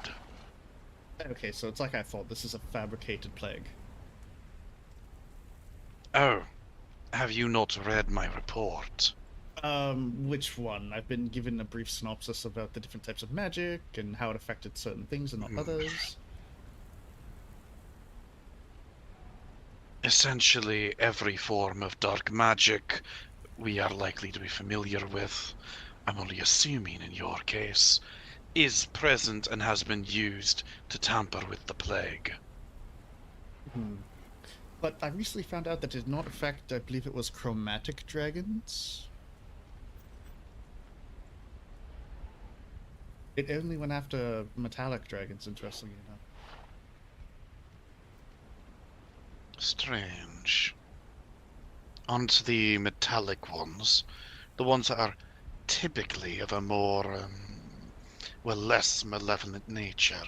Okay, so it's like I thought. This is a fabricated plague. Oh, have you not read my report? Which one? I've been given a brief synopsis about the different types of magic and how it affected certain things and not others. Essentially, every form of dark magic we are likely to be familiar with, I'm only assuming in your case, is present and has been used to tamper with the plague. But I recently found out that it did not affect, I believe it was chromatic dragons. It only went after metallic dragons, interestingly enough. Strange. Onto the metallic ones, the ones that are typically of a more, well, less malevolent nature.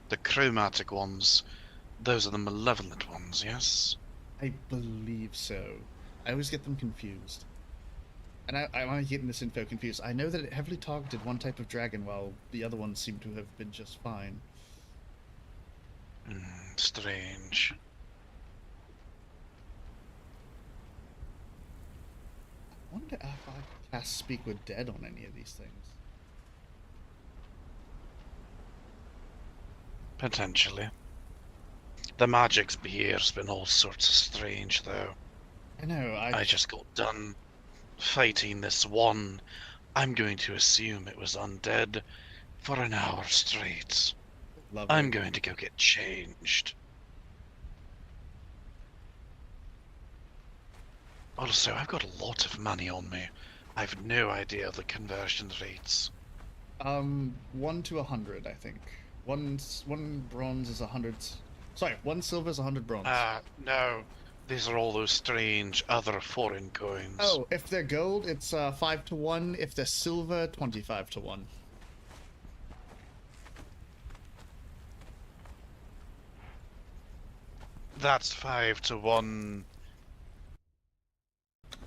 The chromatic ones, those are the malevolent ones, yes? I believe so. I always get them confused. And I might getting this info confused. I know that it heavily targeted one type of dragon while the other ones seem to have been just fine. Strange. I wonder if I could cast Speak with Dead on any of these things. Potentially. The magic's here's been all sorts of strange, though. I know, I just got done fighting this one. I'm going to assume it was undead for an hour straight. Lovely. I'm going to go get changed. Also, I've got a lot of money on me. I've no idea the conversion rates. 1 to 100, I think. One bronze is 100. Sorry, 1 silver is 100 bronze. No. These are all those strange other foreign coins. Oh, if they're gold, it's 5 to 1. If they're silver, 25 to 1. That's 5 to 1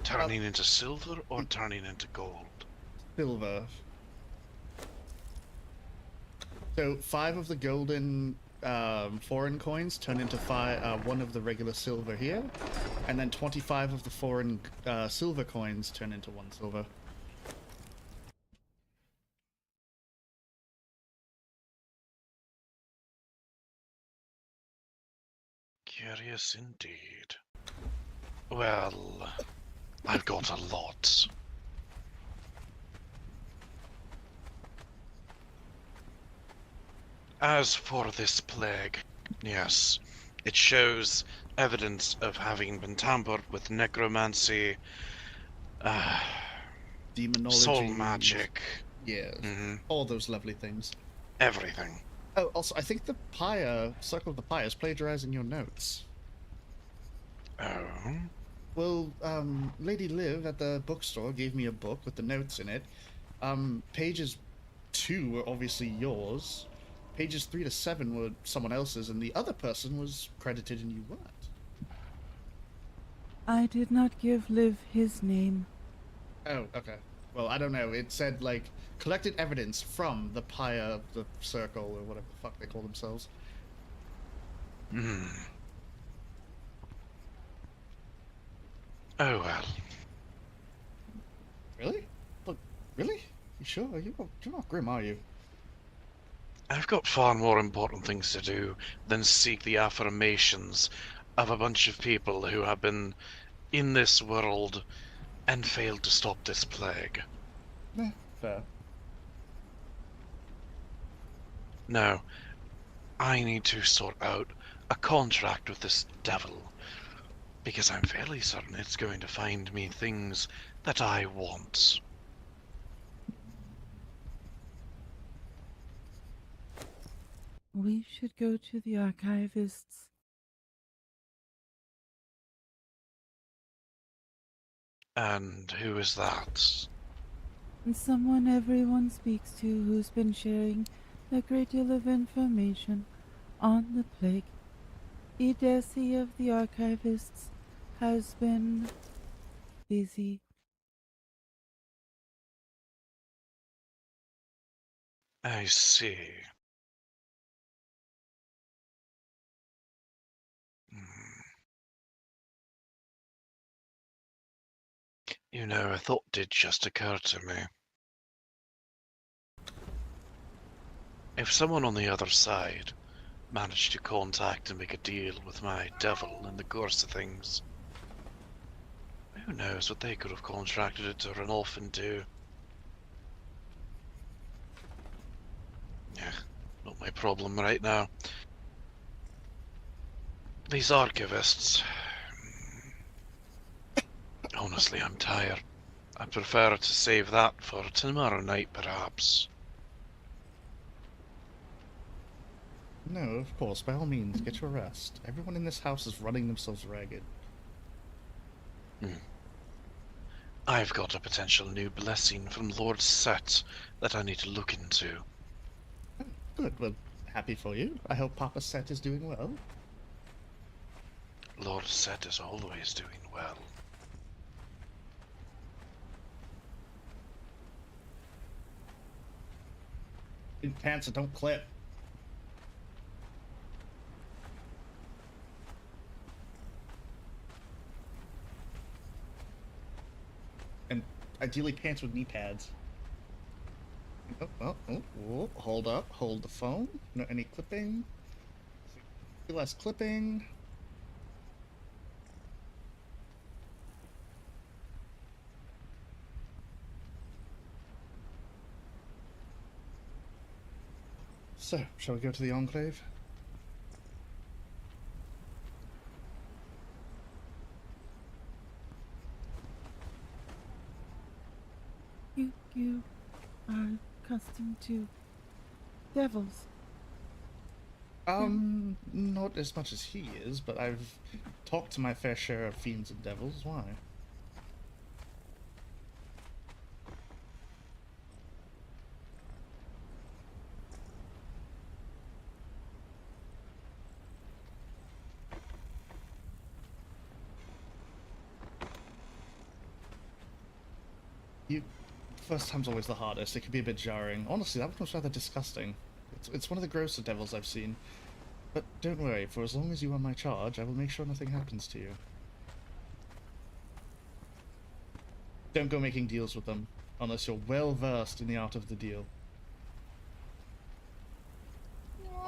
turning into silver or turning into gold? Silver. So 5 of the golden foreign coins turn into 1 of the regular silver here, and then 25 of the foreign silver coins turn into 1 silver. Curious indeed. Well, I've got a lot. As for this plague, yes, it shows evidence of having been tampered with necromancy, Demonology, soul magic. Yeah, all those lovely things. Everything. Oh, also, I think the Pyre, Circle of the Pyre, is plagiarizing your notes. Oh? Well, Lady Liv at the bookstore gave me a book with the notes in it. Pages 2 were obviously yours. Pages 3 to 7 were someone else's, and the other person was credited and you weren't. I did not give Liv his name. Oh, okay. Well, I don't know. It said, like, collected evidence from the Pyre, the Circle, or whatever the fuck they call themselves. Oh well. Really? Look, really? You sure? You're not grim, are you? I've got far more important things to do than seek the affirmations of a bunch of people who have been in this world and failed to stop this plague. fair. No, I need to sort out a contract with this devil, because I'm fairly certain it's going to find me things that I want. We should go to the archivists. And who is that? And someone everyone speaks to who's been sharing a great deal of information on the plague. Edesi of the archivists has been busy. I see. You know, a thought did just occur to me. If someone on the other side managed to contact and make a deal with my devil in the course of things, who knows what they could have contracted it to run off and do. Yeah, not my problem right now. These archivists. Honestly, I'm tired. I prefer to save that for tomorrow night, perhaps. No, of course, by all means, get your rest. Everyone in this house is running themselves ragged. I've got a potential new blessing from Lord Set that I need to look into. Good, well, happy for you. I hope Papa Set is doing well. Lord Set is always doing well. Pants that don't clip. And ideally pants with knee pads. Oh, hold up, hold the phone. No, any clipping? Less clipping. So, shall we go to the Enclave? You are accustomed to devils. Not as much as he is, but I've talked to my fair share of fiends and devils. Why? First time's always the hardest. It can be a bit jarring. Honestly, that one was rather disgusting. It's one of the grosser devils I've seen. But don't worry, for as long as you are my charge, I will make sure nothing happens to you. Don't go making deals with them, unless you're well versed in the art of the deal.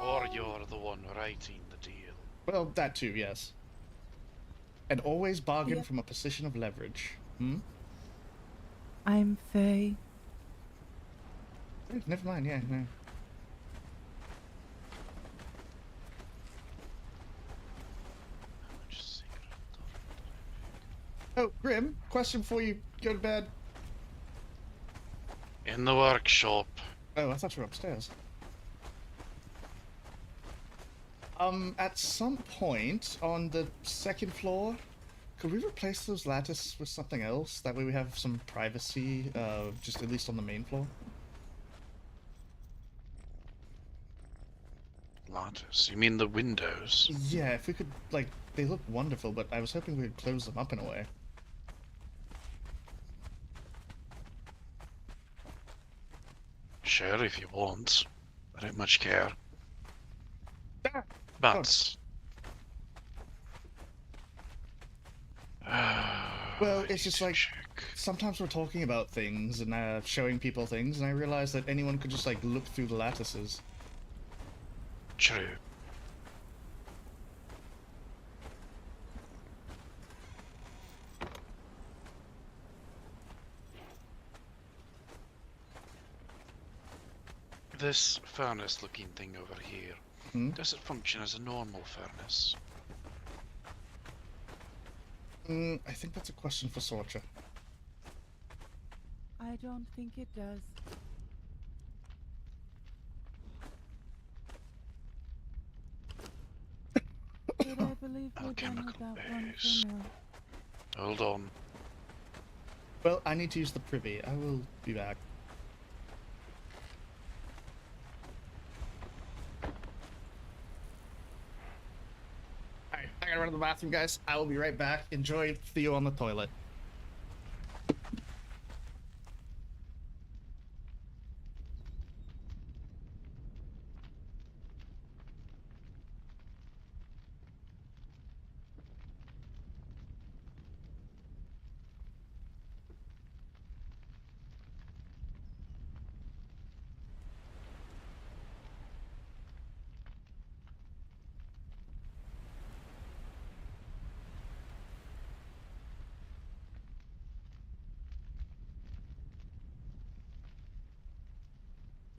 Or you're the one writing the deal. Well, that too, yes. And always bargain from a position of leverage. I'm Faye. Oh, never mind, yeah, no. Oh, Grim, question before you go to bed. In the workshop. Oh, I thought you were upstairs. At some point on the second floor, could we replace those lattice with something else? That way we have some privacy, just at least on the main floor. Lattice? You mean the windows? Yeah, if we could, like, they look wonderful, but I was hoping we could close them up in a way. Sure, if you want. I don't much care. Ah! But... Well, it's just like, sometimes we're talking about things and showing people things, and I realize that anyone could just, like, look through the lattices. True. This furnace-looking thing over here, Hmm? does it function as a normal furnace? I think that's a question for Sorcha. I don't think it does. But I believe we're done with Alchemical that one base. for now. Hold on. Well, I need to use the privy. I will be back. Alright, I gotta run to the bathroom, guys. I will be right back. Enjoy Theo on the toilet.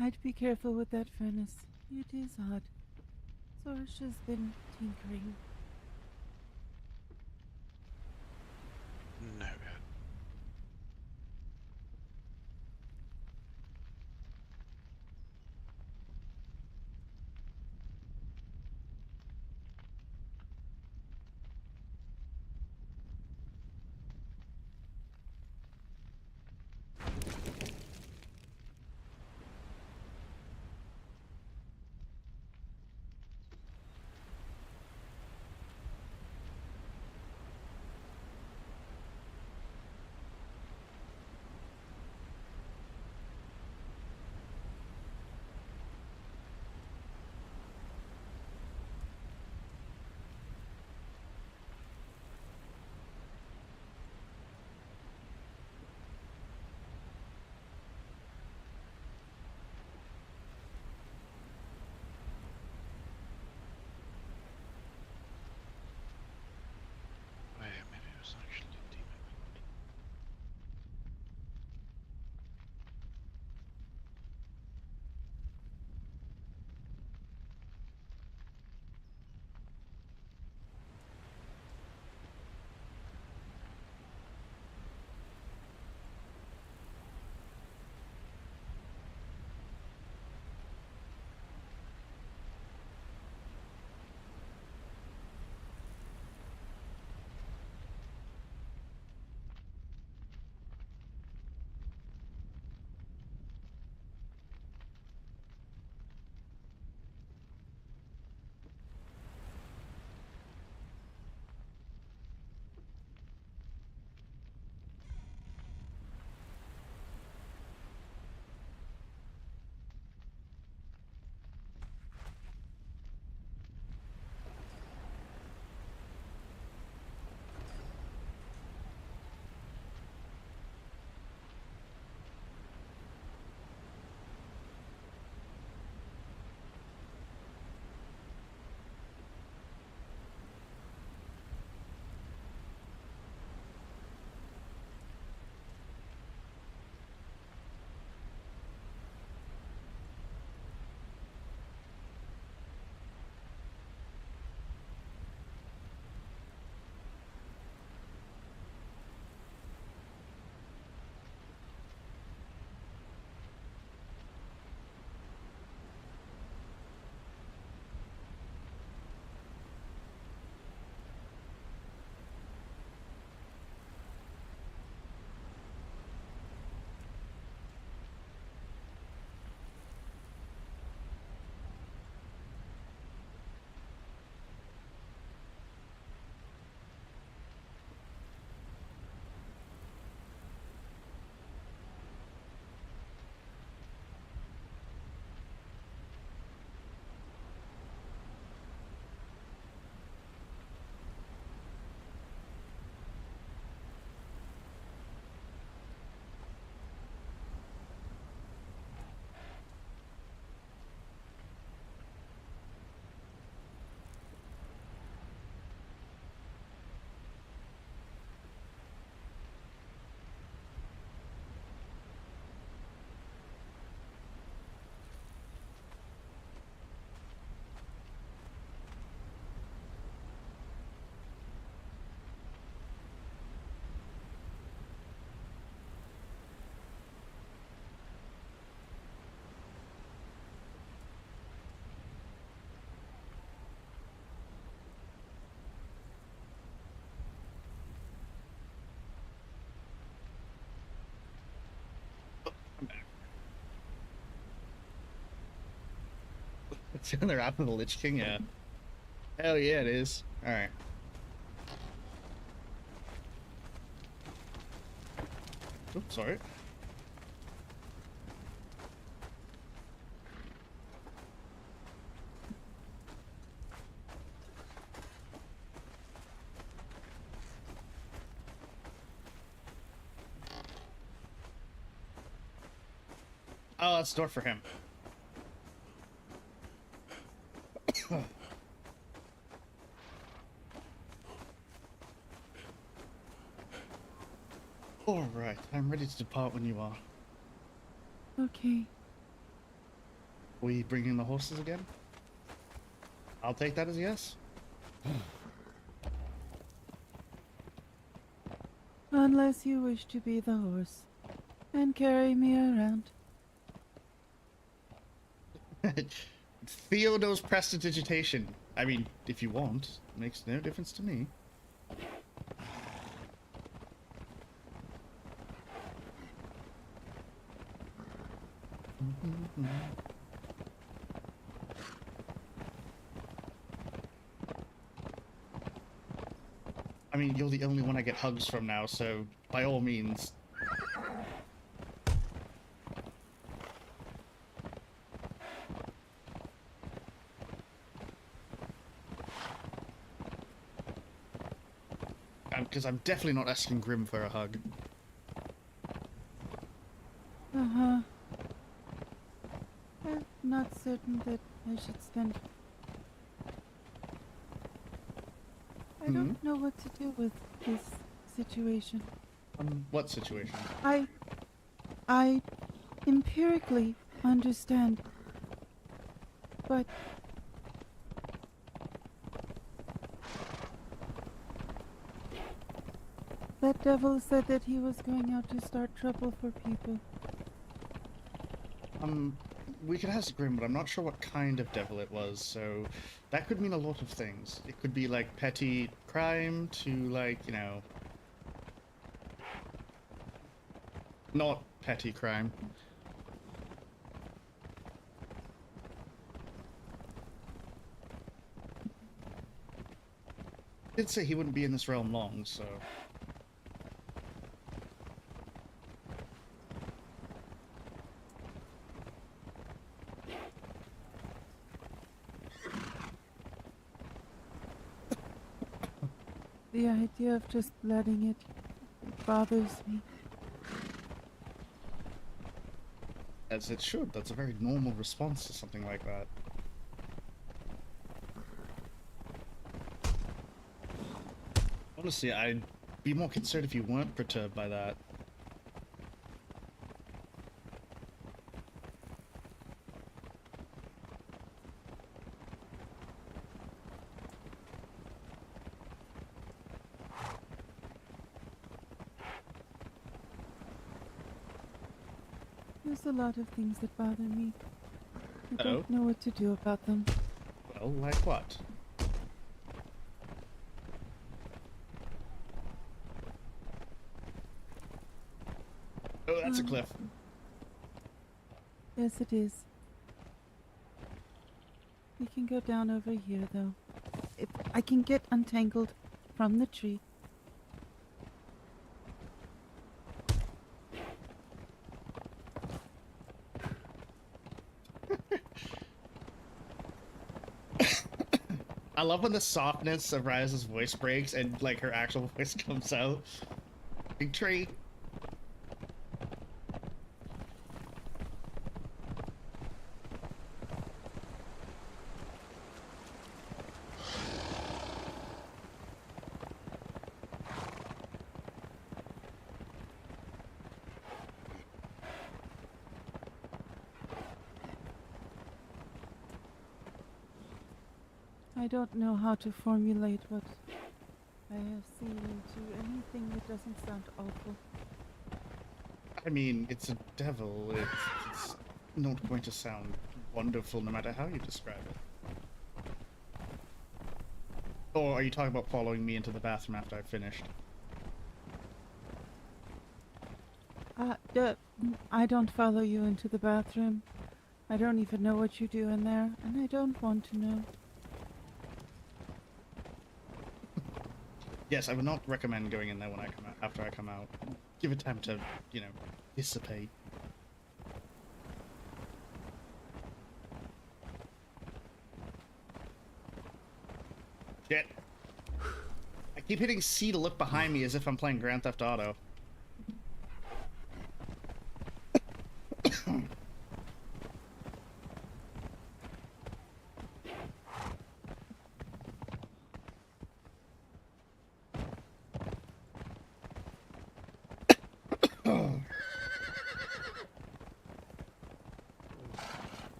I'd be careful with that furnace. It is hot. Sorsha's been tinkering. No. It's in the Wrath of the Lich King, yeah. Hell yeah, it is. Alright. Oops, sorry. Oh, that's the door for him. Alright, I'm ready to depart when you are. Okay. We bringing the horses again? I'll take that as a yes. Unless you wish to be the horse and carry me around. Theo knows prestidigitation. I mean, if you want, makes no difference to me. I mean, you're the only one I get hugs from now, so by all means. Because I'm definitely not asking Grim for a hug. Uh-huh. I'm not certain that I should spend... I don't know what to do with this situation. What situation? I empirically understand, but that devil said that he was going out to start trouble for people. We could ask Grim, but I'm not sure what kind of devil it was, so that could mean a lot of things. It could be like petty crime to like, you know, not petty crime. He did say he wouldn't be in this realm long, so... The idea of just letting it bothers me. As it should. That's a very normal response to something like that. Honestly, I'd be more concerned if you weren't perturbed by that. There's a lot of things that bother me. I don't know what to do about them. Well, like what? Oh, that's a cliff. Yes, it is. We can go down over here, though. If I can get untangled from the tree. I love when the softness of Rise's voice breaks and like her actual voice comes out. Big tree. I don't know how to formulate what I have seen into anything that doesn't sound awful. I mean, it's a devil. It's not going to sound wonderful no matter how you describe it. Or are you talking about following me into the bathroom after I've finished? I don't follow you into the bathroom. I don't even know what you do in there, and I don't want to know. Yes, I would not recommend going in there when I come out. After I come out, give it time to, you know, dissipate. Shit. I keep hitting C to look behind me as if I'm playing Grand Theft Auto.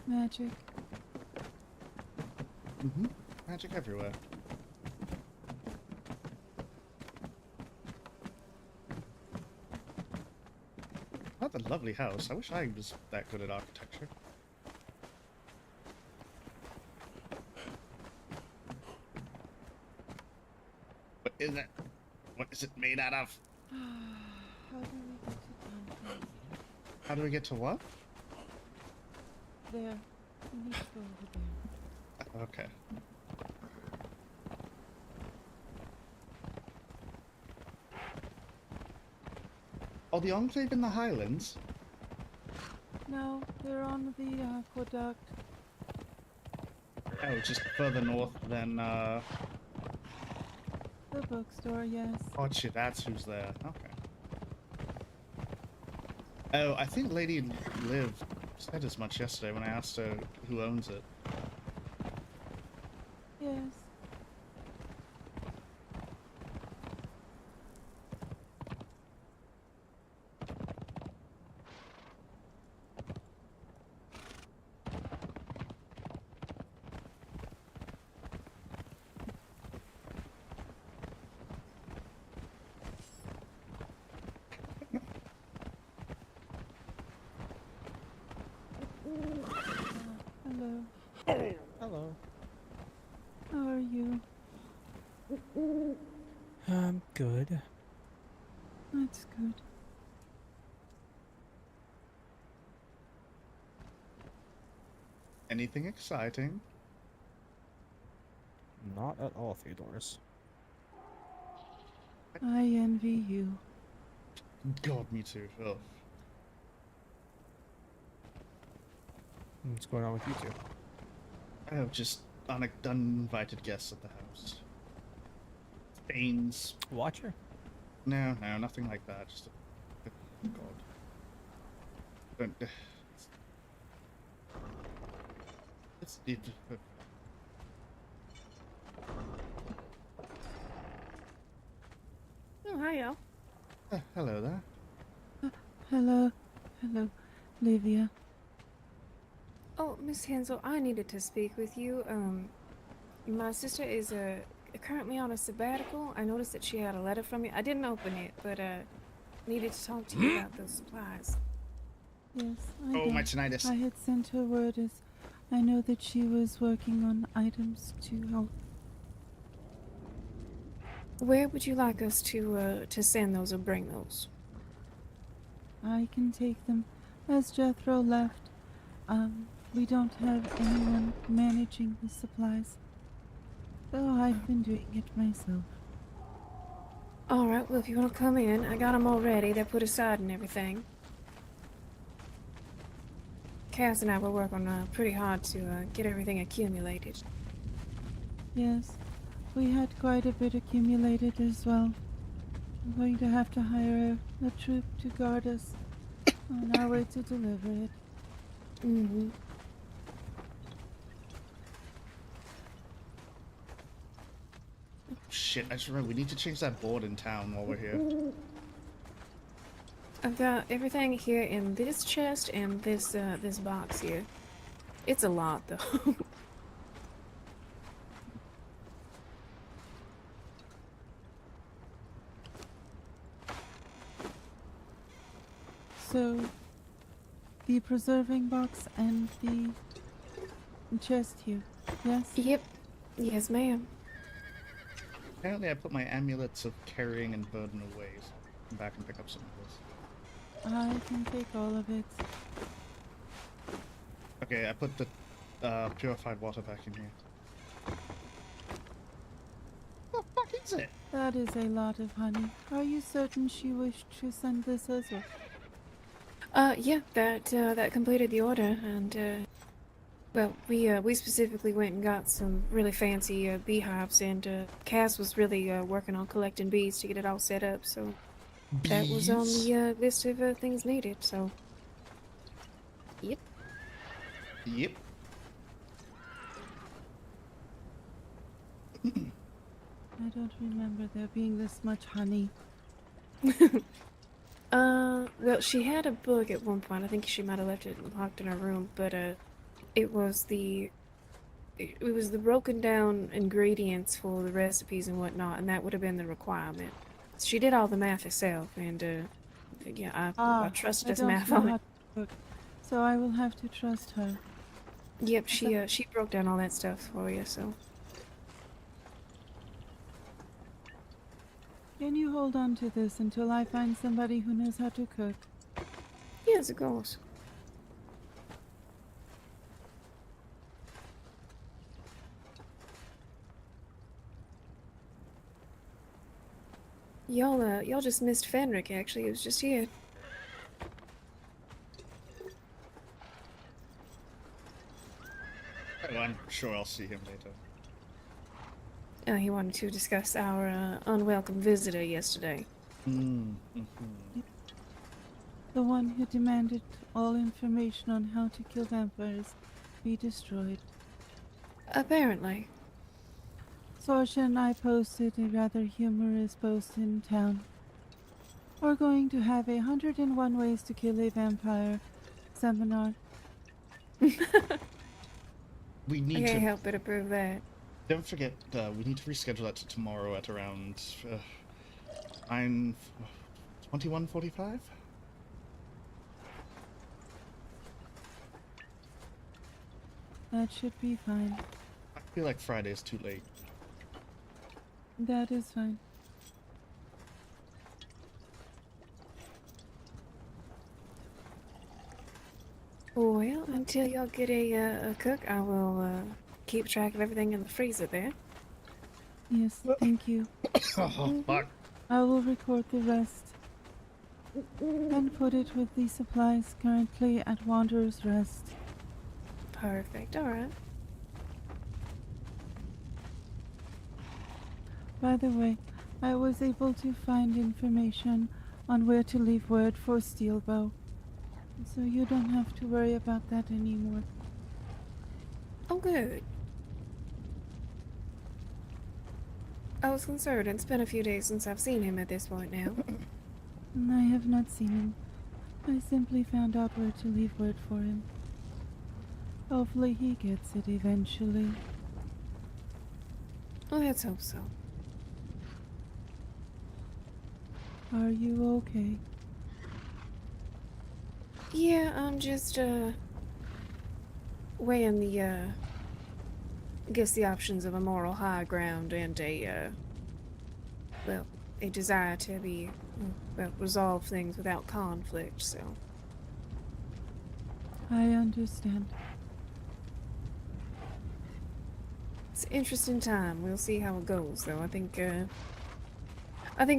Magic. Magic everywhere. What a lovely house. I wish I was that good at architecture. What is it? What is it made out of? How do we get to downtown? How do we get to what? There. We need to go over there. Okay. Oh, the Enclave in the Highlands? No, they're on the aqueduct. Oh, just further north than, The bookstore, yes. Oh, shit, that's who's there. Okay. Oh, I think Lady Liv said as much yesterday when I asked her who owns it. Yes. Hello. Hello. How are you? I'm good. That's good. Anything exciting? Not at all, Theodorus. I envy you. God, me too. Oh. What's going on with you two? Oh, just uninvited guests at the house. Baines. Watcher? No, nothing like that. Just a... God. Don't... It's... Oh, hi, y'all. Hello there. Hello. Hello, Livia. Oh, Miss Hansel, I needed to speak with you. My sister is currently on a sabbatical. I noticed that she had a letter from you. I didn't open it, but needed to talk to you about those supplies. Yes, Oh, my tinnitus. I had sent her word as I know that she was working on items to help. Where would you like us to send those or bring those? I can take them. As Jethro left, we don't have anyone managing the supplies. So I've been doing it myself. Alright, well, if you want to come in, I got them all ready. They're put aside and everything. Cass and I were working pretty hard to get everything accumulated. Yes, we had quite a bit accumulated as well. I'm going to have to hire a troop to guard us on our way to deliver it. Mm-hmm. Shit, I just remember we need to change that board in town while we're here. I've got everything here in this chest and this box here. It's a lot, though. So, the preserving box and the chest here. Yes? Yep. Yes, ma'am. Apparently I put my amulets of carrying and burden away, so come back and pick up some of this. I can take all of it. Okay, I put the purified water back in here. What the fuck is it? That is a lot of honey. Are you certain she wished to send this as well? Yeah, that completed the order, and well, we specifically went and got some really fancy beehives, and Cass was really working on collecting bees to get it all set up. So that was on the list of things needed. So, yep. Yep. I don't remember there being this much honey. Well, she had a book at one point. I think she might have left it locked in her room, but it was the broken down ingredients for the recipes and whatnot, and that would have been the requirement. She did all the math herself, and yeah, I trusted his math on it. Cook, so I will have to trust her. Yep, she broke down all that stuff for you. So Can you hold on to this until I find somebody who knows how to cook? yes, of course. Y'all just missed Fenric. Actually, he was just here. Oh, I'm sure I'll see him later. He wanted to discuss our unwelcome visitor yesterday. Mm-hmm. The one who demanded all information on how to kill vampires be destroyed. Apparently. Sorsha and I posted a rather humorous post in town. We're going to have 101 ways to kill a vampire seminar. We need I can't to... help but approve that. Don't forget, we need to reschedule that to tomorrow at around 21:45. That should be fine. I feel like Friday's too late. That is fine. Well, until y'all get a cook, I will keep track of everything in the freezer there. Yes, thank you. Oh, fuck. I will record the rest and put it with the supplies currently at Wanderer's Rest. Perfect, alright. By the way, I was able to find information on where to leave word for Steelbow, so you don't have to worry about that anymore. Oh, good. I was concerned. It's been a few days since I've seen him at this point now. I have not seen him. I simply found out where to leave word for him. Hopefully he gets it eventually. Well, let's hope so. Are you okay? Yeah, I'm just, weighing the, I guess the options of a moral high ground and a desire to be, resolve things without conflict, so. I understand. It's an interesting time. We'll see how it goes, though. I think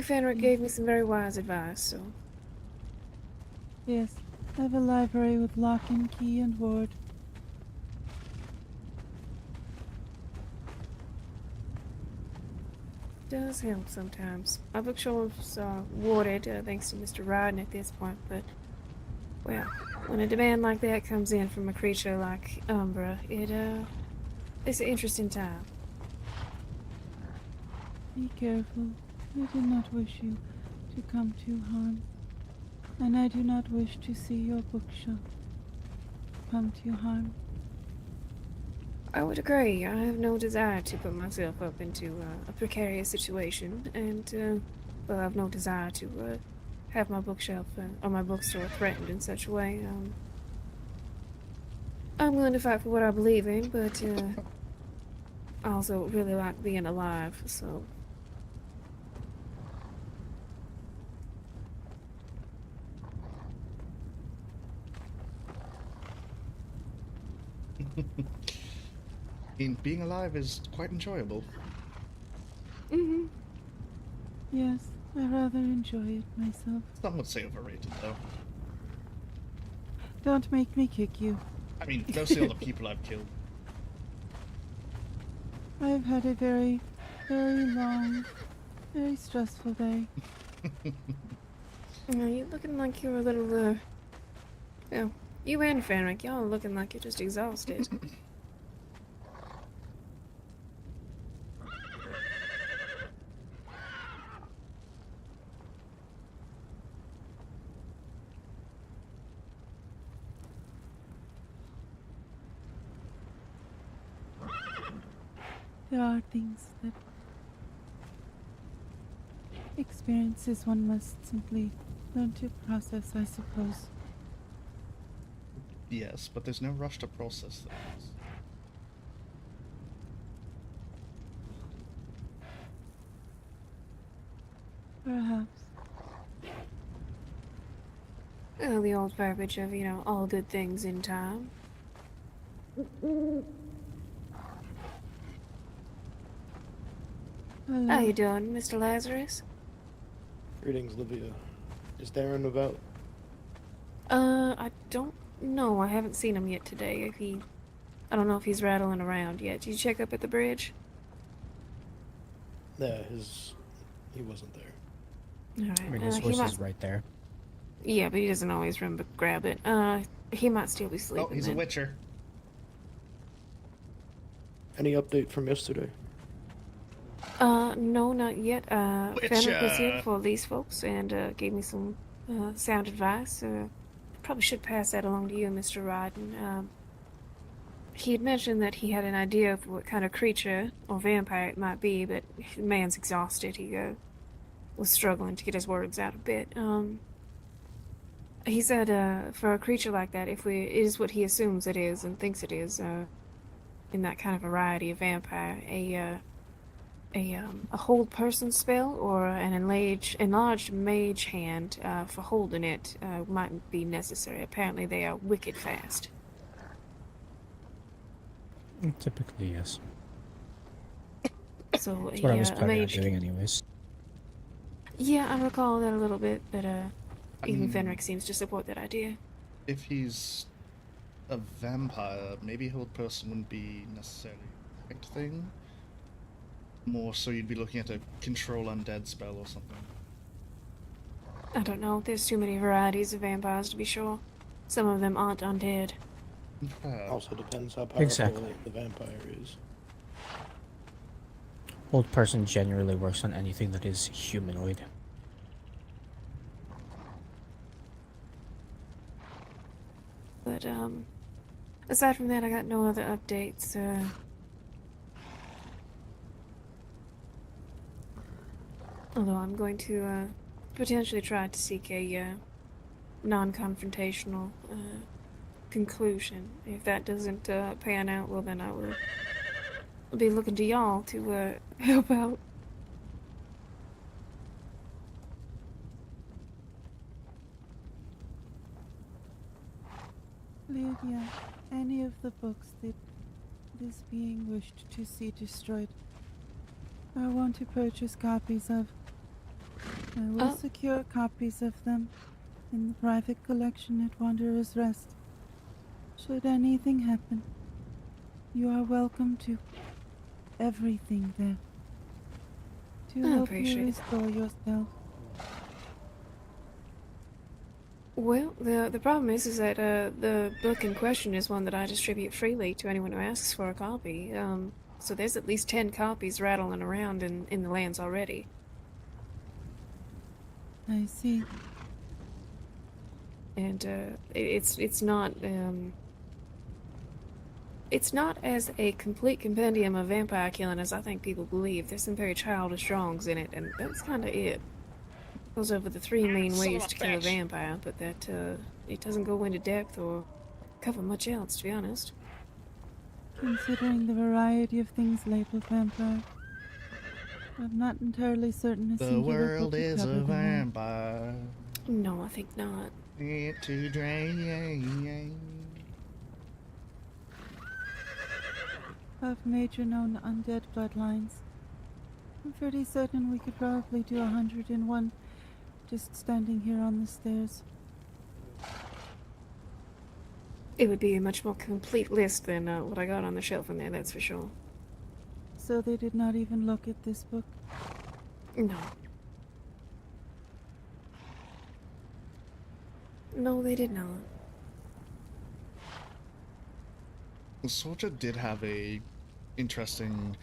Fenric gave me some very wise advice, so. Yes, I have a library with lock and key and ward. Does help sometimes. My bookshelves are warded, thanks to Mr. Ryden at this point, but, well, when a demand like that comes in from a creature like Umbra, it's an interesting time. Be careful. I do not wish you to come to harm, and I do not wish to see your bookshelf come to harm. I would agree. I have no desire to put myself up into a precarious situation, and, I have no desire to have my bookshelf or my bookstore threatened in such a way. I'm going to fight for what I believe in, but I also really like being alive, so. Being alive is quite enjoyable. Mm-hmm. Yes, I rather enjoy it myself. Some would say overrated, though. Don't make me kick you. I mean, go see all the people I've killed. I've had a very, very long, very stressful day. You're looking like you're a little, yeah, you and Fenric, y'all are looking like you're just exhausted. There are things that experiences one must simply learn to process, I suppose. Yes, but there's no rush to process things. Perhaps. Oh, the old verbiage of, you know, all good things in time. Hello. How you doing, Mr. Lazarus? Greetings, Livia. Is Darren about? I don't know. I haven't seen him yet today. I don't know if he's rattling around yet. Did you check up at the bridge? Yeah, he wasn't there. Alright. I mean, his horse is right there. Yeah, but he doesn't always remember to grab it. He might still be sleeping. Oh, he's then. a witcher. Any update from yesterday? No, not yet. Fenric was here Witcher. for these folks and gave me some sound advice. Probably should pass that along to you, Mr. Ryden. He had mentioned that he had an idea of what kind of creature or vampire it might be, but the man's exhausted. He was struggling to get his words out a bit. He said for a creature like that, it is what he assumes it is and thinks it is, in that kind of variety of vampire, a hold person spell or an enlarged mage hand for holding it might be necessary. Apparently they are wicked fast. Typically, yes. So That's what I was planning on mage... doing anyways. Yeah, I recall that a little bit, but even mean, Fenric seems to support that idea. If he's a vampire, maybe hold person wouldn't be necessarily the correct thing. More so you'd be looking at a control undead spell or something. I don't know, there's too many varieties of vampires to be sure. Some of them aren't undead. Also depends how powerful Exactly. the vampire is. Old person generally works on anything that is humanoid. But aside from that, I got no other updates. Although I'm going to potentially try to seek a non-confrontational conclusion. If that doesn't pan out, well then I will be looking to y'all to help out. Lydia, any of the books that this being wished to see destroyed, I want to purchase copies of. I will secure copies of them in the private collection at Wanderer's Rest. Should anything happen, you are welcome to everything there. To I help appreciate you it. restore yourself. Well, the problem is that the book in question is one that I distribute freely to anyone who asks for a copy. So there's at least 10 copies rattling around in the lands already. I see. And it's not as a complete compendium of vampire killing as I think people believe. There's some very childish wrongs in it, and that's kind of it. Goes over the 3 main ways to kill a vampire, but that it doesn't go into depth or cover much else, to be honest. Considering the variety of things labeled vampire, I'm not entirely certain a The singular world book would is cover a them all. vampire. No, I think not. It to drain. Of major known undead bloodlines, I'm pretty certain we could probably do 101 just standing here on the stairs. It would be a much more complete list than what I got on the shelf in there, that's for sure. So they did not even look at this book? No. No, they did not. The soldier did have a interesting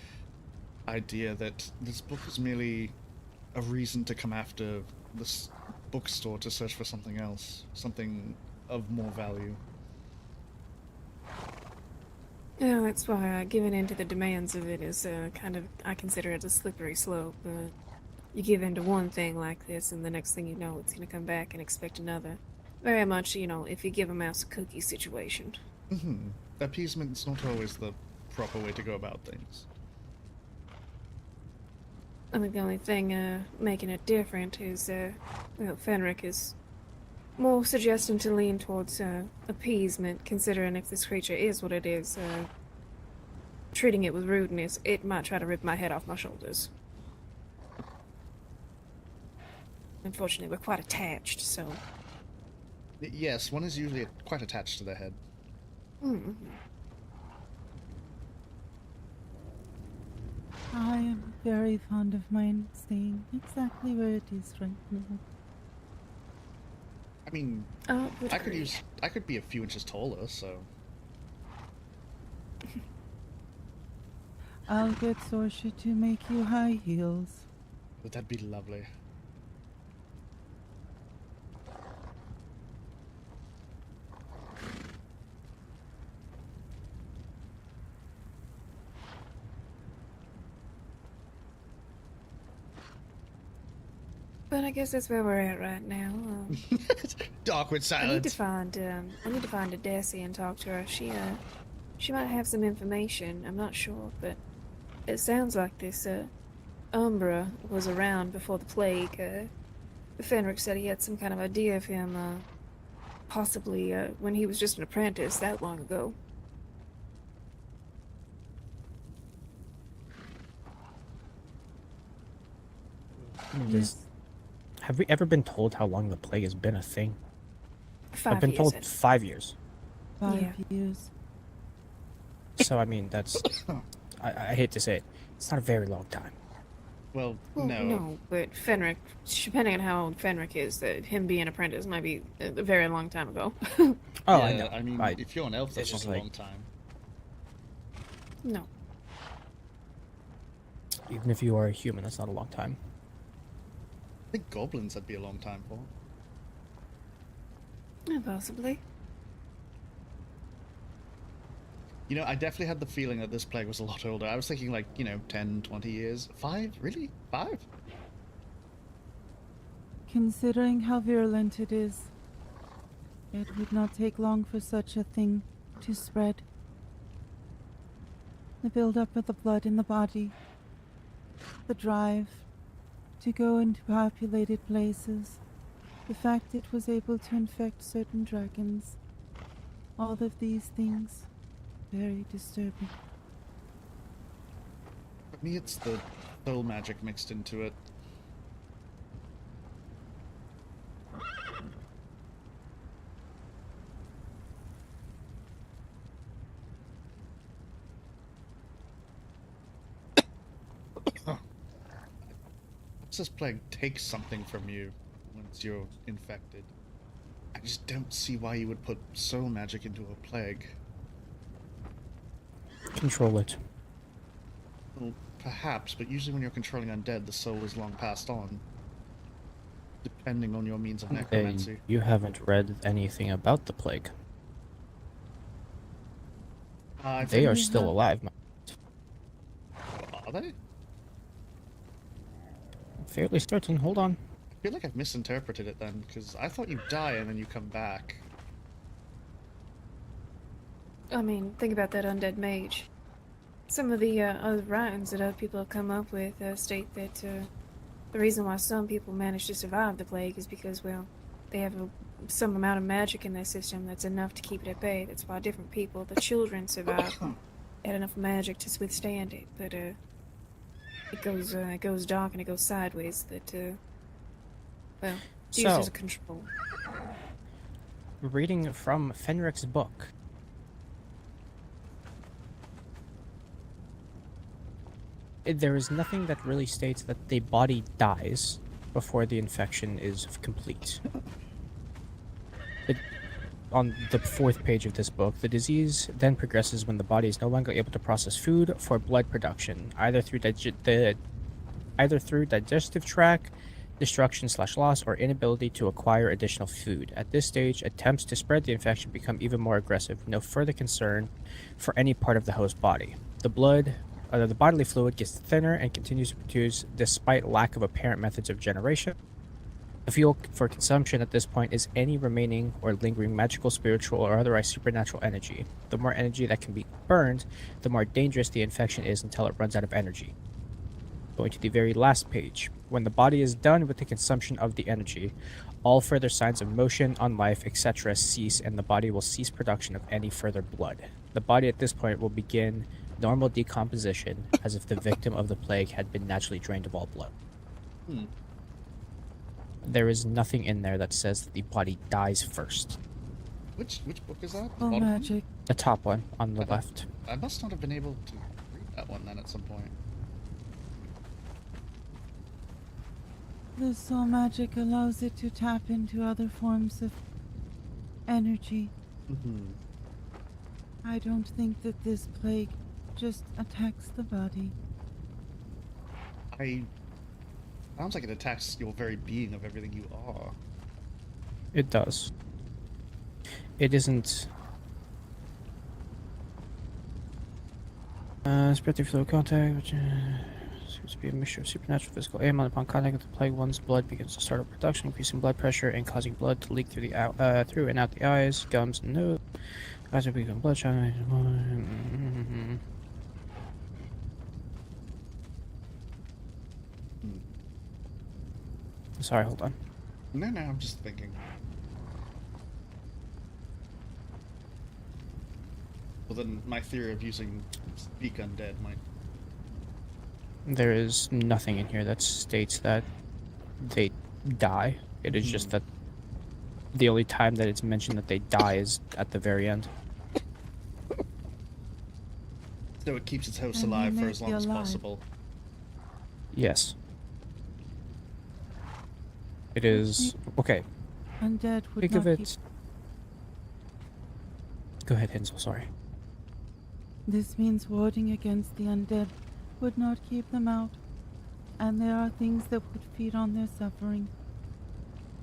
idea that this book is merely a reason to come after this bookstore to search for something else, something of more value. Yeah, that's why giving in to the demands of it is kind of, I consider it a slippery slope. You give in to one thing like this, and the next thing you know, it's going to come back and expect another. Very much, you know, if you give a mouse a cookie situation. Mm-hmm. Appeasement's not always the proper way to go about things. I think the only thing making it different is, well, Fenric is more suggesting to lean towards appeasement, considering if this creature is what it is, treating it with rudeness, it might try to rip my head off my shoulders. Unfortunately, we're quite attached, so... Yes, one is usually quite attached to their head. Mm-hmm. I am very fond of mine staying exactly where it is right now. I mean, I could be a few inches taller, so... I'll get Sorsha to make you high heels. Would that be lovely? But I guess that's where we're at right now. Awkward silence. I need to find a Desi and talk to her. She might have some information. I'm not sure, but it sounds like this Umbra was around before the plague. Fenric said he had some kind of idea of him, possibly when he was just an apprentice that long ago. Yes. Have we ever been told how long the plague has been a thing? 5 I've been years. told 5 years. 5 years. So, I mean, that's... I hate to say it. It's not a very long time. Well, no, but Fenric, depending on how old Fenric is, him being an apprentice might be a very long time ago. Oh, yeah, I know. I mean, if you're an elf, that's just a long time. No. Even if you are a human, that's not a long time. I think goblins that'd be a long time for. Yeah, possibly. You know, I definitely had the feeling that this plague was a lot older. I was thinking like, 10, 20 years. 5? Really? 5? Considering how virulent it is, it would not take long for such a thing to spread. The build-up of the blood in the body, the drive to go into populated places, the fact it was able to infect certain dragons, all of these things, very disturbing. For me, it's the soul magic mixed into it. This plague takes something from you once you're infected. I just don't see why you would put soul magic into a plague. Control it. Well, perhaps, but usually when you're controlling undead, the soul is long passed on. Depending on your means of necromancy. You haven't read anything about the plague. They are still alive. Are they? Fairly certain. Hold on. I feel like I've misinterpreted it then, because I thought you die and then you come back. I mean, think about that undead mage. Some of the other writings that other people have come up with state that the reason why some people manage to survive the plague is because, well, they have some amount of magic in their system that's enough to keep it at bay. That's why different people, the children, survive, had enough magic to withstand it. But it goes dark and it goes sideways. That well, it's used as So, a control. reading from Fenric's book. There is nothing that really states that the body dies before the infection is complete. On the 4th page of this book, the disease then progresses when the body is no longer able to process food for blood production, either through digestive tract destruction/loss or inability to acquire additional food. At this stage, attempts to spread the infection become even more aggressive, no further concern for any part of the host body. The bodily fluid gets thinner and continues to produce despite lack of apparent methods of generation. The fuel for consumption at this point is any remaining or lingering magical, spiritual, or otherwise supernatural energy. The more energy that can be burned, the more dangerous the infection is until it runs out of energy. Going to the very last page. When the body is done with the consumption of the energy, all further signs of motion, unlife, etc. cease, and the body will cease production of any further blood. The body at this point will begin normal decomposition, as if the victim of the plague had been naturally drained of all blood. There is nothing in there that says that the body dies first. Which book is that? Oh, magic. The top one on the left. I must not have been able to read that one then at some point. The soul magic allows it to tap into other forms of energy. I don't think that this plague just attacks the body. Sounds like it attacks your very being of everything you are. It does. It isn't... spread through fluid contact, which seems to be a mixture of supernatural physical ailment. Upon contact with the plague, one's blood begins to start up production, increasing blood pressure and causing blood to leak through through and out the eyes, gums, and nose. Eyes will become bloodshot. Sorry, hold on. No, I'm just thinking. Well, then my theory of using Speak Undead might... There is nothing in here that states that they die. It is just that the only time that it's mentioned that they die is at the very end. So it keeps its host And alive they for may as be long as alive. possible. Yes. It is... Okay. Undead would Think not of it... keep... Go ahead, Hinsel, sorry. This means warding against the undead would not keep them out, and there are things that would feed on their suffering.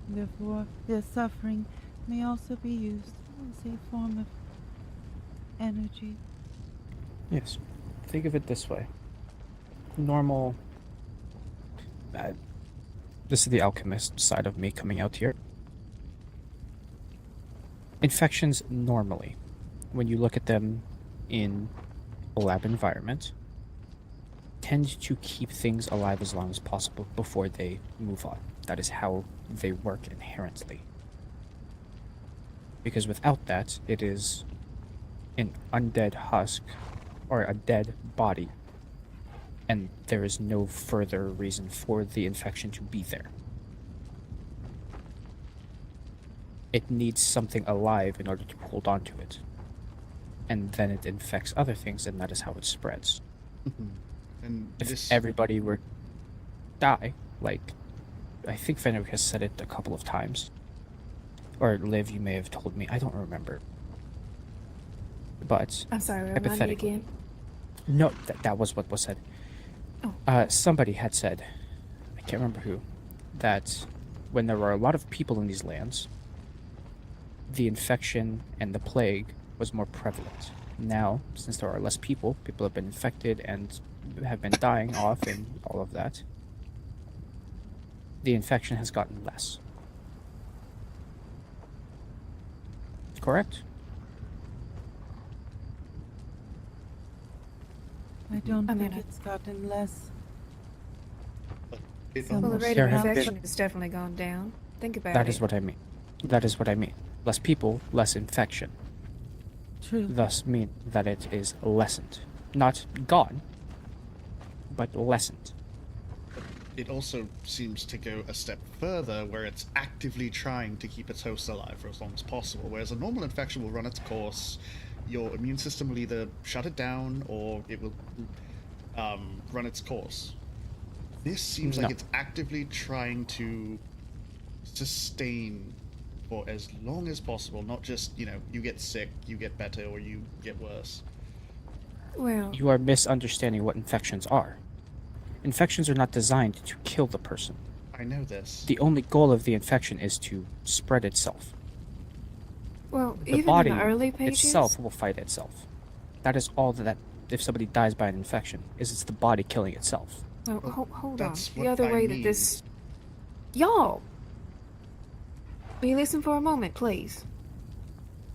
Therefore, their suffering may also be used as a form of energy. Yes. Think of it this way. Normal... this is the alchemist side of me coming out here. Infections normally, when you look at them in a lab environment, tend to keep things alive as long as possible before they move on. That is how they work inherently. Because without that, it is an undead husk or a dead body, and there is no further reason for the infection to be there. It needs something alive in order to hold on to it. And then it infects other things, and that is how it spreads. And If everybody were die, like, I think Fenrir has said it a couple of times. Or Liv, you may have told me, I don't remember. But I'm sorry, remind me hypothetically, again. no, that was what was said. Oh. Somebody had said, I can't remember who, that when there were a lot of people in these lands, the infection and the plague was more prevalent. Now, since there are less people have been infected and have been dying off and all of that, the infection has gotten less. Correct? I don't I mean, think it's gotten less. It well, the almost rate There of have infection been- has definitely gone down. Think about That it. is what I mean. That is what I mean. Less people, less infection. True. Thus mean that it is lessened. Not gone, but lessened. It also seems to go a step further where it's actively trying to keep its host alive for as long as possible, whereas a normal infection will run its course, your immune system will either shut it down or it will run its course. This seems like No. it's actively trying to sustain for as long as possible, not just, you get sick, you get better, or you get worse. Well, You are misunderstanding what infections are. Infections are not designed to kill the person. I know this. The only goal of the infection is to spread itself. well, The even body in the early pages, itself will fight itself. That is all that if somebody dies by an infection, is it's the body killing itself. well, hold on. That's The what other I way mean. that this, y'all, will you listen for a moment, please?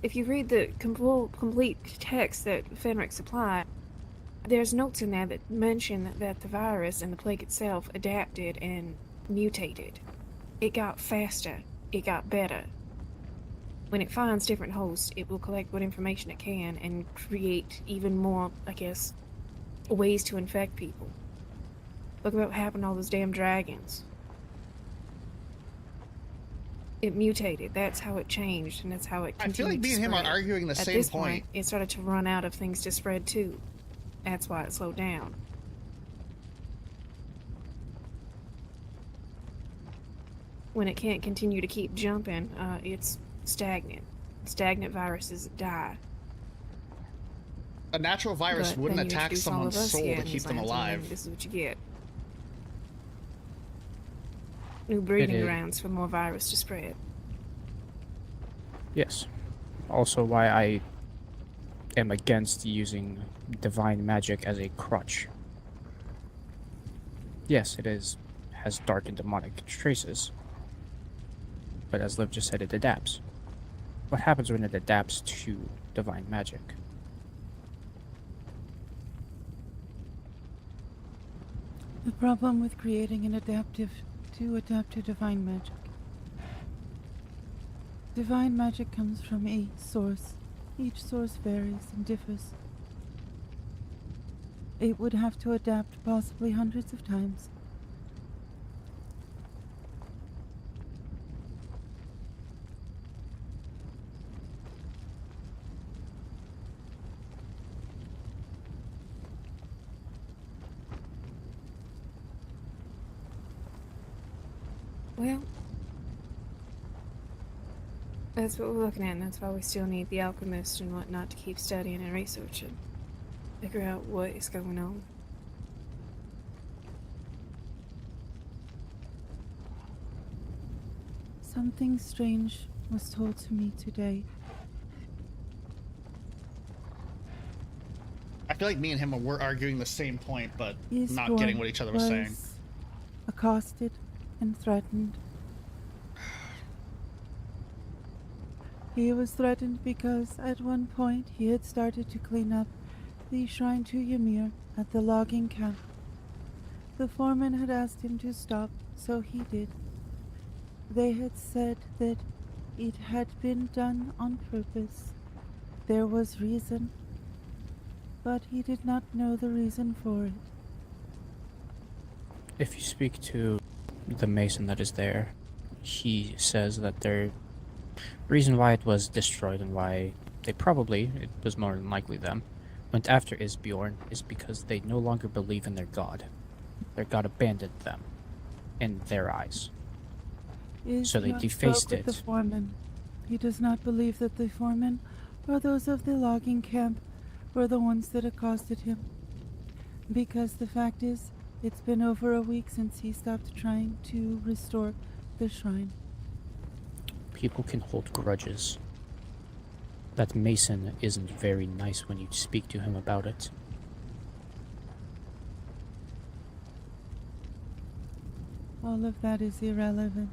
If you read the complete text that Fenric supplied, there's notes in there that mention that the virus and the plague itself adapted and mutated. It got faster. It got better. When it finds different hosts, it will collect what information it can and create even more, I guess, ways to infect people. Look at what happened to all those damn dragons. It mutated. That's how it changed, and that's how it I continued feel like me to and him are spread. arguing the At same this point. It started to run out of things to spread too. That's why it slowed down. When it can't continue to keep jumping, it's stagnant. Stagnant viruses die. A natural virus But wouldn't then you attack introduce all of someone's us soul here to in keep these them lands, and then alive. this is what you get. New breeding is- grounds for more virus to spread. Yes. Also why I am against using divine magic as a crutch. Yes, has dark and demonic traces. But as Liv just said, it adapts. What happens when it adapts to divine magic? The problem with creating an adaptive to adapt to divine magic. Divine magic comes from a source. Each source varies and differs. It would have to adapt possibly hundreds of times. Well, that's what we're looking at, and that's why we still need the alchemist and whatnot to keep studying and researching. Figure out what is going on. Something strange was told to me today. I feel like me and him were arguing the same point, but not Eastbourne getting what each other was saying. accosted and threatened. He was threatened because at one point he had started to clean up the shrine to Ymir at the logging camp. The foreman had asked him to stop, so he did. They had said that it had been done on purpose. There was reason, but he did not know the reason for it. If you speak to the mason that is there, he says that the reason why it was destroyed and why they probably, it was more than likely them, went after Isbjorn is because they no longer believe in their god. Their god abandoned them in their eyes. So they Isbjorn defaced spoke with the it. foreman. He does not believe that the foreman or those of the logging camp were the ones that accosted him. Because the fact is, it's been over a week since he stopped trying to restore the shrine. People can hold grudges. That mason isn't very nice when you speak to him about it. All of that is irrelevant.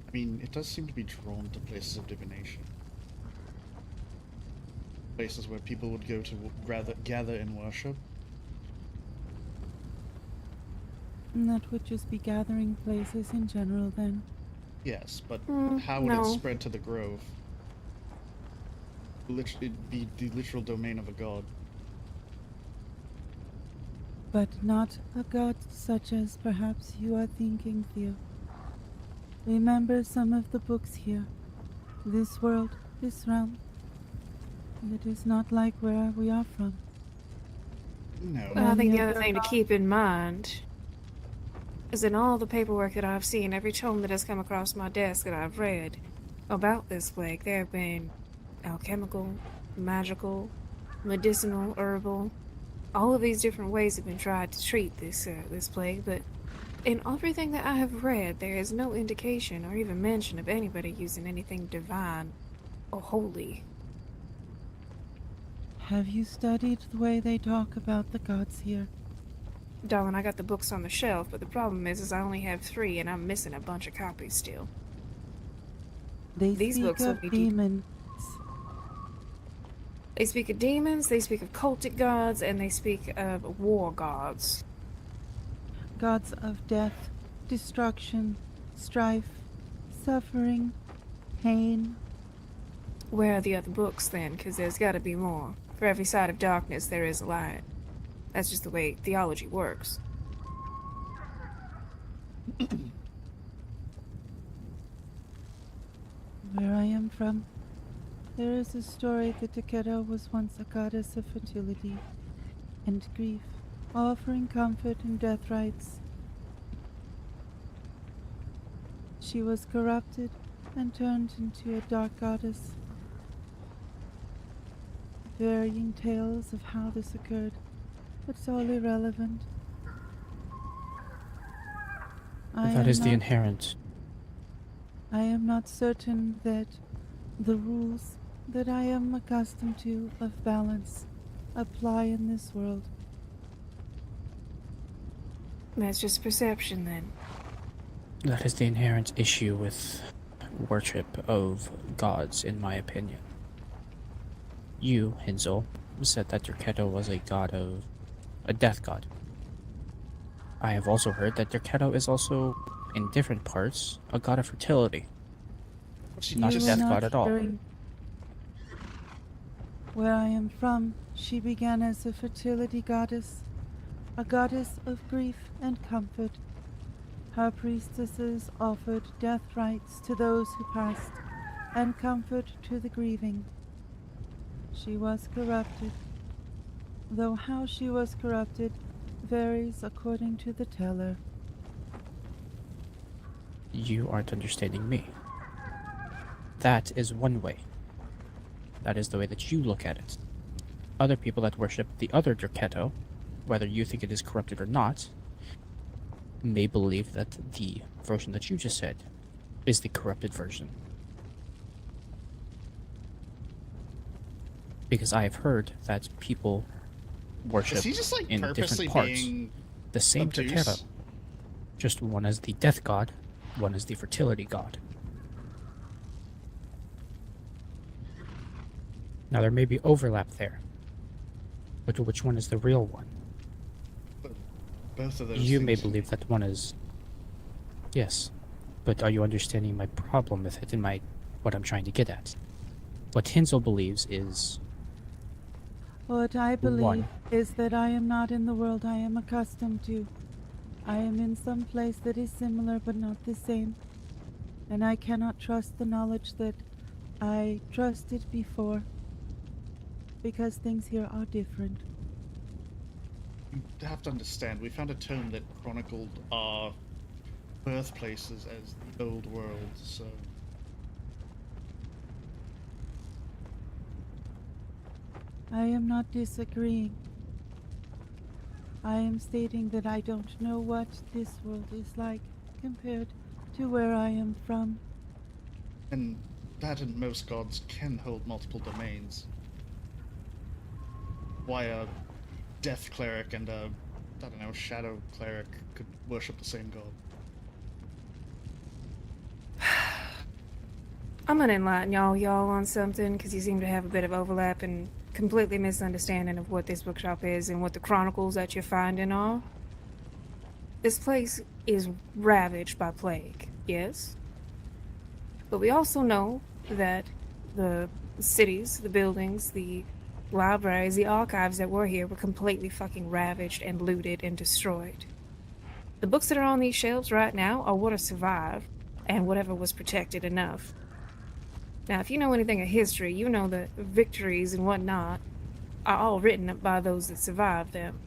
I mean, it does seem to be drawn to places of divination. places where people would go to gather and worship. And that would just be gathering places in general, then. Yes, but how would it no. spread to the Grove? Literally, be the literal domain of a god. But not a god such as perhaps you are thinking, Theo. Remember some of the books here. This world, this realm. It is not like where we are from. No. Well, I think the Many other of thing to keep in mind is in all the paperwork that I've seen, every tome that has come across my desk that I've read about this plague, there have been alchemical, magical, medicinal, herbal. All of these different ways have been tried to treat this plague, but in everything that I have read, there is no indication or even mention of anybody using anything divine or holy. Have you studied the way they talk about the gods here? Darling, I got the books on the shelf, but the problem is I only have 3 and I'm missing a bunch of copies still. They These speak books will of be demons. They speak of demons, they speak of cultic gods, and they speak of war gods. Gods of death, destruction, strife, suffering, pain. Where are the other books then? Because there's got to be more. For every side of darkness, there is a light. That's just the way theology works. Where I am from, there is a story that Takeda was once a goddess of fertility and grief, offering comfort in death rites. She was corrupted and turned into a dark goddess. Varying tales of how this occurred, but it's all irrelevant. That is the inherent. I am not certain that the rules that I am accustomed to of balance apply in this world. That's just perception then. That is the inherent issue with worship of gods, in my opinion. You, Hinzel, said that Derketo was a death god. I have also heard that Derketo is also, in different parts, a god of fertility. Not a death god at all. Where I am from, she began as a fertility goddess, a goddess of grief and comfort. Her priestesses offered death rites to those who passed, and comfort to the grieving. She was corrupted, though how she was corrupted varies according to the teller. You aren't understanding me. That is one way. That is the way that you look at it. Other people that worship the other Derketo, whether you think it is corrupted or not, may believe that the version that you just said is the corrupted version. Because I have heard that people worship in different parts the same Derketo. Just one as the death god, one as the fertility god. Now there may be overlap there, but which one is the real one? Both of those You may things. believe that one is... Yes, but are you understanding my problem with it and what I'm trying to get at? What Hinzel believes is... What I believe One. is that I am not in the world I am accustomed to. I am in some place that is similar but not the same, and I cannot trust the knowledge that I trusted before, because things here are different. You have to understand, we found a tome that chronicled our birthplaces as the old world, so... I am not disagreeing. I am stating that I don't know what this world is like compared to where I am from. And that and most gods can hold multiple domains. Why a death cleric and a, I don't know, shadow cleric could worship the same god. I'm gonna enlighten y'all on something, because you seem to have a bit of overlap in completely misunderstanding of what this bookshop is and what the chronicles that you're finding are. This place is ravaged by plague, yes? But we also know that the cities, the buildings, the libraries, the archives that were here were completely fucking ravaged and looted and destroyed. The books that are on these shelves right now are what have survived and whatever was protected enough. Now, if you know anything of history, you know that victories and whatnot are all written by those that survived them,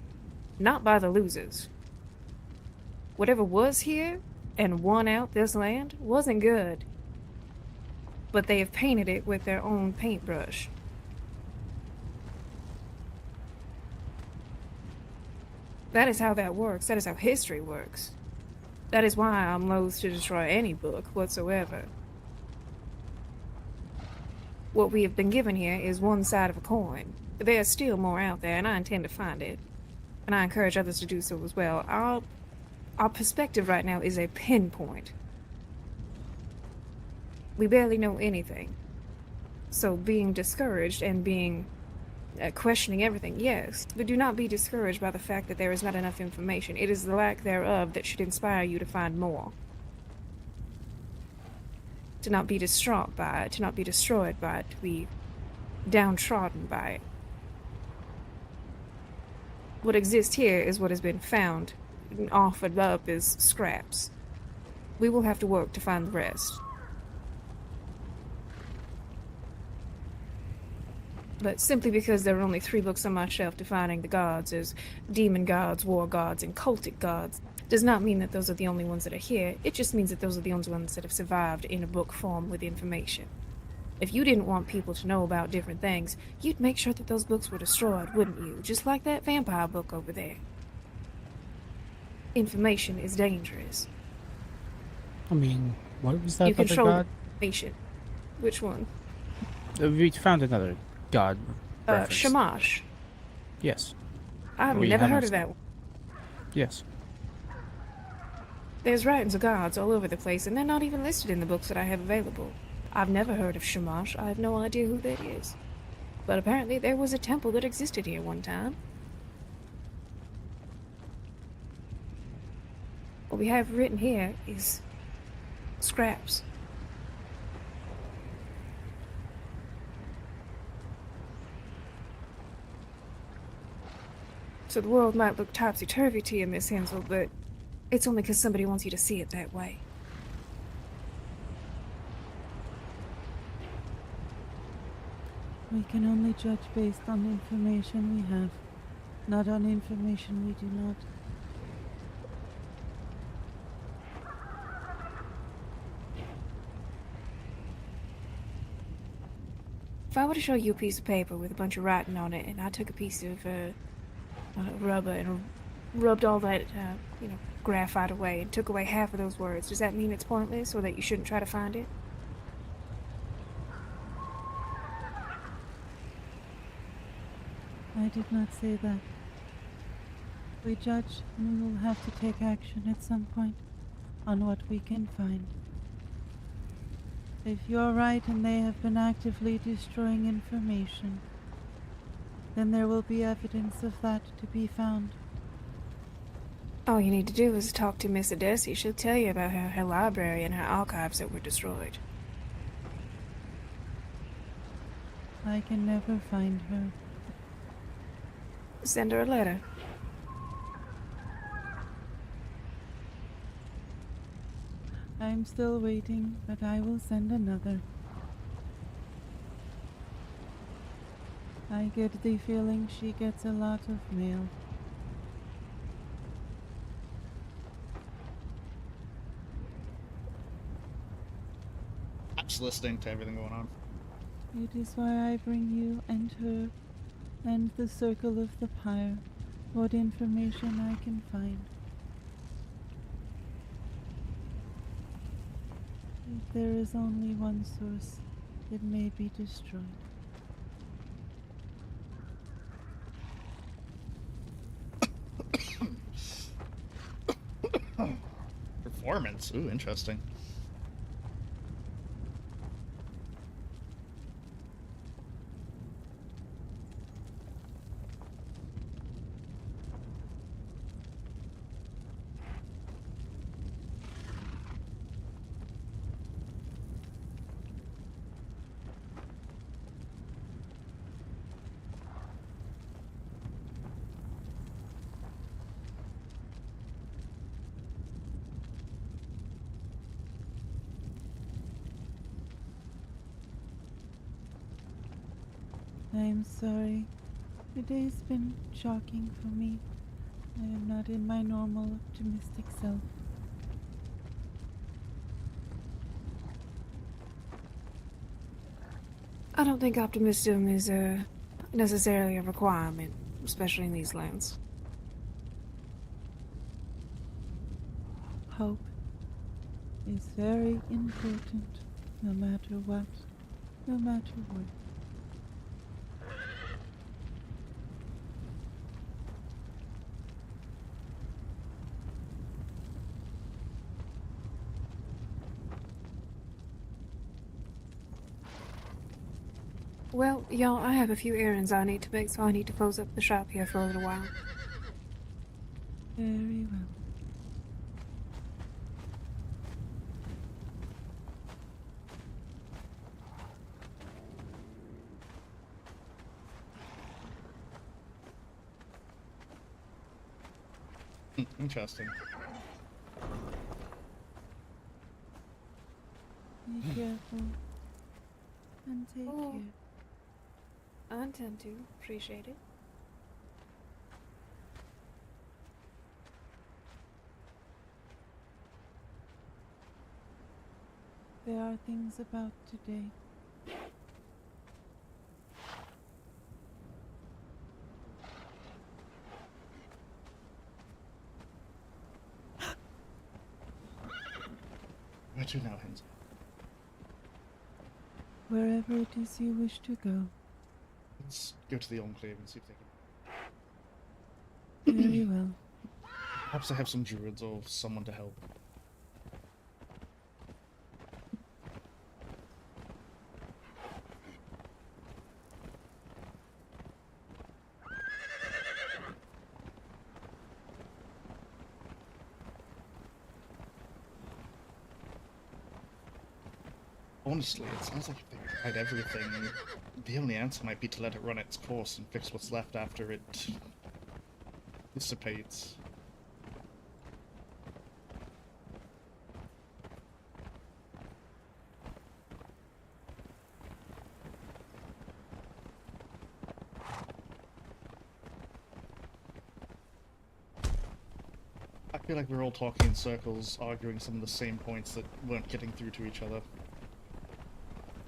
not by the losers. Whatever was here and won out this land wasn't good, but they have painted it with their own paintbrush. That is how that works. That is how history works. That is why I'm loath to destroy any book whatsoever. What we have been given here is one side of a coin. There's still more out there, and I intend to find it. And I encourage others to do so as well. Our perspective right now is a pinpoint. We barely know anything. So being discouraged and being questioning everything, yes, but do not be discouraged by the fact that there is not enough information. It is the lack thereof that should inspire you to find more. To not be distraught by it, to not be destroyed by it, to be downtrodden by it. What exists here is what has been found and offered up as scraps. We will have to work to find the rest. But simply because there are only 3 books on my shelf defining the gods as demon gods, war gods, and cultic gods, does not mean that those are the only ones that are here. It just means that those are the only ones that have survived in a book form with information. If you didn't want people to know about different things, you'd make sure that those books were destroyed, wouldn't you? Just like that vampire book over there. Information is dangerous. I mean, what was that You other control god? information. Which one? We found another god reference. Shamash. Yes. I've We never haven't- heard of that one. Yes. There's writings of gods all over the place, and they're not even listed in the books that I have available. I've never heard of Shamash. I have no idea who that is. But apparently there was a temple that existed here one time. What we have written here is scraps. So the world might look topsy-turvy to you, Miss Hansel, but it's only because somebody wants you to see it that way. We can only judge based on information we have, not on information we do not. If I were to show you a piece of paper with a bunch of writing on it, and I took a piece of rubber and rubbed all that, graphite away and took away half of those words, does that mean it's pointless or that you shouldn't try to find it? I did not say that. We judge, and we will have to take action at some point on what we can find. If you're right and they have been actively destroying information, then there will be evidence of that to be found. All you need to do is talk to Miss Adesi. She'll tell you about her library and her archives that were destroyed. I can never find her. Send her a letter. I'm still waiting, but I will send another. I get the feeling she gets a lot of mail. Just listening to everything going on. It is why I bring you and her and the circle of the pyre what information I can find. If there is only one source, it may be destroyed. Performance. Ooh, interesting. I'm sorry. The day's been shocking for me. I am not in my normal optimistic self. I don't think optimism is necessarily a requirement, especially in these lands. Hope is very important, no matter what, no matter what. Well, y'all, I have a few errands I need to make, so I need to close up the shop here for a little while. Very well. Interesting. Be careful. And take care. I intend to. Appreciate it. There are things about today. Where to now, Hens? Wherever it is you wish to go. Let's go to the Enclave and see if they can... Very well. Perhaps they have some druids or someone to help. Honestly, it sounds like if they tried everything, the only answer might be to let it run its course and fix what's left after it dissipates. I feel like we're all talking in circles, arguing some of the same points that weren't getting through to each other.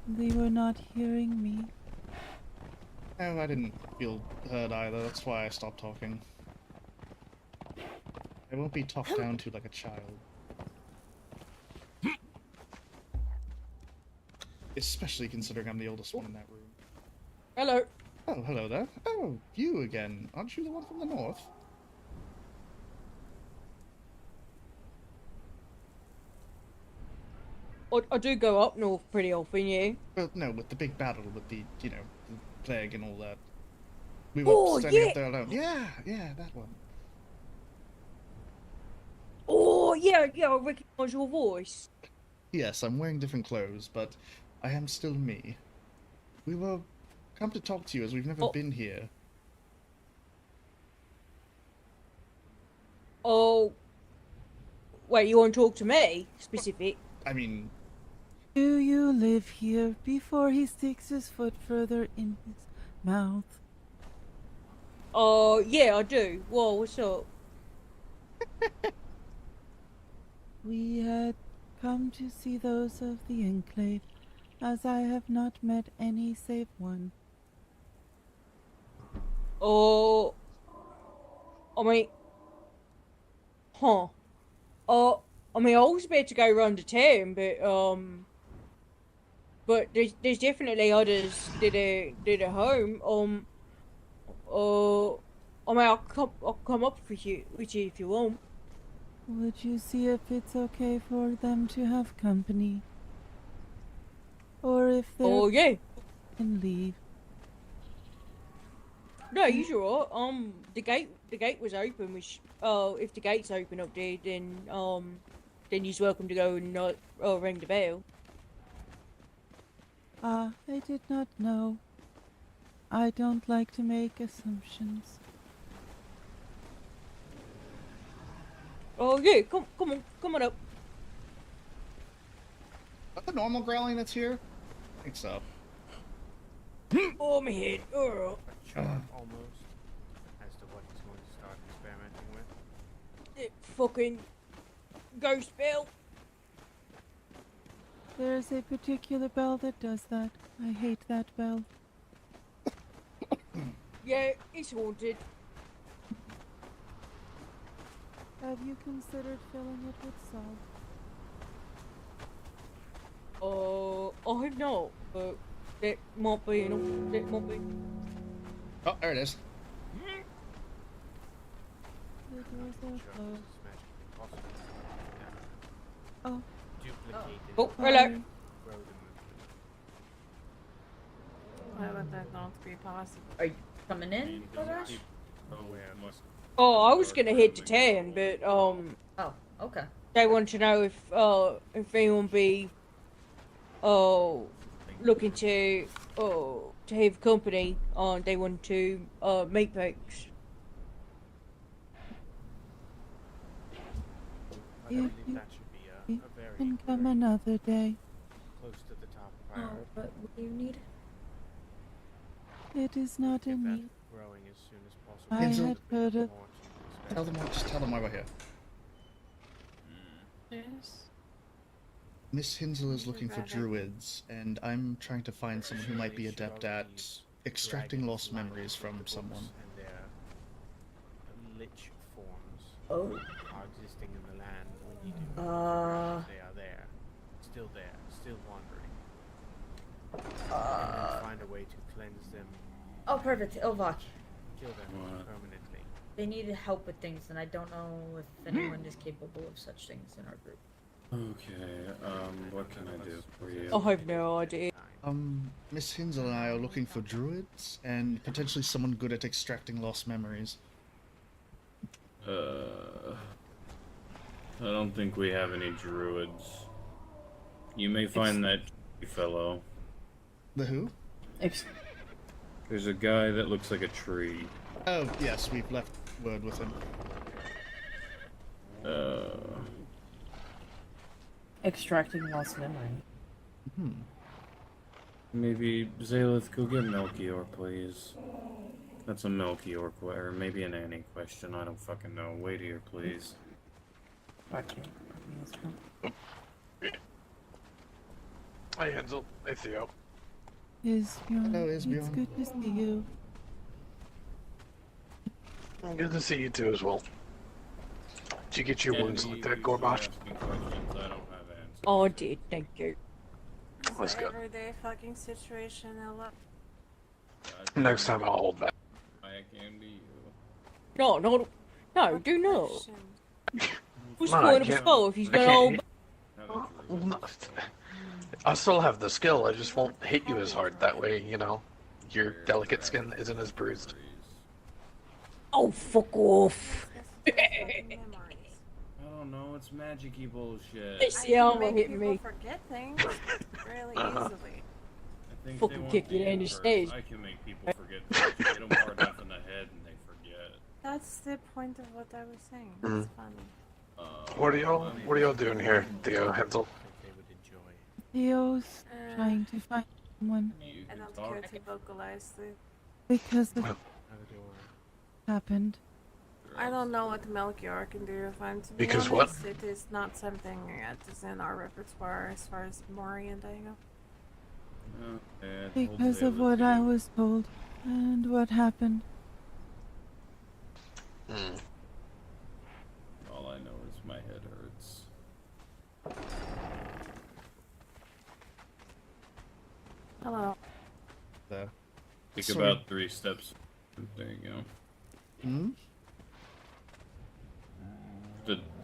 They were not hearing me. No, I didn't feel heard either, that's why I stopped talking. I won't be talked down to like a child. Especially considering I'm the oldest one in that room. Hello. Oh, hello there. Oh, you again. Aren't you the one from the north? I do go up north pretty often, yeah. Well, no, with the big battle with the, you know, the plague and all that. We were standing up there alone. Yeah, that one. Oh, yeah, I recognise your voice. Yes, I'm wearing different clothes, but I am still me. We were come to talk to you as we've never been here. Oh. Wait, you want to talk to me? Specific? I mean... Do you live here before he sticks his foot further in his mouth? Oh, yeah, I do. Whoa, what's up? We had come to see those of the Enclave, as I have not met any save one. Oh. I mean... Huh. I mean, I was about to go around the town, but there's definitely others that are home. I mean, I'll come up with you if you want. Would you see if it's okay for them to have company? Or if they can leave? No, you're alright. The gate was open. If the gate's open up there, then you're welcome to go and ring the bell. Ah, I did not know. I don't like to make assumptions. Oh yeah, come on up. Is that the normal growling that's here? I think so. Oh, my head. Oh. Almost. As to what he's going to start experimenting with. It fucking ghost bell. There's a particular bell that does that. I hate that bell. Yeah, it's haunted. Have you considered filling it with salt? I know, but that might be enough. That might be. Oh, there it is. The doors are closed. Oh. Duplicated. Oh, hello. Why would that not be possible? Are you coming in, Kodash? Oh, I was gonna head to town, but Oh, okay. they want to know if anyone be looking to have company. They want to meet folks. I believe that should be a very Can come another day. close to the top Oh, priority. but what do you need? It is not a Get that need. growing as soon as possible. I Hansel, had heard of. just tell them why we're here. Yes. Miss Hinsel is looking for druids, and I'm trying to find someone who might be adept at extracting lost memories from someone. And their lich forms Oh. are existing in the land when you do. They are there. Still wandering. And then find a way to cleanse them, Oh, perfect. Ilvok. kill them permanently. They need help with things, and I don't know if anyone is capable of such things in our group. Okay, what can I do for you? I have no idea. Miss Hinsel and I are looking for druids, and potentially someone good at extracting lost memories. I don't think we have any druids. You may find that fellow. The who? There's a guy that looks like a tree. Oh, yes, we've left word with him. Extracting lost memory. Maybe Zalith, go get Melchior, please. That's a Melchior or maybe an Annie question. I don't fucking know. Wait here, please. Okay. Hi, Hansel. Hey, Theo. Isbjorn, Hello, it's Isbjorn. good to see you. Good to see you too as well. Did you get your wounds looked at, Gorbash? Oh, I did. Thank you. Let's go. Everyday fucking situation, Ella. Next time I'll hold back. I can be you. No, do not. Who's No, I going to can't- skull if he's I got can't all? Well, no, I still have the skill. I just won't hit you as hard. That way, you know, your delicate skin isn't as bruised. Oh, fuck off. I don't know, it's magic-y bullshit. It's the armor make hitting people me. forget things really easily. I think Fucking they won't kick be you in the first. stage. I can make people forget things. Hit them hard enough in the head and they forget. That's the point of what I was saying. Mhm. It's funny. What are y'all doing here, Theo, Hansel? Theo's trying to find someone I don't care to vocalize the. because of what happened. I don't know what Melchior can do if I'm to be Because what? honest. It is not something that is in our repertoire as far as Mori and I go. Because of what I was told and what happened. All I know is my head hurts. Hello. There. Take Sorry. about 3 steps. There you go. Hmm?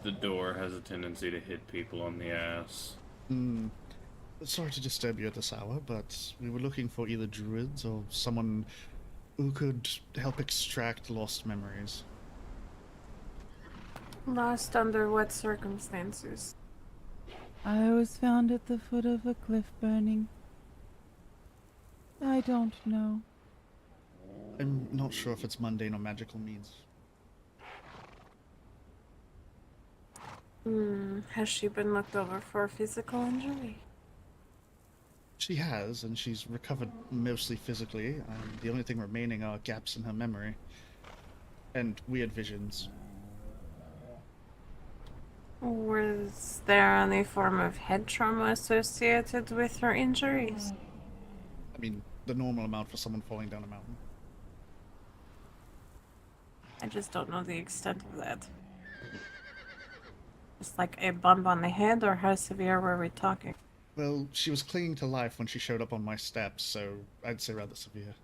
The door has a tendency to hit people on the ass. Sorry to disturb you at this hour, but we were looking for either druids or someone who could help extract lost memories. Lost under what circumstances? I was found at the foot of a cliff burning. I don't know. I'm not sure if it's mundane or magical means. Has she been looked over for a physical injury? She has, and she's recovered mostly physically, and the only thing remaining are gaps in her memory. And weird visions. Was there any form of head trauma associated with her injuries? I mean, the normal amount for someone falling down a mountain. I just don't know the extent of that. Just like a bump on the head, or how severe were we talking? Well, she was clinging to life when she showed up on my steps, so I'd say rather severe.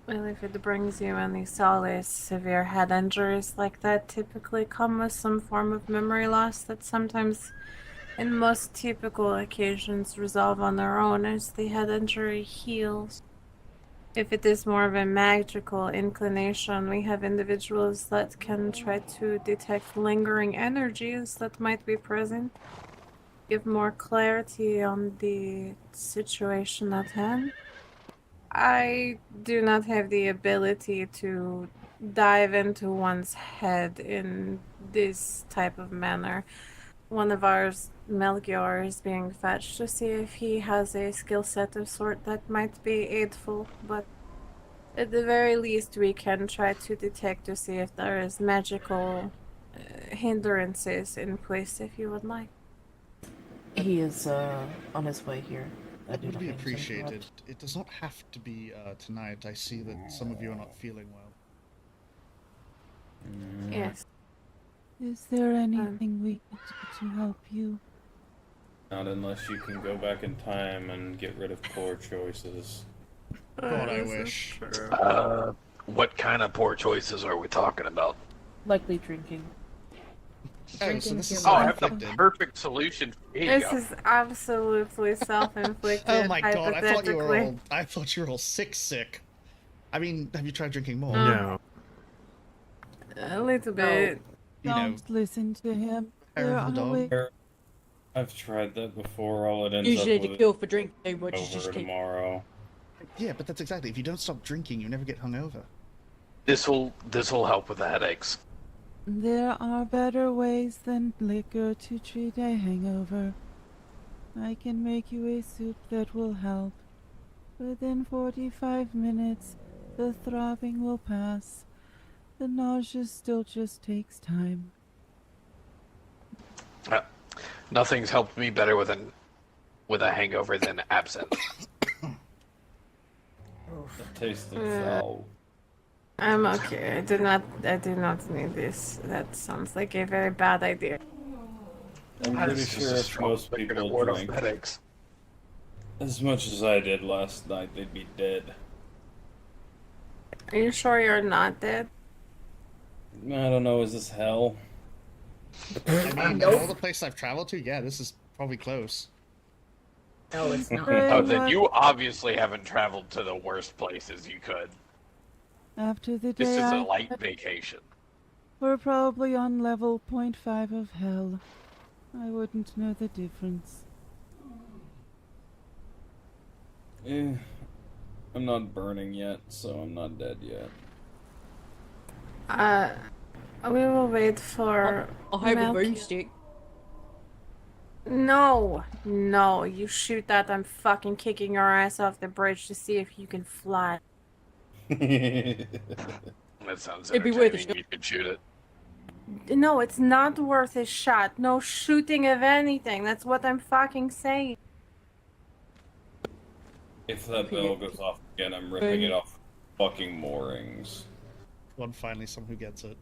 Well, if it brings you any solace, severe head injuries like that typically come with some form of memory loss that sometimes, in most typical occasions, resolve on their own as the head injury heals. If it is more of a magical inclination, we have individuals that can try to detect lingering energies that might be present, give more clarity on the situation at hand. I do not have the ability to dive into one's head in this type of manner. One of ours, Melchior, is being fetched to see if he has a skill set of sort that might be aidful, but at the very least we can try to detect to see if there is magical hindrances in place if you would like. He is on his way here. That would be appreciated. It does not have to be tonight. I see that some of you are not feeling well. Yes. Is there anything we can do to help you? Not unless you can go back in time and get rid of poor choices. God, I wish. What kind of poor choices are we talking about? Likely drinking. I have the perfect solution. Here you This go. is absolutely self-inflicted. Oh my god, I thought you were hypothetically. all sick. I mean, have you tried drinking more? No. A little bit. Don't listen to him. Hair There of the are dog? ways. I've tried that before. All it ends Usually up the with cure for drinking too much is over just keep. tomorrow. Yeah, but that's exactly. If you don't stop drinking, you never get hungover. This'll help with the headaches. There are better ways than liquor to treat a hangover. I can make you a soup that will help. Within 45 minutes, the throbbing will pass. The nausea still just takes time. Nothing's helped me better with a hangover than absinthe. The taste of foul. I'm okay. I do not need this. That sounds like a very bad idea. I'm pretty sure if most people drank as much as I did last night, they'd be dead. Are you sure you're not dead? I don't know, is this hell? I mean, of all the places I've traveled to, yeah, this is probably close. No, it's not. Oh, then you obviously haven't traveled to the worst places you could. After the day This is a I light had, vacation. we're probably on level 0.5 of hell. I wouldn't know the difference. I'm not burning yet, so I'm not dead yet. We will wait for. I'll have a Melchior. broomstick. No, you shoot that, I'm fucking kicking your ass off the bridge to see if you can fly. That sounds It'd be worth a entertaining. You could shoot it. No, it's not worth a shot. No shooting of anything. That's what I'm fucking saying. If that bell goes off again, I'm ripping it off fucking moorings. Finally, someone who gets it.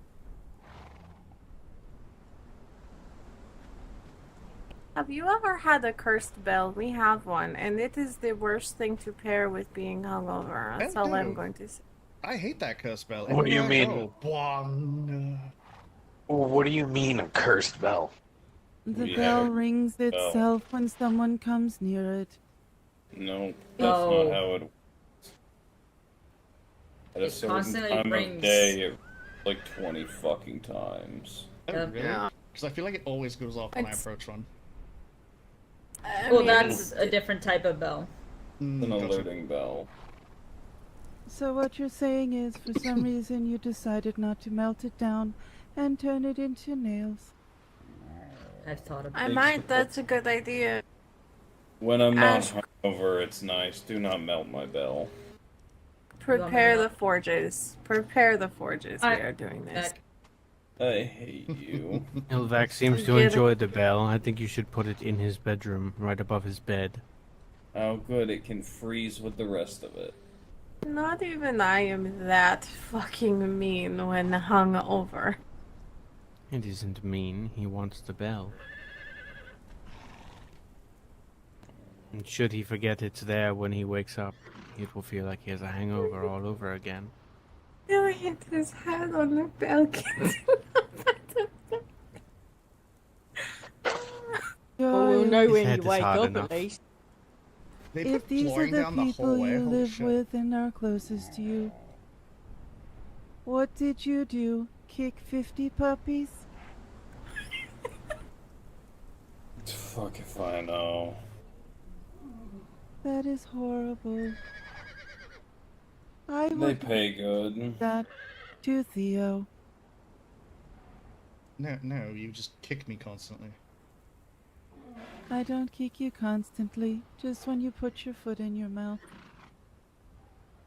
Have you ever had a cursed bell? We have one, and it is the worst thing to pair with being hungover. That's all I'm going to say. I hate that curse bell. What do you Everywhere I mean? go, boing. What do you mean, a cursed bell? The bell rings itself when someone comes near it. No, that's not how it works. At a It certain constantly time rings. of day, it like 20 fucking times. Oh, really? Yeah. Because I feel like it always goes off when I approach one. Well, that's a different type of bell. An alerting bell. So what you're saying is, for some reason, you decided not to melt it down and turn it into nails. I've thought about. I might. That's a good idea. When I'm Ash, not hungover, it's nice. Do not melt my bell. prepare the forges. Prepare the forges. We are doing this. I hate you. Ilvac seems to Get it. enjoy the bell. I think you should put it in his bedroom, right above his bed. Oh, good. It can freeze with the rest of it. Not even I am that fucking mean when hung over. It isn't mean. He wants the bell. And should he forget it's there when he wakes up, it will feel like he has a hangover all over again. He'll hit his head on the balcony. Well, we'll know His when head you is wake hard up enough. at least. They If put these are flooring the down the people hallway. you Holy live shit. with and are closest to you, what did you do? Kick 50 puppies? Fuck if I know. That is horrible. I They would pay good. that to Theo. No, you just kick me constantly. I don't kick you constantly, just when you put your foot in your mouth.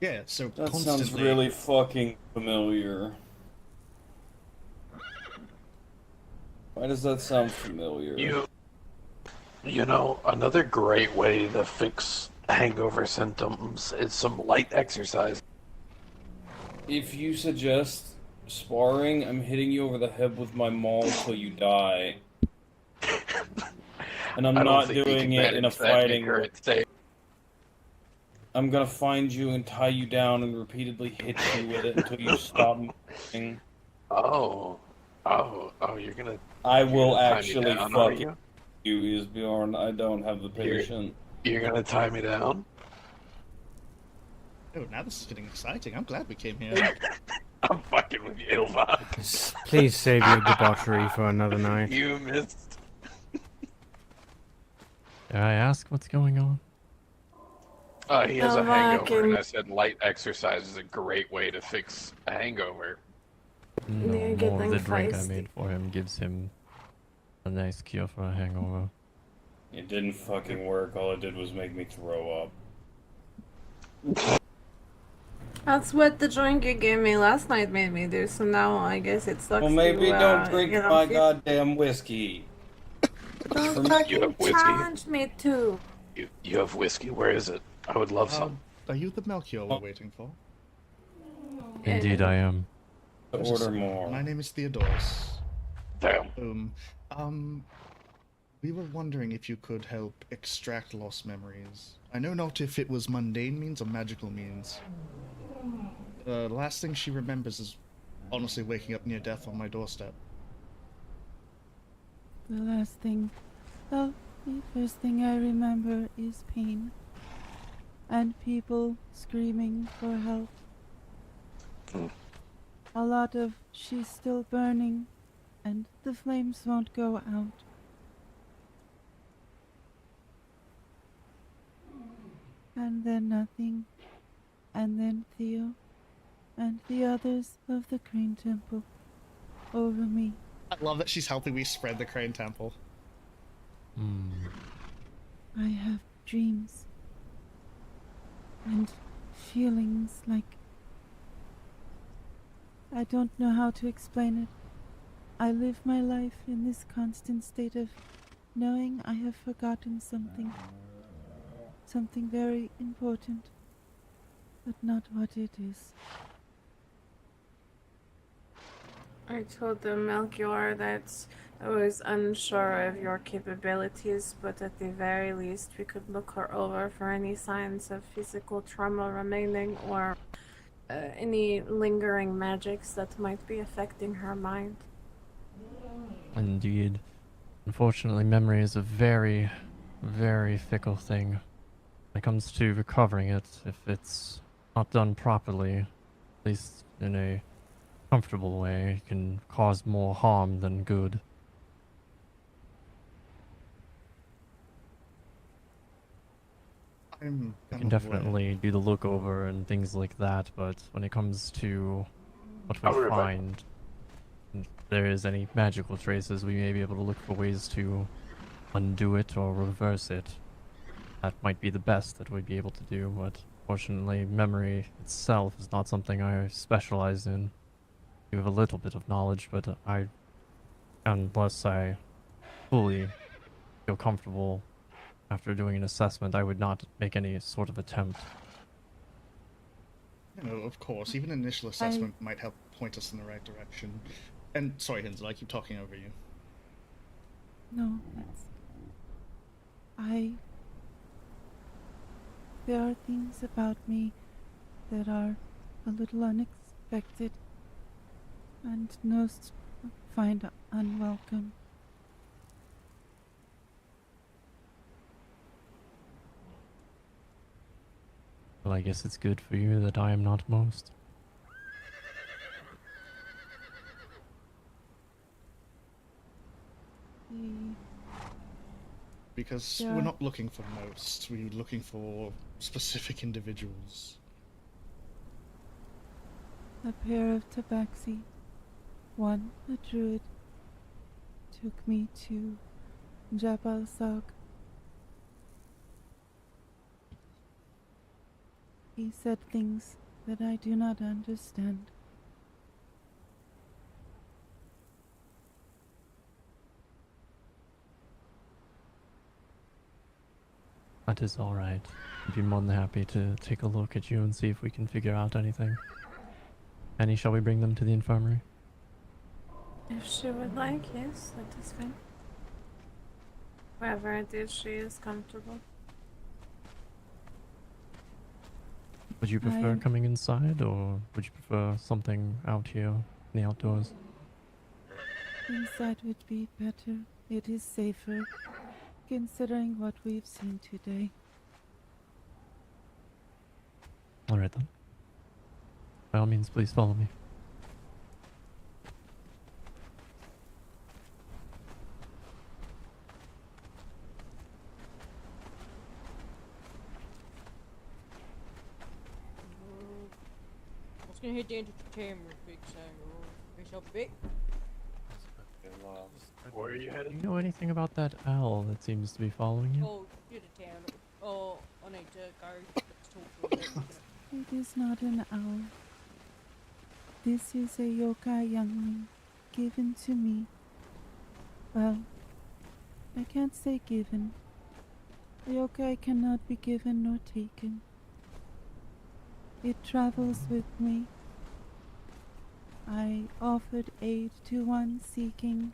Yeah, so That constantly. sounds really fucking familiar. Why does that sound familiar? You know, another great way to fix hangover symptoms is some light exercise. If you suggest sparring, I'm hitting you over the head with my maul till you die. And I'm I don't not think you doing can it in a manage that in fighting your way. current state. I'm gonna find you and tie you down and repeatedly hit you with it until you stop moving. Oh, you're gonna. I you're will gonna tie me actually down, are fucking you, Isbjorn. I don't have the patience. You're gonna tie me down? Oh, now this is getting exciting. I'm glad we came here. I'm fucking with you, Ilva. Please save your debauchery for another night. You missed. May I ask what's going on? He has a Ilva hangover, and can- I said light exercise is a great way to fix a hangover. No, You're more of getting the drink I feisty. made for him gives him a nice cure for a hangover. It didn't fucking work. All it did was make me throw up. That's what the drink you gave me last night made me do, so now I guess it sucks Well, maybe to, don't drink you know, my feel- goddamn whiskey. Don't You fucking have whiskey? challenge me to. You have whiskey? Where is it? I would love some. Are you the Melchior we're waiting for? Indeed, I am. Order more. My name is Theodorus. Damn. We were wondering if you could help extract lost memories. I know not if it was mundane means or magical means. The last thing she remembers is honestly waking up near death on my doorstep. The last thing, well, the first thing I remember is pain. And people screaming for help. A lot of she's still burning, and the flames won't go out. And then nothing. And then Theo. And the others of the Crane Temple. Over me. I love that she's helping me spread the Crane Temple. I have dreams. And feelings like... I don't know how to explain it. I live my life in this constant state of knowing I have forgotten something. Something very important. But not what it is. I told the Melchior that I was unsure of your capabilities, but at the very least we could look her over for any signs of physical trauma remaining or any lingering magics that might be affecting her mind. Indeed. Unfortunately, memory is a very, very fickle thing. When it comes to recovering it, if it's not done properly, at least in a comfortable way, it can cause more harm than good. I'm You can unaware. definitely do the look over and things like that, but when it comes to what we I'll be right back. find, if there is any magical traces, we may be able to look for ways to undo it or reverse it. That might be the best that we'd be able to do, but fortunately, memory itself is not something I specialize in. You have a little bit of knowledge, but unless I fully feel comfortable after doing an assessment, I would not make any sort of attempt. You know, of course, even an initial assessment might help point us in the right direction. And sorry, Hinsel, I keep talking over you. No, there are things about me that are a little unexpected and most find unwelcome. Well, I guess it's good for you that I am not most. Because Yeah. we're not looking for most, we're looking for specific individuals. A pair of tabaxi, one a druid, took me to Jabal Sag. He said things that I do not understand. That is alright. I'd be more than happy to take a look at you and see if we can figure out anything. Annie, shall we bring them to the infirmary? If she would like, yes, that is fine. Wherever it is she is comfortable. Would you prefer coming inside, or would you prefer something out here in the outdoors? Inside would be better. It is safer, considering what we've seen today. Alright then. By all means, please follow me. I was gonna head down to the town real quick, so finish up a bit. Where are you Do headed? you know anything about that owl that seems to be following you? Oh, to the town. Oh, I need to go. Let's talk for a bit. It is not an owl. This is a yokai youngling given to me. Well, I can't say given. A yokai cannot be given nor taken. It travels with me. I offered aid to one seeking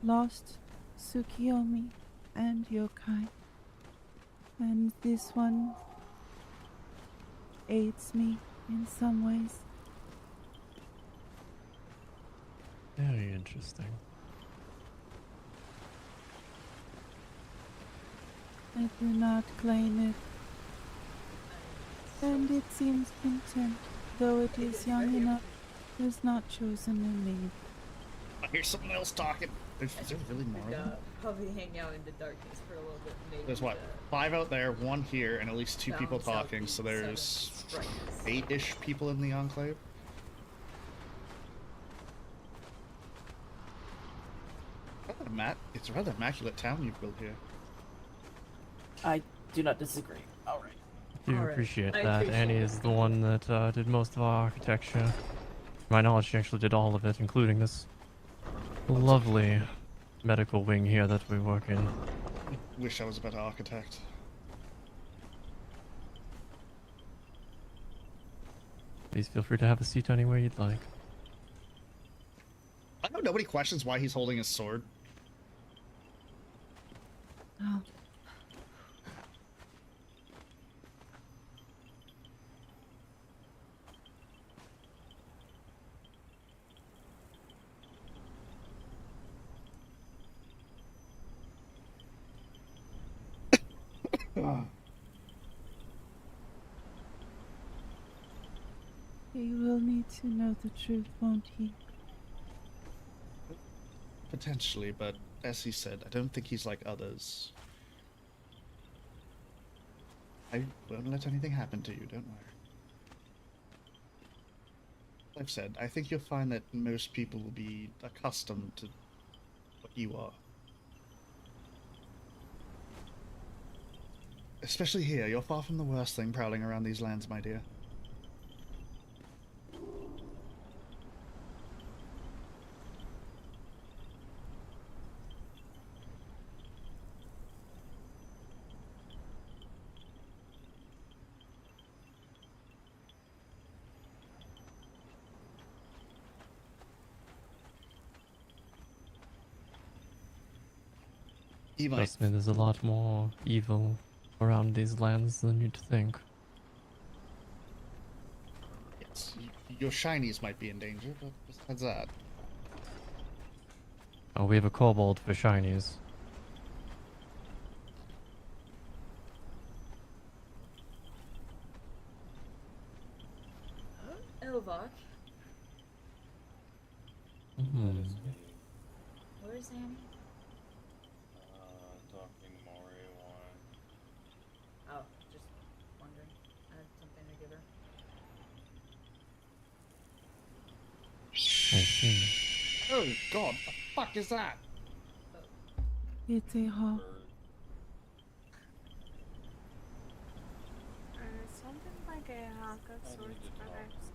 lost Tsukiyomi and yokai. And this one aids me in some ways. Very interesting. I do not claim it. And it seems content, though it is young enough, has not chosen a name. I hear someone else talking. There's really more of them? Probably hang out in the darkness for a little bit. Maybe There's what? 5 out there, 1 here, and at least 2 people talking, so there's 8-ish people in the Enclave. It's a rather immaculate town you've built here. I do not disagree. Alright. I do appreciate that. Annie is the one that did most of our architecture. To my knowledge, she actually did all of it, including this lovely medical wing here that we work in. Wish I was a better architect. Please feel free to have a seat anywhere you'd like. I know nobody questions why he's holding his sword. Oh. He will need to know the truth, won't he? Potentially, but as he said, I don't think he's like others. I won't let anything happen to you, don't worry. I've said, I think you'll find that most people will be accustomed to what you are. Especially here, you're far from the worst thing prowling around these lands, my dear. Trust me, there's a lot more evil around these lands than you'd think. Yes, your shinies might be in danger, but besides that... Oh, we have a kobold for shinies. Elvok. Where's Annie? Talking Mori one. Oh, just wondering. I had something to give her. I see. Oh god, the fuck is that? It's a hawk. Something like a hawk of sorts, perhaps.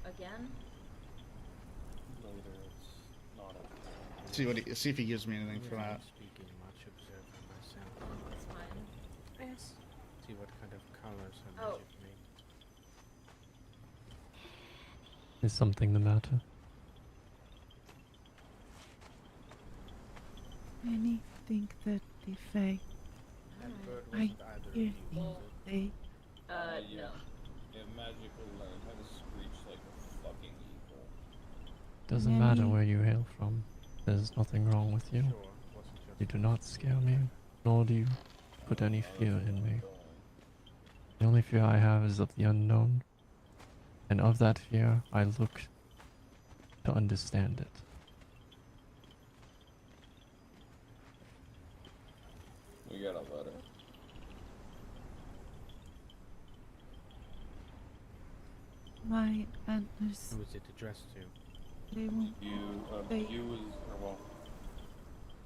Again? Later, it's not a... See if he gives me anything from that. Speaking much, observer myself. That's fine. Yes. See what kind of colors her Oh. magic makes. Is something the matter? Many think that the Fae. I hear things they. No. If magical learned how to screech like a fucking eagle. Doesn't matter where you hail from. There's nothing wrong with you. You do not scare me, nor do you put any fear in me. The only fear I have is of the unknown, and of that fear I look to understand it. We got a letter. My antlers. Who is it addressed to? They won't. You was, or well,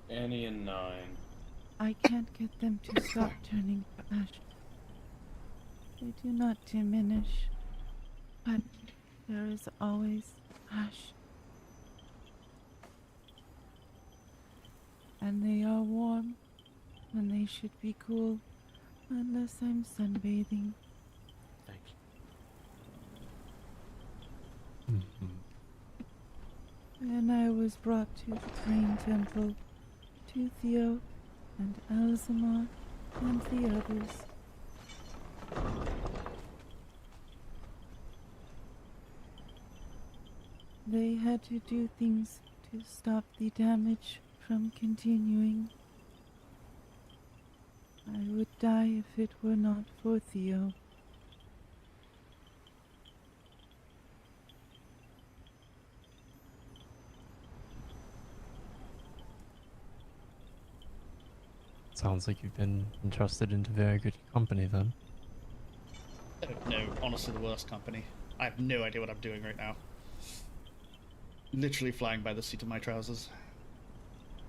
Annie and 9. I can't get them to stop turning to ash. They do not diminish, but there is always ash. And they are warm when they should be cool, unless I'm sunbathing. Thank you. When I was brought to the Crane Temple, to Theo and Alzamar and the others. They had to do things to stop the damage from continuing. I would die if it were not for Theo. Sounds like you've been entrusted into very good company then. No, honestly the worst company. I have no idea what I'm doing right now. Literally flying by the seat of my trousers.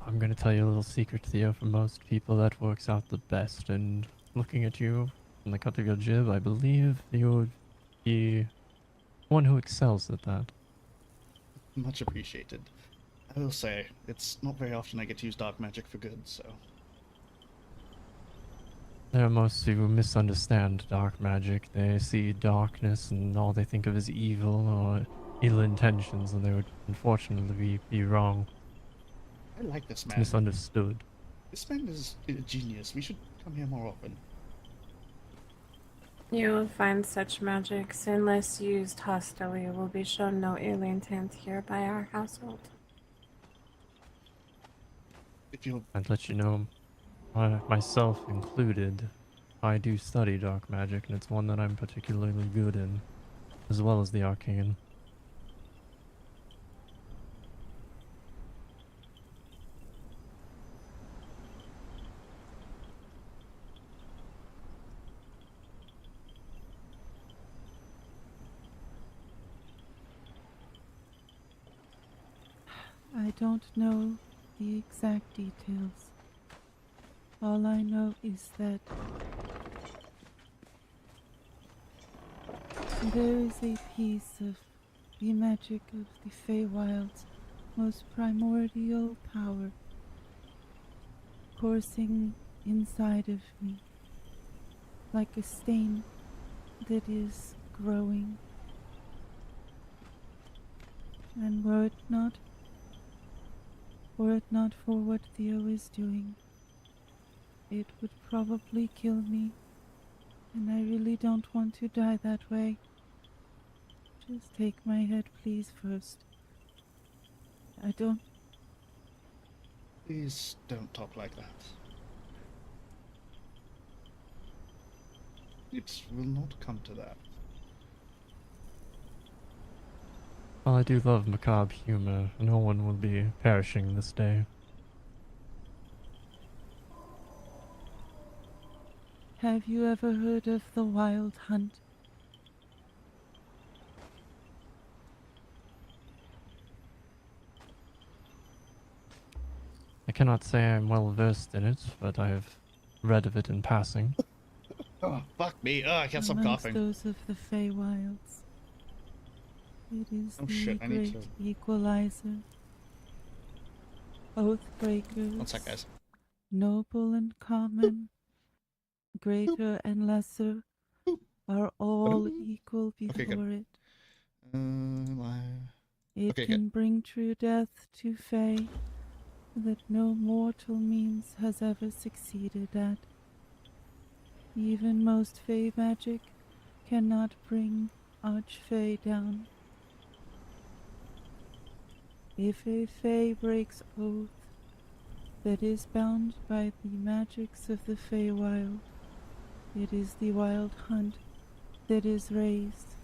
I'm gonna tell you a little secret, Theo. For most people, that works out the best. And looking at you from the cut of your jib, I believe you would be one who excels at that. Much appreciated. I will say, it's not very often I get to use dark magic for good, so... There are most who misunderstand dark magic. They see darkness and all they think of is evil or ill intentions, and they would unfortunately be wrong. I like this It's man. misunderstood. This man is a genius. We should come here more often. You will find such magics, unless used hostily, will be shown no ill intent here by our household. If you... I'd let you know, myself included, I do study dark magic, and it's one that I'm particularly good in, as well as the arcane. I don't know the exact details. All I know is that there is a piece of the magic of the Feywild's most primordial power coursing inside of me, like a stain that is growing. And were it not for what Theo is doing, it would probably kill me, and I really don't want to die that way. Just take my head, please, first. I don't... Please don't talk like that. It will not come to that. While I do love macabre humor, no one will be perishing this day. Have you ever heard of the Wild Hunt? I cannot say I'm well versed in it, but I have read of it in passing. Oh, fuck me. Oh, I can't stop Amongst coughing. those of the Feywilds, it is Oh the shit, I need great to... equalizer. Oathbreakers. One sec, guys. Noble and common, greater and lesser, are all equal before it. It Okay, can good. bring true death to Fey that no mortal means has ever succeeded at. Even most Fey magic cannot bring Archfey down. If a Fey breaks oath that is bound by the magics of the Feywild, it is the Wild Hunt that is raised.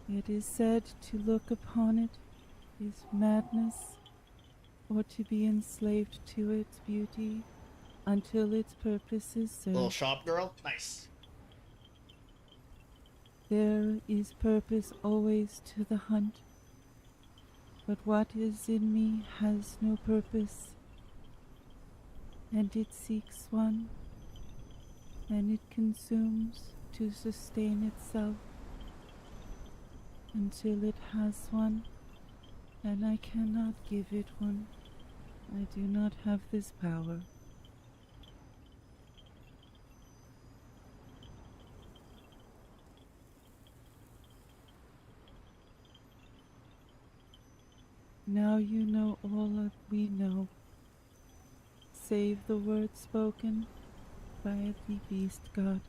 It is said to look upon it is madness, or to be enslaved to its beauty until its purpose is served. Little shop girl? Nice. There is purpose always to the hunt, but what is in me has no purpose, and it seeks one, and it consumes to sustain itself until it has one, and I cannot give it one. I do not have this power. Now you know all that we know, save the word spoken by the beast god.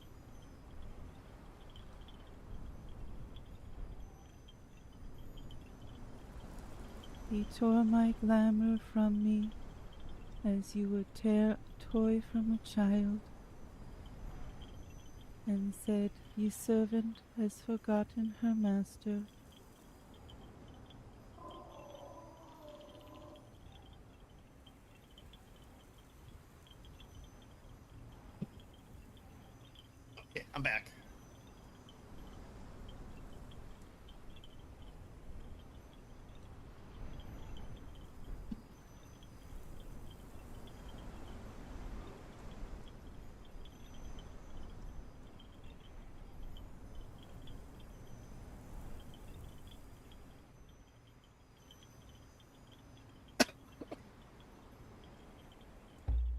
He tore my glamour from me as you would tear a toy from a child, and said, "Your servant has forgotten her master." Okay, I'm back.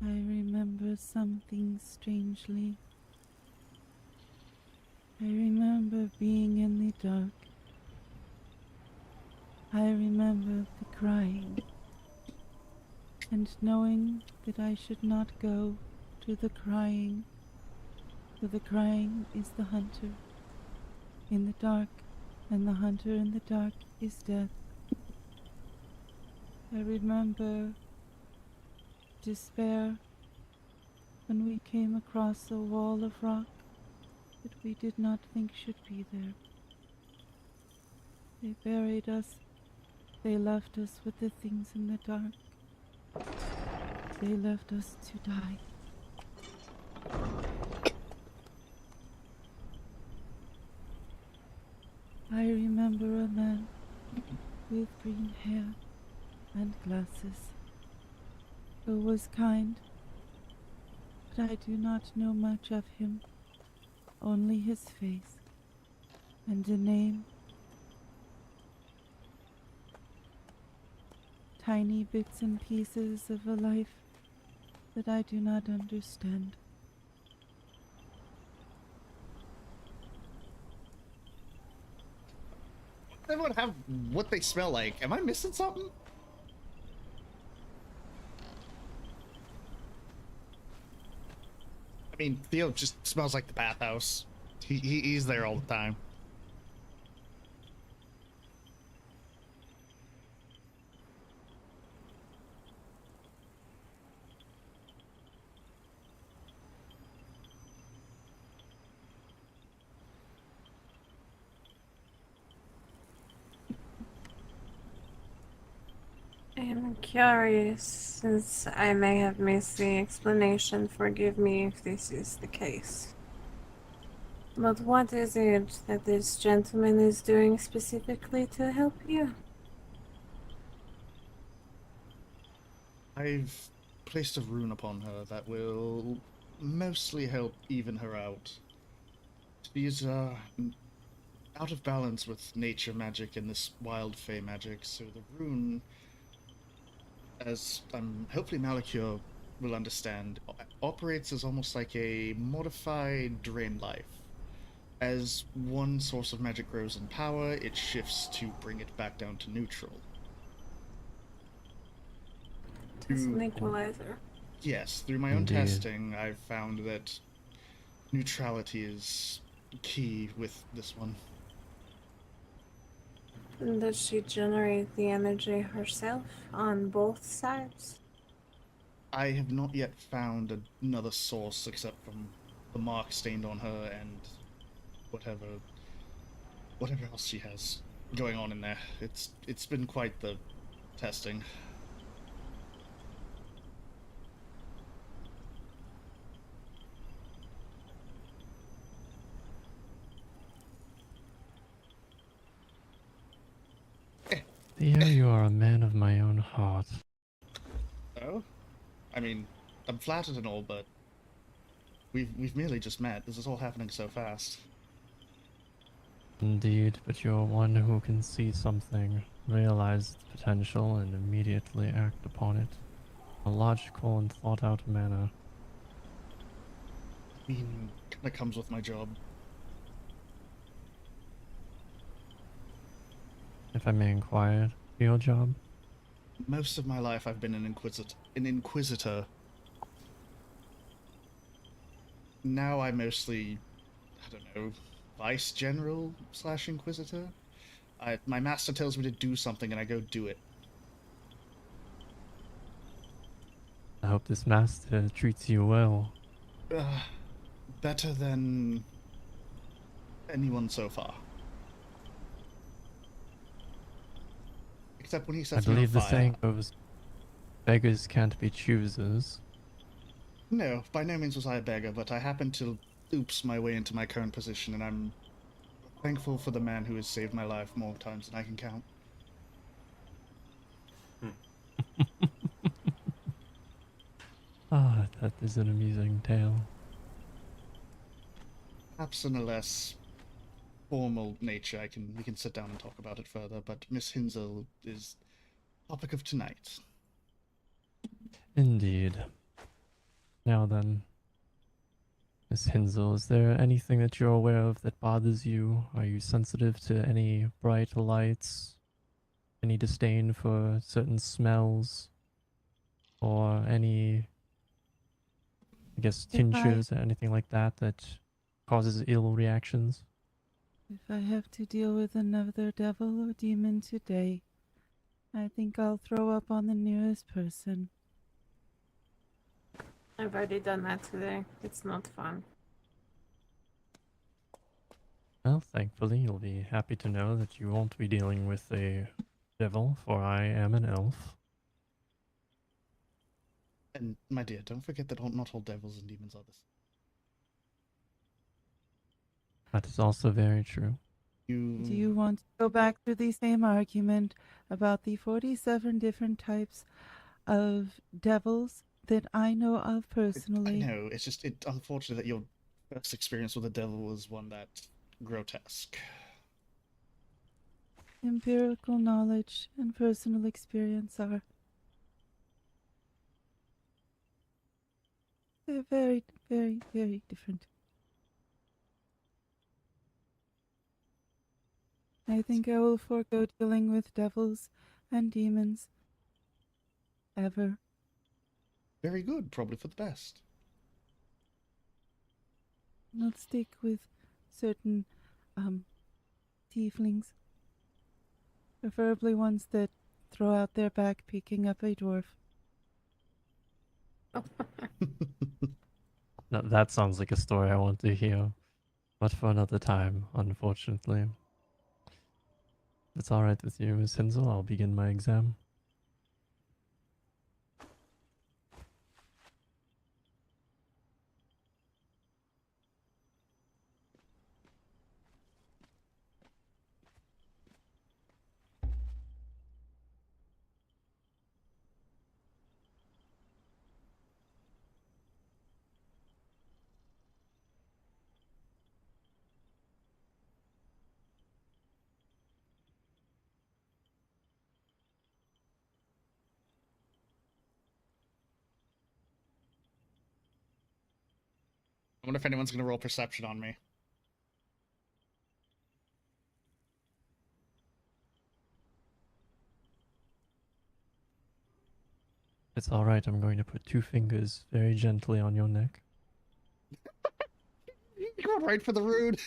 I remember something strangely. I remember being in the dark. I remember the crying, and knowing that I should not go to the crying, for the crying is the hunter in the dark, and the hunter in the dark is death. I remember despair when we came across a wall of rock that we did not think should be there. They buried us. They left us with the things in the dark. They left us to die. I remember a man with green hair and glasses, who was kind, but I do not know much of him, only his face and a name. Tiny bits and pieces of a life that I do not understand. Everyone have what they smell like. Am I missing something? I mean, Theo just smells like the bathhouse. He's there all the time. I'm curious, since I may have missed the explanation, forgive me if this is the case. But what is it that this gentleman is doing specifically to help you? I've placed a rune upon her that will mostly help even her out. She's out of balance with nature magic and this wild fey magic, so the rune, as hopefully Malachur will understand, operates as almost like a modified drain life. As one source of magic grows in power, it shifts to bring it back down to neutral. It's an equalizer. Yes, through my own Indeed. testing, I've found that neutrality is key with this one. Does she generate the energy herself on both sides? I have not yet found another source except from the mark stained on her and whatever else she has going on in there. It's been quite the testing. Theo, you are a man of my own heart. Oh? I mean, I'm flattered and all, but we've merely just met. This is all happening so fast. Indeed, but you're one who can see something, realize its potential, and immediately act upon it in a logical and thought-out manner. I mean, kinda comes with my job. If I may inquire, your job? Most of my life I've been an inquisitor. Now I mostly, I don't know, vice general / inquisitor. My master tells me to do something and I go do it. I hope this master treats you well. Better than anyone so far. Except when he I sets me on believe the fire. saying goes, beggars can't be choosers. No, by no means was I a beggar, but I happened to oops my way into my current position, and I'm thankful for the man who has saved my life more times than I can count. Ah, that is an amusing tale. Perhaps in a less formal nature, we can sit down and talk about it further, but Miss Hinzel is topic of tonight. Indeed. Now then, Miss Hinzel, is there anything that you're aware of that bothers you? Are you sensitive to any bright lights? Any disdain for certain smells? Or any, I guess, tinctures or anything like that that causes ill reactions? If I have to deal with another devil or demon today, I think I'll throw up on the nearest person. I've already done that today. It's not fun. Well, thankfully, you'll be happy to know that you won't be dealing with a devil, for I am an elf. And, my dear, don't forget that not all devils and demons are the same. That is also very true. Do you want to go back to the same argument about the 47 different types of devils that I know of personally? I know, it's just unfortunate that your first experience with the devil was one that grotesque. Empirical knowledge and personal experience are they're very, very, very different. I think I will forego dealing with devils and demons ever. Very good, probably for the best. Not stick with certain tieflings. Preferably ones that throw out their back picking up a dwarf. No, that sounds like a story I want to hear, but for another time, unfortunately. If it's alright with you, Miss Hinsel, I'll begin my exam. I wonder if anyone's gonna roll perception on me. It's alright, I'm going to put 2 fingers very gently on your neck. You're going right for the rude.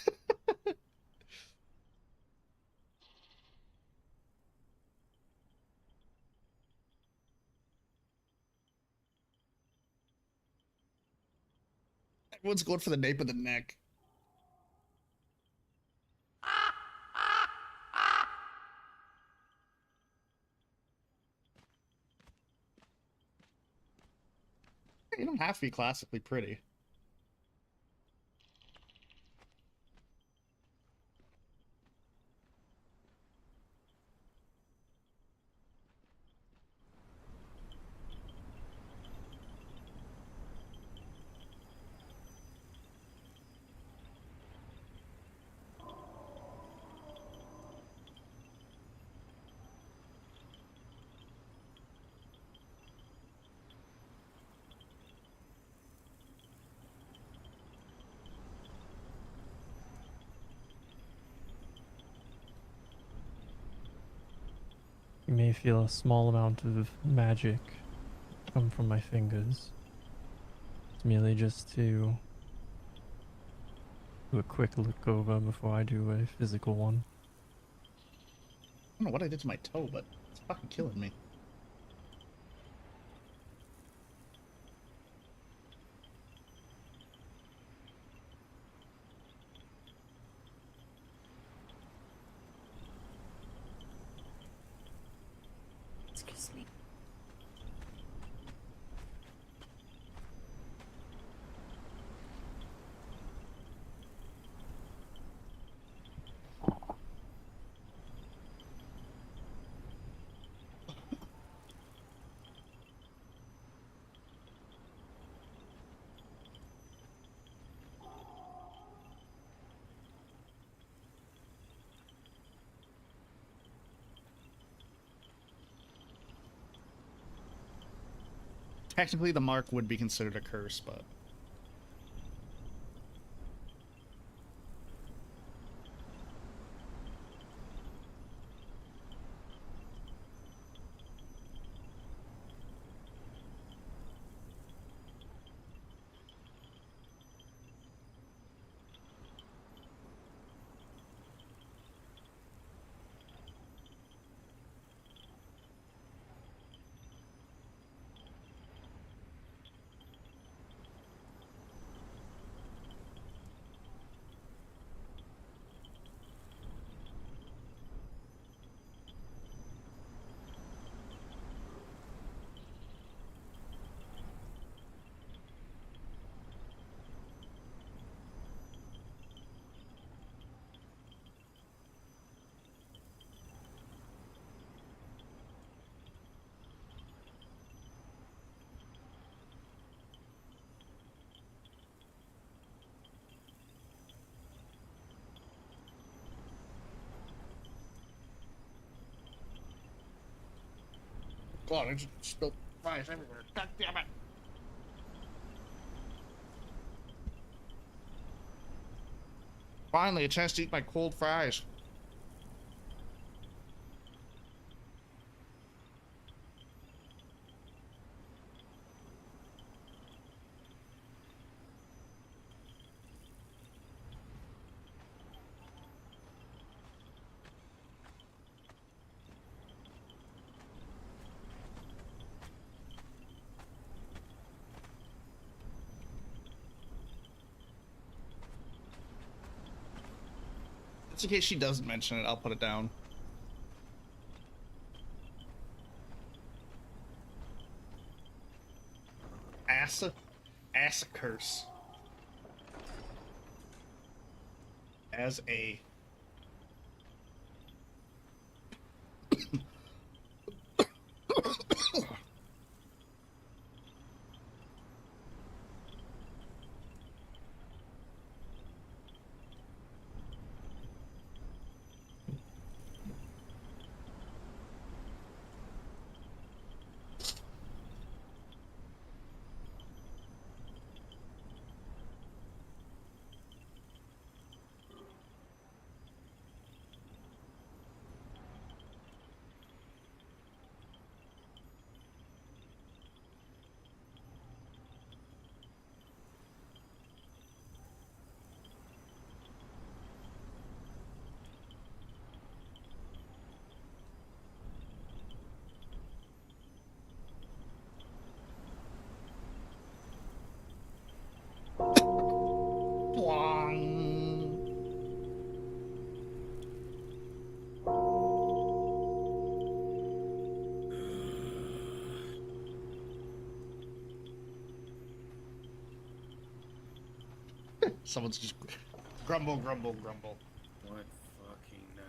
Everyone's going for the nape of the neck. You don't have to be classically pretty. You may feel a small amount of magic come from my fingers. It's merely just to do a quick look over before I do a physical one. I don't know what I did to my toe, but it's fucking killing me. Excuse me. Technically, the mark would be considered a curse, but... God, I just spilled fries everywhere. God damn it. Finally, a chance to eat my cold fries. Just in case she doesn't mention it, I'll put it down. Assa curse. As a someone's just grumble, grumble, grumble. What fucking now?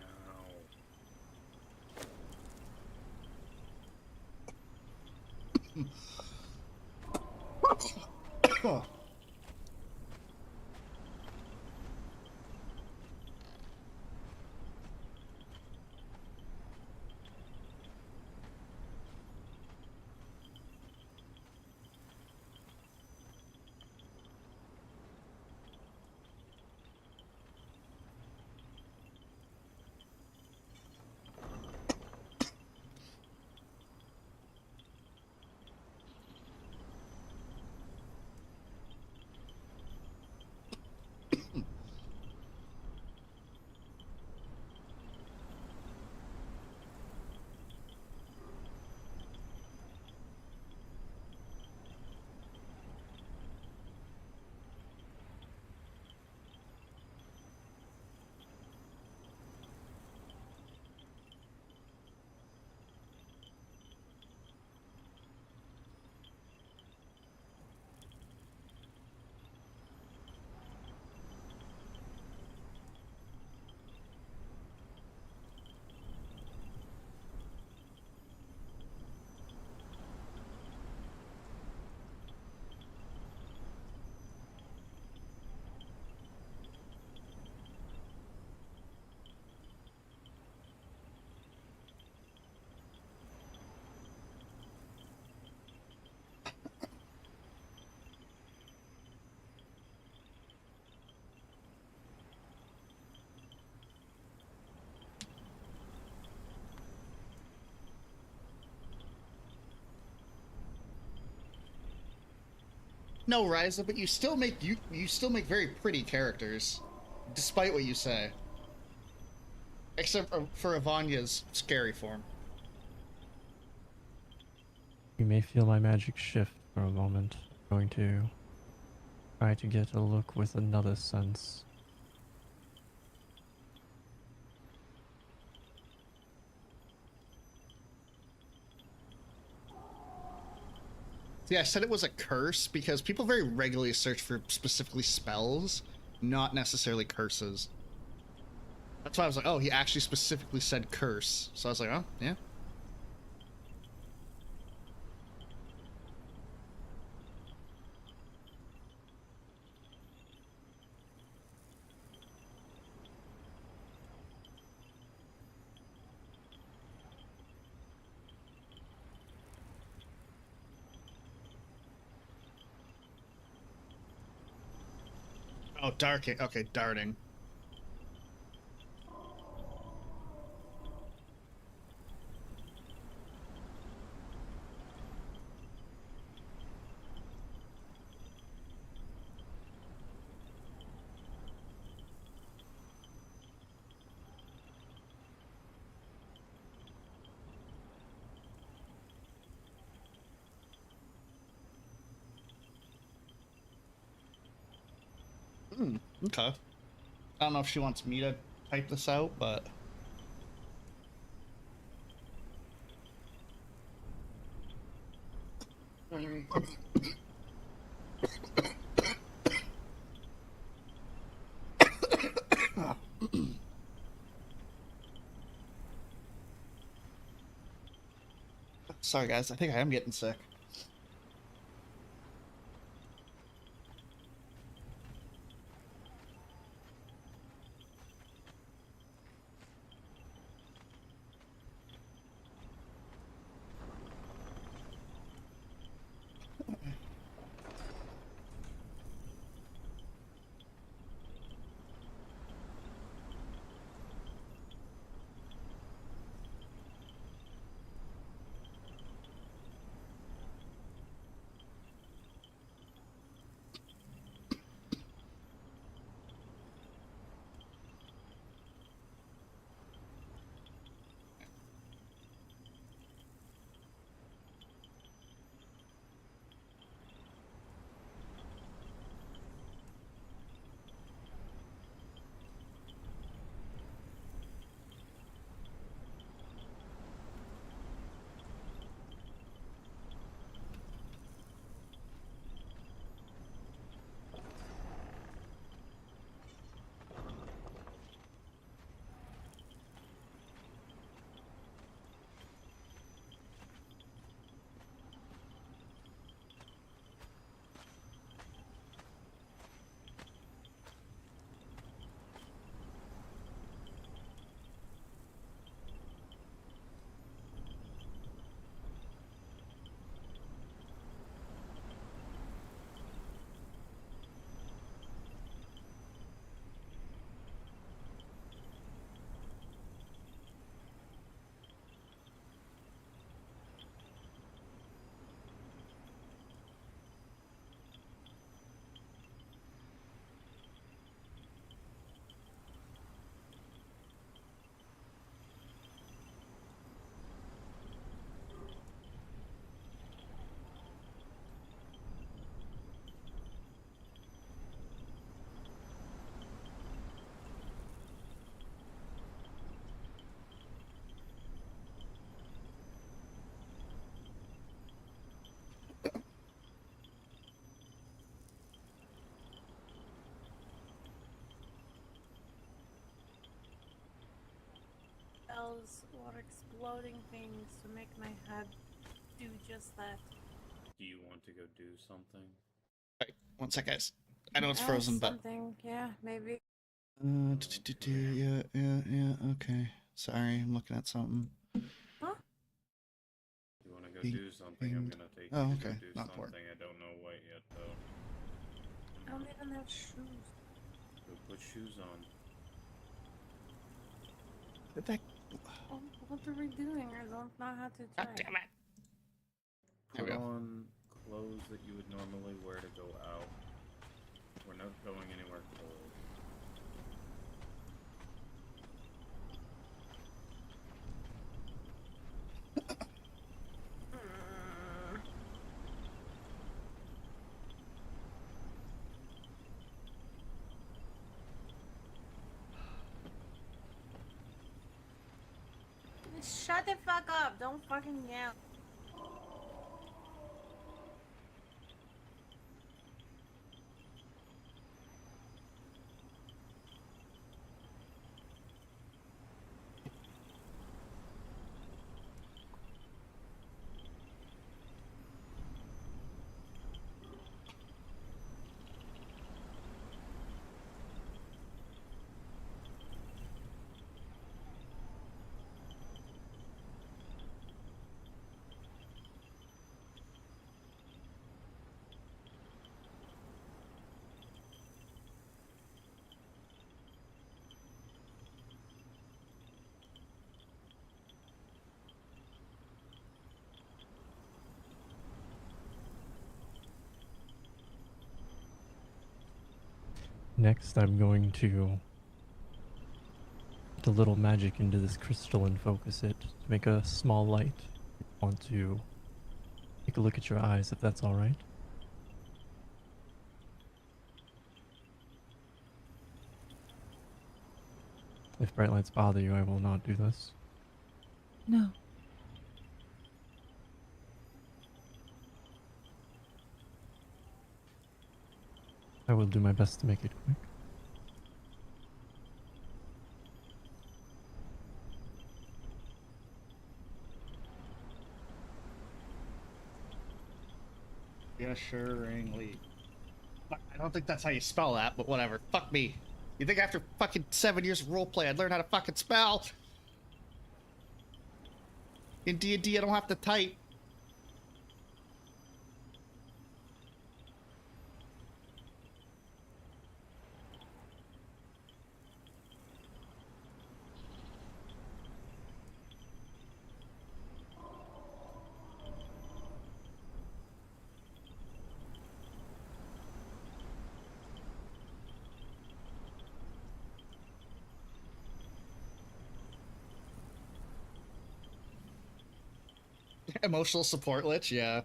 No, Ryza, but you still make very pretty characters, despite what you say. Except for Ivanya's scary form. You may feel my magic shift for a moment. I'm going to try to get a look with another sense. See, I said it was a curse because people very regularly search for specifically spells, not necessarily curses. That's why I was like, oh, he actually specifically said curse. So I was like, oh, yeah. Oh, darking. Okay, darting. Okay. I don't know if she wants me to type this out, but... Sorry, guys. I think I am getting sick. Bells or exploding things to make my head do just that. Do you want to go do something? Right. One sec, guys. I know it's frozen, but... Something, yeah, maybe. Yeah, okay. Sorry, I'm looking at something. Huh? You want to go do something? I'm gonna take you to go do something. I don't know what yet, though. I don't even have shoes. Go put shoes on. Oh, what are we doing? I don't know how to try. Damn it! Put on clothes that you would normally wear to go out. We're not going anywhere cold. Shut the fuck up! Don't fucking yell. Next, I'm going to put a little magic into this crystal and focus it to make a small light. I want to take a look at your eyes, if that's alright. If bright lights bother you, I will not do this. No. I will do my best to make it quick. Yeah, sure, Lee. I don't think that's how you spell that, but whatever. Fuck me. You think after fucking 7 years of roleplay I'd learn how to fucking spell? In D&D I don't have to type. Emotional support lich, yeah.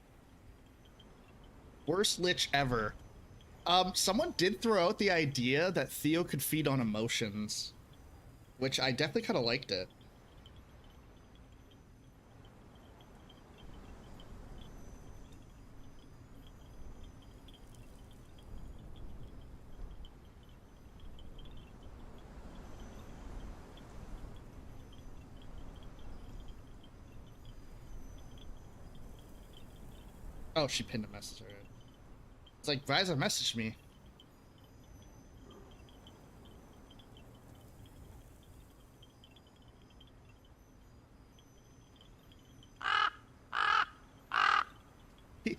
Worst lich ever. Someone did throw out the idea that Theo could feed on emotions, which I definitely kind of liked it. Oh, she pinned a message already. It's like, Viza messaged me.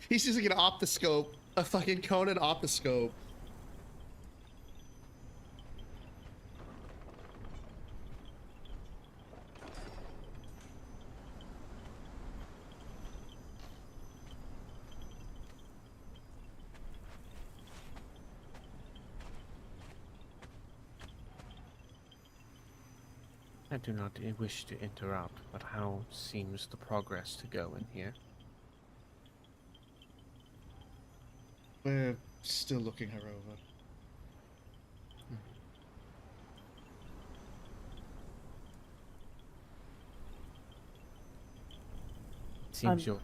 He's using an optoscope. A fucking Conan optoscope. I do not wish to interrupt, but how seems the progress to go in here? We're still looking her over. It seems you're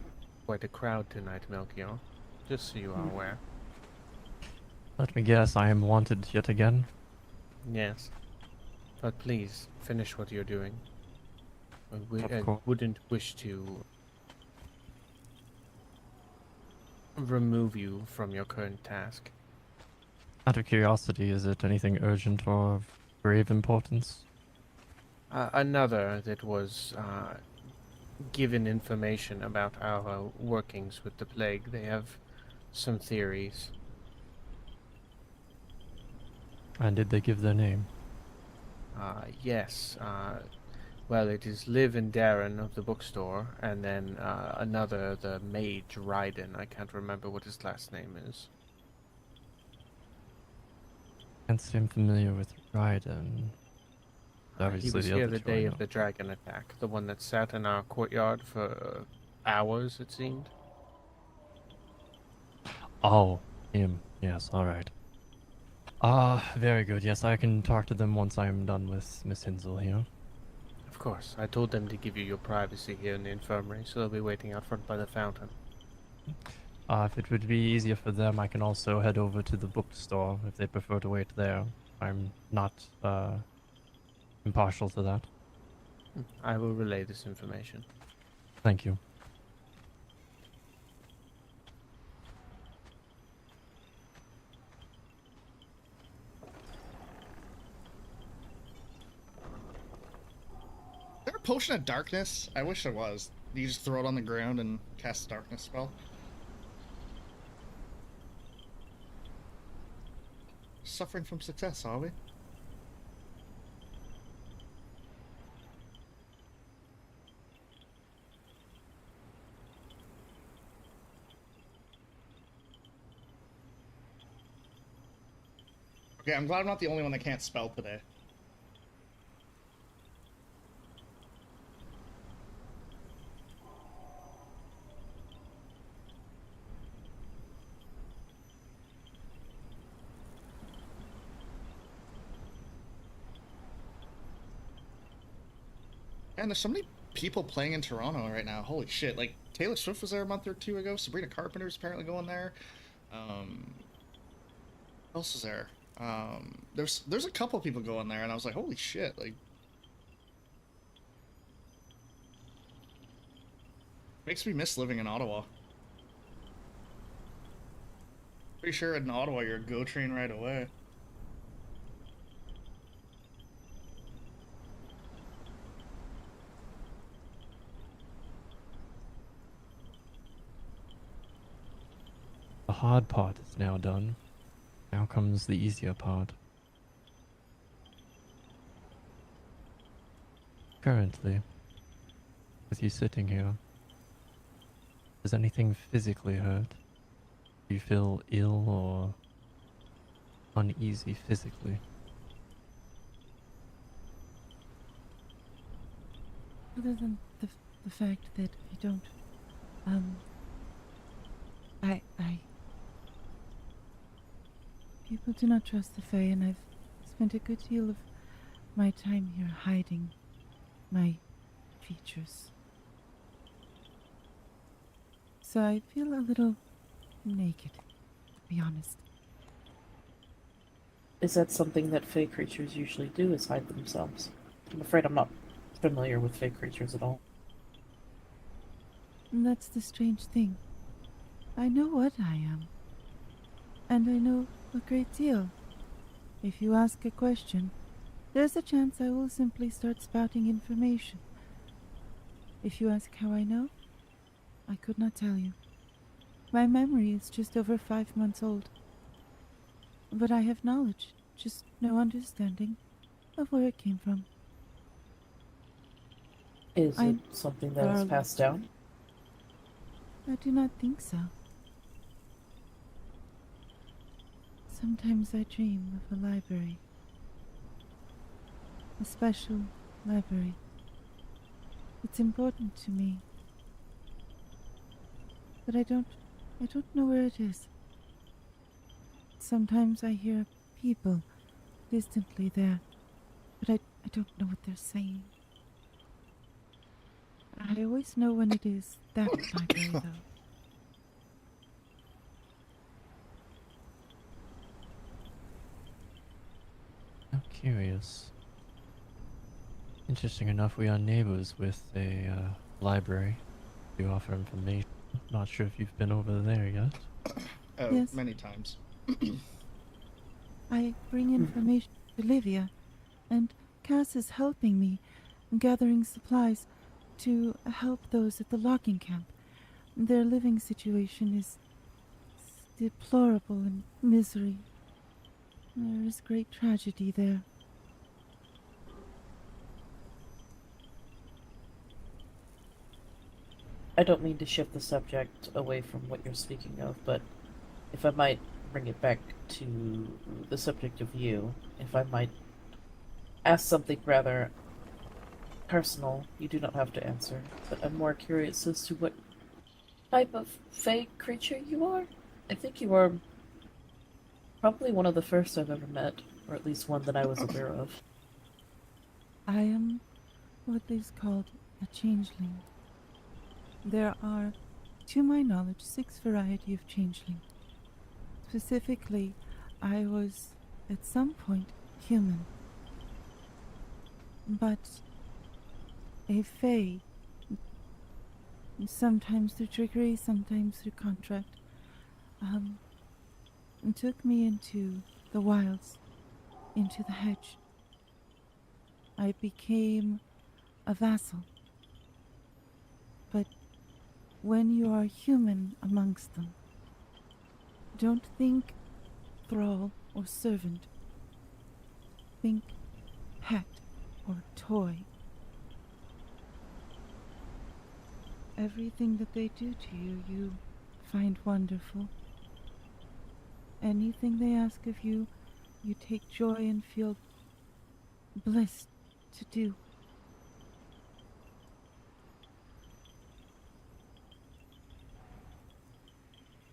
quite a crowd tonight, Melchior. Just so you are aware. Let me guess, I am wanted yet again? Yes. But please, finish what you're doing. Of I course. wouldn't wish to remove you from your current task. Out of curiosity, is it anything urgent or of grave importance? Another that was given information about our workings with the plague. They have some theories. And did they give their name? Yes. Well, it is Liv and Darren of the bookstore, and then another, the mage, Ryden. I can't remember what his last name is. Can't say I'm familiar with Raiden. He Obviously was the here other the two I day know. of the dragon attack, the one that sat in our courtyard for hours, it seemed. Oh, him. Yes, alright. Very good. Yes, I can talk to them once I am done with Miss Hinsel here. Of course, I told them to give you your privacy here in the infirmary, so they'll be waiting out front by the fountain. If it would be easier for them, I can also head over to the bookstore if they prefer to wait there. I'm not, impartial to that. I will relay this information. Thank you. Is there a potion of darkness? I wish there was. You just throw it on the ground and cast a darkness spell. Suffering from success, are we? Okay, I'm glad I'm not the only one that can't spell today. And there's so many people playing in Toronto right now. Holy shit. Like, Taylor Swift was there a month or two ago. Sabrina Carpenter's apparently going there. Who else is there? There's a couple people going there, and I was like, holy shit. Like, makes me miss living in Ottawa. Pretty sure in Ottawa you're a GO train right away. The hard part is now done. Now comes the easier part. Currently, with you sitting here, does anything physically hurt? Do you feel ill or uneasy physically? Other than the fact that I don't, people do not trust the Fae, and I've spent a good deal of my time here hiding my features. So I feel a little naked, to be honest. Is that something that Fae creatures usually do, is hide themselves? I'm afraid I'm not familiar with Fae creatures at all. And that's the strange thing. I know what I am. And I know a great deal. If you ask a question, there's a chance I will simply start spouting information. If you ask how I know, I could not tell you. My memory is just over 5 months old. But I have knowledge, just no understanding of where it came from. Is it something that is passed down? I do not think so. Sometimes I dream of a library. A special library. It's important to me. But I don't know where it is. Sometimes I hear people distantly there, but I don't know what they're saying. I always know when it is that library, though. I'm curious. Interesting enough, we are neighbors with a library. We offer information. Not sure if you've been over there yet. Oh, Yes. many times. I bring information to Livia, and Cass is helping me gathering supplies to help those at the logging camp. Their living situation is deplorable in misery. There is great tragedy there. I don't mean to shift the subject away from what you're speaking of, but if I might bring it back to the subject of you, if I might ask something rather personal, you do not have to answer, but I'm more curious as to what type of Fae creature you are. I think you are probably one of the first I've ever met, or at least one that I was aware of. I am what is called a changeling. There are, to my knowledge, 6 varieties of changeling. Specifically, I was, at some point, human. But a Fae, sometimes through trickery, sometimes through contract, took me into the wilds, into the hedge. I became a vassal. But when you are human amongst them, don't think thrall or servant. Think pet or toy. Everything that they do to you, you find wonderful. Anything they ask of you, you take joy and feel blessed to do.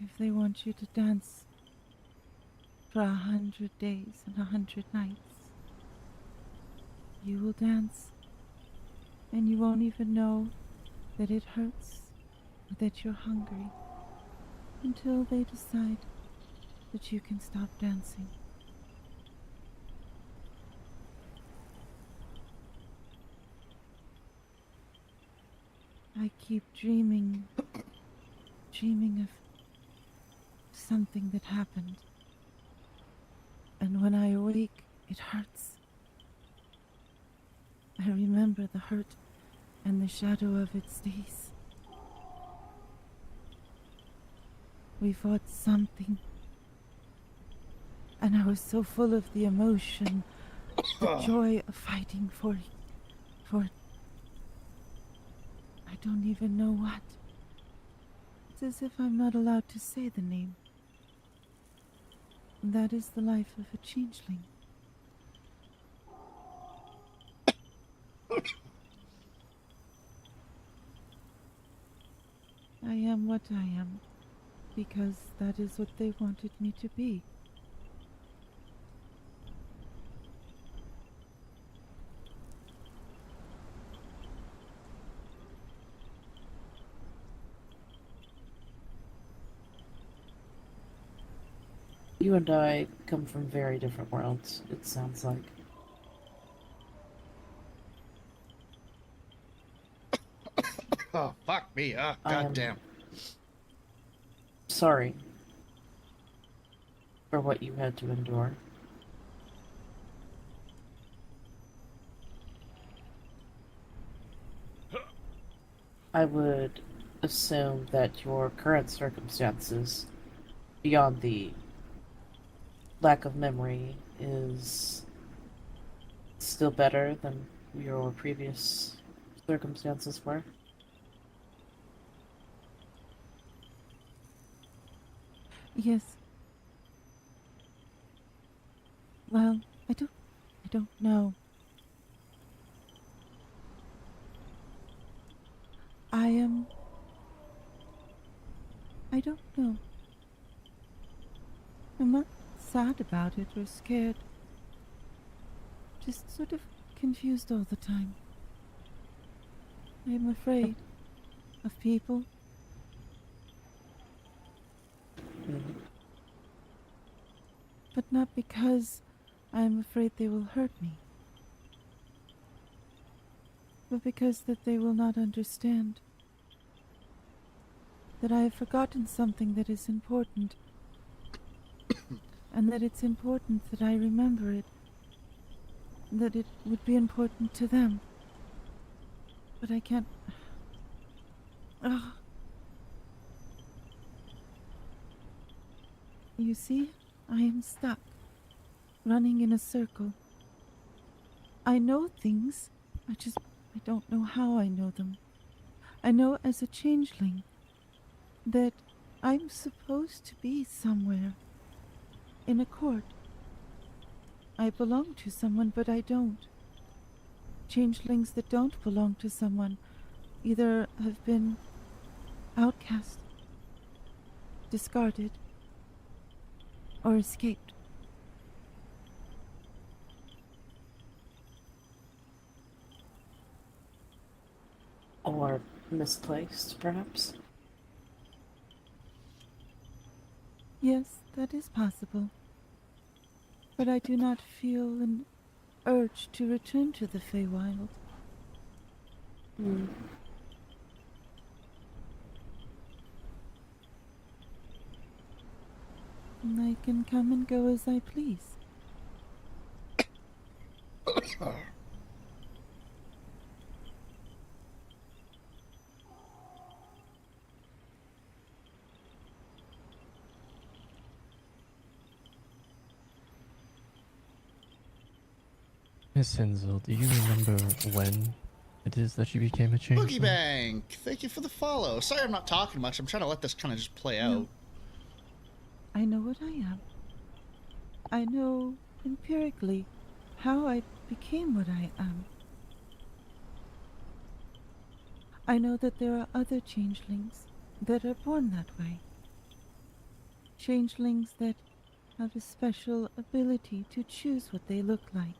If they want you to dance for 100 days and 100 nights, you will dance, and you won't even know that it hurts or that you're hungry until they decide that you can stop dancing. I keep dreaming of something that happened. And when I awake, it hurts. I remember the hurt and the shadow of it stays. We fought something, and I was so full of the emotion, the joy of fighting for I don't even know what. It's as if I'm not allowed to say the name. And that is the life of a changeling. I am what I am, because that is what they wanted me to be. You and I come from very different worlds, it sounds like. Oh, fuck me. Oh, goddamn. Sorry for what you had to endure. I would assume that your current circumstances, beyond the lack of memory, is still better than your previous circumstances were. Yes. Well, I don't know. I don't know. I'm not sad about it or scared. Just sort of confused all the time. I'm afraid of people. But not because I'm afraid they will hurt me, but because that they will not understand that I have forgotten something that is important, and that it's important that I remember it, that it would be important to them. But I can't... Ugh. You see, I am stuck, running in a circle. I know things, I don't know how I know them. I know as a changeling that I'm supposed to be somewhere, in a court. I belong to someone, but I don't. Changelings that don't belong to someone either have been outcast, discarded, or escaped. Or misplaced, perhaps? Yes, that is possible. But I do not feel an urge to return to the Feywild. Hmm. And I can come and go as I please. Miss Hinzel, do you remember when it is that you became a changeling? Boogie Bang! Thank you for the follow. Sorry I'm not talking much. I'm trying to let this kind of just play out. I know what I am. I know empirically how I became what I am. I know that there are other changelings that are born that way. Changelings that have a special ability to choose what they look like.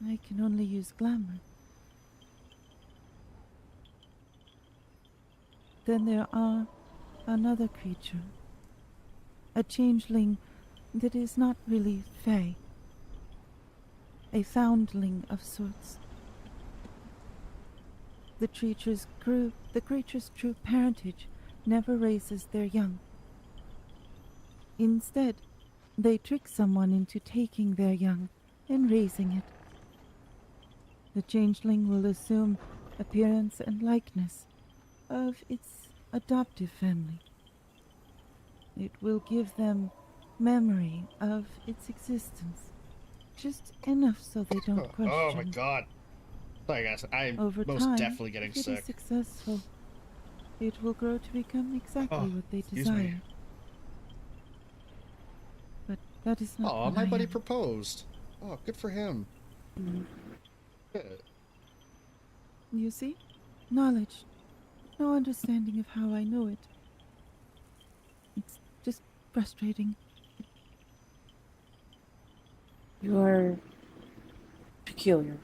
I can only use glamour. Then there are another creature, a changeling that is not really fey, a foundling of sorts. The creature's true parentage never raises their young. Instead, they trick someone into taking their young and raising it. The changeling will assume appearance and likeness of its adoptive family. It will give them memory of its existence, just enough so they don't question. Oh my god. Sorry guys, I'm Over most time, definitely getting if it sick. is successful, it will grow to become exactly what they excuse me. desire. But that is not Oh, what my I buddy am. proposed. Oh, good for him. Good. You see? Knowledge. No understanding of how I know it. It's just frustrating. You are peculiar.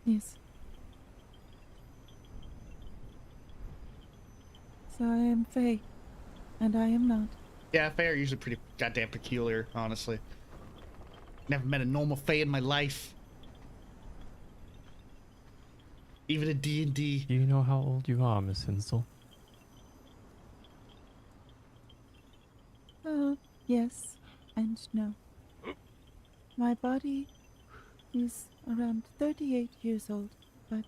Yes. So I am Faye, and I am not. Yeah, Fae are usually pretty goddamn peculiar, honestly. Never met a normal Fae in my life. Even a D&D. Do you know how old you are, Miss Hinsel? Oh, yes and no. My body is around 38 years old, but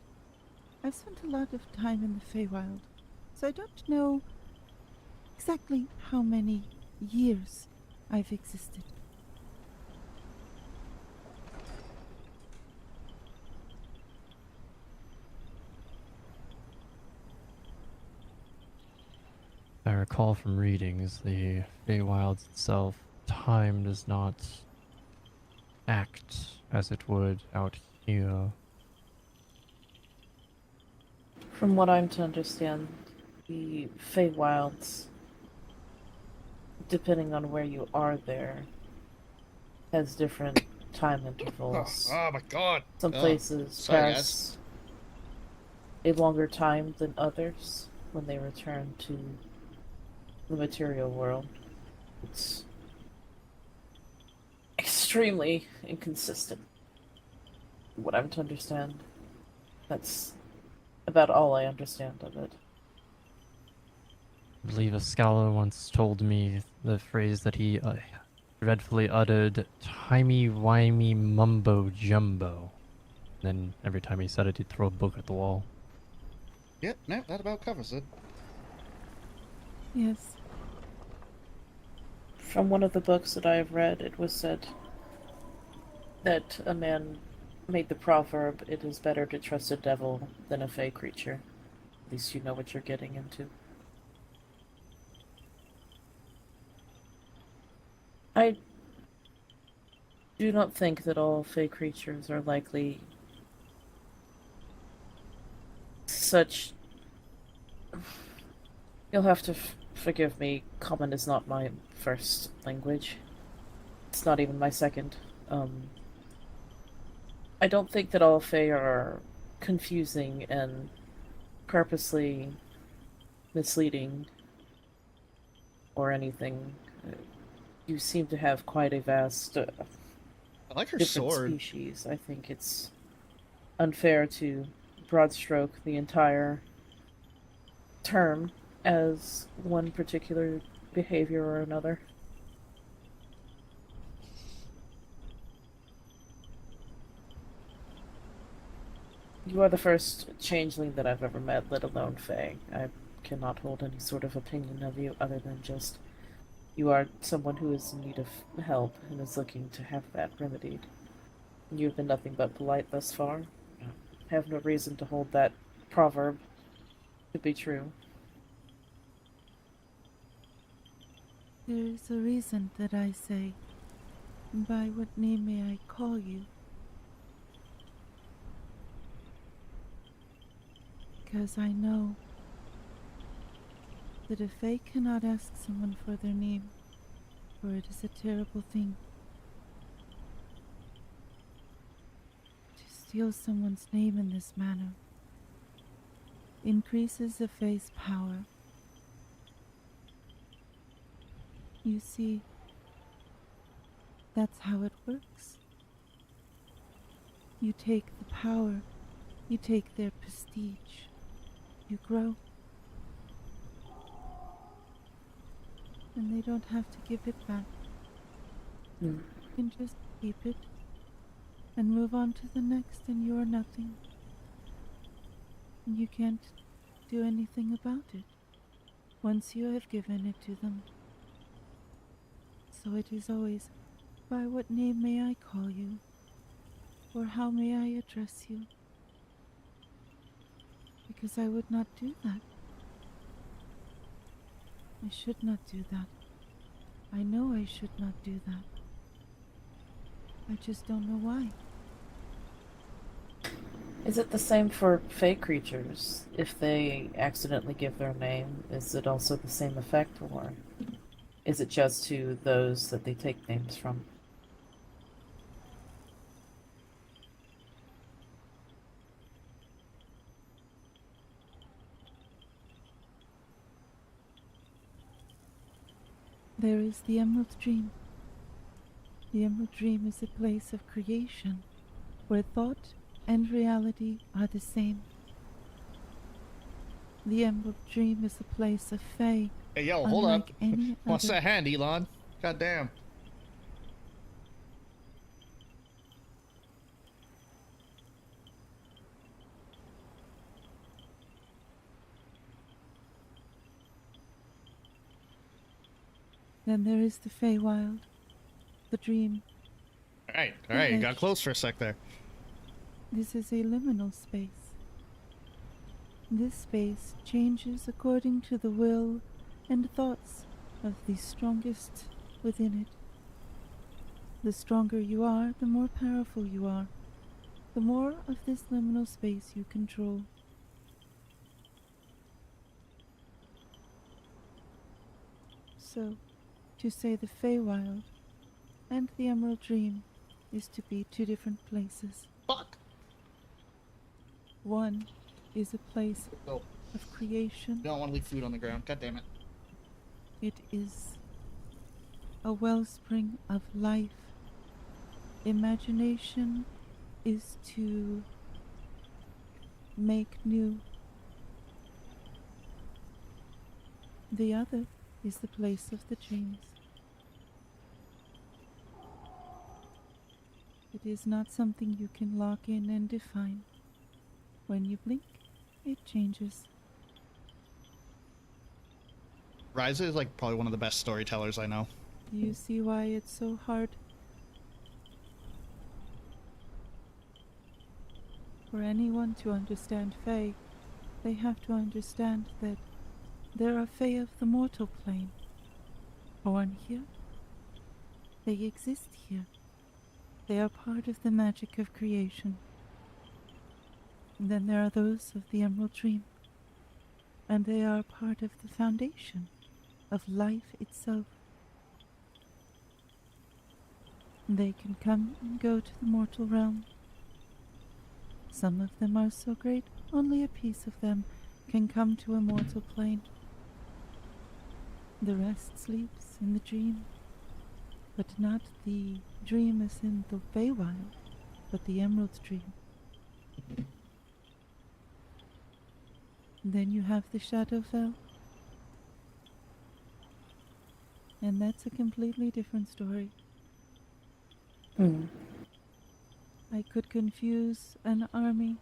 I've spent a lot of time in the Feywild, so I don't know exactly how many years I've existed. I recall from readings, the Feywild itself, time does not act as it would out here. From what I'm to understand, the Feywilds, depending on where you are there, has different time intervals. Oh my god. Some places sorry, pass a longer time than others when they return to the material world. It's extremely inconsistent. What I'm to understand, that's about all I understand of it. I believe a scholar once told me the phrase that he dreadfully uttered, timey-wimey mumbo-jumbo. Then every time he said it, he'd throw a book at the wall. Yep, no, that about covers it. Yes. From one of the books that I have read, it was said that a man made the proverb, it is better to trust a devil than a fey creature. At least you know what you're getting into. I do not think that all fey creatures are likely such... You'll have to forgive me, Common is not my first language. It's not even my second. I don't think that all Fae are confusing and purposely misleading or anything. You seem to have quite a vast I like her different sword. species. I think it's unfair to broad stroke the entire term as one particular behavior or another. You are the first changeling that I've ever met, let alone Fae. I cannot hold any sort of opinion of you other than just you are someone who is in need of help and is looking to have that remedied. You have been nothing but polite thus far. I have no reason to hold that proverb to be true. There is a reason that I say, by what name may I call you? Because I know that if they cannot ask someone for their name, for it is a terrible thing to steal someone's name in this manner, increases the Fae's power. You see, that's how it works. You take the power, you take their prestige, you grow. And they don't have to give it back. You can just keep it and move on to the next, and you're nothing. And you can't do anything about it once you have given it to them. So it is always, by what name may I call you? Or how may I address you? Because I would not do that. I should not do that. I know I should not do that. I just don't know why. Is it the same for Fey creatures? If they accidentally give their name, is it also the same effect, or is it just to those that they take names from? There is the Emerald Dream. The Emerald Dream is a place of creation, where thought and reality are the same. The Emerald Dream is a place of Fae. Hey, yo, hold up. Any What's other. that hand, Elon? God damn. Then there is the Feywild, the Dream. Alright, you got close for a sec there. This is a liminal space. This space changes according to the will and thoughts of the strongest within it. The stronger you are, the more powerful you are, the more of this liminal space you control. So, to say the Feywild and the Emerald Dream is to be two different places. Fuck! One is a place of creation. You don't want to leave food on the ground. God damn it. It is a wellspring of life. Imagination is to make new. The other is the place of the dreams. It is not something you can lock in and define. When you blink, it changes. Ryza is like probably one of the best storytellers I know. Do you see why it's so hard for anyone to understand Fae? They have to understand that there are Fae of the mortal plane, born here. They exist here. They are part of the magic of creation. And then there are those of the Emerald Dream, and they are part of the foundation of life itself. They can come and go to the mortal realm. Some of them are so great, only a piece of them can come to a mortal plane. The rest sleeps in the dream, but not the dream as in the Feywild, but the Emerald Dream. Then you have the Shadowfell, and that's a completely different story. I could confuse an army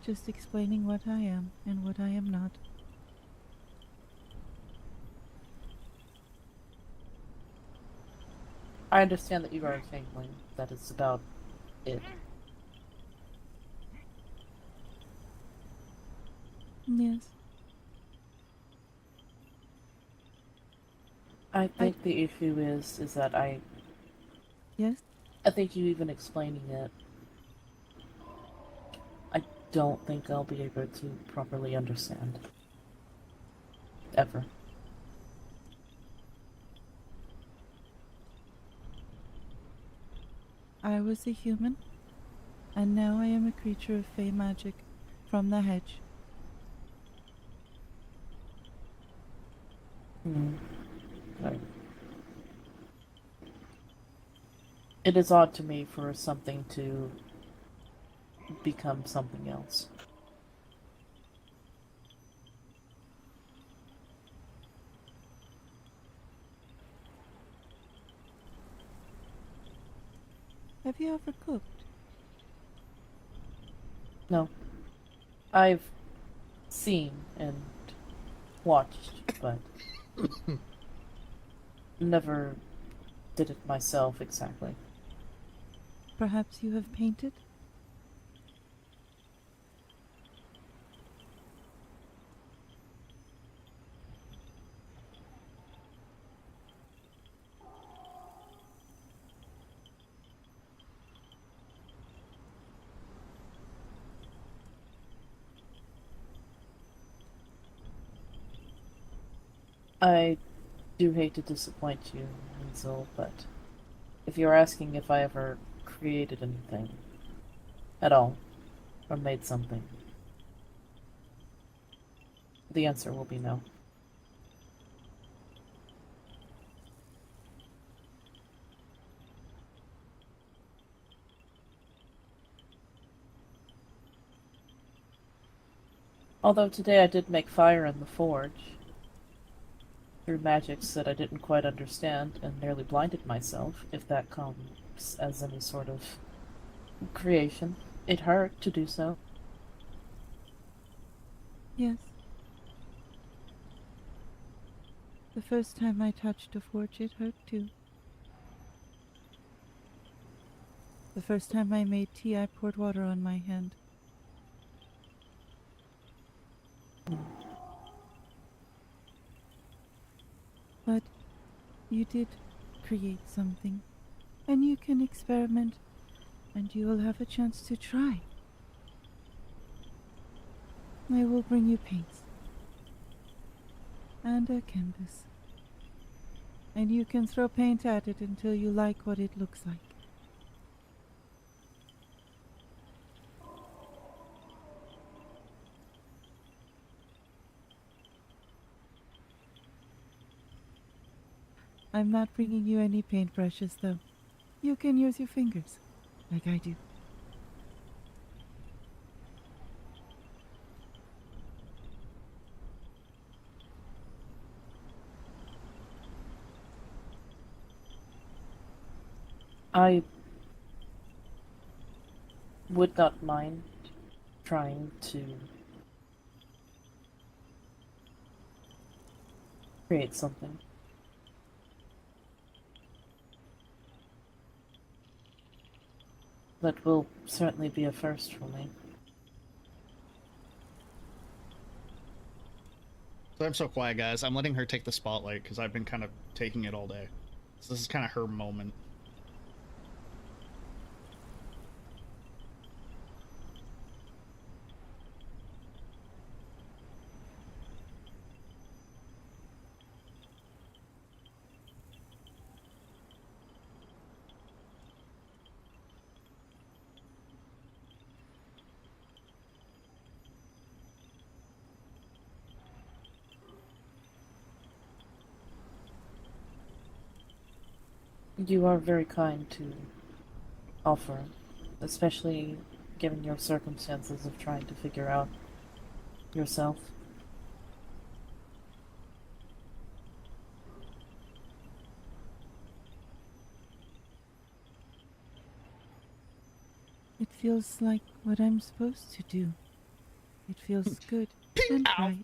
just explaining what I am and what I am not. I understand that you are a changeling. That is about it. Yes. I think the issue is that Yes? I think you even explaining it, I don't think I'll be able to properly understand. Ever. I was a human, and now I am a creature of fey magic from the hedge. Right. It is odd to me for something to become something else. Have you ever cooked? No. I've seen and watched, but never did it myself exactly. Perhaps you have painted? I do hate to disappoint you, Hansel, but if you're asking if I ever created anything at all, or made something, the answer will be no. Although today I did make fire in the forge, through magics that I didn't quite understand and nearly blinded myself, if that counts as any sort of creation. It hurt to do so. Yes. The first time I touched a forge, it hurt too. The first time I made tea, I poured water on my hand. But you did create something, and you can experiment, and you will have a chance to try. I will bring you paints and a canvas, and you can throw paint at it until you like what it looks like. I'm not bringing you any paintbrushes, though. You can use your fingers, like I do. I would not mind trying to create something. That will certainly be a first for me. So I'm so quiet, guys. I'm letting her take the spotlight because I've been kind of taking it all day. So this is kind of her moment. You are very kind to offer, especially given your circumstances of trying to figure out yourself. It feels like what I'm supposed to do. It feels good and right.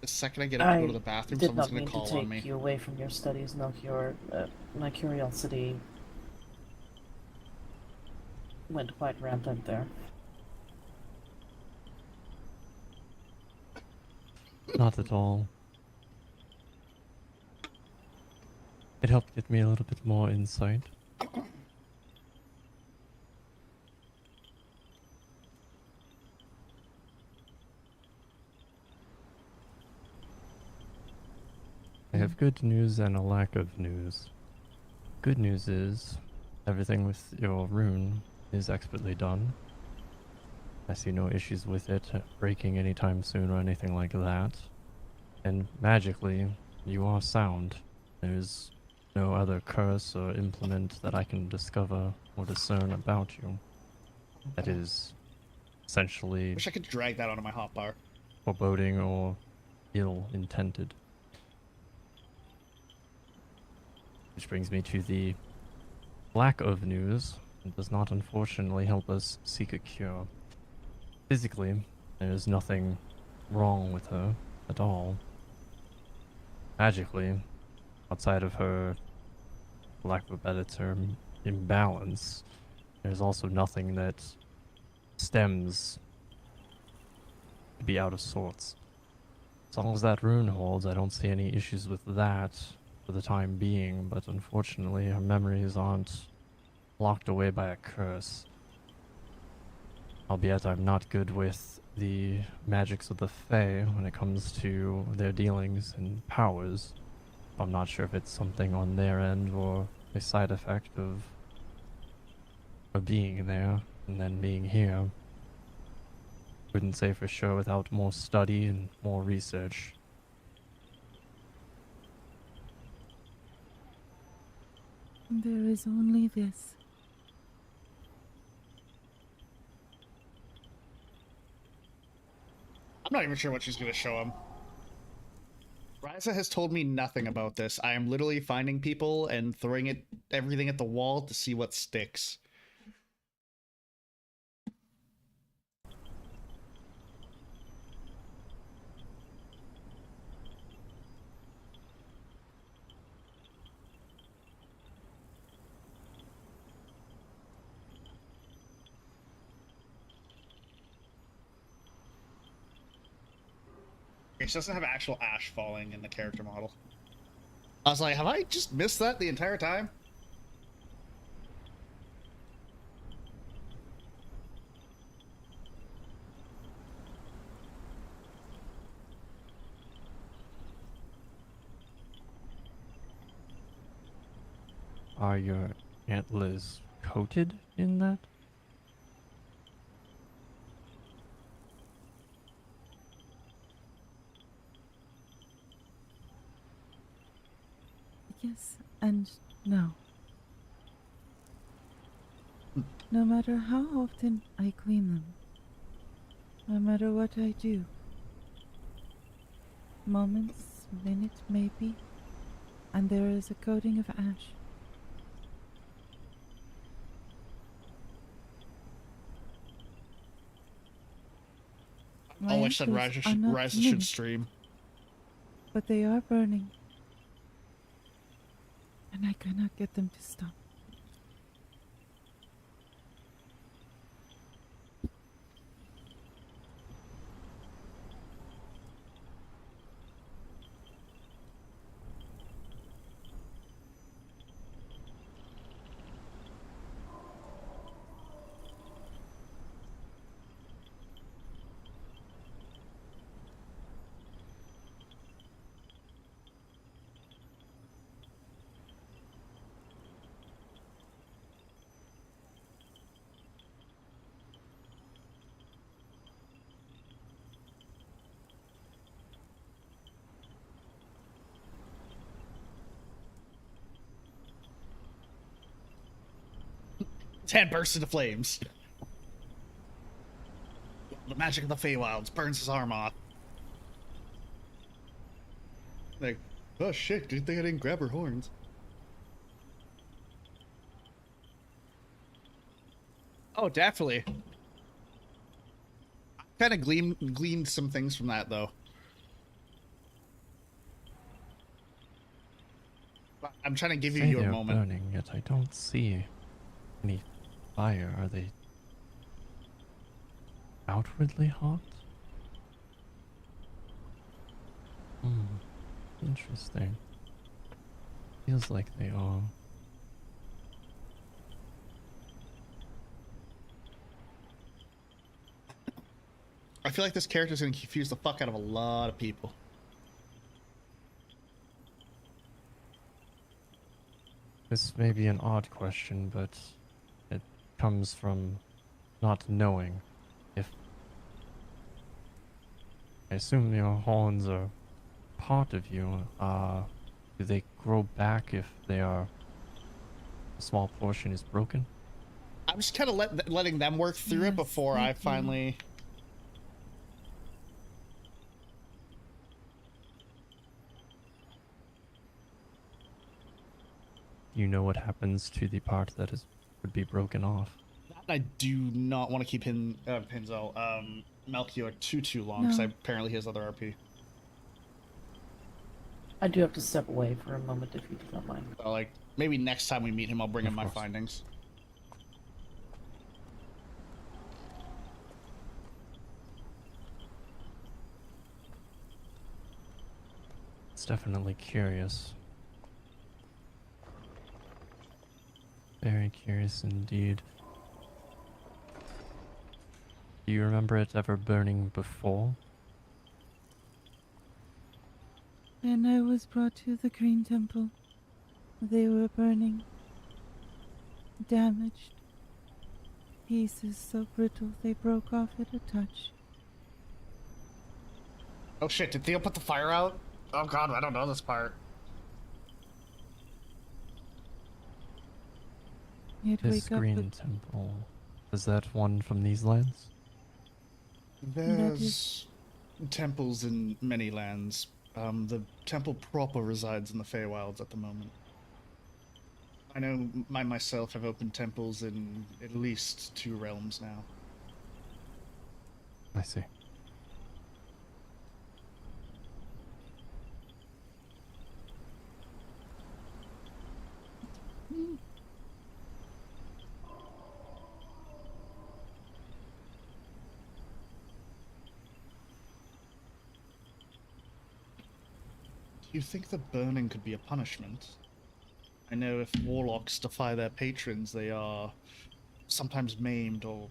The second I get up to go to the bathroom, someone's going to call on me. I did not mean to take you away from your studies, no, my curiosity went quite rampant there. Not at all. It helped get me a little bit more insight. I have good news and a lack of news. Good news is, everything with your rune is expertly done. I see no issues with it breaking anytime soon or anything like that. And magically, you are sound. There's no other curse or implement that I can discover or discern about you that is essentially Wish I could drag that onto my hotbar. foreboding or ill-intended. Which brings me to the lack of news. It does not unfortunately help us seek a cure. Physically, there is nothing wrong with her at all. Magically, outside of her, for lack of a better term, imbalance, there's also nothing that stems to be out of sorts. As long as that rune holds, I don't see any issues with that for the time being, but unfortunately her memories aren't locked away by a curse. Albeit I'm not good with the magics of the Fae when it comes to their dealings and powers. I'm not sure if it's something on their end or a side effect of being there and then being here. Couldn't say for sure without more study and more research. There is only this. I'm not even sure what she's going to show him. Ryza has told me nothing about this. I am literally finding people and throwing everything at the wall to see what sticks. She doesn't have actual ash falling in the character model. I was like, have I just missed that the entire time? Are your antlers coated in that? Yes and no. No matter how often I clean them, no matter what I do, moments, minutes maybe, and there is a coating of ash. My I wish that antlers are not Ryza should mint, stream. but they are burning, and I cannot get them to stop. His hand bursts into flames. The magic of the Feywilds burns his arm off. Like, oh shit, good thing I didn't grab her horns. Oh, definitely. Kind of gleaned some things from that, though. I'm trying to give you your They're moment. burning, yet I don't see any fire. Are they outwardly hot? Interesting. Feels like they are. I feel like this character's gonna confuse the fuck out of a lot of people. This may be an odd question, but it comes from not knowing if... I assume your horns are part of you. Do they grow back if they are... a small portion is broken? I'm just kind of letting them work through it before I finally... You know what happens to the part that would be broken off? I do not want to keep Melchior too long, because No. apparently he has other RP. I do have to step away for a moment if you do not mind. So, like, maybe next time we meet him, I'll bring him my findings. It's definitely curious. Very curious indeed. Do you remember it ever burning before? When I was brought to the Green Temple, they were burning, damaged. Pieces so brittle they broke off at a touch. Oh shit, did Theo put the fire out? Oh god, I don't know this part. You'd This wake up Green with... Temple, is that one from these lands? There's temples in many lands. The temple proper resides in the Feywilds at the moment. I know I myself have opened temples in at least 2 realms now. I see. Do you think the burning could be a punishment? I know if warlocks defy their patrons, they are sometimes maimed or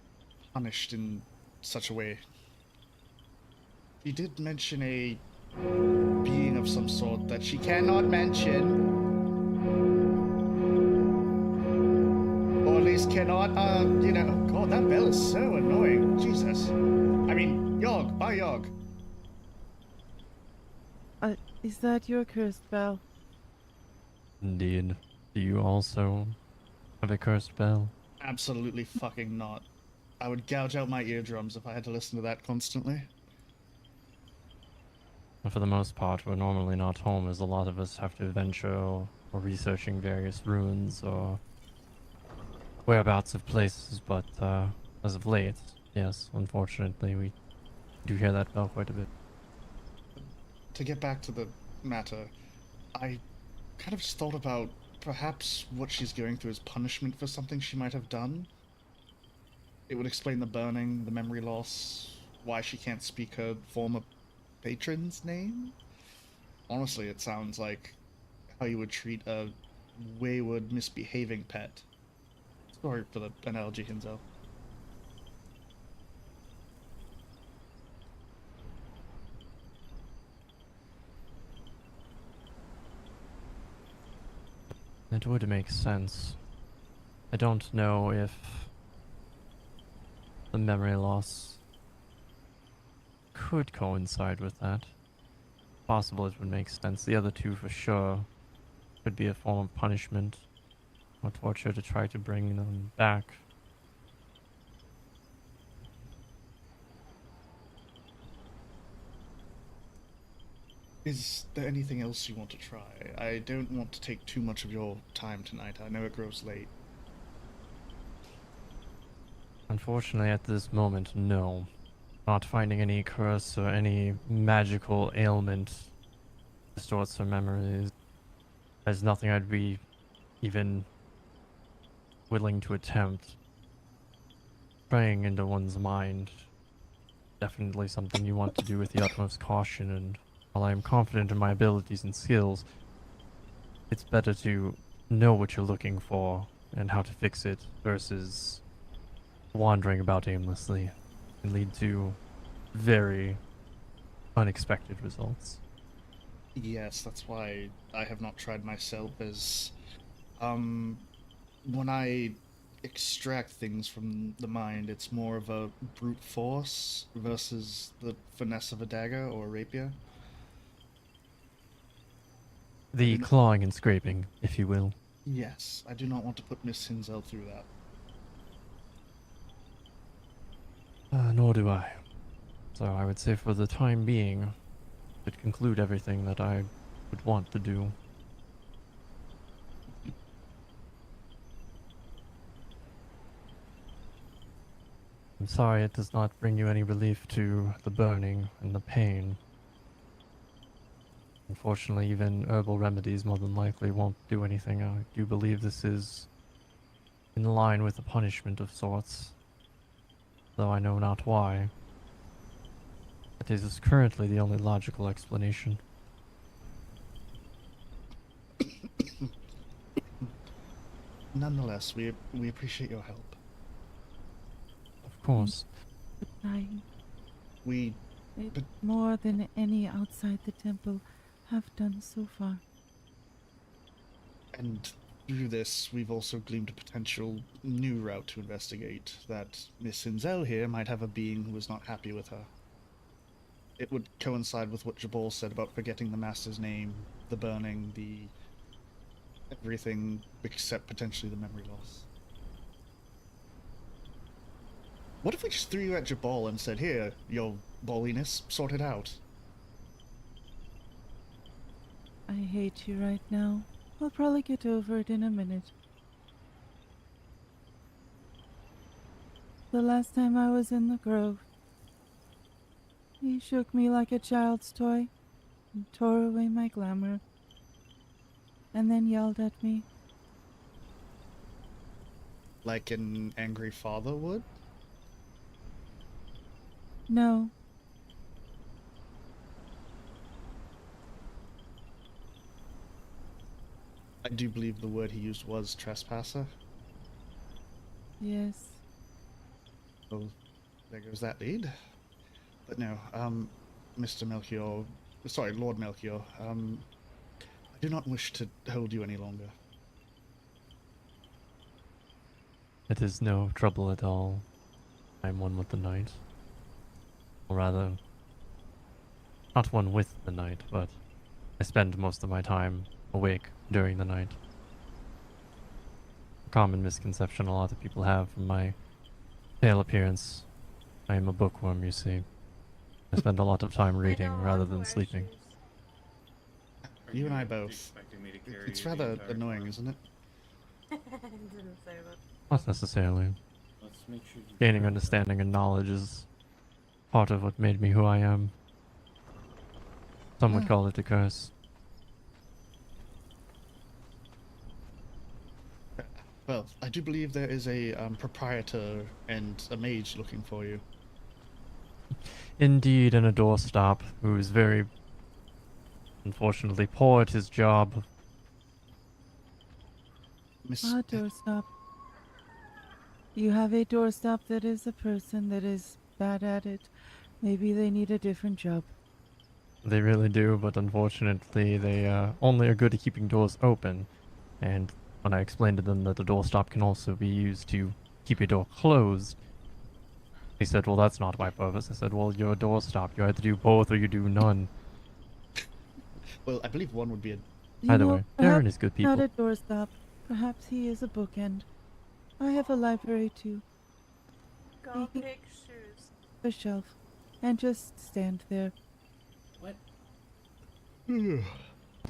punished in such a way. She did mention a being of some sort that she cannot mention. Or at least cannot, you know... God, that bell is so annoying. Jesus. I mean, Yogg, bye Yogg. Is that your cursed bell? Indeed. Do you also have a cursed bell? Absolutely fucking not. I would gouge out my eardrums if I had to listen to that constantly. For the most part, we're normally not home, as a lot of us have to venture or researching various ruins or whereabouts of places, but as of late, yes, unfortunately, we do hear that bell quite a bit. To get back to the matter, I kind of just thought about perhaps what she's going through is punishment for something she might have done. It would explain the burning, the memory loss, why she can't speak her former patron's name. Honestly, it sounds like how you would treat a wayward, misbehaving pet. Sorry for the analogy, Hinzel. It would make sense. I don't know if the memory loss could coincide with that. Possible it would make sense. The other two for sure could be a form of punishment or torture to try to bring them back. Is there anything else you want to try? I don't want to take too much of your time tonight. I know it grows late. Unfortunately, at this moment, no. Not finding any curse or any magical ailment distorts her memories. There's nothing I'd be even willing to attempt. Praying into one's mind definitely something you want to do with the utmost caution, and while I am confident in my abilities and skills, it's better to know what you're looking for and how to fix it versus wandering about aimlessly. It can lead to very unexpected results. Yes, that's why I have not tried myself, as when I extract things from the mind, it's more of a brute force versus the finesse of a dagger or a rapier. The clawing and scraping, if you will. Yes, I do not want to put Miss Hinzel through that. Nor do I. So I would say for the time being, it conclude everything that I would want to do. I'm sorry it does not bring you any relief to the burning and the pain. Unfortunately, even herbal remedies more than likely won't do anything. I do believe this is in line with a punishment of sorts, though I know not why. It is currently the only logical explanation. Nonetheless, we appreciate your help. Of course. We... more than any outside the temple have done so far. And through this, we've also gleaned a potential new route to investigate, that Miss Hinzel here might have a being who is not happy with her. It would coincide with what Jabal said about forgetting the Master's name, the burning, the... everything except potentially the memory loss. What if we just threw you at Jabal and said, "Here, your balliness, sort it out"? I hate you right now. I'll probably get over it in a minute. The last time I was in the grove, he shook me like a child's toy and tore away my glamour, and then yelled at me. Like an angry father would? No. I do believe the word he used was trespasser. Yes. So, there goes that lead. But no, Mr. Melchior... Sorry, Lord Melchior, I do not wish to hold you any longer. It is no trouble at all. I am one with the night. Or rather, not one with the night, but I spend most of my time awake during the night. A common misconception a lot of people have from my pale appearance. I am a bookworm, you see. I spend a lot of time reading rather than sleeping. You and I both. It's rather annoying, isn't it? Didn't say that. Not necessarily. Let's make sure you Gaining understanding and knowledge is part of what made me who I am. Some would call it a curse. Well, I do believe there is a proprietor and a mage looking for you. Indeed, and a doorstop who is very, unfortunately, poor at his job. A doorstop. You have a doorstop that is a person that is bad at it. Maybe they need a different job. They really do, but unfortunately, they only are good at keeping doors open. And when I explained to them that the doorstop can also be used to keep a door closed, he said, "Well, that's not my purpose." I said, "Well, you're a doorstop. You either do both or you do none." Well, I believe one would be a... Either way, Darren is good people. Not a doorstop. Perhaps he is a bookend. I have a library too. Go pick shoes. A shelf. And just stand there. What?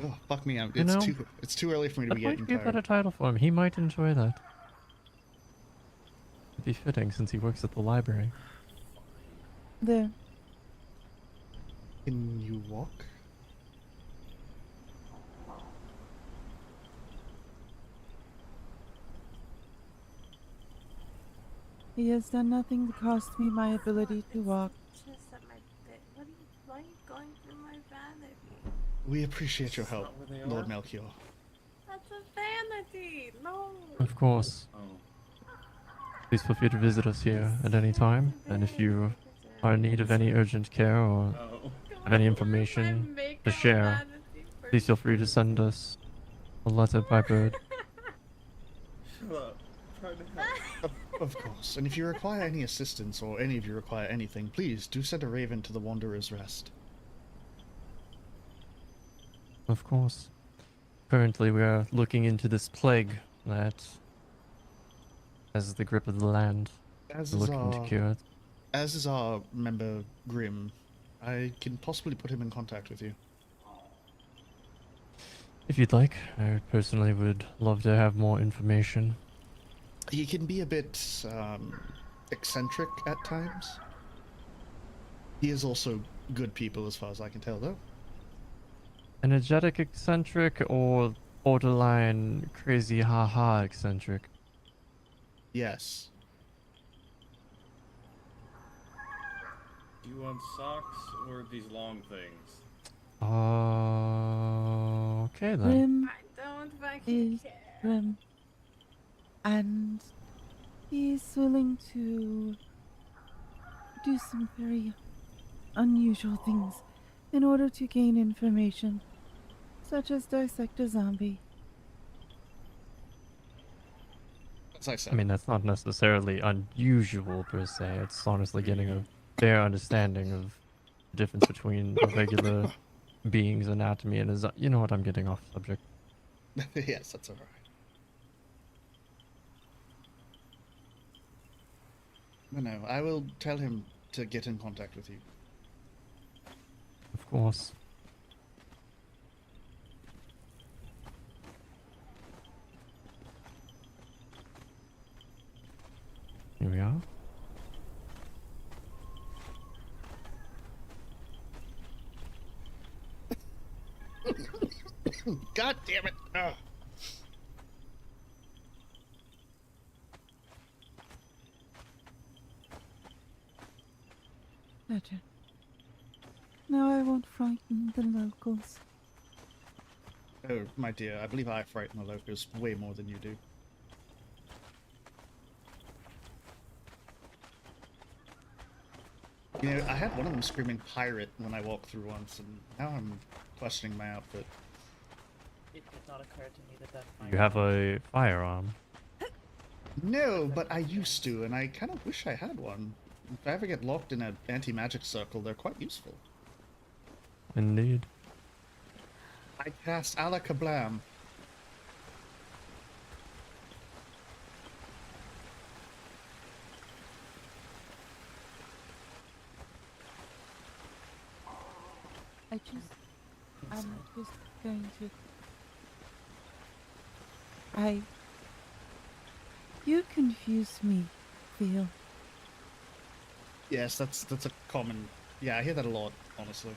Oh, fuck me, You know, it's too early for me to That be might getting be a better tired. title for him. He might enjoy that. It'd be fitting since he works at the library. There. Can you walk? He has done nothing to cost me my ability to walk. Why are you going through my vanity? We appreciate your help, where they Lord are? Melchior. That's a vanity! No! Of course. Oh. Please feel free to visit us here at any time, and if you are in need of any urgent care or Oh. have any information to share, please feel free to send us a letter by bird. Shut up. Trying to help. Of course, and if you require any assistance or any of you require anything, please do send a raven to the Wanderer's Rest. Of course. Currently, we are looking into this plague that has the grip of the land. As We're is looking to cure it. As is our member Grim, I can possibly put him in contact with you. If you'd like, I personally would love to have more information. He can be a bit eccentric at times. He is also good people as far as I can tell, though. Energetic eccentric or borderline crazy haha eccentric? Yes. Do you want socks or these long things? Okay then. Grim I don't fucking is care. Grim. And he's willing to do some very unusual things in order to gain information, such as dissect a zombie. As I said. I mean, that's not necessarily unusual per se. It's honestly getting a fair understanding of the difference between a regular being's anatomy and his. You know what? I'm getting off subject. Yes, that's alright. No, I will tell him to get in contact with you. Of course. Here we are. God damn it! Ugh. Better. Now I won't frighten the locals. Oh, my dear, I believe I frighten the locals way more than you do. You know, I had one of them screaming pirate when I walked through once, and now I'm questioning my outfit. It did not occur to me that that might You have a firearm. No, but I used to, and I kind of wish I had one. If I ever get locked in an anti-magic circle, they're quite useful. Indeed. I cast Alakablam. I'm just going to... You confuse me, Theo. Yes, that's a common... Yeah, I hear that a lot, honestly.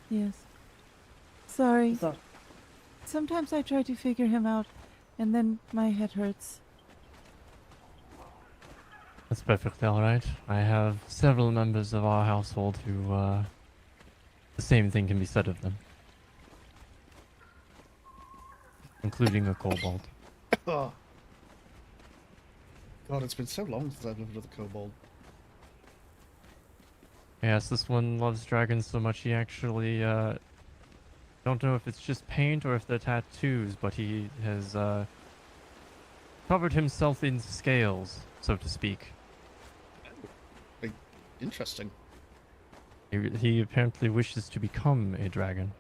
Yes. Sorry. So, Sometimes I try to figure him out, and then my head hurts. That's perfectly alright. I have several members of our household who, the same thing can be said of them. Including a kobold. Oh. God, it's been so long since I've lived with a kobold. Yes, this one loves dragons so much he actually, don't know if it's just paint or if they're tattoos, but he has, covered himself in scales, so to speak. Interesting. He apparently wishes to become a dragon.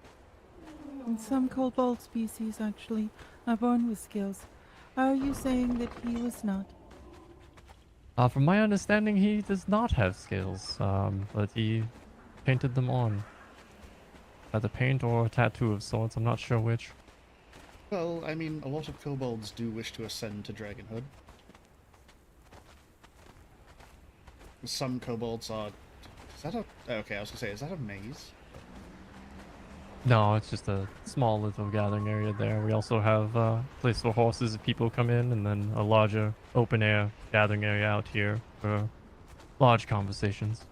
And some kobold species, actually, are born with skills. Are you saying that he was not? From my understanding, he does not have scales, but he painted them on. Either paint or a tattoo of sorts, I'm not sure which. Well, I mean, a lot of kobolds do wish to ascend to dragonhood. Some kobolds are... Is that a... Okay, I was gonna say, is that a maze? No, it's just a small little gathering area there. We also have a place for horses if people come in, and then a larger open air gathering area out here for large conversations.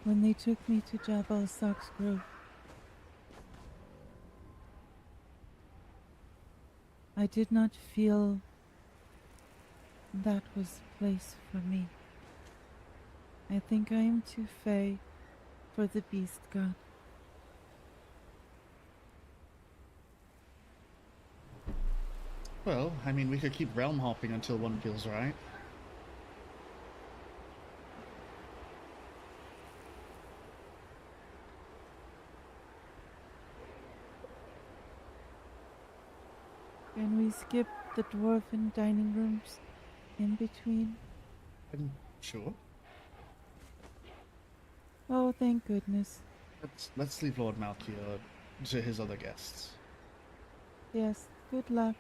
When they took me to Jabal Sox Grove, I did not feel that was the place for me. I think I am too fey for the beast god. Well, I mean, we could keep realm hopping until one feels right. Can we skip the dwarven dining rooms in between? I'm sure. Oh, thank goodness. Let's leave Lord Malkiel to his other guests. Yes, good luck.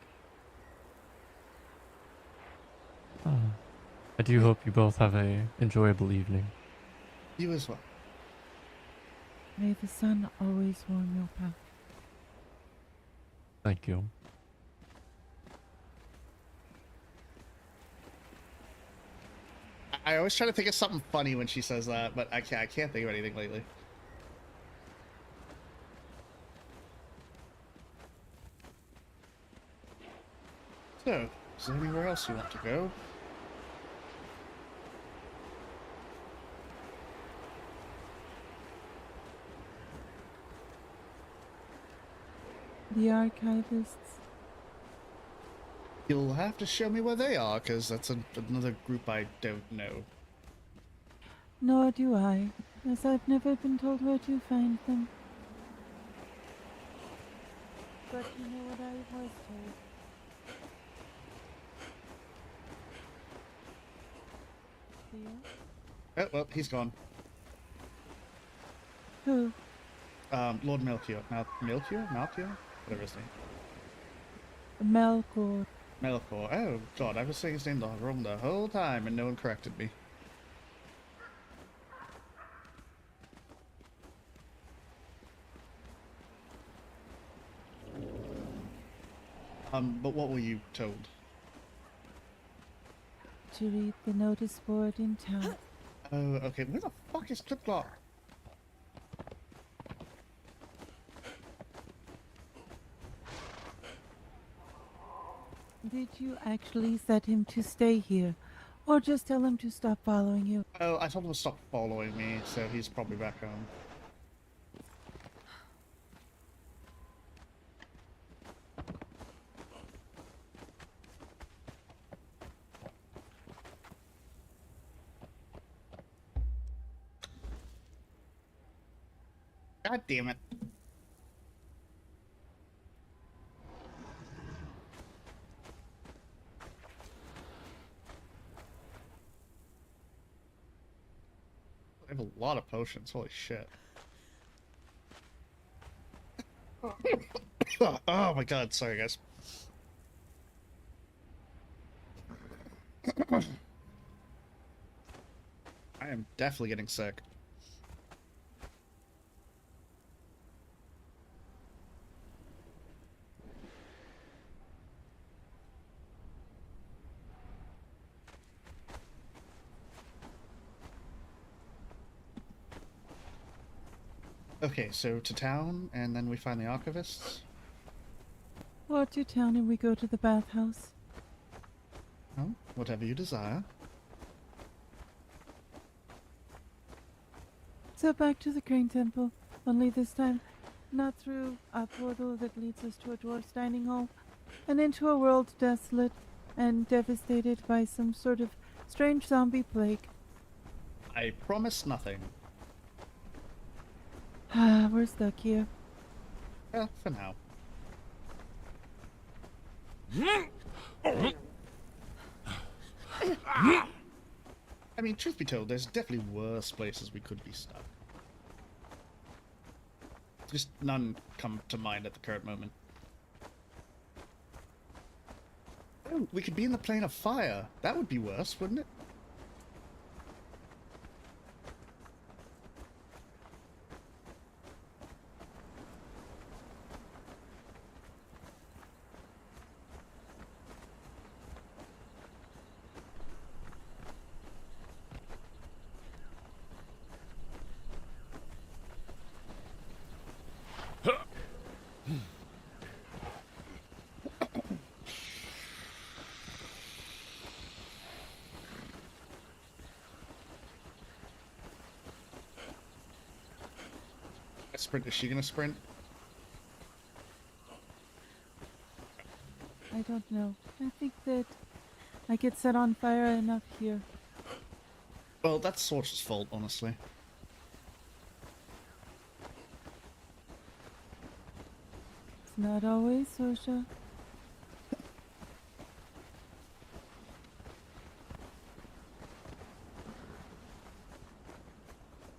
I do hope you both have a enjoyable evening. You as well. May the sun always warm your path. Thank you. I always try to think of something funny when she says that, but I can't think of anything lately. So, is there anywhere else you want to go? The archivists. You'll have to show me where they are, because that's another group I don't know. Nor do I, as I've never been told where to find them. But you know what I was told. Theo? Oh, well, he's gone. Who? Lord Melchior. Melchior? Whatever his name. Melkor. Melkor. Oh, God, I was saying his name wrong the whole time, and no one corrected me. But what were you told? To read the notice board in town. Oh, okay. Where the fuck is Clipclop? Did you actually set him to stay here? Or just tell him to stop following you? Oh, I told him to stop following me, so he's probably back home. God damn it. I have a lot of potions, holy shit. Oh my god, sorry guys. I am definitely getting sick. Okay, so to town, and then we find the archivists? Or to town and we go to the bathhouse. Oh, whatever you desire. So back to the Crane Temple, only this time, not through a portal that leads us to a dwarf's dining hall, and into a world desolate and devastated by some sort of strange zombie plague. I promise nothing. Ah, we're stuck here. Well, for now. I mean, truth be told, there's definitely worse places we could be stuck. Just none come to mind at the current moment. Oh, we could be in the plane of fire. That would be worse, wouldn't it? Sprint. Is she gonna sprint? I don't know. I think that I get set on fire enough here. Well, that's Sorcer's fault, honestly. It's not always, Sorsha.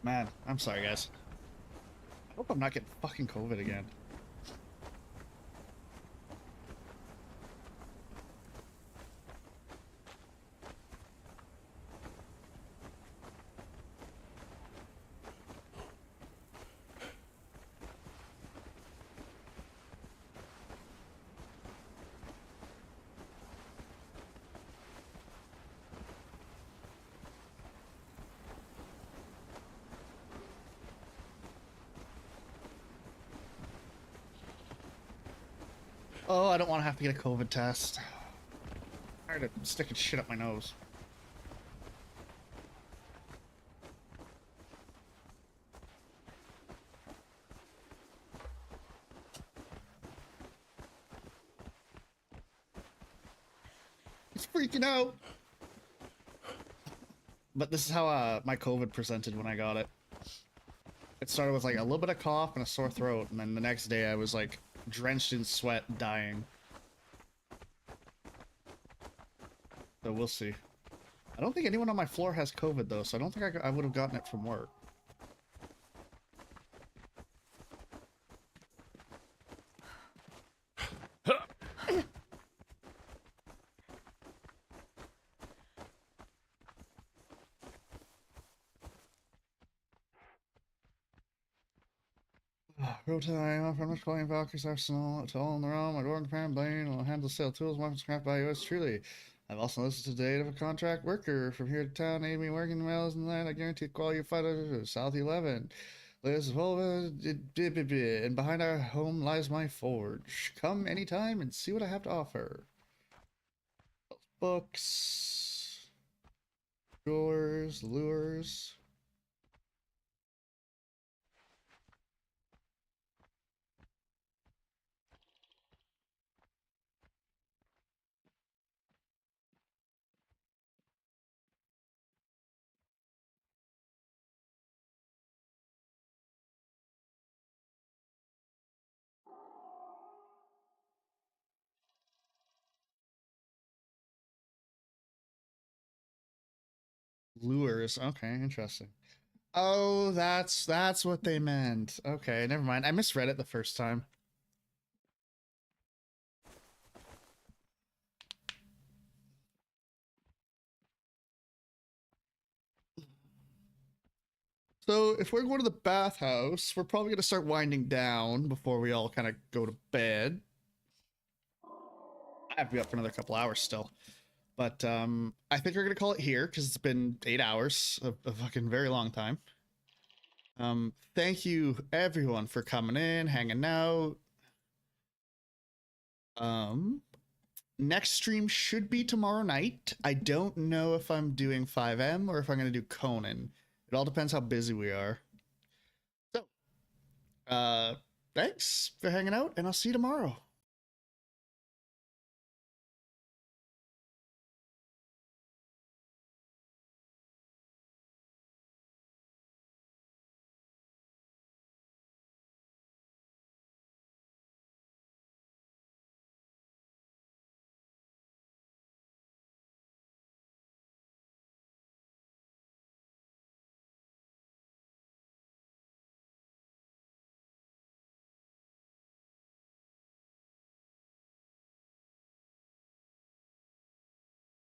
Man, I'm sorry, guys. I hope I'm not getting fucking COVID again. Oh, I don't want to have to get a COVID test. I'm tired of sticking shit up my nose. It's freaking out. But this is how my COVID presented when I got it. It started with like a little bit of cough and a sore throat, and then the next day I was like drenched in sweat, dying. So we'll see. I don't think anyone on my floor has COVID though, so I don't think I would have gotten it from work. Real time, from the calling Valkyrie's arsenal to all in the realm, my door and fan blade will handle sale tools, weapons, craft by yours truly. I've also listed the date of a contract worker from here to town, aid me working miles in the land. I guarantee the quality of fighter South 11. Liz and behind our home lies my forge. Come anytime and see what I have to offer. Books, drawers, lures. Lures. Okay, interesting. Oh, that's what they meant. Okay, never mind. I misread it the first time. So if we're going to the bathhouse, we're probably going to start winding down before we all kind of go to bed. I have to be up for another couple hours still. But I think we're going to call it here because it's been 8 hours, a fucking very long time. Thank you everyone for coming in, hanging out. Next stream should be tomorrow night. I don't know if I'm doing 5M or if I'm going to do Conan. It all depends how busy we are. So, thanks for hanging out, and I'll see you tomorrow.